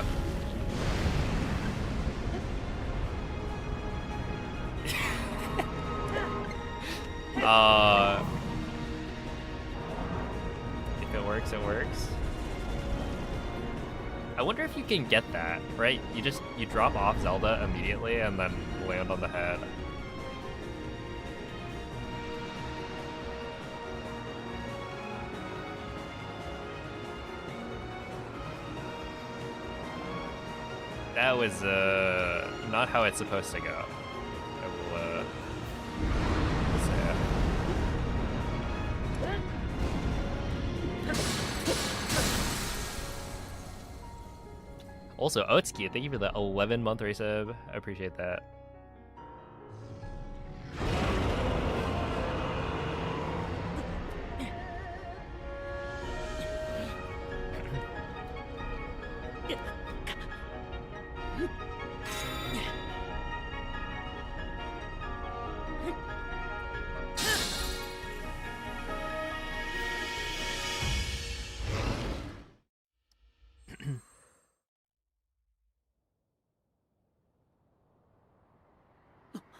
If it works, it works. I wonder if you can get that, right? You drop off Zelda immediately and then land on the head. That was not how it's supposed to go. I will say. Also, Otsuki, thank you for the 11-month resub. I appreciate that.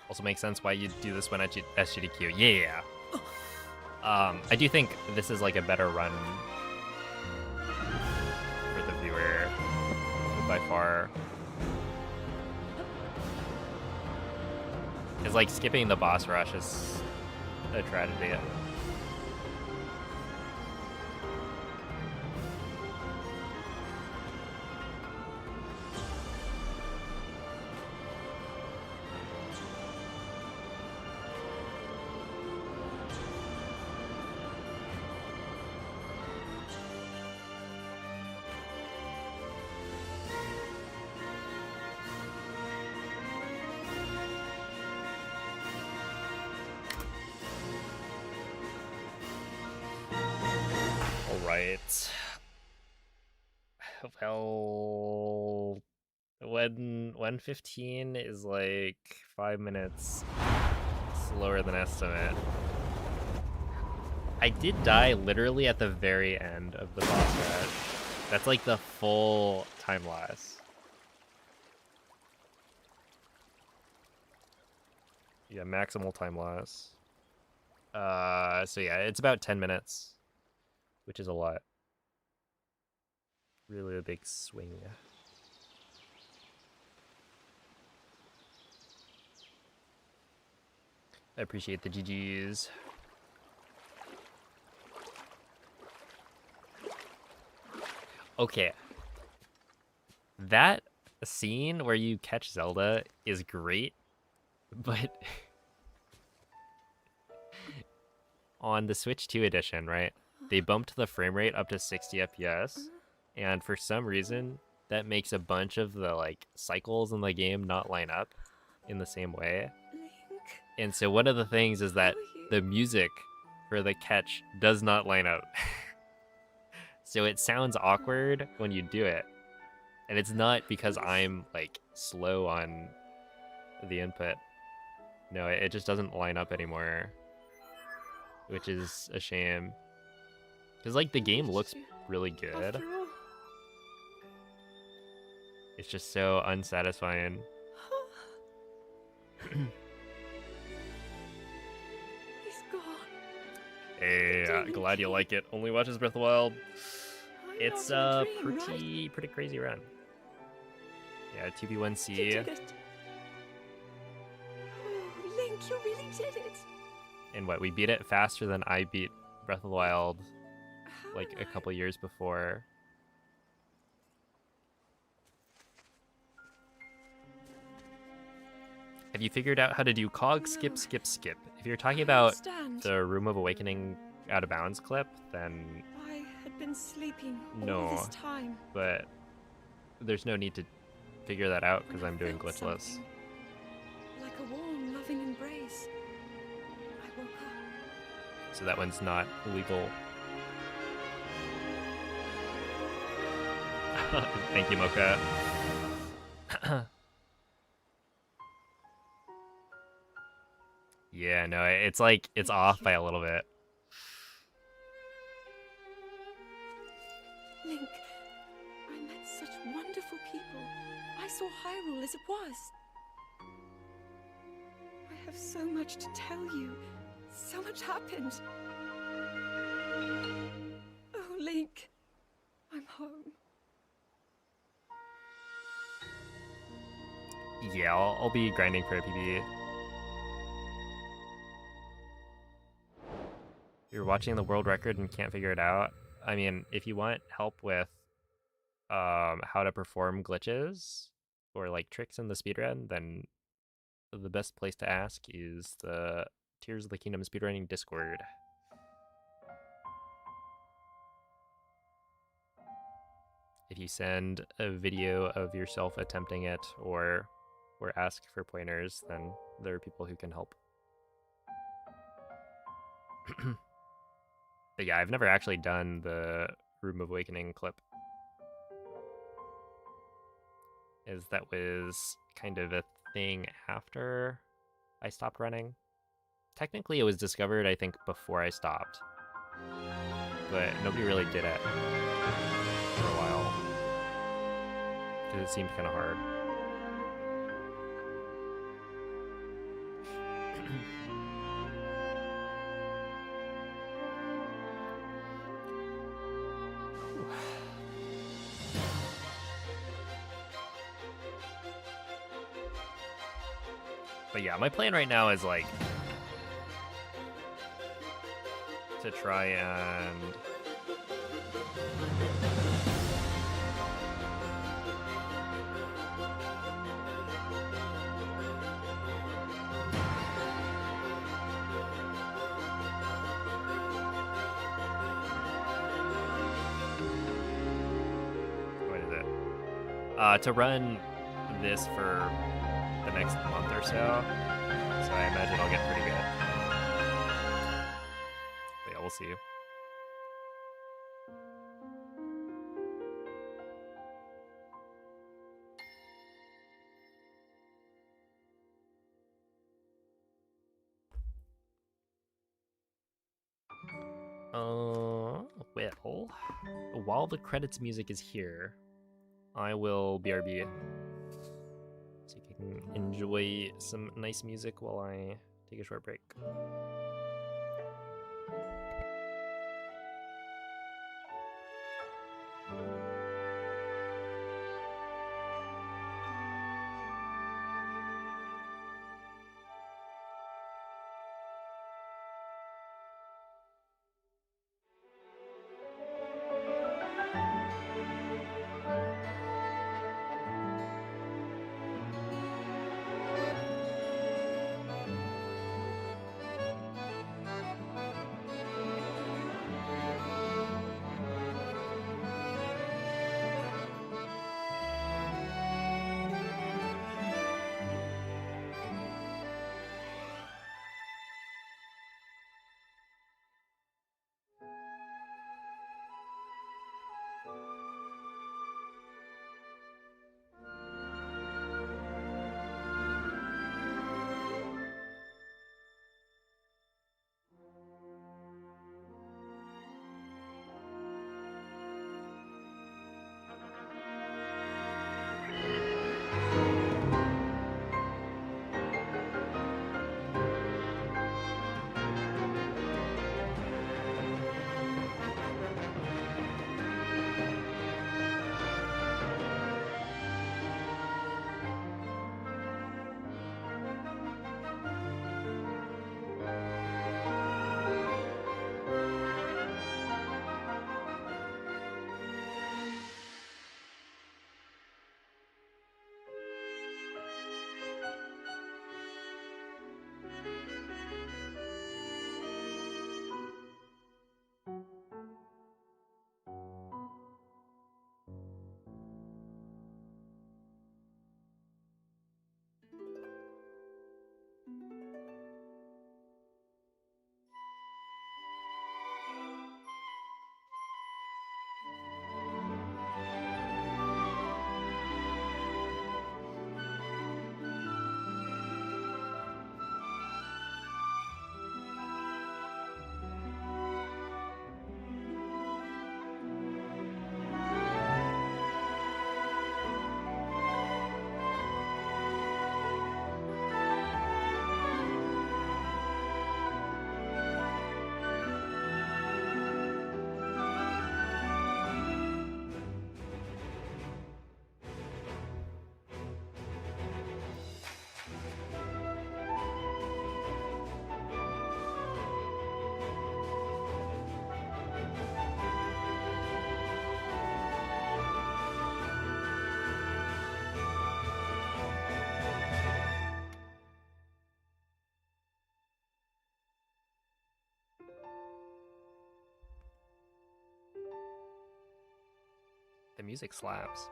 Also makes sense why you do this when at SGDQ. Yeah. I do think this is like a better run for the viewer by far. Because like skipping the boss rush is a tragedy. Right. Well, when 15 is like 5 minutes slower than estimate. I did die literally at the very end of the boss rush. That's like the full time loss. Yeah, maximal time loss. So yeah, it's about 10 minutes. Which is a lot. Really a big swing. I appreciate the GGs. Okay. That scene where you catch Zelda is great, but on the Switch 2 edition, right? They bumped the frame rate up to 60 FPS, and for some reason, that makes a bunch of the like cycles in the game not line up in the same way. Link, And so one of the things is that how are you? the music for the catch does not line up. So it sounds awkward when you do it. And it's not because I'm like slow on the input. No, it just doesn't line up anymore, which is a shame. Because like the game looks really good. After all, It's just so unsatisfying. He's gone. Hey, Demon glad you King. like it. Only watches Breath of the Wild. I'm It's not in a dream, right? pretty crazy run. Yeah, You 2B1C. did it. Oh, Link, you really did it. And what, we beat it faster than I beat Breath of the Wild How like am a couple years before. Have you figured out how to do cog skip, No. skip, skip? If you're talking I about understand. the Room of Awakening out of bounds clip, then I had been sleeping all no. this time. But there's no need to figure that out because When I I'm doing felt glitchless. something, like a warm, loving embrace. I woke up. So that one's not illegal. Thank you, Mocha. Yeah, no, it's like, it's off by a little bit. Link, I met such wonderful people. I saw Hyrule as it was. I have so much to tell you. So much happened. Oh, Link, I'm home. Yeah, I'll be grinding for a PB. You're watching the world record and can't figure it out. I mean, if you want help with how to perform glitches or like tricks in the speedrun, then the best place to ask is the Tears of the Kingdom speedrunning Discord. If you send a video of yourself attempting it or ask for pointers, then there are people who can help. But yeah, I've never actually done the Room of Awakening clip. That was kind of a thing after I stopped running. Technically, it was discovered, I think, before I stopped. But nobody really did it for a while. Because it seemed kind of hard. But yeah, my plan right now is like to try and what is it? To run this for the next month or so. So I imagine I'll get pretty good. But yeah, we'll see. Well, while the credits music is here, I will BRB. So you can enjoy some nice music while I take a short break. music slaps.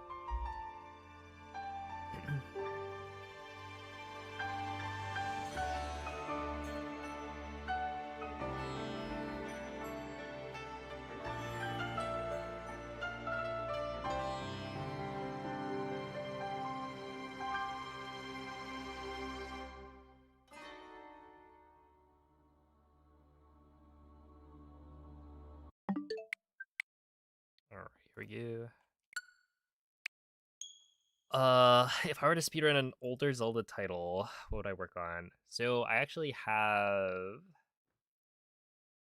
Alright, here we go. If I were to speedrun an older Zelda title, what would I work on? So I actually have,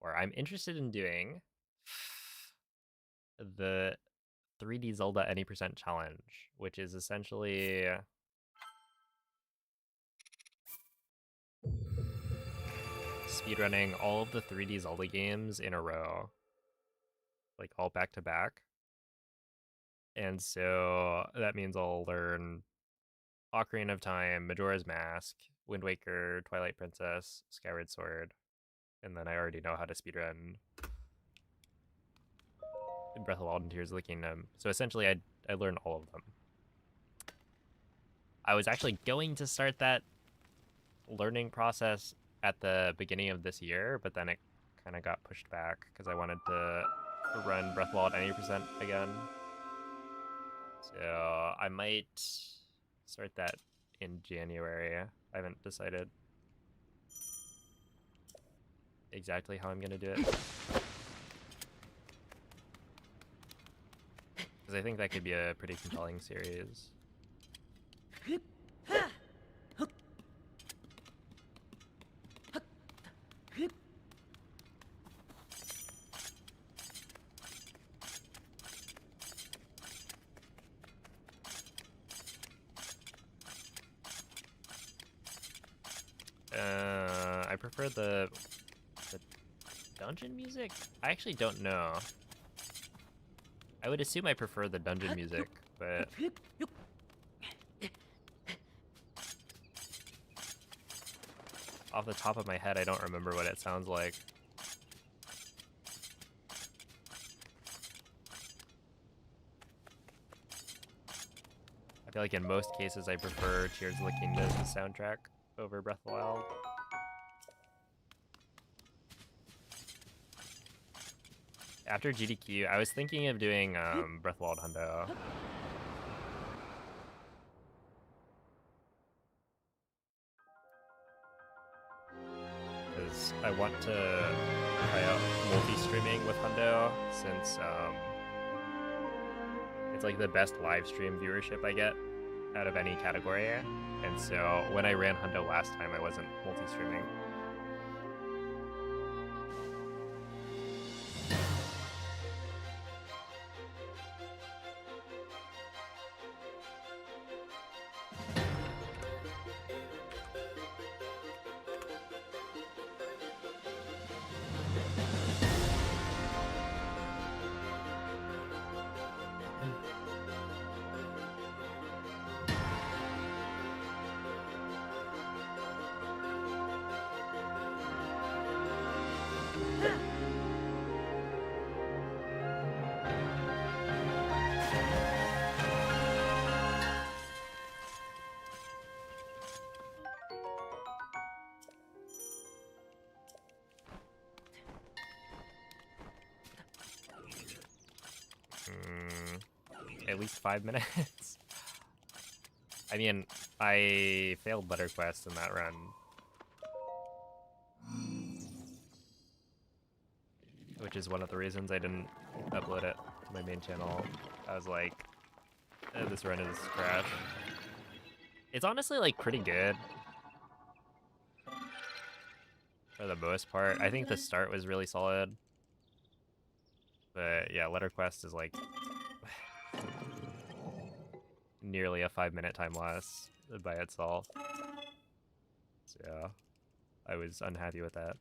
or I'm interested in doing the 3D Zelda Any Percent Challenge, which is essentially speedrunning all of the 3D Zelda games in a row, like all back to back. And so that means I'll learn Ocarina of Time, Majora's Mask, Wind Waker, Twilight Princess, Skyward Sword, and then I already know how to speedrun Breath of the Wild and Tears of the Kingdom. So essentially, I learned all of them. I was actually going to start that learning process at the beginning of this year, but then it kind of got pushed back because I wanted to run Breath of the Wild 90% again. So I might start that in January. I haven't decided exactly how I'm gonna do it. Because I think that could be a pretty compelling series. I prefer the dungeon music? I actually don't know. I would assume I prefer the dungeon music, but off the top of my head, I don't remember what it sounds like. I feel like in most cases, I prefer Tears of the Kingdom's soundtrack over Breath of the Wild. After GDQ, I was thinking of doing Breath of the Wild Hundo. Because I want to try out multi-streaming with Hundo, since it's like the best live stream viewership I get out of any category. And so when I ran Hundo last time, I wasn't multi-streaming. At least 5 minutes. I mean, I failed Letter Quest in that run. Which is one of the reasons I didn't upload it to my main channel. I was like, this run is trash. It's honestly like pretty good. For the most part. I think the start was really solid. But yeah, Letter Quest is like nearly a 5-minute time loss by itself. So yeah, I was unhappy with that.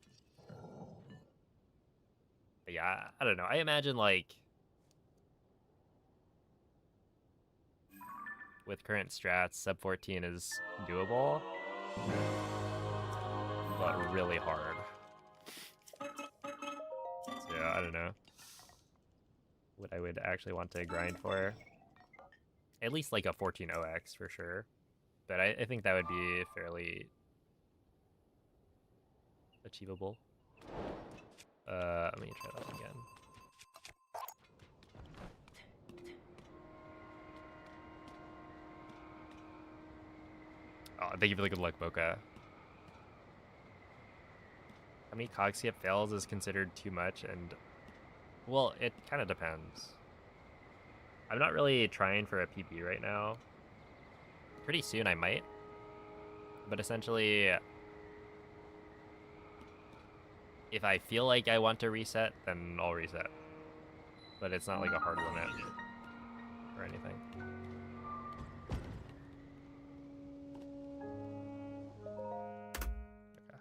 But yeah, I don't know. I imagine like with current strats, sub 14 is doable, but really hard. So yeah, I don't know what I would actually want to grind for. At least like a 14.0x for sure. But I think that would be fairly achievable. Let me try that again. Oh, thank you for the good luck, Boca. How many cog skip fails is considered too much? And, well, it kind of depends. I'm not really trying for a PB right now. Pretty soon I might. But essentially, if I feel like I want to reset, then I'll reset. But it's not like a hard limit or anything. Okay.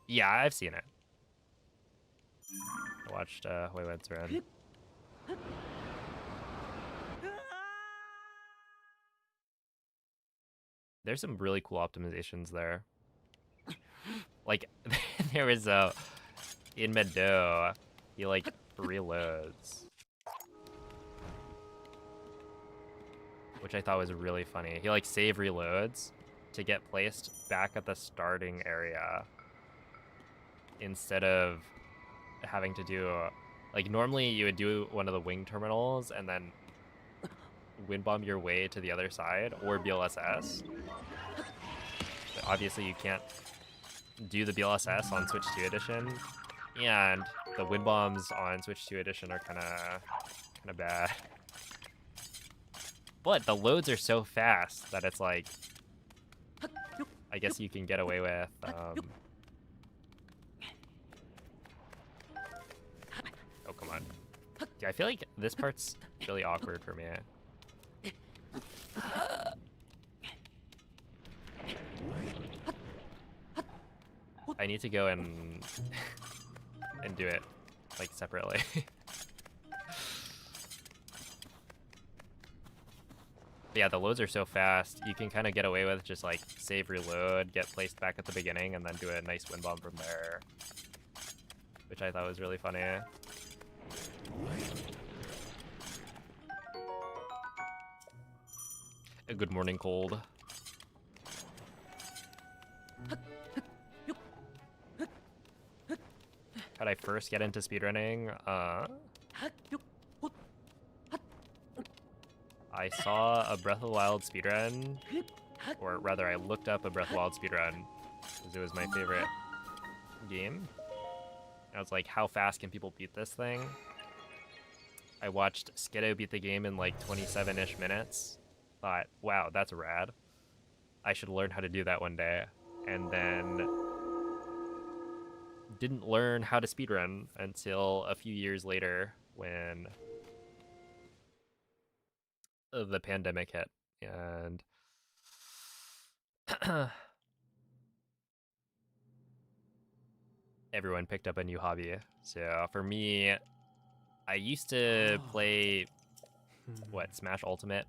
Yeah, I've seen it. I watched Wayward's Run. There's some really cool optimizations there. Like, there was in Meadow, he like reloads, which I thought was really funny. He like save reloads to get placed back at the starting area instead of having to do, like normally you would do one of the wing terminals and then wind bomb your way to the other side or BLSS. But obviously you can't do the BLSS on Switch 2 Edition, and the wind bombs on Switch 2 Edition are kind of bad. But the loads are so fast that it's like, I guess you can get away with. Oh, come on. Yeah, I feel like this part's really awkward for me. I need to go and do it like separately. Yeah, the loads are so fast. You can kind of get away with just like save, reload, get placed back at the beginning, and then do a nice wind bomb from there, which I thought was really funny. Good morning, Cold. How'd I first get into speedrunning? I saw a Breath of the Wild speedrun, or rather I looked up a Breath of the Wild speedrun, because it was my favorite game. I was like, how fast can people beat this thing? I watched Skiddo beat the game in like 27-ish minutes. Thought, wow, that's rad. I should learn how to do that one day. And then didn't learn how to speedrun until a few years later when the pandemic hit. And everyone picked up a new hobby. So for me, I used to play, Smash Ultimate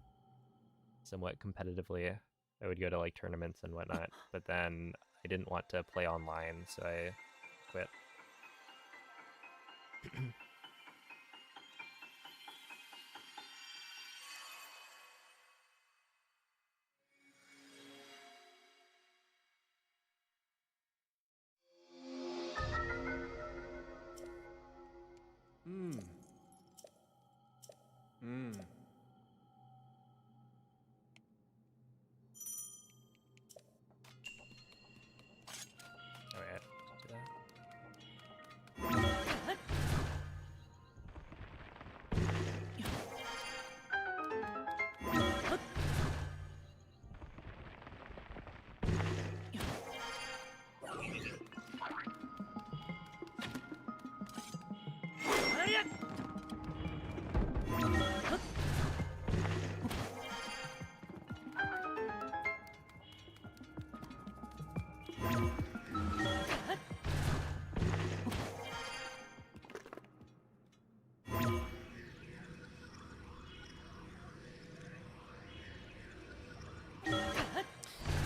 somewhat competitively. I would go to like tournaments and whatnot, but then I didn't want to play online, so I quit. Alright, do that.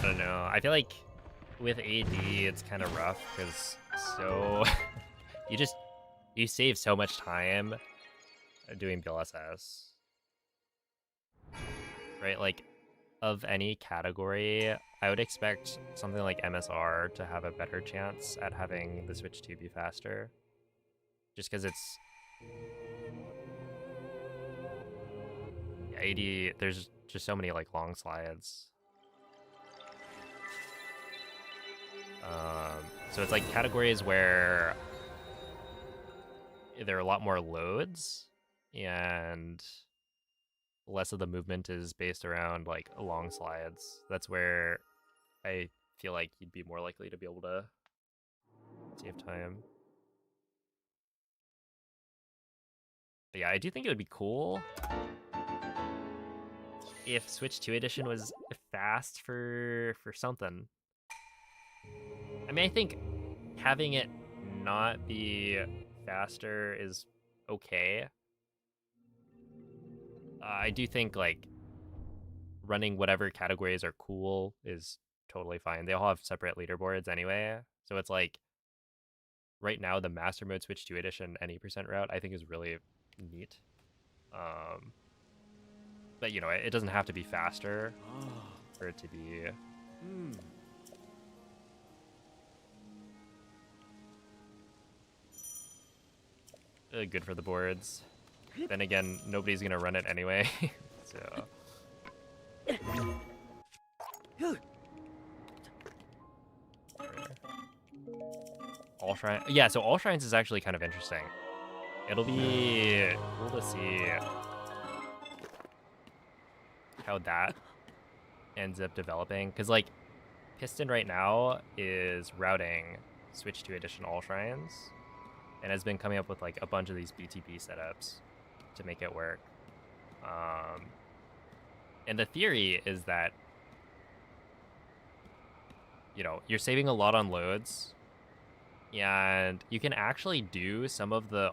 I don't know. I feel like with AD, it's kind of rough because so you just You save so much time doing BLSS. Right, like, of any category, I would expect something like MSR to have a better chance at having the Switch 2 be faster. Just because it's... Yeah, 80, there's just so many, like, long slides. So it's like categories where there are a lot more loads, and less of the movement is based around like long slides. That's where I feel like you'd be more likely to be able to save time. But yeah, I do think it would be cool if Switch 2 edition was fast for something. I mean, I think having it not be faster is okay. I do think like running whatever categories are cool is totally fine. They all have separate leaderboards anyway, so it's like right now the Master Mode Switch 2 edition any percent route I think is really neat. But you know, it doesn't have to be faster for it to be good for the boards. Then again, nobody's gonna run it anyway, so. All Shrines, yeah. So All Shrines is actually kind of interesting. It'll be cool to see how that ends up developing, because like Piston right now is routing Switch 2 edition All Shrines, and has been coming up with like a bunch of these BTB setups to make it work. And the theory is that, you know, you're saving a lot on loads, and you can actually do some of the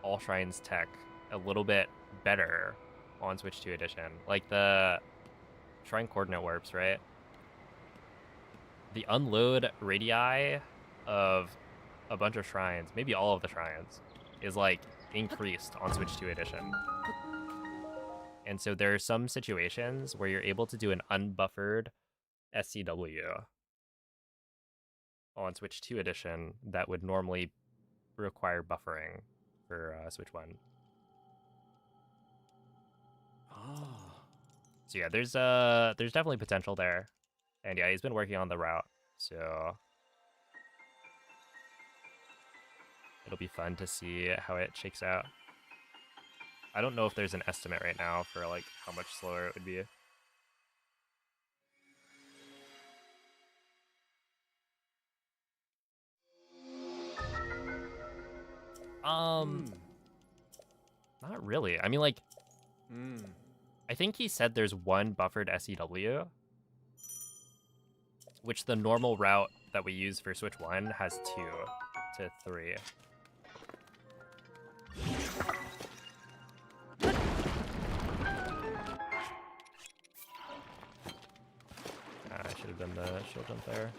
All Shrines tech a little bit better on Switch 2 edition. Like the Shrine coordinate warps, right? The unload radii of a bunch of shrines, maybe all of the shrines, is like increased on Switch 2 edition. And so there are some situations where you're able to do an unbuffered SCW on Switch 2 edition that would normally require buffering for Switch 1. So yeah, there's definitely potential there. And yeah, he's been working on the route, so it'll be fun to see how it shakes out. I don't know if there's an estimate right now for like how much slower it would be. Not really. I mean, like, I think he said there's one buffered SEW, which the normal route that we use for Switch 1 has 2 to 3. I should have done the shield jump there.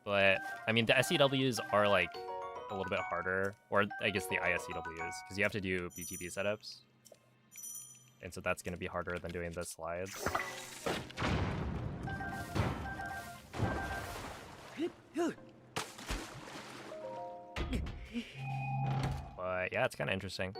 But, I mean, the SEWs are, like, a little bit harder. Or, I guess the ISCWs, because you have to do BTB setups. And so that's going to be harder than doing the slides. But, yeah, it's kind of interesting.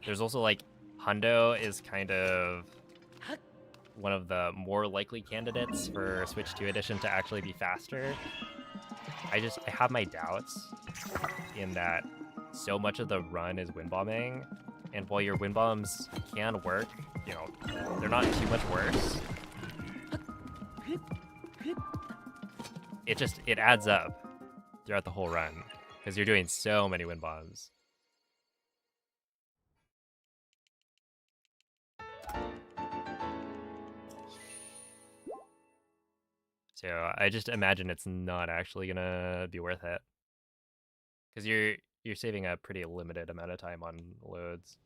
There's also, like, Hundo is kind of one of the more likely candidates for Switch 2 edition to actually be faster. I have my doubts in that so much of the run is wind bombing, and while your wind bombs can work, you know, they're not too much worse. It adds up throughout the whole run, because you're doing so many wind bombs. So I just imagine it's not actually gonna be worth it. Because you're saving a pretty limited amount of time on loads.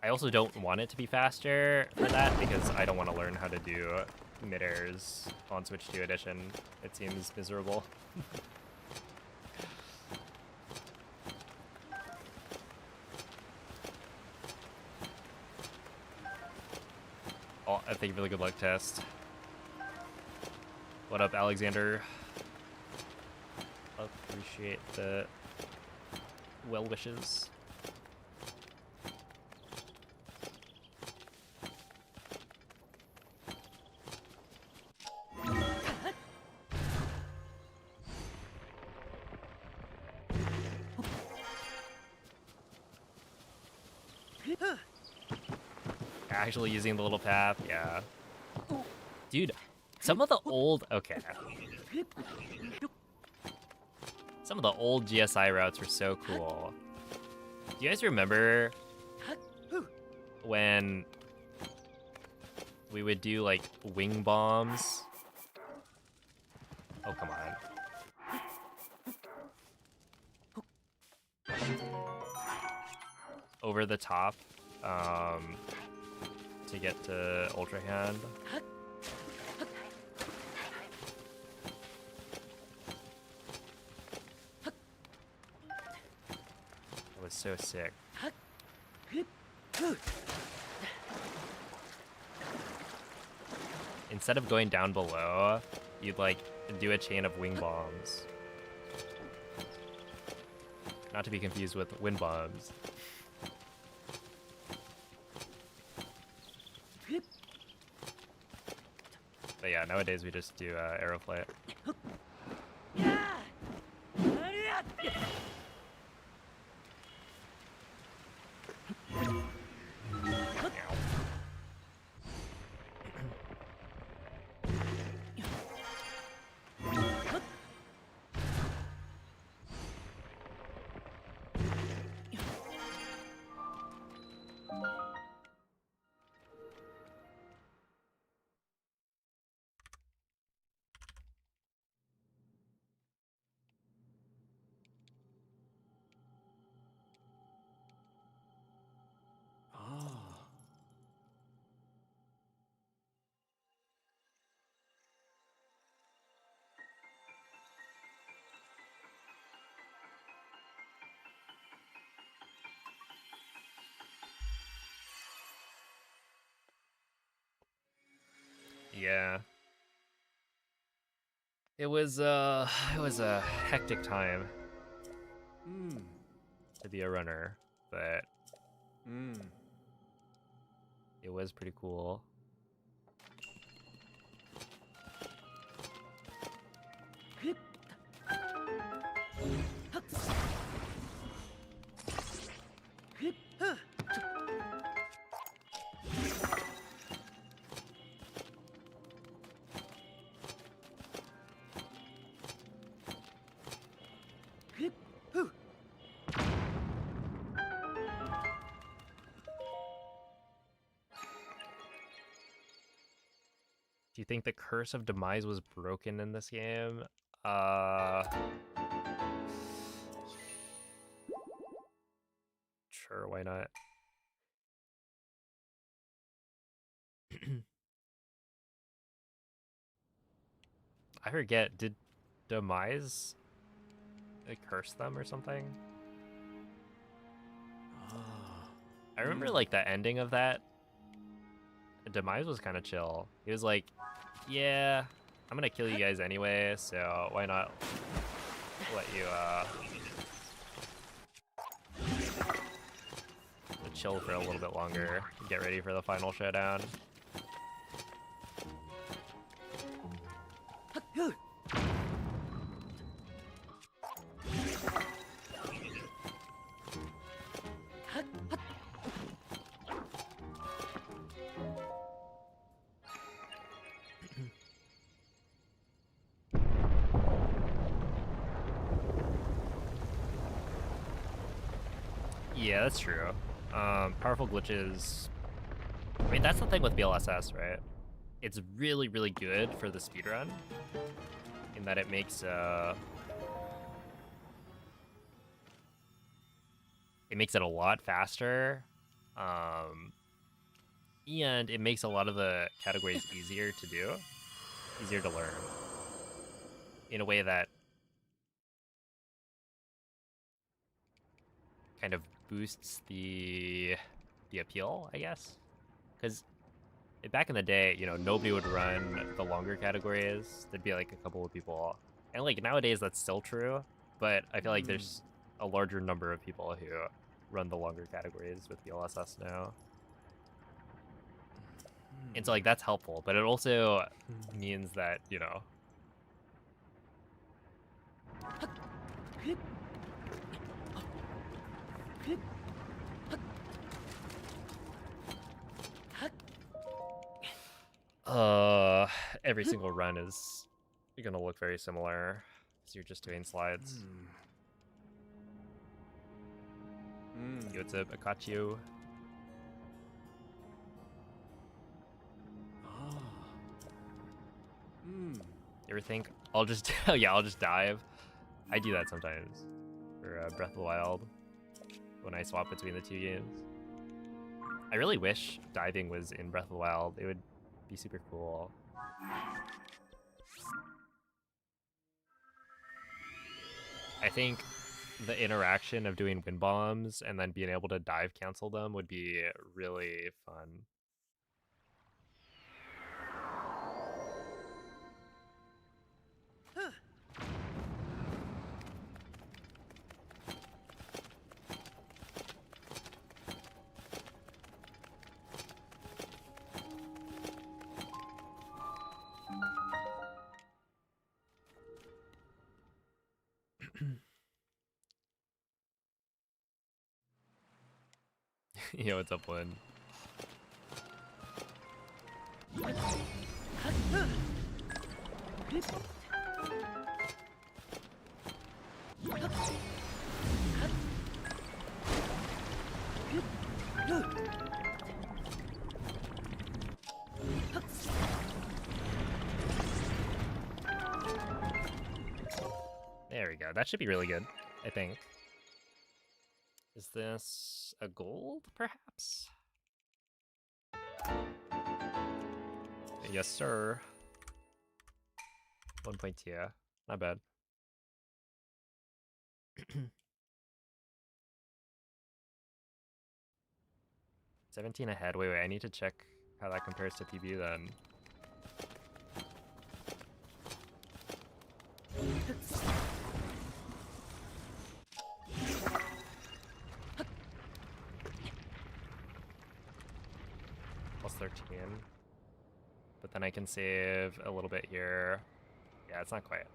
I also don't want it to be faster for that because I don't want to learn how to do mid-airs on Switch 2 Edition. It seems miserable. Oh, I think really good luck test. What up, Alexander? Appreciate the well wishes. Actually using the little path, yeah. Dude, some of the old, okay. Some of the old GSI routes were so cool. Do you guys remember when we would do like wing bombs? Oh, come on. Over the top, to get to Ultra Hand. That was so sick. Instead of going down below, you'd like do a chain of wing bombs. Not to be confused with wind bombs. But yeah, nowadays we just do arrow flight. Yeah. It was a hectic time to be a runner, but it was pretty cool. Do you think the Curse of Demise was broken in this game? Sure, why not? I forget, did Demise curse them or something? I remember like the ending of that. Demise was kind of chill. He was like, yeah, I'm gonna kill you guys anyway, so why not let you chill for a little bit longer, get ready for the final showdown. Yeah, that's true. Powerful glitches. I mean, that's the thing with BLSS, right? It's really, really good for the speedrun in that it makes it a lot faster, and it makes a lot of the categories easier to do, easier to learn, in a way that kind of boosts the appeal, I guess. Because back in the day, you know, nobody would run the longer categories. There'd be like a couple of people, and like nowadays that's still true, but I feel like there's a larger number of people who run the longer categories with BLSS now. And so like that's helpful, but it also means that, you know, every single run is gonna look very similar because you're just doing slides. Yo, what's up, Akachu? You ever think I'll just yeah, I'll just dive? I do that sometimes for Breath of the Wild when I swap between the two games. I really wish diving was in Breath of the Wild. It would be super cool. I think the interaction of doing wind bombs and then being able to dive cancel them would be really fun. Yo, what's up, Lynn? There we go. That should be really good, I think. Is this a gold, perhaps? Yes, sir. 1.2. Not bad. 17 ahead. Wait, I need to check how that compares to PB then. Plus 13. But then I can save a little bit here. Yeah, it's not quite.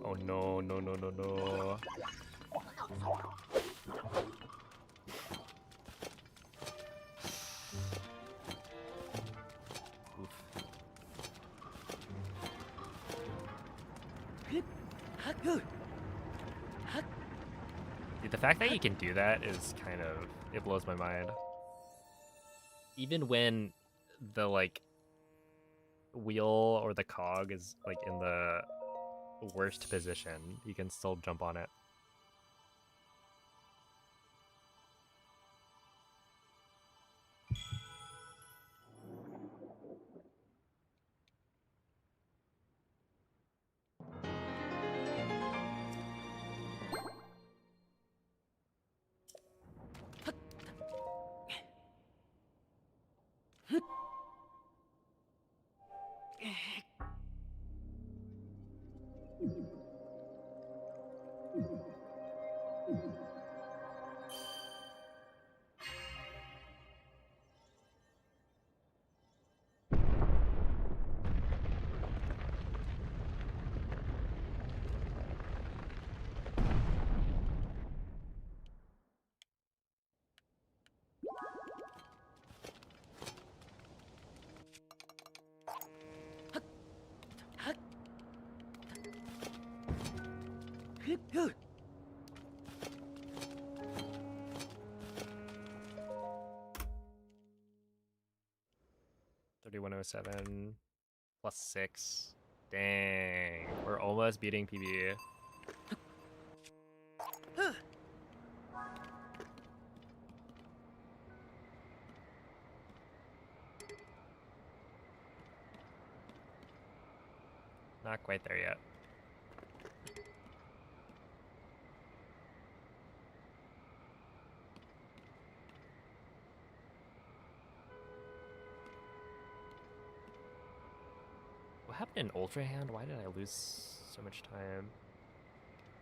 Oh no, no, no, no, no. Dude, the fact that you can do that is kind of, it blows my mind. Even when the like wheel or the cog is like in the worst position, you can still jump on it. $3107 plus 6. Dang, we're almost beating PB. Not quite there yet. What happened in Ultra Hand? Why did I lose so much time?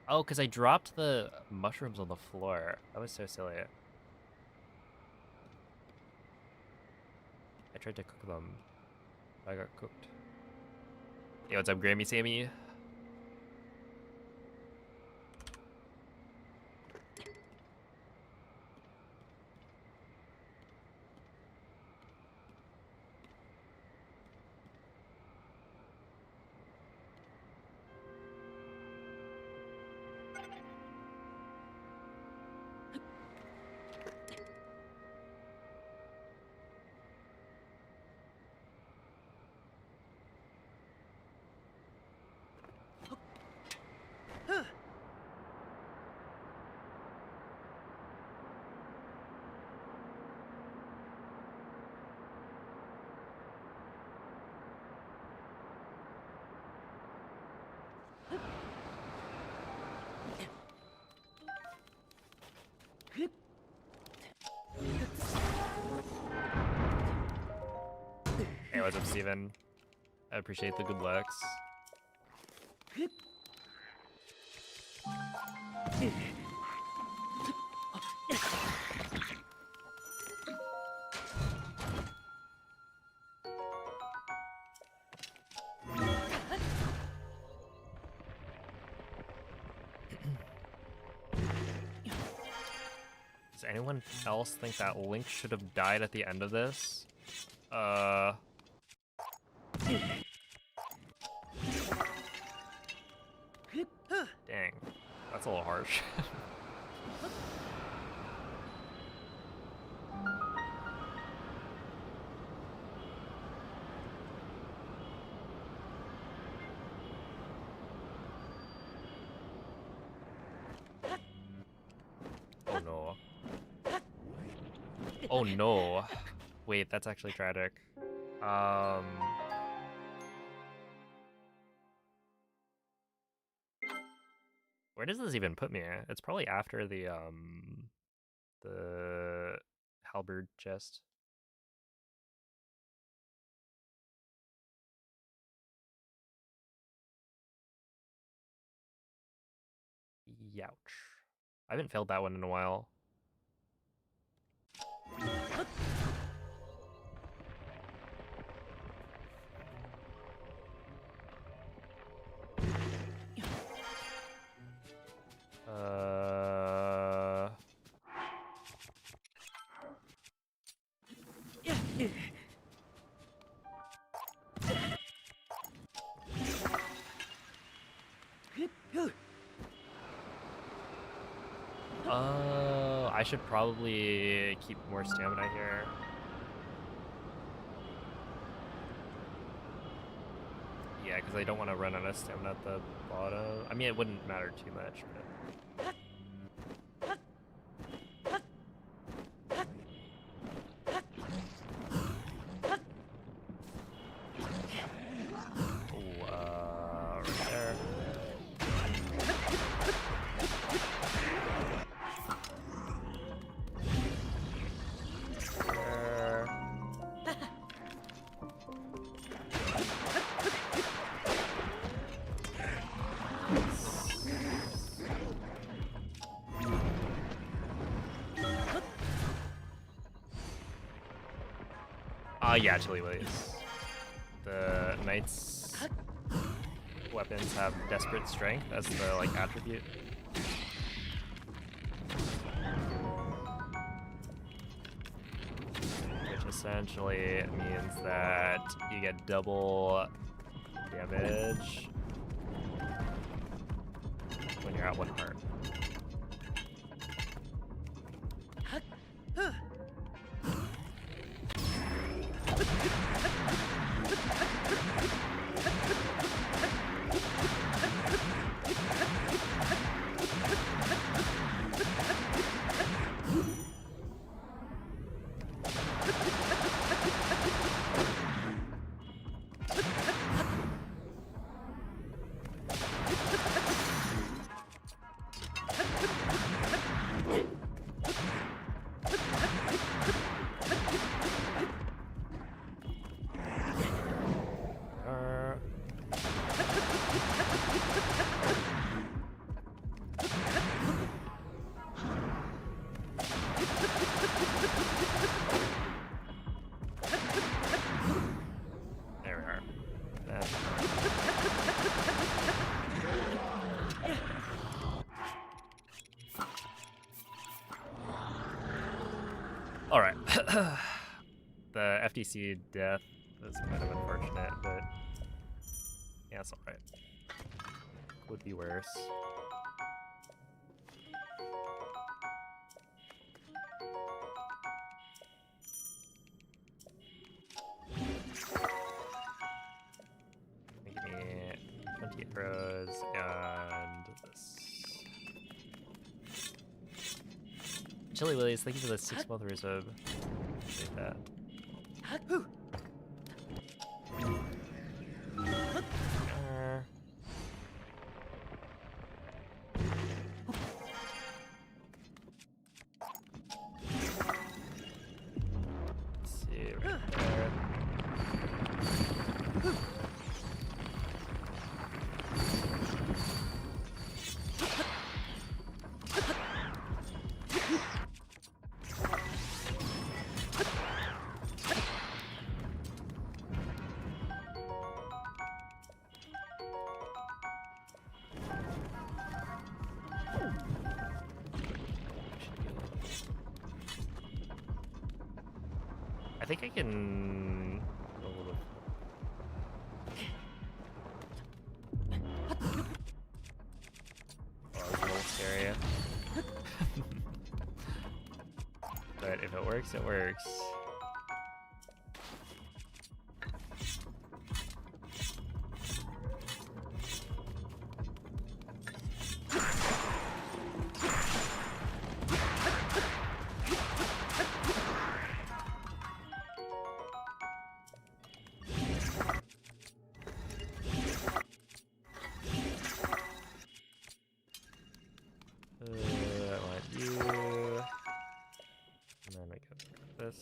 Oh, because I dropped the mushrooms on the floor. That was so silly. I tried to cook them. I got cooked. Hey, what's up, Grammy Sammy? Hey, what's up, Steven? I appreciate the good looks. Does anyone else think that Link should have died at the end of this? Dang, that's a little harsh. Oh no. Oh no. Wait, that's actually tragic. Where does this even put me? It's probably after the halberd chest. Youch. I haven't failed that one in a while. I should probably keep more stamina here. Yeah, because I don't want to run out of stamina at the bottom. I mean, it wouldn't matter too much, but... yeah, actually, wait. The Knight's weapons have Desperate Strength as the, like, attribute. Which essentially means that you get double damage when you're forgot what part. There we are. All right. The FTC death was kind of unfortunate, but yeah, it's all right. Would be worse. Give me 20 arrows and this. Chili Willies, thank you for the 6-month resub. Appreciate that. Let's see, right there. I think I can go a little. Oh, that was a little scary. But if it works, it works. I want you. And then we go for this.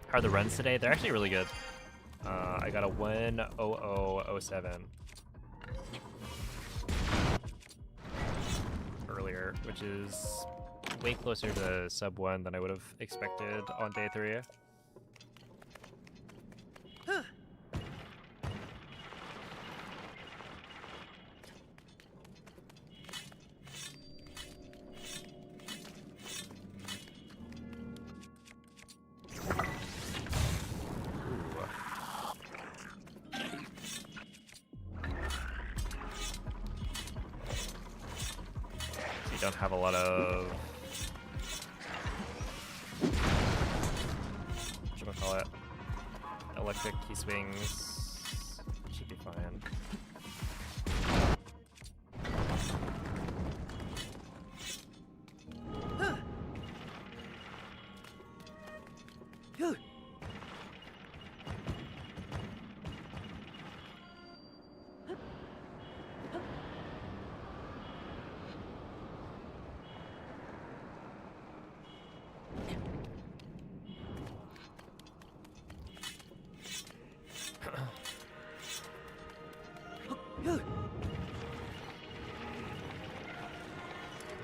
How are the runs today? They're actually really good. I got a 1:00:07 earlier, which is way closer to sub 1 than I would have expected on day 3. Don't have a lot of whatchamacallit, electric key swings. Should be fine.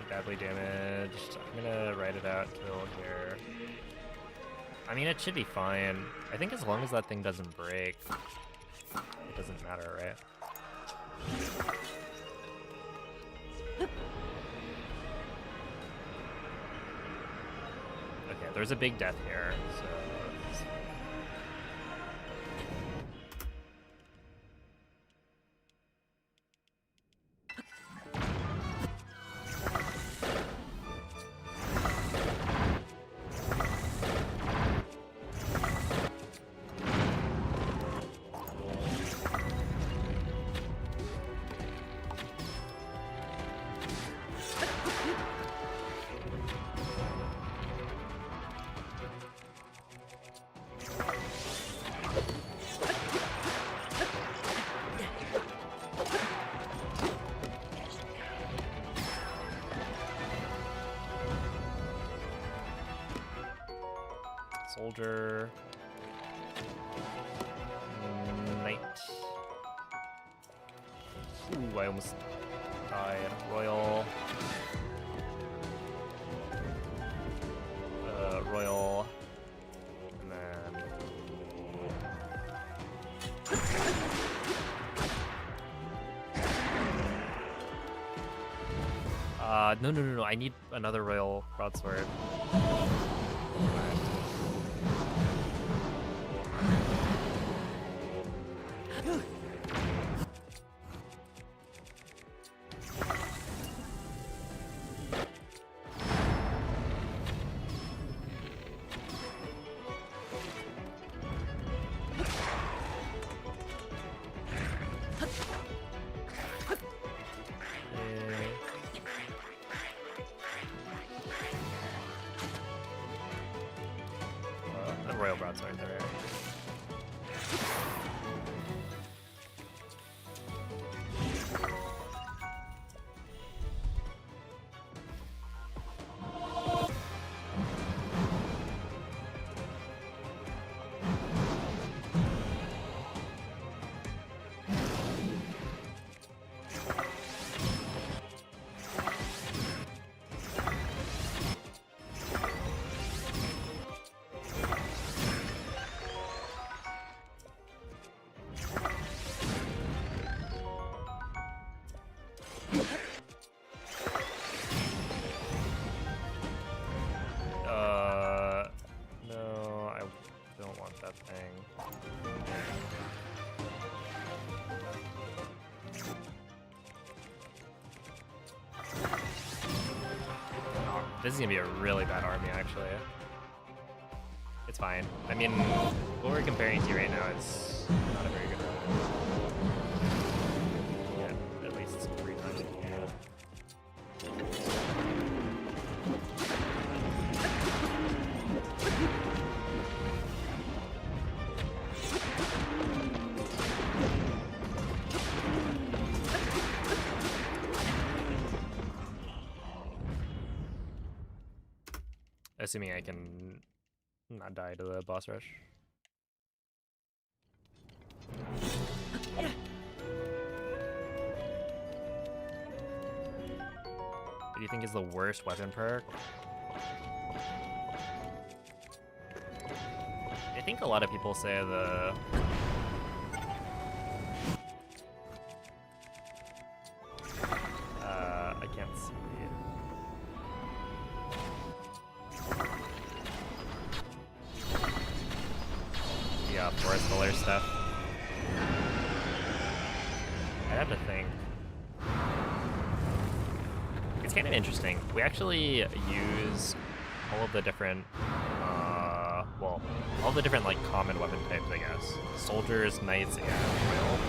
badly damaged. I'm gonna ride it out till here. I mean, it should be fine. I think as long as that thing doesn't break, it doesn't matter, right? Okay, there's a big death here, so... Soldier. Knight. Ooh, I almost died. Royal. Royal. And then... no. I need another Royal Broadsword. Royal Broadsword there. No, I don't want that thing. Oh, this is gonna be a really bad army, actually. It's fine. I mean, what we're comparing to right now is not a very good army. Yeah, at least it's 3 times. Assuming I can not die to the boss rush. What do you think is the worst weapon perk? I think a lot of people say the... I can't see. Yeah, forest color stuff. I have to think. It's kind of interesting. We actually use all of the different, well, all the different like common weapon types, I guess. Soldiers, knights, and royal.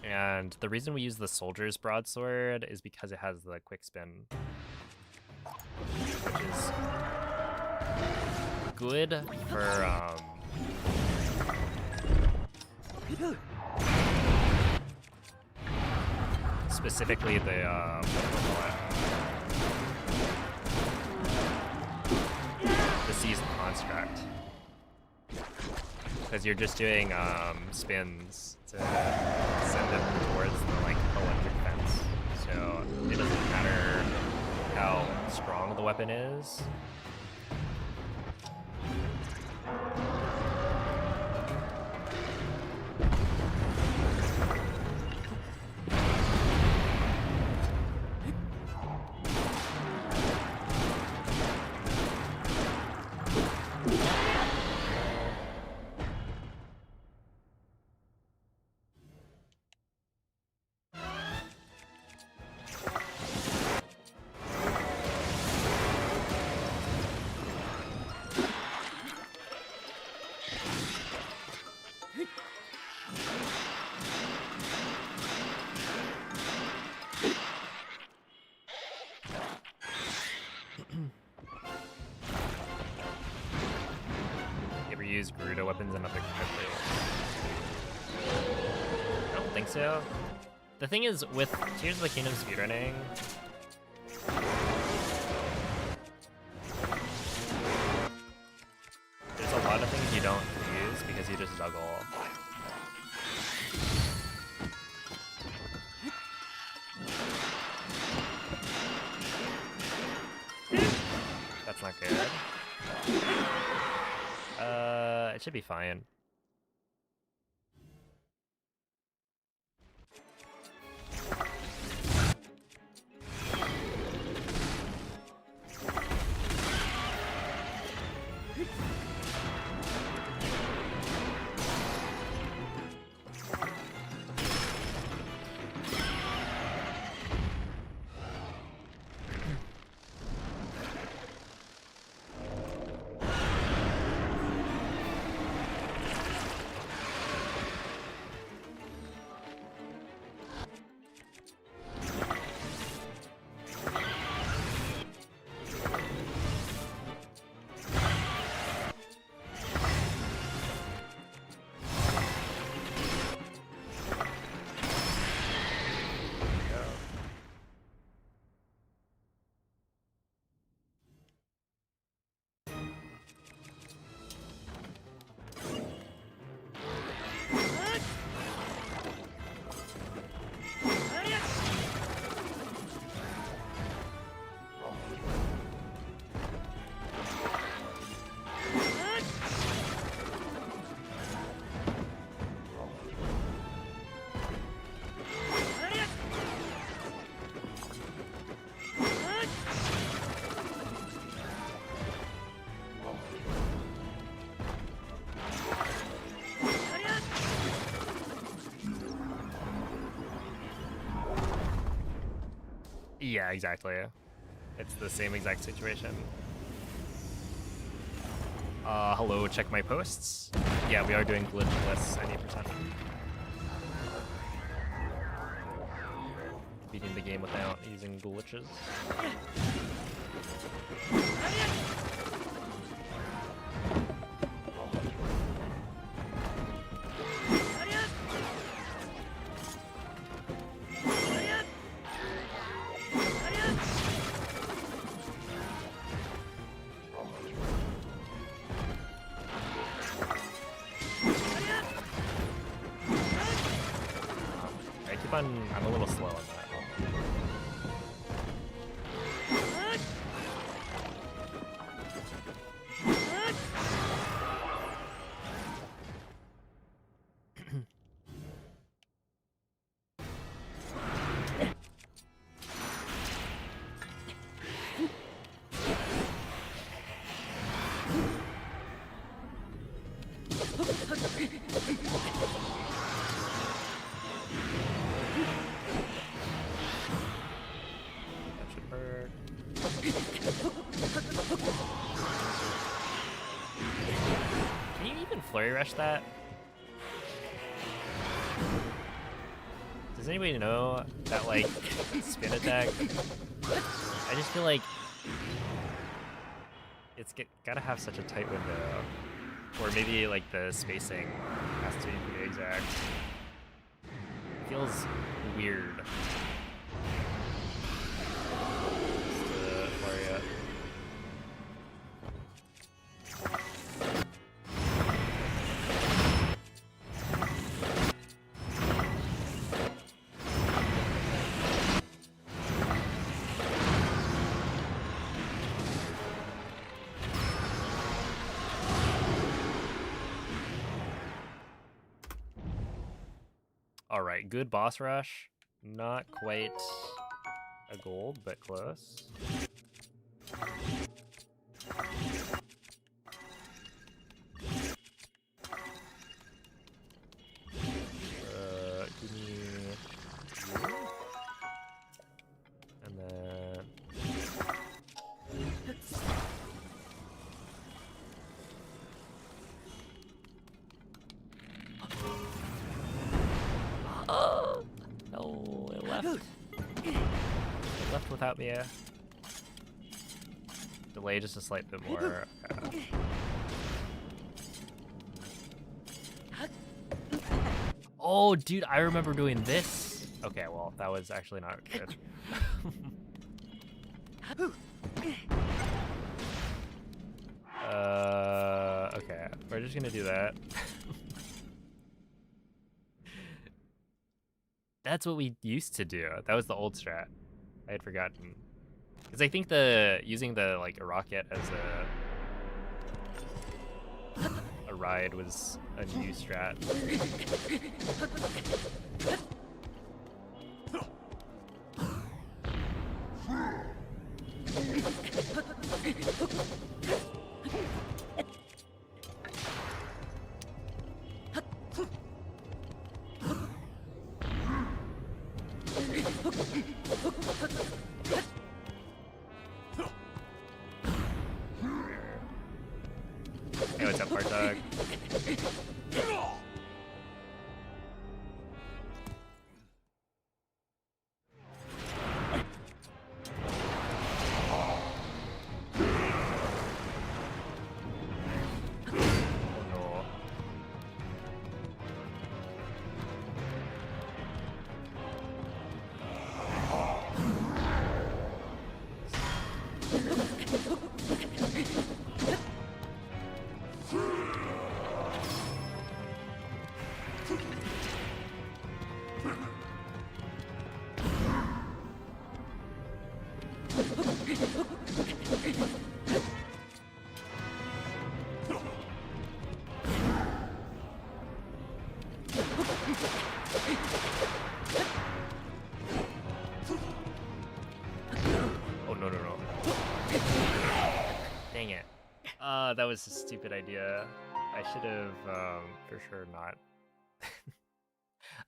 And the reason we use the soldier's broadsword is because it has the quick spin, which is good for Specifically the season construct, because you're just doing spins to send them towards the like electric fence, so it doesn't matter how strong the weapon is. Use Gerudo weapons in other countries? I don't think so. The thing is, with Tears of the Kingdom speedrunning, there's a lot of things you don't use because you just juggle. That's not good. It should be fine. Yeah, exactly. It's the same exact situation. Hello, check my posts. Yeah, we are doing glitchless any percent. Beating the game without using glitches. I'm a little slow on that. Can you even flurry rush that? Does anybody know that, like, spin attack? I just feel like it's gotta have such a tight window. Or maybe like the spacing has to be pretty exact. It feels weird. Just, Mario. All right, good boss rush. Not quite a gold, but close. Give me you. And then no, it left. It left without me. Delay just a slight bit more. Okay. Oh, dude, I remember doing this. Okay, well, that was actually not good. Okay, we're just gonna do that. That's what we used to do. That was the old strat. I had forgotten. Because I think using the like a rocket as a ride was a new strat. Hey, what's up, Part Dog? Oh, no, no, no. Dang it. That was a stupid idea. I should have, for sure not.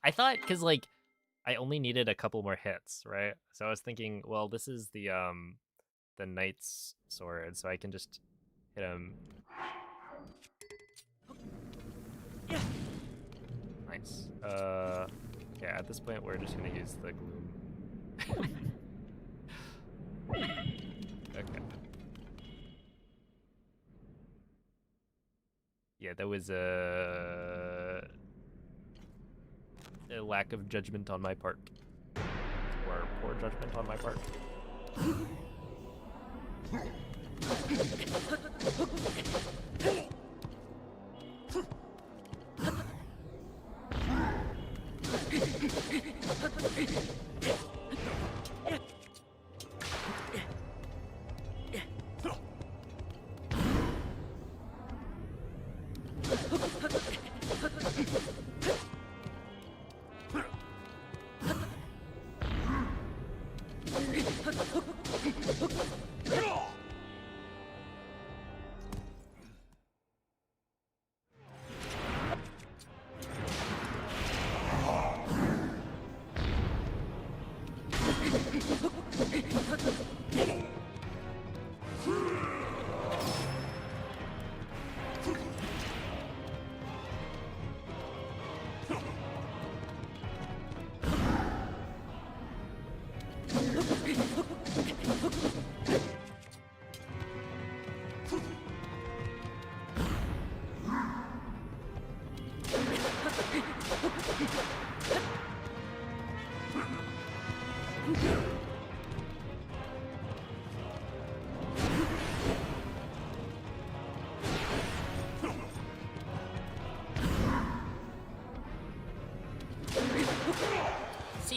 I thought, because, like, I only needed a couple more hits, right? So I was thinking, well, this is the knight's sword, so I can just hit him. Nice. Yeah, at this point, we're just gonna use the gloom. Okay. Yeah, that was a lack of judgment on my part. Or poor judgment on my part.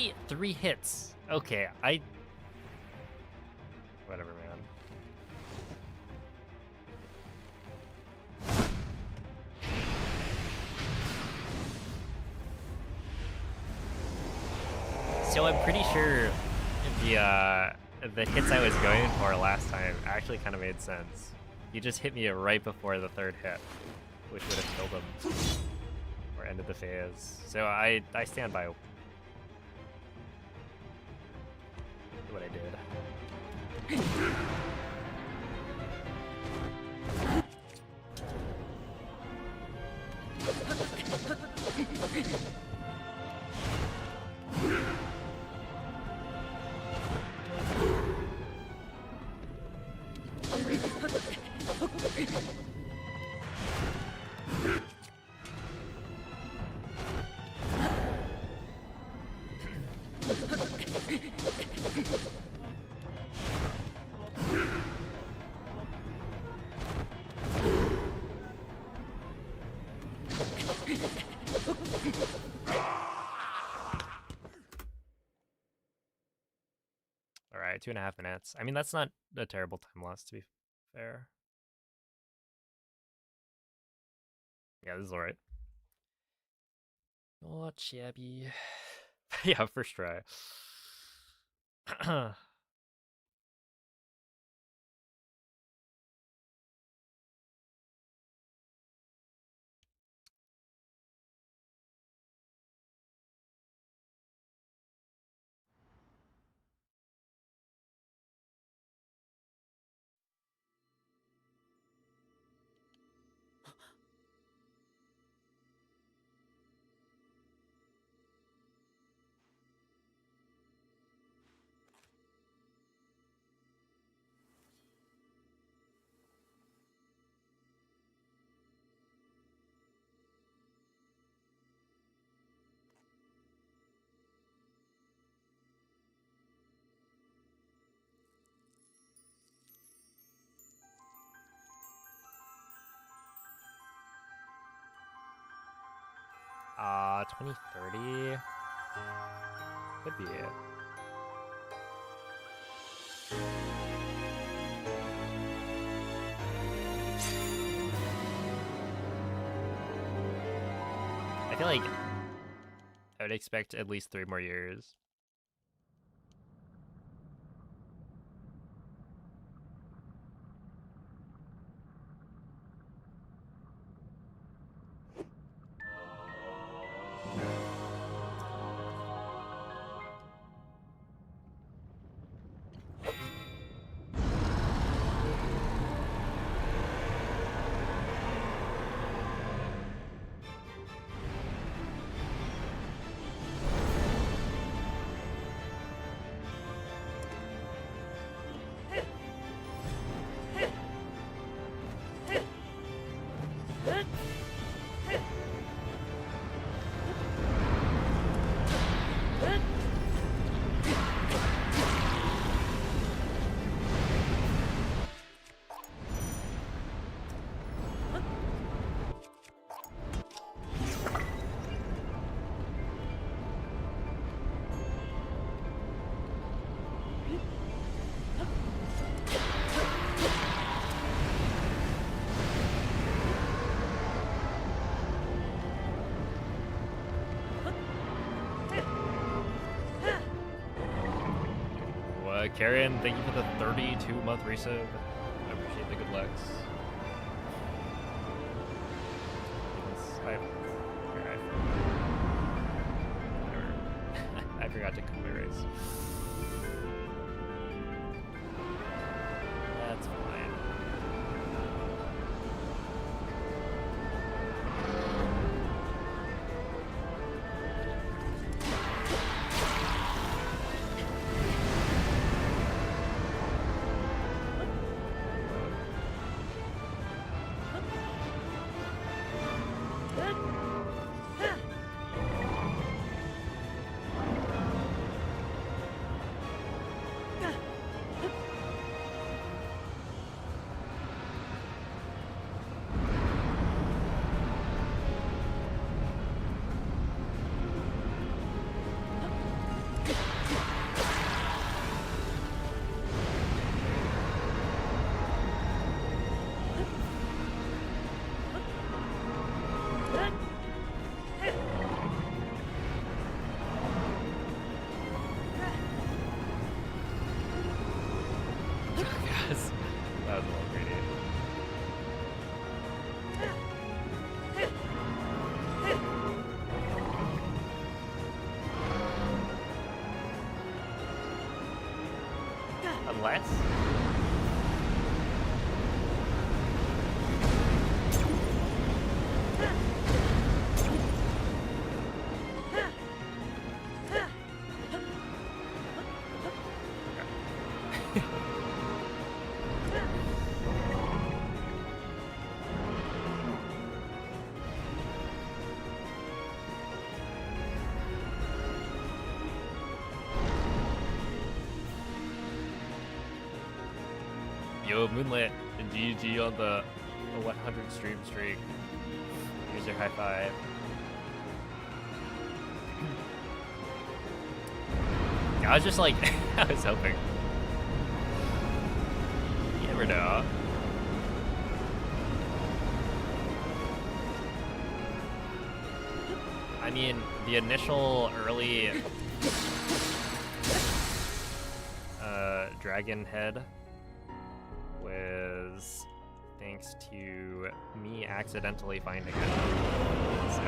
Really? 3 hits? Okay, whatever, man. So I'm pretty sure the hits I was going for last time actually kind of made sense. He just hit me right before the 3rd hit, which would have killed him or ended the phase. So I stand by what I did. Alright, 2.5 minutes. I mean, that's not a terrible time loss, to be fair. Yeah, this is alright. Not shabby. Yeah, first try. 2030 could be it. I feel like I would expect at least 3 more years. Karen, thank you for the 32-month resub. I appreciate the good lucks. I forgot to come erase. That's fine. Unless... Yo, Moonlit and GG on the 100 stream streak. Here's your high five. I was just like, I was hoping. You never know. I mean, the initial early dragon head was thanks to me accidentally finding it. So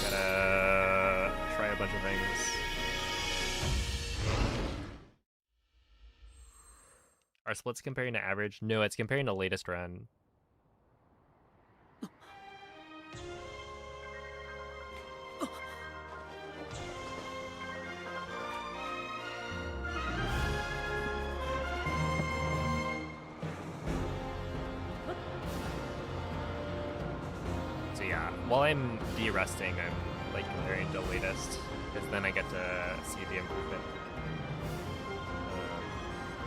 gotta try a bunch of things. Are splits comparing to average? No, it's comparing to latest run. So yeah, while I'm de-rusting, I'm like comparing to latest, because then I get to see the improvement.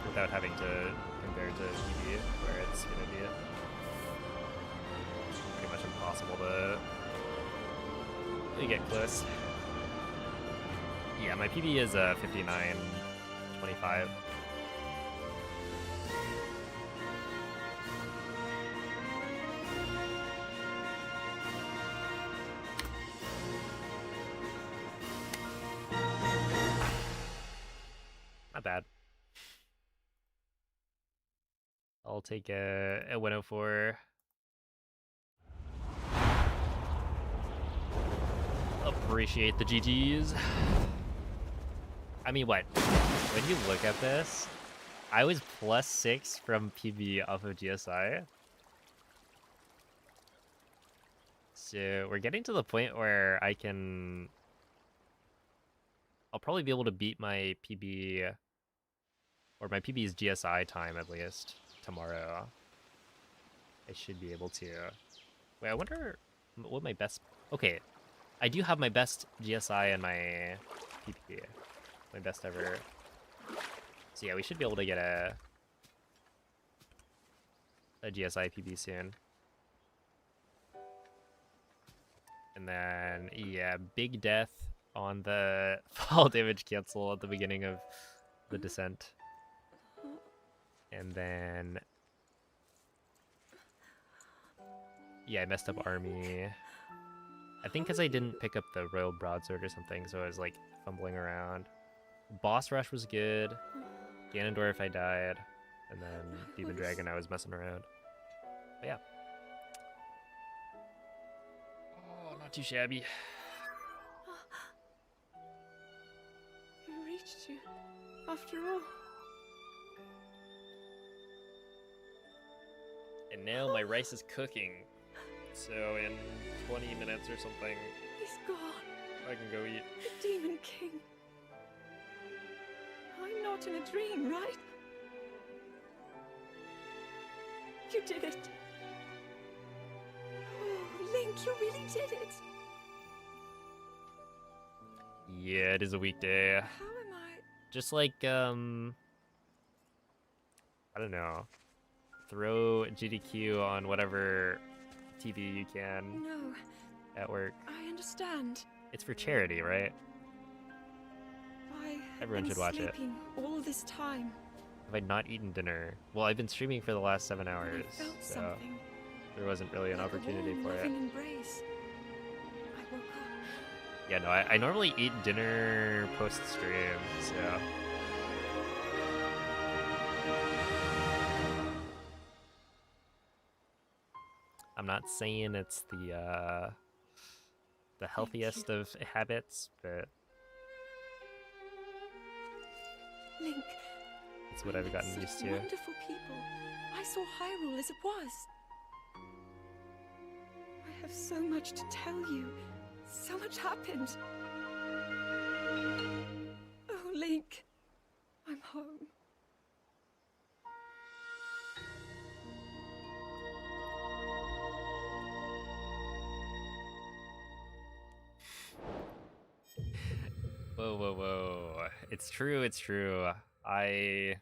Without having to compare to PB, where it's going to be pretty much impossible to really get close. Yeah, my PB is 59.25. Not bad. I'll take a 104. Appreciate the GGs. I mean, what? When you look at this, I was +6 from PB off of GSI. So we're getting to the point where I'll probably be able to beat my PB, or my PB's GSI time at least. Tomorrow I should be able to. Wait, I wonder what my best... Okay, I do have my best GSI and my PB. My best ever. So yeah, we should be able to get a GSI PB soon. And then, yeah, big death on the fall damage cancel at the beginning of the descent. And then, yeah, I messed up army. I think because I didn't pick up the Royal Broadsword or something, so I was like fumbling around. Boss rush was good. Ganondorf I died, and then Demon Dragon I was messing around. But yeah. Oh, not too shabby. We reached you, after all. And now my rice is cooking. So in 20 minutes or something, He's gone. I can go eat. The Demon King. I'm not in a dream, right? You did it. Oh, Link, you really did it. Yeah, it is a weekday. How am I? Just like, I don't know. Throw GDQ on whatever TV you can No, at work. I understand. It's for charity, right? I have Everyone been should watch it. sleeping all this time. Have I not eaten dinner? Well, I've been streaming for the last 7 hours, I felt so something. there wasn't really an Like a opportunity warm, for it. loving embrace. I woke up. Yeah, no, I normally eat dinner post-stream, so... not saying it's the healthiest of habits, but Link, it's what I I've met gotten such used to. wonderful people. I saw Hyrule as it was. I have so much to tell you. So much happened. Oh, Link, I'm home. Whoa, whoa, whoa. It's true, it's true. I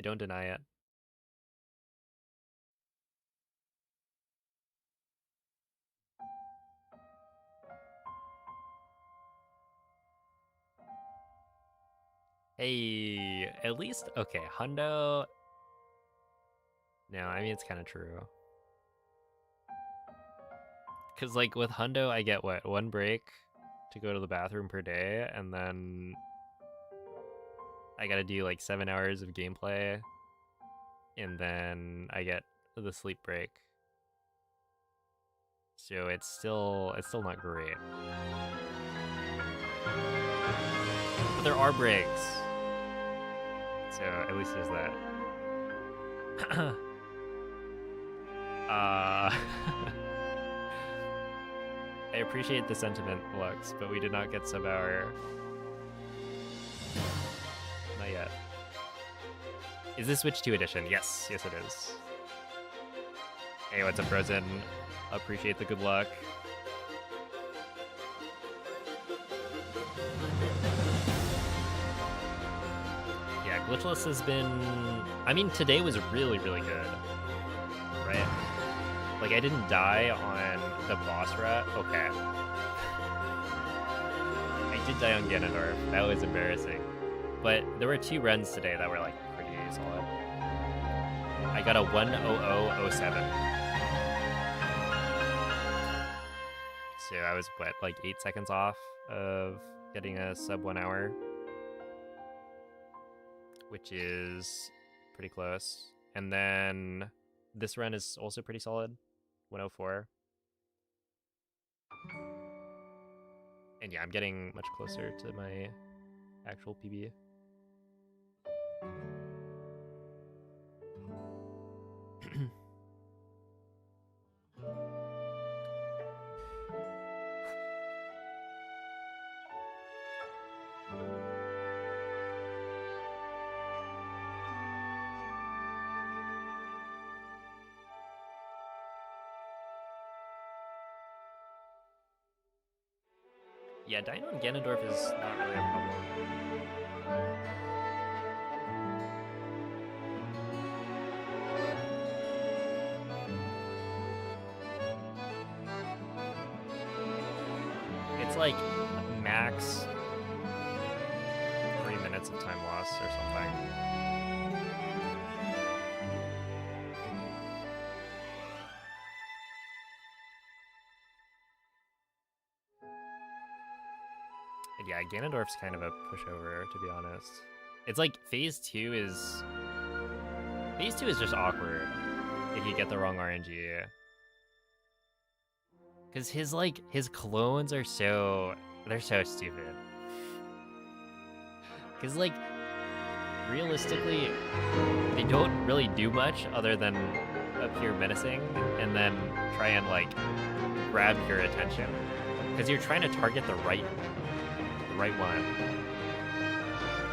don't deny it. Hey, at least, okay, Hundo. No, I mean, it's kind of true. Because, like, with Hundo, I get what? One break to go to the bathroom per day, and then I gotta do like 7 hours of gameplay, and then I get the sleep break. So it's still not great. But there are breaks. So at least there's that. I appreciate the sentiment, Lux, but we did not get sub-hour. Not yet. Is this Switch 2 edition? Yes, yes it is. Hey, what's up, Frozen? Appreciate the good luck. Yeah, Glitchless has been... I mean, today was really, really good. Right? Like, I didn't die on the boss run. Okay. I did die on Ganondorf. That was embarrassing. But there were 2 runs today that were, like, pretty solid. I got a 1:00:07. So I was, what, like 8 seconds off of getting a sub 1 hour, which is pretty close. And then this run is also pretty solid, 1:04. And yeah, I'm getting much closer to my actual PB. Yeah, dying on Ganondorf is not really a problem. It's like max 3 minutes of time loss or something. And yeah, Ganondorf's kind of a pushover, to be honest. It's like Phase 2 is just awkward if you get the wrong RNG. Because his clones are they're so stupid. Because, like, realistically, they don't really do much other than appear menacing and then try and, like, grab your attention. Because you're trying to target the right one.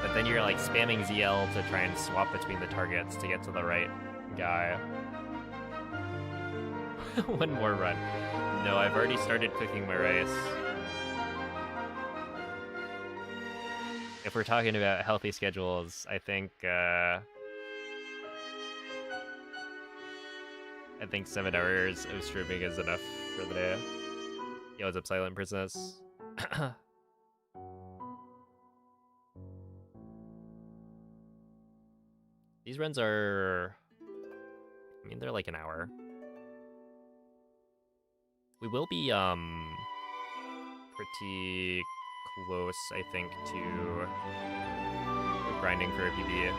But then you're, like, spamming ZL to try and swap between the targets to get to the right guy. One more run. No, I've already started cooking my rice. If we're talking about healthy schedules, I think 7 hours of streaming is enough for the day. Yo, what's up, Silent Princess? These runs are... I mean, they're like an hour. We will be, pretty close, I think, to grinding for a PB.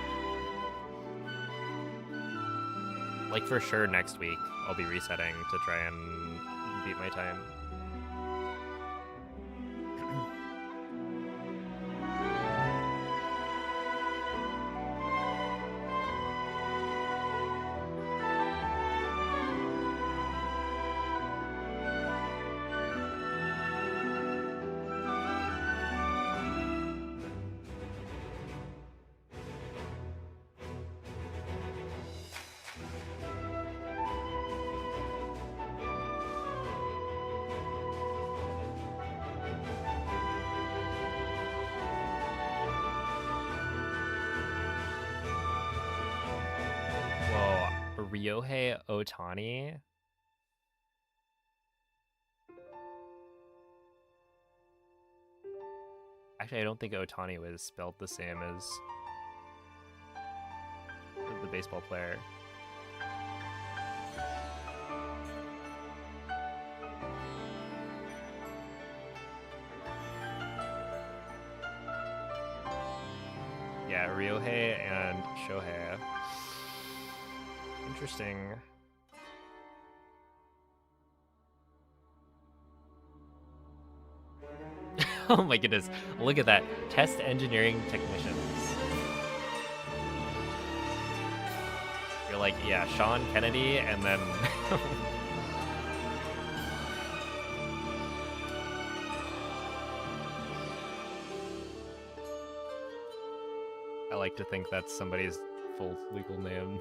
Like for sure next week I'll be resetting to try and beat my time. Ryohei Otani. Actually, I don't think Otani was spelled the same as the baseball player. Yeah, Ryohei and Shohei. Interesting. Oh my goodness, look at that. Test engineering technicians. You're like, yeah, Sean Kennedy, and then... I like to think that's somebody's full legal name.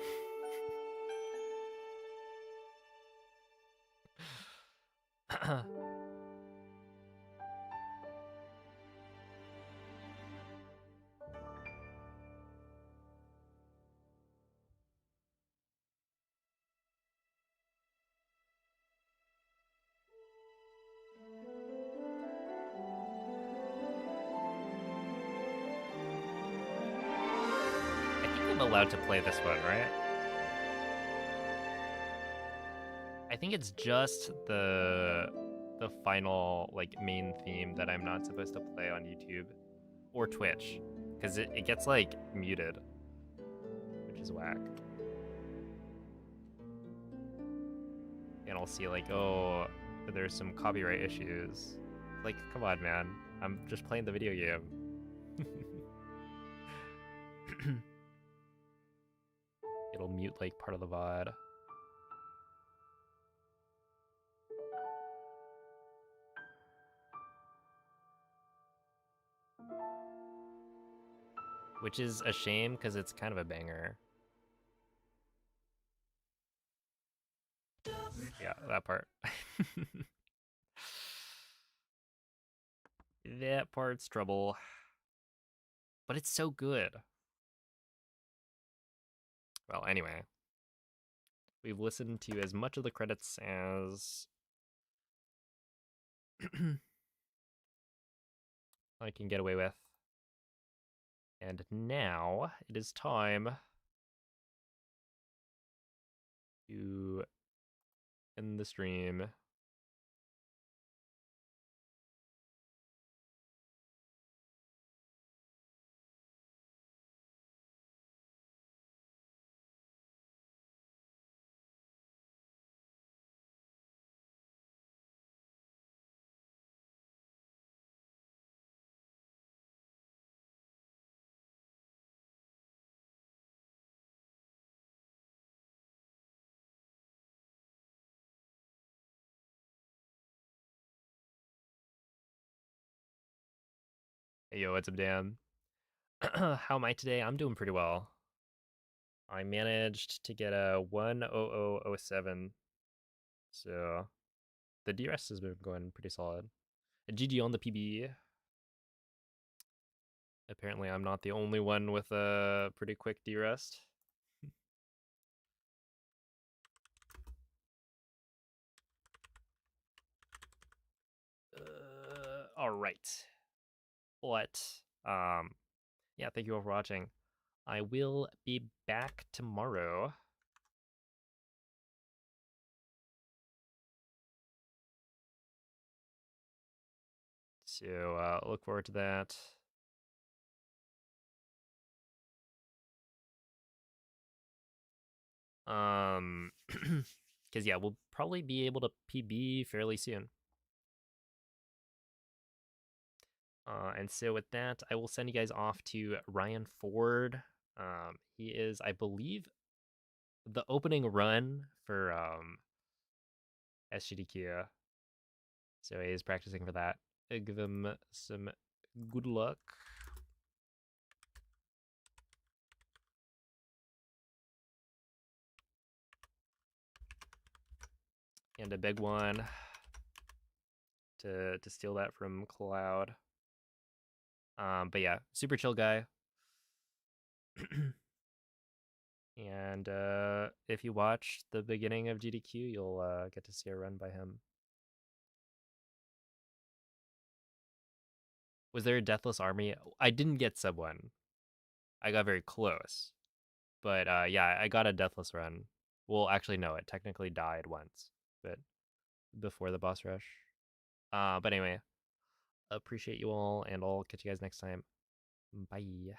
I'm allowed to play this one, right? I think it's just the final like main theme that I'm not supposed to play on YouTube or Twitch, because it gets like muted, which is whack. And I'll see like, oh, there's some copyright issues. Like, come on, man, I'm just playing the video game. It'll mute like part of the VOD. Which is a shame because it's kind of a banger. Yeah, that part. That part's trouble. But it's so good. Well, anyway. We've listened to as much of the credits as I can get away with. And now it is time to end the stream. Hey, yo, what's up, Dan? How am I today? I'm doing pretty well. I managed to get a 10007. So the DRS has been going pretty solid. A GG on the PB. Apparently, I'm not the only one with a pretty quick DRS. All right. But yeah, thank you all for watching. I will be back tomorrow. So look forward to that. Because yeah, we'll probably be able to PB fairly soon. And so with that, I will send you guys off to Ryan Ford. He is, I believe, the opening run for SGDQ. So he is practicing for that. Give him some good luck. And a big one to steal that from Cloud. But yeah, super chill guy. And if you watch the beginning of GDQ, you'll get to see a run by him. Was there a Deathless Army? I didn't get sub 1. I got very close. But yeah, I got a Deathless run. Well, actually, no, it technically died once, but before the boss rush. But anyway, appreciate you all, and I'll catch you guys next time. Bye.